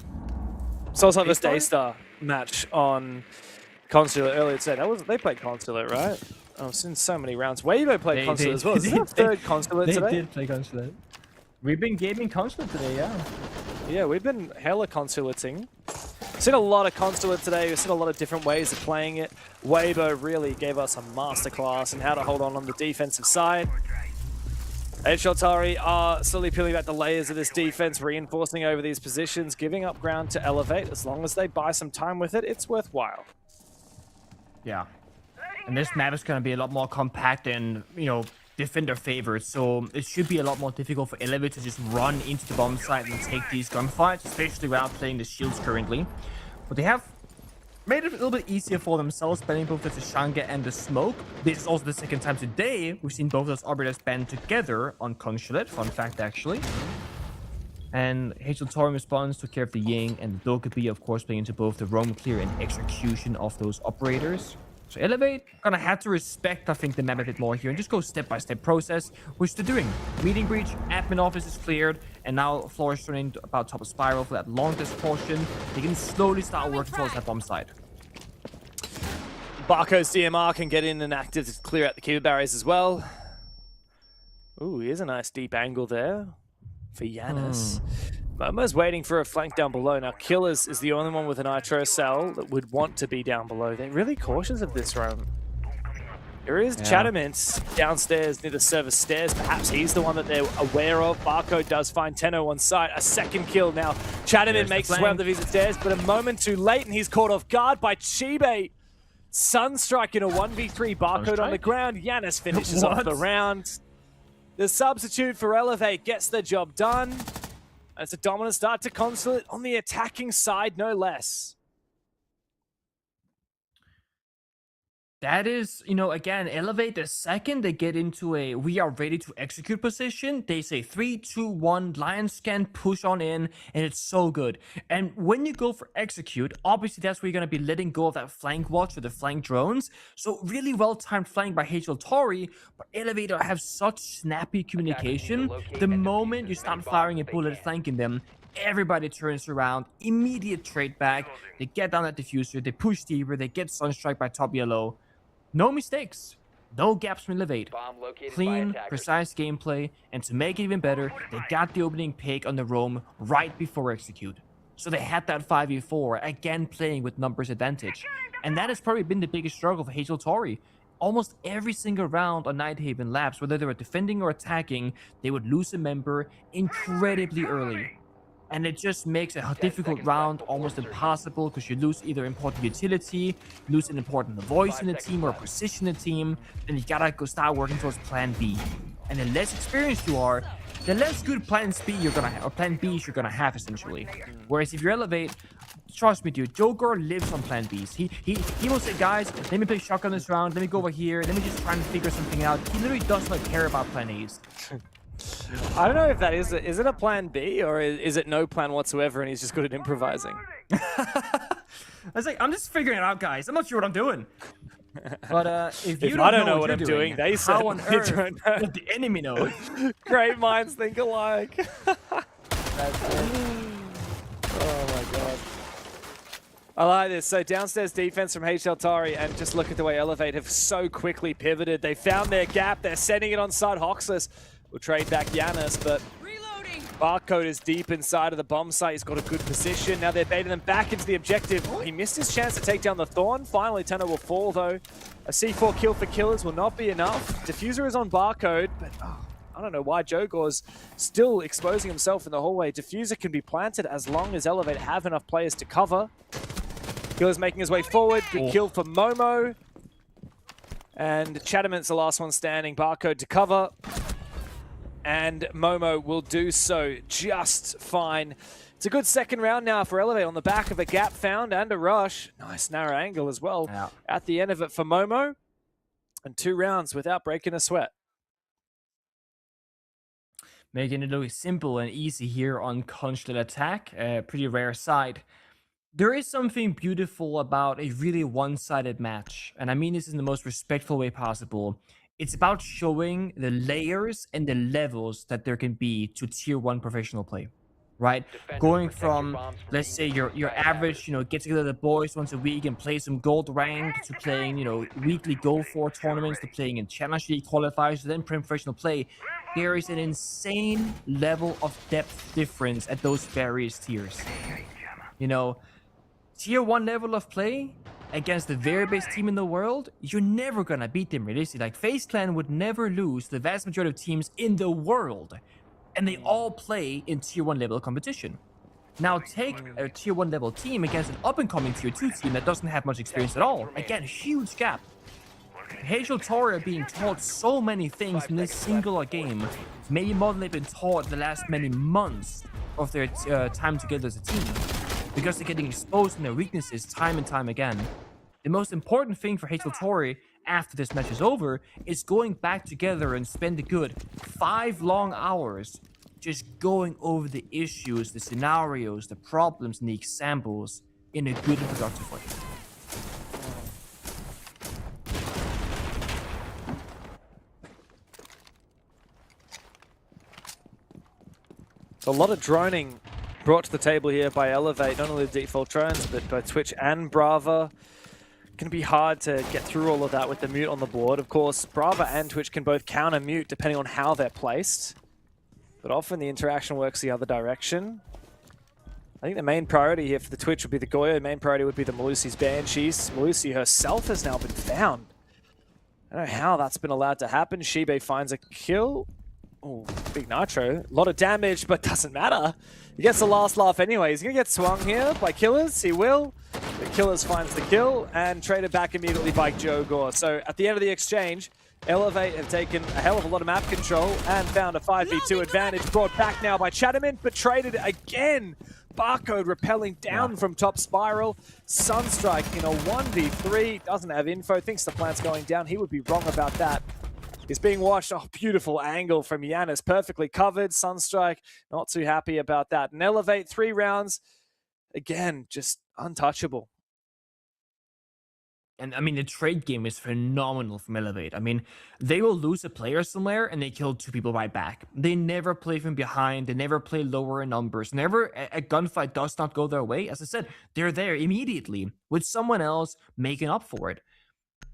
Soul's Heart versus Daystar match on Consulate earlier today. They played Consulate, right? I've seen so many rounds. Weibo played Consulate as well. Is this our third Consulate today? They did play Consulate. We've been gaming Consulate today, yeah. Yeah, we've been hella Consulating. We've seen a lot of Consulate today. We've seen a lot of different ways of playing it. Weibo really gave us a masterclass in how to hold on the defensive side. HLTari are slowly peeling back the layers of this defense, reinforcing over these positions, giving up ground to elevate. As long as they buy some time with it, it's worthwhile. Yeah. And this map is going to be a lot more compact and, you know, defender favored. So it should be a lot more difficult for Elevate to just run into the bomb site and take these gunfights, especially without playing the shields currently. But they have made it a little bit easier for themselves, banning both the Shanga and the Smoke. This is also the second time today we've seen both those operators banned together on Consulate. Fun fact, actually. And HLTari response took care of the Ying, and the Dokkaebi, of course, playing into both the roam clear and execution of those operators. So Elevate gonna have to respect, I think, the map a bit more here and just go step-by-step process, which they're doing. Meeting breach, admin office is cleared, and now floor is turning about top of spiral for that longest portion. They can slowly start working towards that bomb side. Barco's DMR can get in and active to clear out the Kiva barriers as well. Ooh, here's a nice deep angle there for Yanis. Momo's waiting for a flank down below. Now, Killers is the only one with a Nitro cell that would want to be down below. They're really cautious of this roam. There is Chattermint downstairs near the server stairs. Perhaps he's the one that they're aware of. Barco does find Tenno on site. A second kill now. Chattermint makes his way up the visit stairs, but a moment too late, and he's caught off guard by Chibe. Sunstrike in a 1v3. Barcode on the ground. Yanis finishes off the round. The substitute for Elevate gets the job done. It's a dominant start to Consulate on the attacking side, no less. That is, you know, again, Elevate the second they get into a we are ready to execute position. They say 3, 2, 1, Lion Scan, push on in, and it's so good. And when you go for execute, obviously that's where you're going to be letting go of that flank watch or the flank drones. So really well-timed flank by HLTari, but Elevate have such snappy communication. The moment you start firing a bullet flanking them, everybody turns around, immediate trade back. They get down that diffuser, they push deeper, they get Sunstrike by top yellow. No mistakes, no gaps from Elevate. Clean, precise gameplay, and to make it even better, they got the opening pick on the roam right before execute. So they had that 5v4, again playing with numbers advantage. And that has probably been the biggest struggle for HLTari. Almost every single round on Nighthaven labs, whether they were defending or attacking, they would lose a member incredibly early. And it just makes a difficult round almost impossible because you lose either important utility, lose an important voice in the team or a position in the team, then you gotta go start working towards plan B. And the less experienced you are, the less good plan B you're gonna have, or plan Bs you're gonna have essentially. Whereas if you Elevate, trust me dude, Joker lives on plan Bs. He will say, guys, let me play shotgun this round, let me go over here, let me just try and figure something out. He literally does not care about plan As. I don't know if that is it a plan B or is it no plan whatsoever and he's just good at improvising? I was like, I'm just figuring it out, guys. I'm not sure what I'm doing. But if you I don't know what I'm doing, they said how on they earth don't know. would the enemy know? Great minds think alike. Oh my god. I like this. So downstairs defense from HL Tari, and just look at the way Elevate have so quickly pivoted. They found their gap. They're sending it on side. Hoxless will trade back Yanis, but Barcode is deep inside of the bomb site. He's got a good position. Now they're baiting them back into the objective. Oh, he missed his chance to take down the Thorn. Finally, Tenno will fall, though. A C4 kill for Killers will not be enough. Diffuser is on Barcode, but I don't know why Jogor's still exposing himself in the hallway. Diffuser can be planted as long as Elevate have enough players to cover. Killer's making his way forward. Good kill for Momo. And Chatament's the last one standing. Barcode to cover. And Momo will do so just fine. It's a good second round now for Elevate on the back of a gap found and a rush. Nice narrow angle as well at the end of it for Momo. And 2 rounds without breaking a sweat. Making it look simple and easy here on Consulate attack. Pretty rare side. There is something beautiful about a really one-sided match. And I mean this in the most respectful way possible. It's about showing the layers and the levels that there can be to tier 1 professional play, right? Going from, let's say, your average, get together the boys once a week and play some gold rank, to playing, weekly Gold 4 tournaments, to playing in Challenge League qualifiers, to then professional play. There is an insane level of depth difference at those various tiers. Tier 1 level of play against the very best team in the world, you're never gonna beat them realistically. Like, FaZe Clan would never lose the vast majority of teams in the world. And they all play in tier 1 level competition. Now take a tier 1 level team against an up-and-coming tier 2 team that doesn't have much experience at all. Again, huge gap. HL Tari are being taught so many things in this singular game, maybe more than they've been taught the last many months of their time together as a team. Because they're getting exposed in their weaknesses time and time again. The most important thing for HL Tari after this match is over is going back together and spend a good 5 long hours just going over the issues, the scenarios, the problems, and the examples in a good and productive way. So a lot of droning brought to the table here by Elevate, not only the default drones, but by Twitch and Brava. Going to be hard to get through all of that with the mute on the board. Of course, Brava and Twitch can both counter mute depending on how they're placed. But often the interaction works the other direction. I think the main priority here for the Twitch would be the Goyo. The main priority would be the Malusi's Banshees. Malusi herself has now been found. I don't know how that's been allowed to happen. Shibe finds a kill. Oh, big Nitro. A lot of damage, but doesn't matter. He gets the last laugh anyway. He's going to get swung here by Killers. He will. The Killers finds the kill and traded back immediately by Jogor. So at the end of the exchange, Elevate have taken a hell of a lot of map control and found a 5v2 advantage brought back now by Chataman, but traded again. Barcode repelling down from top spiral. Sunstrike in a 1v3. Doesn't have info. Thinks the plant's going down. He would be wrong about that. He's being watched. Oh, beautiful angle from Yanis. Perfectly covered. Sunstrike, not too happy about that. And Elevate, 3 rounds. Again, just untouchable. And I mean, the trade game is phenomenal from Elevate. I mean, they will lose a player somewhere and they kill 2 people right back. They never play from behind. They never play lower in numbers. Never a gunfight does not go their way. As I said, they're there immediately with someone else making up for it.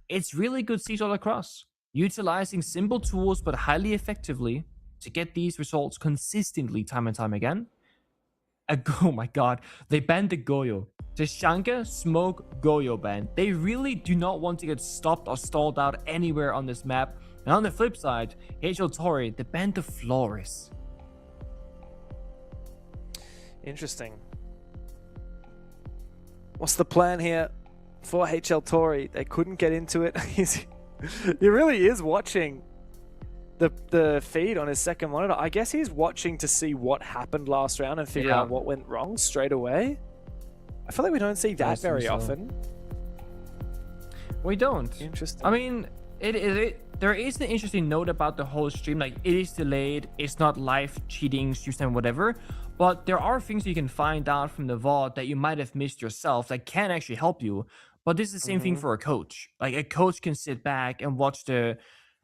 It's really good siege all across. Utilizing simple tools but highly effectively to get these results consistently time and time again. Oh my god, they banned the Goyo. The Shanka Smoke Goyo ban. They really do not want to get stopped or stalled out anywhere on this map. And on the flip side, HL Tari, they banned the Flores. Interesting. What's the plan here for HL Tari? They couldn't get into it. He really is watching the feed on his second monitor. I guess he's watching to see what happened last round and figure out what went wrong straight away. I feel like we don't see that very often. We don't. Interesting. I mean, there is an interesting note about the whole stream. Like, it is delayed, it's not live cheating, stream time, whatever. But there are things you can find out from the VOD that you might have missed yourself that can actually help you. But this is the same thing for a coach. Like, a coach can sit back and watch the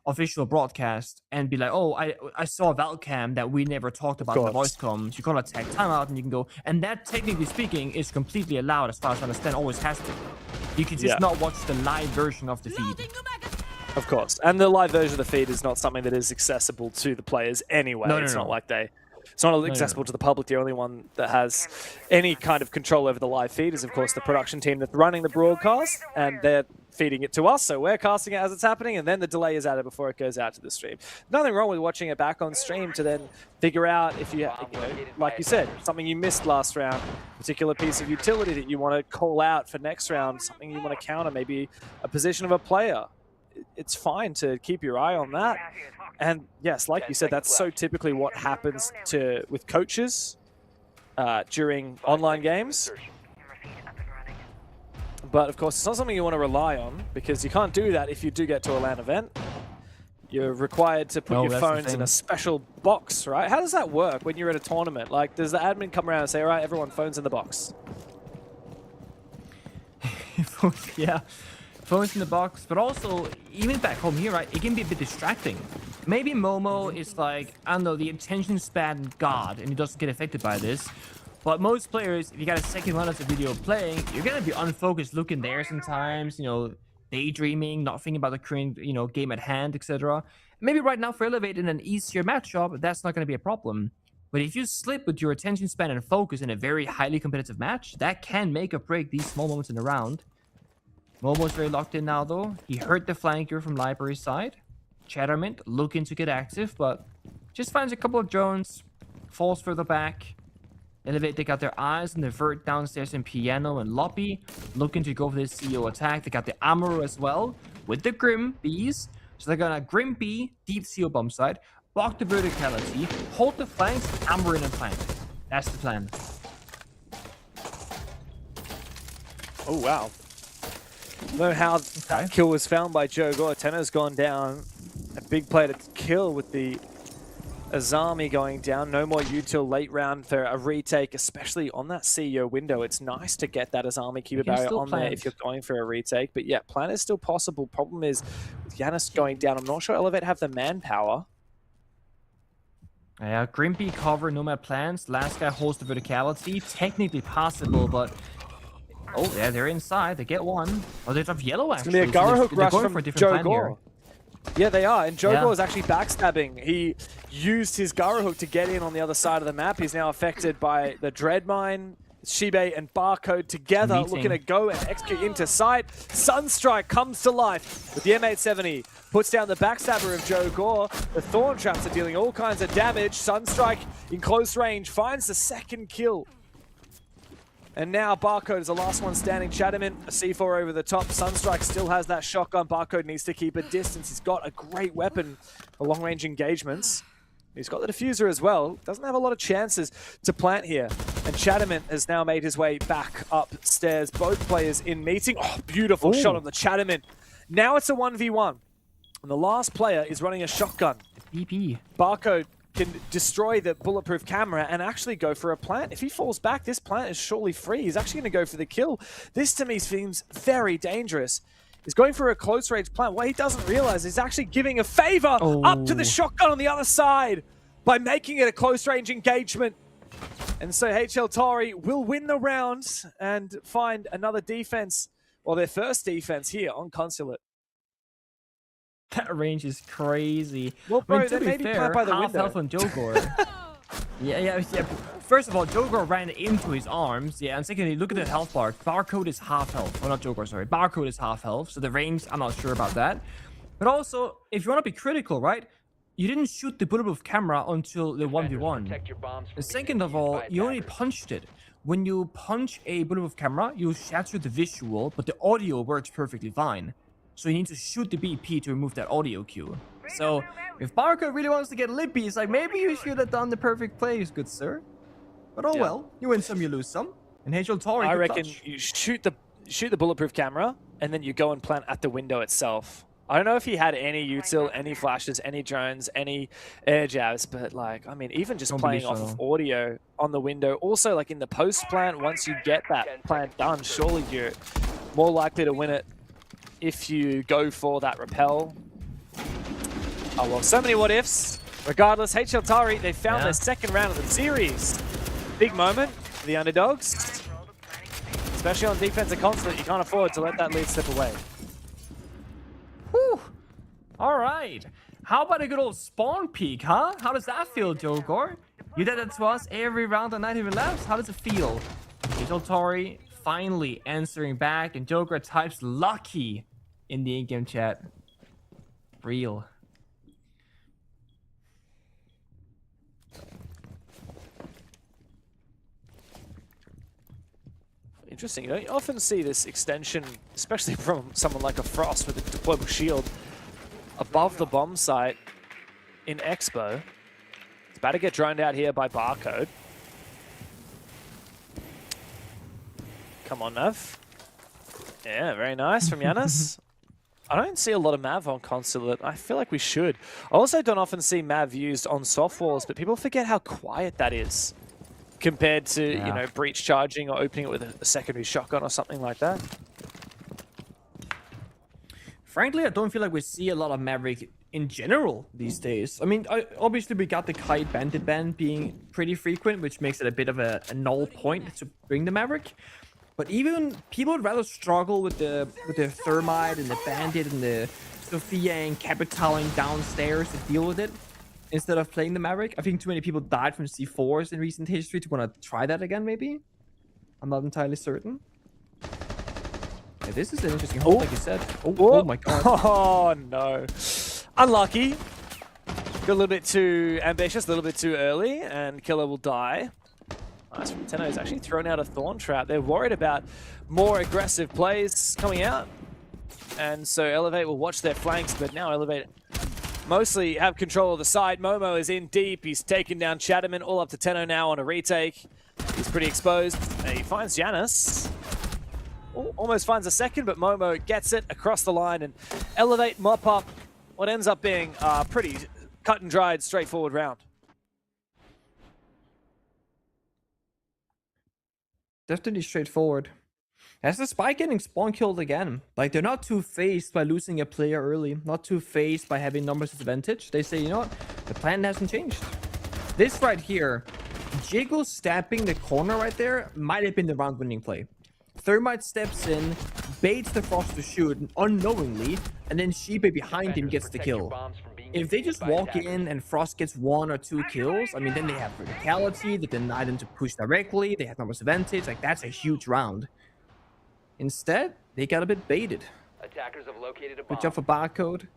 official broadcast and be like, oh, I saw a Valcam that we never talked about in the voice comms. You call it tag timeout and you can go. And that, technically speaking, is completely allowed as far as I understand, always has to. You can just not watch the live version of the feed. Of course. And the live version of the feed is not something that is accessible to the players anyway. It's not like it's not accessible to the public. The only one that has any kind of control over the live feed is, of course, the production team that's running the broadcast, and they're feeding it to us, so we're casting it as it's happening, and then the delay is added before it goes out to the stream. Nothing wrong with watching it back on stream to then figure out if you know, like you said, something you missed last round, a particular piece of utility that you want to call out for next round, something you want to counter, maybe a position of a player. It's fine to keep your eye on that. And yes, like you said, that's so typically what happens with coaches during online games. But of course, it's not something you want to rely on, because you can't do that if you do get to a LAN event. You're required to put your phones in a special box, right? How does that work when you're at a tournament? Like, does the admin come around and say, all right, everyone, phones in the box? Yeah. Phones in the box, but also, even back home here, right, it can be a bit distracting. Maybe Momo is like, I don't know, the attention span god, and he doesn't get affected by this. But most players, if you got a second run of the video playing, you're gonna be unfocused looking there sometimes, you know, daydreaming, not thinking about the current, you know, game at hand, etc. Maybe right now for Elevate in an easier matchup, that's not gonna be a problem. But if you slip with your attention span and focus in a very highly competitive match, that can make or break these small moments in the round. Momo's very locked in now, though. He heard the flanker from Library side. Chattermint looking to get active, but just finds a couple of drones, falls further back. Elevate, they got their eyes on the vert downstairs in Piano and Lobby, looking to go for this CEO attack. They got the Amuro as well, with the Grim Bees. So they're gonna Grim Bee, deep CEO bomb side, block the verticality, hold the flanks, Amuro in and flank. That's the plan. Oh, wow. I don't know how that kill was found by Joe Gore. Tenna's gone down. A big play to kill with the Azami going down. No more util late round for a retake, especially on that CEO window. It's nice to get that Azami keeper barrier on there if you're going for a retake. But yeah, plan is still possible. Problem is, with Yanis going down, I'm not sure Elevate have the manpower. Yeah, Grimpy cover, nomad plans. Last guy holds the verticality. Technically possible, but... Oh, yeah, they're inside. They get one. Oh, they drop yellow, actually. It's going to be a Garahook rush from Joe Gore. Here. Yeah, they are. And Joe Gore is actually backstabbing. He used his Garahook to get in on the other side of the map. He's now affected by the Dreadmine, Shibe, and Barcode together, looking to go and execute into sight. Sunstrike comes to life with the M870. Puts down the backstabber of Joe Gore. The Thorn Traps are dealing all kinds of damage. Sunstrike in close range finds the second kill. And now Barcode is the last one standing. Chatterman, a C4 over the top. Sunstrike still has that shotgun. Barcode needs to keep a distance. He's got a great weapon for long-range engagements. He's got the diffuser as well. Doesn't have a lot of chances to plant here. And Chatterman has now made his way back upstairs. Both players in meeting. Oh, beautiful shot on the Chatterman. Now it's a 1v1. And the last player is running a shotgun. BP. Barcode can destroy the bulletproof camera and actually go for a plant. If he falls back, this plant is surely free. He's actually going to go for the kill. This to me seems very dangerous. He's going for a close range plant. What he doesn't realize is actually giving a favor up to the shotgun on the other side by making it a close range engagement. And so HL Tori will win the round and find another defense, or their first defense here on Consulate. That range is crazy. Well, bro, I mean, to they be may fair, be by the half window. health on Joe Gore. yeah. First of all, Joe Gore ran into his arms. Yeah, and secondly, look at the health bar. Barcode is half health. Oh, not Joe Gore, sorry. Barcode is half health. So the range, I'm not sure about that. But also, if you want to be critical, right? You didn't shoot the bulletproof camera until the 1v1. And second of all, you only punched it. When you punch a bulletproof camera, you shatter the visual, but the audio works perfectly fine. So you need to shoot the BP to remove that audio cue. So if Barcode really wants to get lippy, it's like, maybe you should have done the perfect plays, good sir. But oh well, you win some, you lose some. And HL Tori, I reckon you shoot the bulletproof camera, and then you go and plant at the window itself. I don't know if he had any util, any flashes, any drones, any air jabs, but like, I mean, even just playing off of audio on the window. Also, like in the post plant, once you get that plant done, surely you're more likely to win it if you go for that repel. Oh well, so many what ifs. Regardless, HL Tari, they found their second round of the series. Big moment for the underdogs. Especially on defense and Consulate, you can't afford to let that lead slip away. Whew. All right. How about a good old spawn peek, huh? How does that feel, Jogor? You did that to us every round on Nighthaven Labs. How does it feel? HL Tori finally answering back, and Jogor types lucky in the in-game chat. Real. Interesting. You don't often see this extension, especially from someone like a Frost with a deployable shield, above the bomb site in Expo. It's about to get droned out here by Barcode. Come on, Mav. Yeah, very nice from Yanis. I don't see a lot of Mav on Consulate. I feel like we should. I also don't often see Mav used on soft walls, but people forget how quiet that is compared to, you know, breach charging or opening it with a secondary shotgun or something like that. Frankly, I don't feel like we see a lot of Maverick in general these days. I mean, obviously we got the Kite Bandit ban being pretty frequent, which makes it a bit of a null point to bring the Maverick. But even people would rather struggle with the Thermite and the Bandit and the Sophia and Capitaling downstairs to deal with it, instead of playing the Maverick. I think too many people died from C4s in recent history to want to try that again, maybe? I'm not entirely certain. Yeah, this is an interesting hold, like you said. Oh my god. Oh, no. Unlucky. Got a little bit too ambitious, a little bit too early, and Killer will die. Nice from Tenno. He's actually thrown out a Thorn Trap. They're worried about more aggressive plays coming out. And so Elevate will watch their flanks, but now Elevate mostly have control of the side. Momo is in deep. He's taken down Chatterman, all up to Tenno now on a retake. He's pretty exposed. And he finds Janus. Almost finds a second, but Momo gets it across the line and Elevate mop up what ends up being a pretty cut and dried, straightforward round. Definitely straightforward. As the Spike getting spawn killed again. Like, they're not too phased by losing a player early. Not too phased by having numbers disadvantage. They say, you know what? The plan hasn't changed. This right here, Jiggle stabbing the corner right there might have been the round-winning play. Thermite steps in, baits the Frost to shoot unknowingly, and then Sheepa behind him gets the kill. If they just walk in and Frost gets 1 or 2 kills, I mean, then they have verticality, they deny them to push directly, they have numbers advantage, like, that's a huge round. Instead, they got a bit baited. Attackers have located a bomb. Good job for Barcode.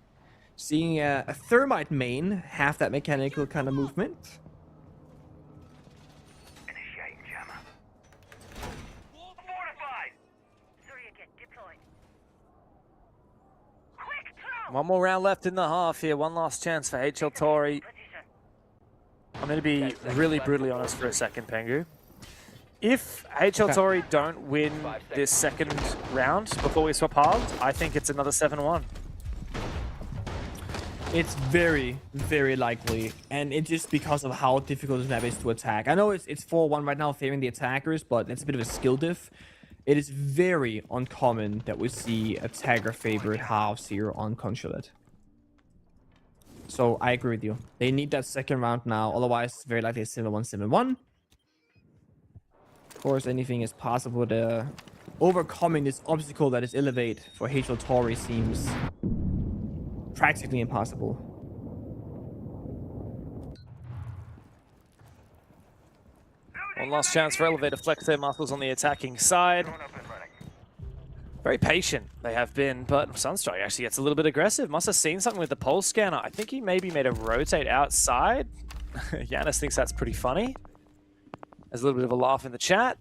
Seeing a Thermite main have that mechanical kind of movement. Initiating jammer. Wall fortified. Surrogate deployed. Quick throw. One more round left in the half here. One last chance for HL Tori. I'm going to be really brutally honest for a second, Pengu. If HL Tori don't win this second round before we swap halves, I think it's another 7-1. It's very, very likely, and it's just because of how difficult this map is to attack. I know it's 4-1 right now favoring the attackers, but it's a bit of a skill diff. It is very uncommon that we see attacker favorite halves here on Consulate. So I agree with you. They need that second round now, otherwise it's very likely a 7-1, 7-1. Of course, anything is possible. Overcoming this obstacle that is Elevate for HL Tori seems practically impossible. One last chance for Elevate to flex their muscles on the attacking side. Very patient they have been, but Sunstrike actually gets a little bit aggressive. Must have seen something with the pulse scanner. I think he maybe made a rotate outside. Yanis thinks that's pretty funny. There's a little bit of a laugh in the chat.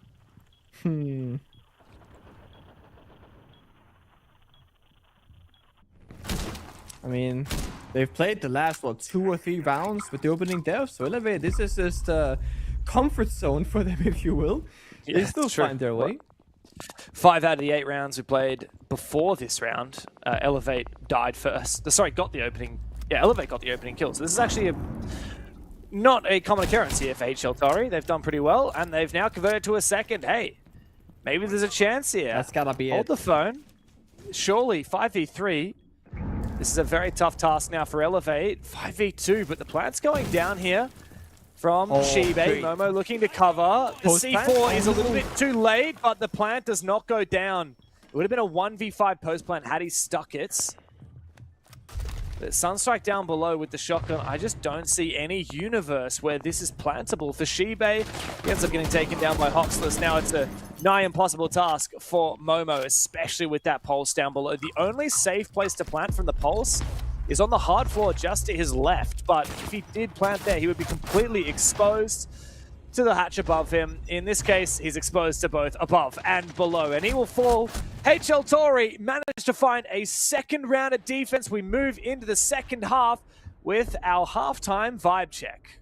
I mean, they've played the last, what, 2 or 3 rounds with the opening dev, so Elevate, this is just a comfort zone for them, if you will. Yeah, they still find their way. 5 out of the 8 rounds we played before this round, Elevate died first. Sorry, got the opening. Yeah, Elevate got the opening kill. So this is actually not a common occurrence here for HL Tori. They've done pretty well, and they've now converted to a second. Hey, maybe there's a chance here. That's gotta be Hold the phone. Surely, 5v3. This is a very tough task now for Elevate. 5v2, but the plant's going down here from Shibe. Momo looking to cover. The C4 is a little bit too late, but the plant does not go down. It would have been a 1v5 post plant had he stuck it. But Sunstrike down below with the shotgun. I just don't see any universe where this is plantable for Shibe. He ends up getting taken down by Hoxless. Now it's a nigh impossible task for Momo, especially with that pulse down below. The only safe place to plant from the pulse is on the hard floor just to his left. But if he did plant there, he would be completely exposed to the hatch above him. In this case, he's exposed to both above and below, and he will fall. HL Tori managed to find a second round of defense. We move into the second half with our halftime vibe check.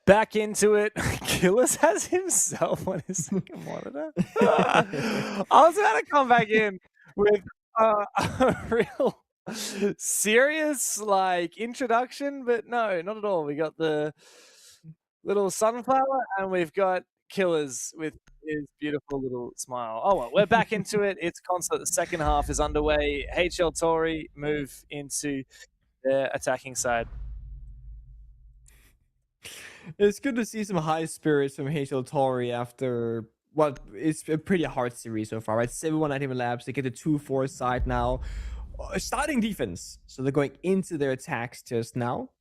Back into it. Killers has himself on his second monitor. I was about to come back in with a real serious introduction, but no, not at all. We got the little sunflower and we've got Killers with his beautiful little smile. Oh well, we're back into it. It's Consulate. The second half is underway. HL Tori move into their attacking side. It's good to see some high spirits from HL Tori after what is a pretty hard series so far, right? 7-1 Nighthaven Labs. They get the 2-4 side now. Starting defense. So they're going into their attacks just now.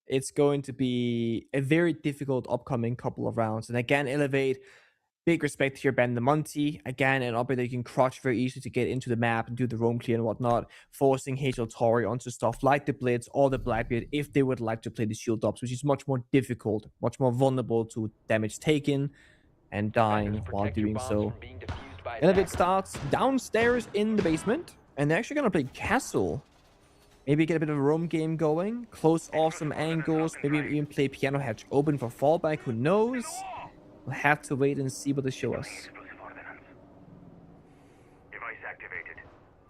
It's going to be a very difficult upcoming couple of rounds. And again, Elevate, big respect to your Ben the Monty. Again, an operator you can crouch very easily to get into the map and do the roam clear and whatnot, forcing HL Tori onto stuff like the Blitz or the Blackbeard if they would like to play the shield ups, which is much more difficult, much more vulnerable to damage taken and dying while doing so. Elevate starts downstairs in the basement, and they're actually going to play Castle. Maybe get a bit of a roam game going, close off some angles, maybe even play Piano Hatch open for fallback, who knows? We'll have to wait and see what they show us.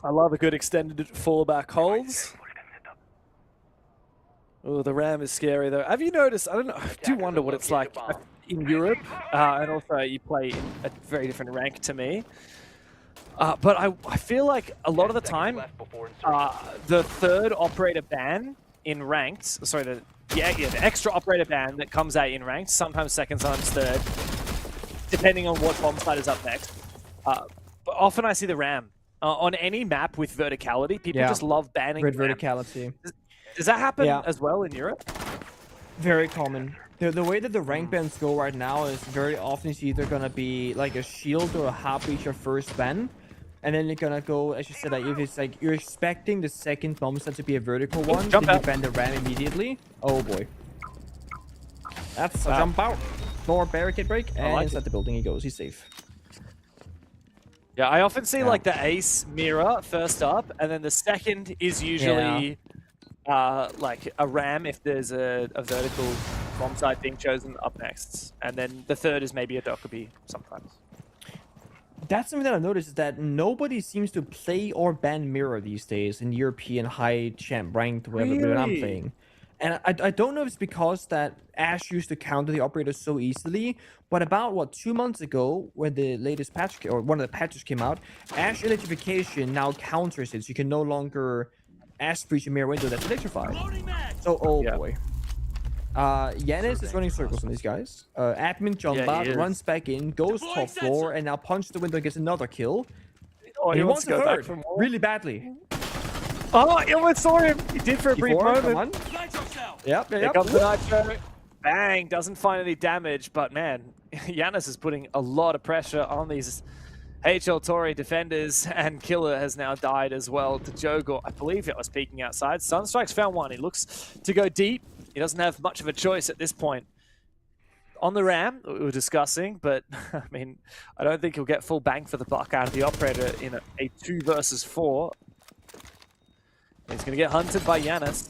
I love a good extended fallback holds. Oh, the RAM is scary though. Have you noticed, I don't know, I do wonder what it's like in Europe, and also you play in a very different rank to me. But I feel like a lot of the time, the third operator ban in ranked, sorry, the extra operator ban that comes out in ranked, sometimes second, sometimes third, depending on what bomb site is up next. But often I see the RAM. On any map with verticality, people just love banning red verticality. Does that happen as well in Europe? Very common. The way that the rank bans go right now is very often it's either gonna be like a shield or a half reach your first ban. And then you're gonna go, as you said, like if it's like you're expecting the second bomb set to be a vertical one, then you ban the ram immediately. Oh boy. That's a jump out. More barricade break, and inside the building he goes. He's safe. Yeah, I often see like the ace mirror first up, and then the second is usually like a ram if there's a vertical bomb site being chosen up next. And then the third is maybe a Dokkaebi sometimes. That's something that I've noticed is that nobody seems to play or ban mirror these days in European high champ ranked wherever I'm playing. And I don't know if it's because that Ash used to counter the operator so easily, but about, what, 2 months ago, when the latest patch, or one of the patches came out, Ash electrification now counters it, so you can no longer Ash breach a mirror window that's electrified. So, oh boy. Yanis is running circles on these guys. Admin jump out, runs back in, goes top floor, and now punches the window, gets another kill. Oh, he wants a third, really badly. Oh, he almost saw him. He did for a brief moment. Yep. Here comes the Nitro. Bang, doesn't find any damage, but man, Yanis is putting a lot of pressure on these HL Tori defenders, and Killer has now died as well to Jogor. I believe it was peeking outside. Sunstrike's found one. He looks to go deep. He doesn't have much of a choice at this point. On the ram, we were discussing, but I mean, I don't think he'll get full bang for the buck out of the operator in a 2 versus 4. He's going to get hunted by Yanis.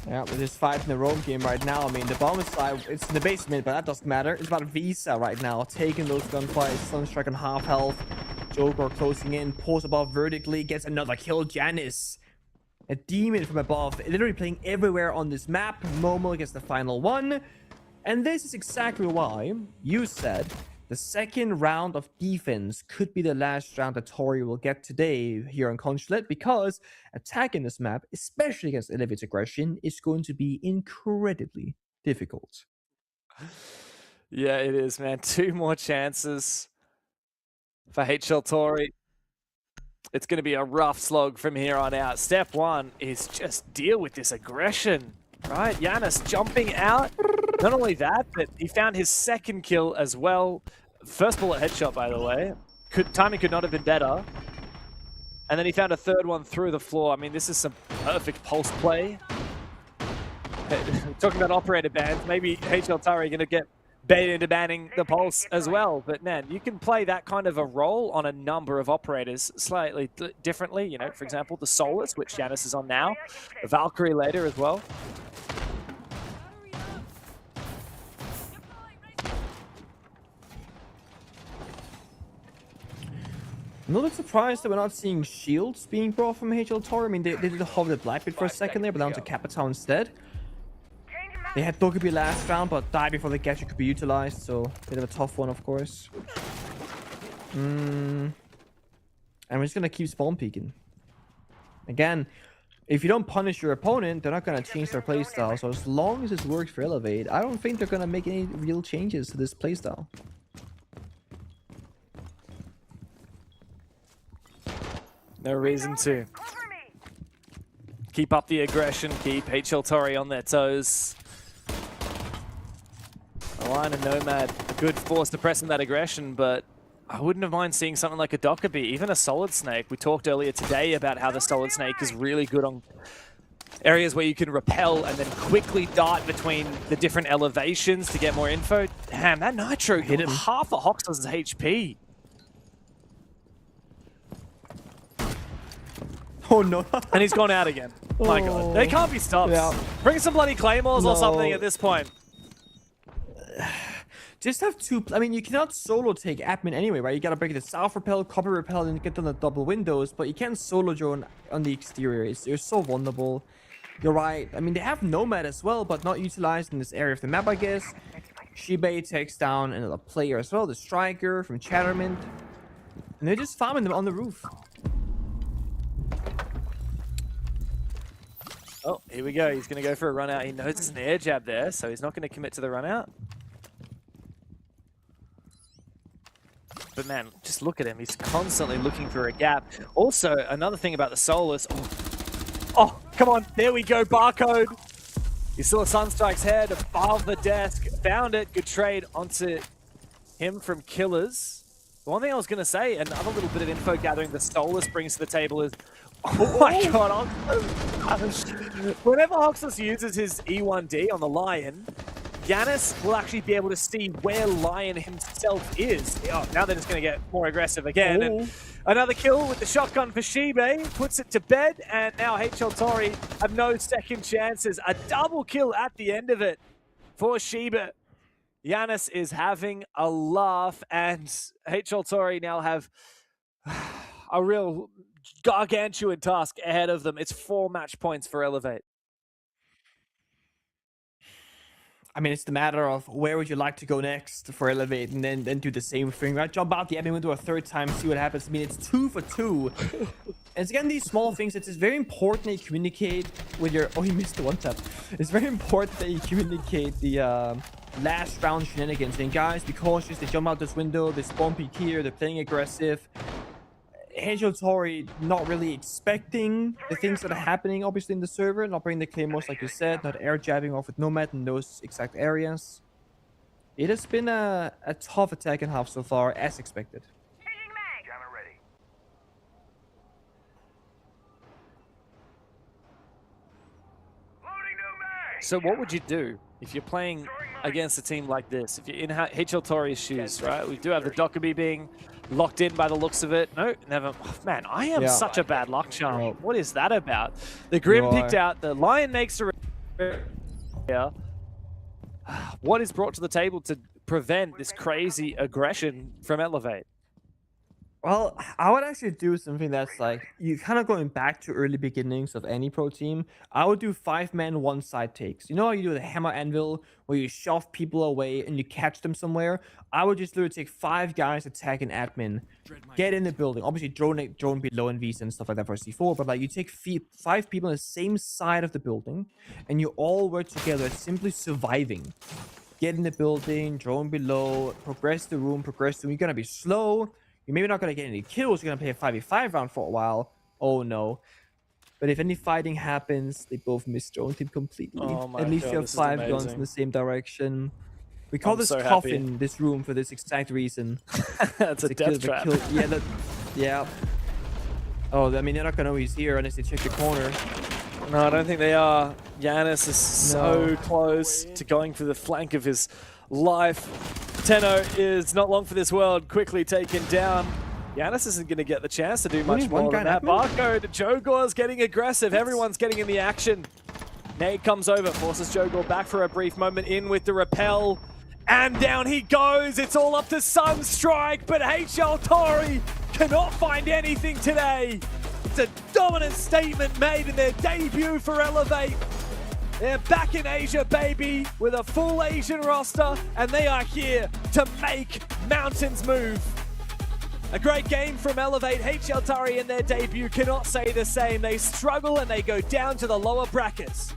Yeah, with this fight in the roam game right now, I mean, the bomb is like, it's in the basement, but that doesn't matter. It's about Visa right now, taking those gunfights, Sunstrike on half health, Joker closing in, pulls above vertically, gets another kill, Janice. A demon from above, literally playing everywhere on this map. Momo gets the final one. And this is exactly why you said the second round of defense could be the last round that Tori will get today here on Consulate, because attacking this map, especially against Elevate's aggression, is going to be incredibly difficult. Yeah, it is, man. 2 more chances for HL Tori. It's going to be a rough slog from here on out. Step 1 is just deal with this aggression, right? Yanis jumping out. Not only that, but he found his second kill as well. First bullet headshot, by the way. Timing could not have been better. And then he found a third one through the floor. I mean, this is some perfect pulse play. Talking about operator bans, maybe HL Tori going to get baited into banning the pulse as well. But man, you can play that kind of a role on a number of operators slightly differently. You know, for example, the Solus, which Yanis is on now. The Valkyrie later as well. I'm a little surprised that we're not seeing shields being brought from HL Tori. I mean, they did hold the Blackbeard for a second there, but down to Capitão instead. They had Dokkaebi last round, but died before the gadget could be utilized, so a bit of a tough one, of course. And we're just gonna keep spawn peeking. Again, if you don't punish your opponent, they're not gonna change their playstyle. So as long as this works for Elevate, I don't think they're gonna make any real changes to this playstyle. No reason to. Keep up the aggression, keep HL Tori on their toes. Align and Nomad, a good force suppressing that aggression, but I wouldn't have mind seeing something like a Dokkaebi, even a Solid Snake. We talked earlier today about how the Solid Snake is really good on areas where you can repel and then quickly dart between the different elevations to get more info. Damn, that Nitro hit him half of Hoxl's HP. Oh no. And he's gone out again. My god. They can't be stopped. Yeah. Bring some bloody claymores or something at this point. Just have 2... I mean, you cannot solo take admin anyway, right? You gotta break the south repel, copper repel, and get on the double windows, but you can't solo drone on the exterior. You're so vulnerable. You're right. I mean, they have Nomad as well, but not utilized in this area of the map, I guess. Shibei takes down another player as well, the Striker from Chattermint. And they're just farming them on the roof. Oh, here we go. He's going to go for a run out. He knows there's an air jab there, so he's not going to commit to the run out. But man, just look at him. He's constantly looking for a gap. Also, another thing about the Solus. Oh, come on. There we go. Barcode. You saw Sunstrike's head above the desk. Found it. Good trade onto him from Killers. The one thing I was going to say, another little bit of info gathering the Solus brings to the table is, oh my god, whenever Hoxless uses his E1D on the Lion, Giannis will actually be able to see where Lion himself is. Oh, now they're just going to get more aggressive again. And another kill with the shotgun for Shibe, puts it to bed, and now HL Tori have no second chances. A double kill at the end of it for Shibe. Giannis is having a laugh, and HL Tori now have a real gargantuan task ahead of them. It's 4 match points for Elevate. I mean, it's the matter of where would you like to go next for Elevate, and then do the same thing, right? Jump out the admin window a third time, see what happens. I mean, it's 2 for 2. And it's again these small things. It's very important that you communicate with your... Oh, he missed the one tap. It's very important that you communicate the last round shenanigans. And guys, be cautious. They jump out this window. They spawn peek here. They're playing aggressive. HL Tori not really expecting the things that are happening, obviously, in the server. Not bringing the claymores, like you said. Not air jabbing off with Nomad in those exact areas. It has been a tough attack and half so far, as expected. So what would you do if you're playing against a team like this? If you're in HL Tori's shoes, right? We do have the Dokkaebi being locked in by the looks of it. No, never. Oh, man, I am such a bad luck charm. What is that about? The Grim picked out. The Lion makes a... What is brought to the table to prevent this crazy aggression from Elevate? Well, I would actually do something that's like, you kind of going back to early beginnings of any pro team. I would do 5-man one-side takes. You know how you do the hammer anvil, where you shove people away and you catch them somewhere? I would just literally take 5 guys, attack an admin, get in the building. Obviously, drone below and Vs and stuff like that for C4, but like you take 5 people on the same side of the building, and you all work together, simply surviving. Get in the building, drone below, progress the room. You're going to be slow. You're maybe not going to get any kills. You're going to play a 5v5 round for a while. Oh, no. But if any fighting happens, they both miss drone team completely. Oh At least God, you have 5 guns in the same direction. We call this so Cough happy. in this room for this exact reason. That's a death trap. Yeah. Oh, I mean, they're not going to know he's here unless they check the corner. No, I don't think they are. Giannis is so close to going for the flank of his life. Tenno is not long for this world, quickly taken down. Giannis isn't going to get the chance to do much more than that. Barcode, Jogor's getting aggressive. Everyone's getting in the action. Nate comes over, forces Jogor back for a brief moment in with the repel. And down he goes. It's all up to Sunstrike, but HL Tori cannot find anything today. It's a dominant statement made in their debut for Elevate. They're back in Asia, baby, with a full Asian roster, and they are here to make mountains move. A great game from Elevate. HL Tori in their debut cannot say the same. They struggle and they go down to the lower brackets.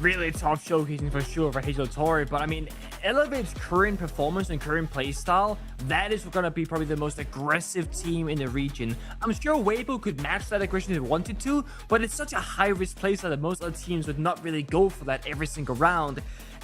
Really tough showcasing for sure for HL Tori, but I mean, Elevate's current performance and current playstyle, that is going to be probably the most aggressive team in the region. I'm sure Weibo could match that aggression if they wanted to, but it's such a high-risk playstyle that most other teams would not really go for that every single round.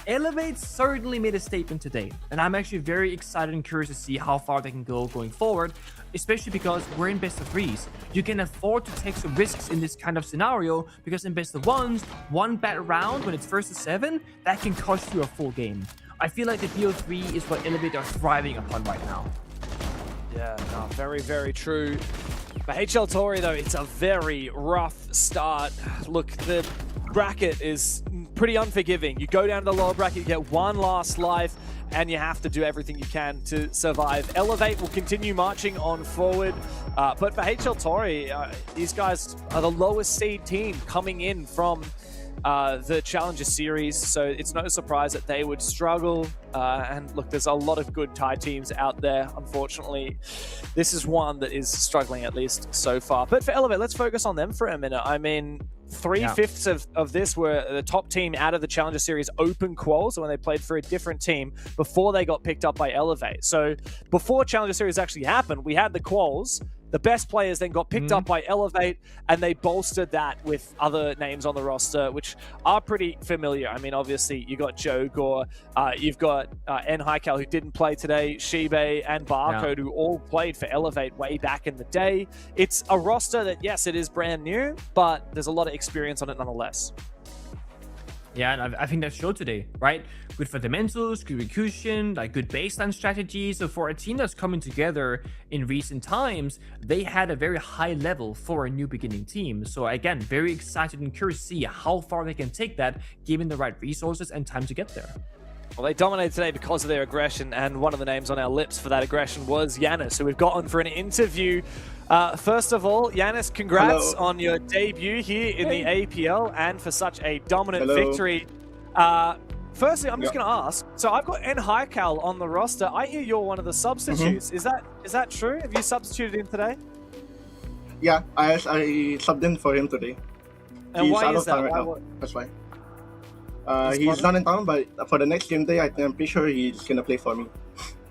Elevate certainly made a statement today, and I'm actually very excited and curious to see how far they can go going forward, especially because we're in best of 3s. You can afford to take some risks in this kind of scenario, because in best of 1s, one bad round when it's 1st to 7, that can cost you a full game. I feel like the BO3 is what Elevate are thriving upon right now. Yeah, no, very, very true. For HL Tori, though, it's a very rough start. Look, the bracket is pretty unforgiving. You go down to the lower bracket, you get one last life, and you have to do everything you can to survive. Elevate will continue marching on forward, but for HL Tori, these guys are the lowest seed team coming in from the Challenger Series, so it's no surprise that they would struggle. And look, there's a lot of good Thai teams out there. Unfortunately, this is one that is struggling, at least so far. But for Elevate, let's focus on them for a minute. I mean, 3/5 of this were the top team out of the Challenger Series Open quals, when they played for a different team before they got picked up by Elevate. So before Challenger Series actually happened, we had the quals. The best players then got picked up by Elevate, and they bolstered that with other names on the roster, which are pretty familiar. I mean, obviously, you got Joe Gore, you've got Nighthaven, who didn't play today, Shibe, and Barcode, who all played for Elevate way back in the day. It's a roster that, yes, it is brand new, but there's a lot of experience on it nonetheless. Yeah, and I think that showed today, right? Good fundamentals, good execution, like good baseline strategy. So for a team that's coming together in recent times, they had a very high level for a new beginning team. So again, very excited and curious to see how far they can take that, given the right resources and time to get there. Well, they dominated today because of their aggression, and one of the names on our lips for that aggression was Yanis, who we've got on for an interview. First of all, Yanis, congrats on your debut here in the APL and for such a dominant victory. Firstly, I'm just going to ask, so I've got Nighthaven on the roster. I hear you're one of the substitutes. Is that true? Have you substituted in today? Yeah, I subbed in for him today. And he's why out is of town that? right now. That's why. He's not in town, but for the next game day, I'm pretty sure he's going to play for me.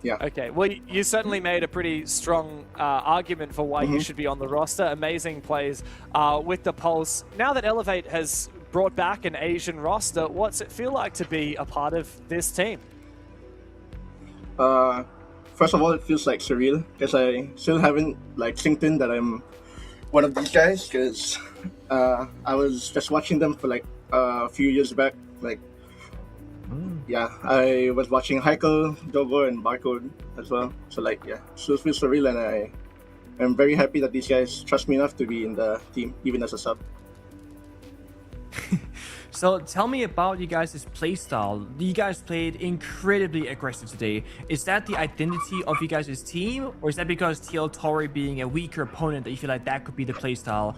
Yeah. Okay. Well, you certainly made a pretty strong argument for why you should be on the roster. Amazing plays with the Pulse. Now that Elevate has brought back an Asian roster, what's it feel like to be a part of this team? First of all, it feels like surreal because I still haven't synced in that I'm one of these guys, because I was just watching them for a few years back. Yeah, I was watching Heikel, Jogo, and Barcode as well. So still feels surreal, and I am very happy that these guys trust me enough to be in the team, even as a sub. So tell me about you guys' playstyle. You guys played incredibly aggressive today. Is that the identity of you guys' team, or is that because TL Tori being a weaker opponent that you feel like that could be the playstyle?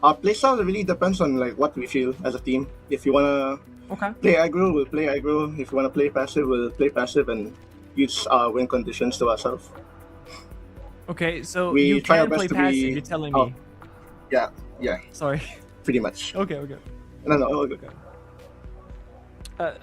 Our playstyle really depends on what we feel as a team. If you wanna play aggro, we'll play aggro. If you wanna play passive, we'll play passive and use our win conditions to ourselves. Okay, so we you try can our best play to passive, be, you're telling me. Yeah. Sorry. Pretty much. Okay. No, okay.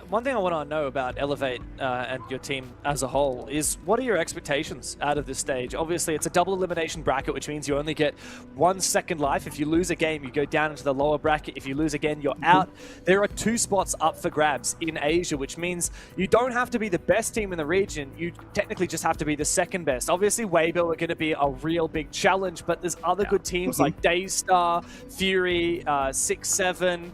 One thing I want to know about Elevate and your team as a whole is, what are your expectations out of this stage? Obviously, it's a double elimination bracket, which means you only get 1 second life. If you lose a game, you go down into the lower bracket. If you lose again, you're out. There are 2 spots up for grabs in Asia, which means you don't have to be the best team in the region. You technically just have to be the second best. Obviously, Weibo are going to be a real big challenge, but there's other good teams like Daystar, Fury, 6-7,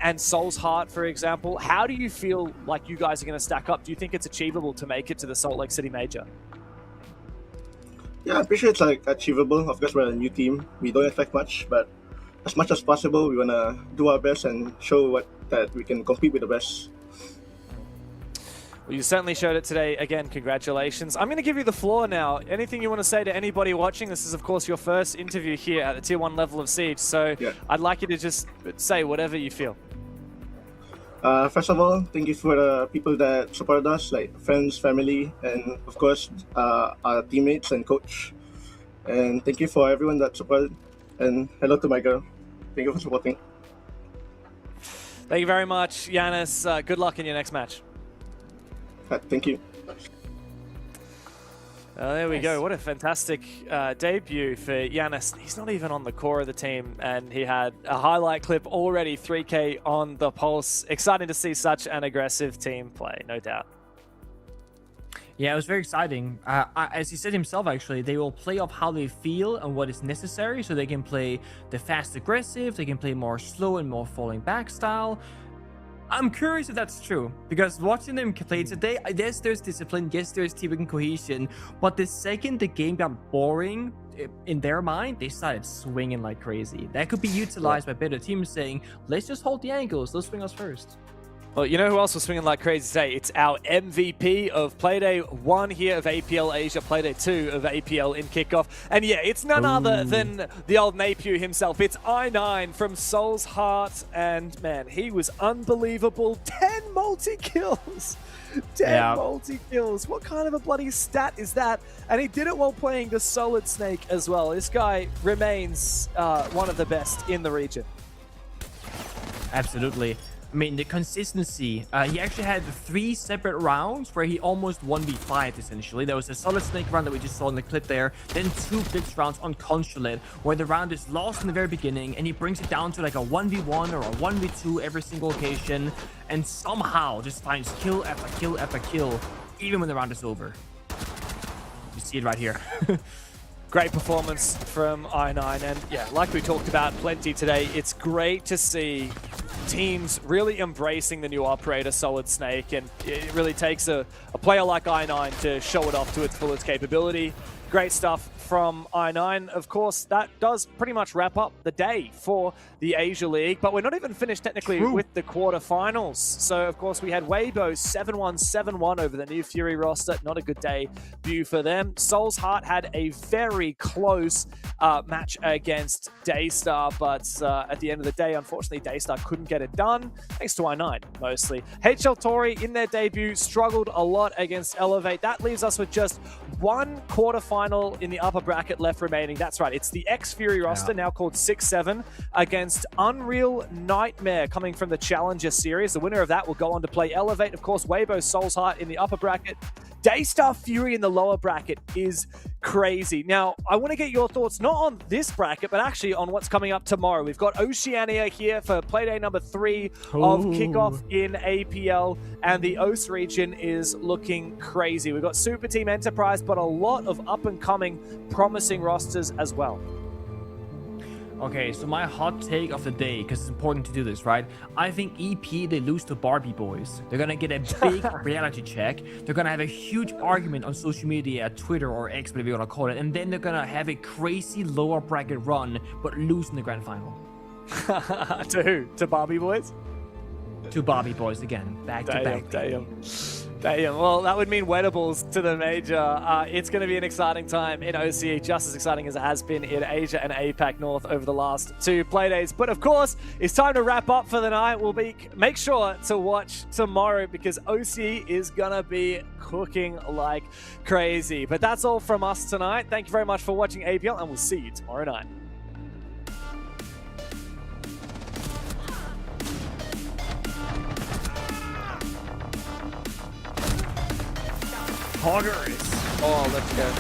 and Soul's Heart, for example. How do you feel like you guys are going to stack up? Do you think it's achievable to make it to the Salt Lake City Major? Yeah, I'm pretty sure it's achievable. Of course, we're a new team. We don't expect much, but as much as possible, we want to do our best and show that we can compete with the best. Well, you certainly showed it today. Again, congratulations. I'm going to give you the floor now. Anything you want to say to anybody watching? This is, of course, your first interview here at the Tier 1 level of Siege, so I'd like you to just say whatever you feel. First of all, thank you for the people that support us, like friends, family, and of course, our teammates and coach. And thank you for everyone that supported. And hello to my girl. Thank you for supporting. Thank you very much, Yanis. Good luck in your next match. Thank you. There we go. What a fantastic debut for Yanis. He's not even on the core of the team, and he had a highlight clip already, 3K on the Pulse. Exciting to see such an aggressive team play, no doubt. Yeah, it was very exciting. As he said himself, actually, they will play off how they feel and what is necessary, so they can play the fast aggressive, they can play more slow and more falling back style. I'm curious if that's true, because watching them play today, yes, there's discipline, yes, there's teamwork and cohesion, but the second the game got boring, in their mind, they started swinging like crazy. That could be utilized by better teams saying, let's just hold the angles, let's swing us first. Well, you know who else was swinging like crazy today? It's our MVP of Playday 1 here of APL Asia, Playday 2 of APL in Kickoff. And yeah, it's none other than the old Napier himself. It's I9 from Soul's Heart. And man, he was unbelievable. 10 multi-kills. 10 multi-kills. What kind of a bloody stat is that? And he did it while playing the Solid Snake as well. This guy remains one of the best in the region. Absolutely. I mean, the consistency. He actually had 3 separate rounds where he almost 1v5 essentially. There was a Solid Snake round that we just saw in the clip there. Then 2 blitz rounds on Consulate where the round is lost in the very beginning and he brings it down to like a 1v1 or a 1v2 every single occasion. And somehow just finds kill after kill after kill, even when the round is over. You see it right here. Great performance from I9. And yeah, like we talked about plenty today, it's great to see teams really embracing the new operator, Solid Snake, and it really takes a player like I9 to show it off to its fullest capability. Great stuff from I9. Of course, that does pretty much wrap up the day for the Asia League, but we're not even finished technically with the quarterfinals. So, of course, we had Weibo 7-1, 7-1 over the New Fury roster. Not a good debut for them. Soul's Heart had a very close match against Daystar, but at the end of the day, unfortunately, Daystar couldn't get it done, thanks to I9, mostly. HL Tori, in their debut, struggled a lot against Elevate. That leaves us with just one quarterfinal in the upper bracket left remaining. That's right, it's the X-Fury roster, now called 6-7, against Unreal Nightmare, coming from the Challenger Series. The winner of that will go on to play Elevate. Of course, Weibo Soul's Heart in the upper bracket. Daystar Fury in the lower bracket is crazy. Now, I want to get your thoughts, not on this bracket, but actually on what's coming up tomorrow. We've got Oceania here for Playday number 3 of Kickoff in APL, and the OS region is looking crazy. We've got Super Team Enterprise, but a lot of up-and-coming, promising rosters as well. Okay, so my hot take of the day, because it's important to do this, right? I think EP, they lose to Barbie Boys. They're going to get a big reality check. They're going to have a huge argument on social media, Twitter or X, whatever you want to call it. And then they're going to have a crazy lower bracket run, but lose in the grand final. To who? To Barbie Boys? To Barbie Boys again. Back to back. Damn. Well, that would mean Wettables to the major. It's going to be an exciting time in OCE, just as exciting as it has been in Asia and APAC North over the last 2 Playdays. But of course, it's time to wrap up for the night. Make sure to watch tomorrow because OCE is going to be cooking like crazy. But that's all from us tonight. Thank you very much for watching APL, and we'll see you tomorrow night. Hoggers. Oh, let's go.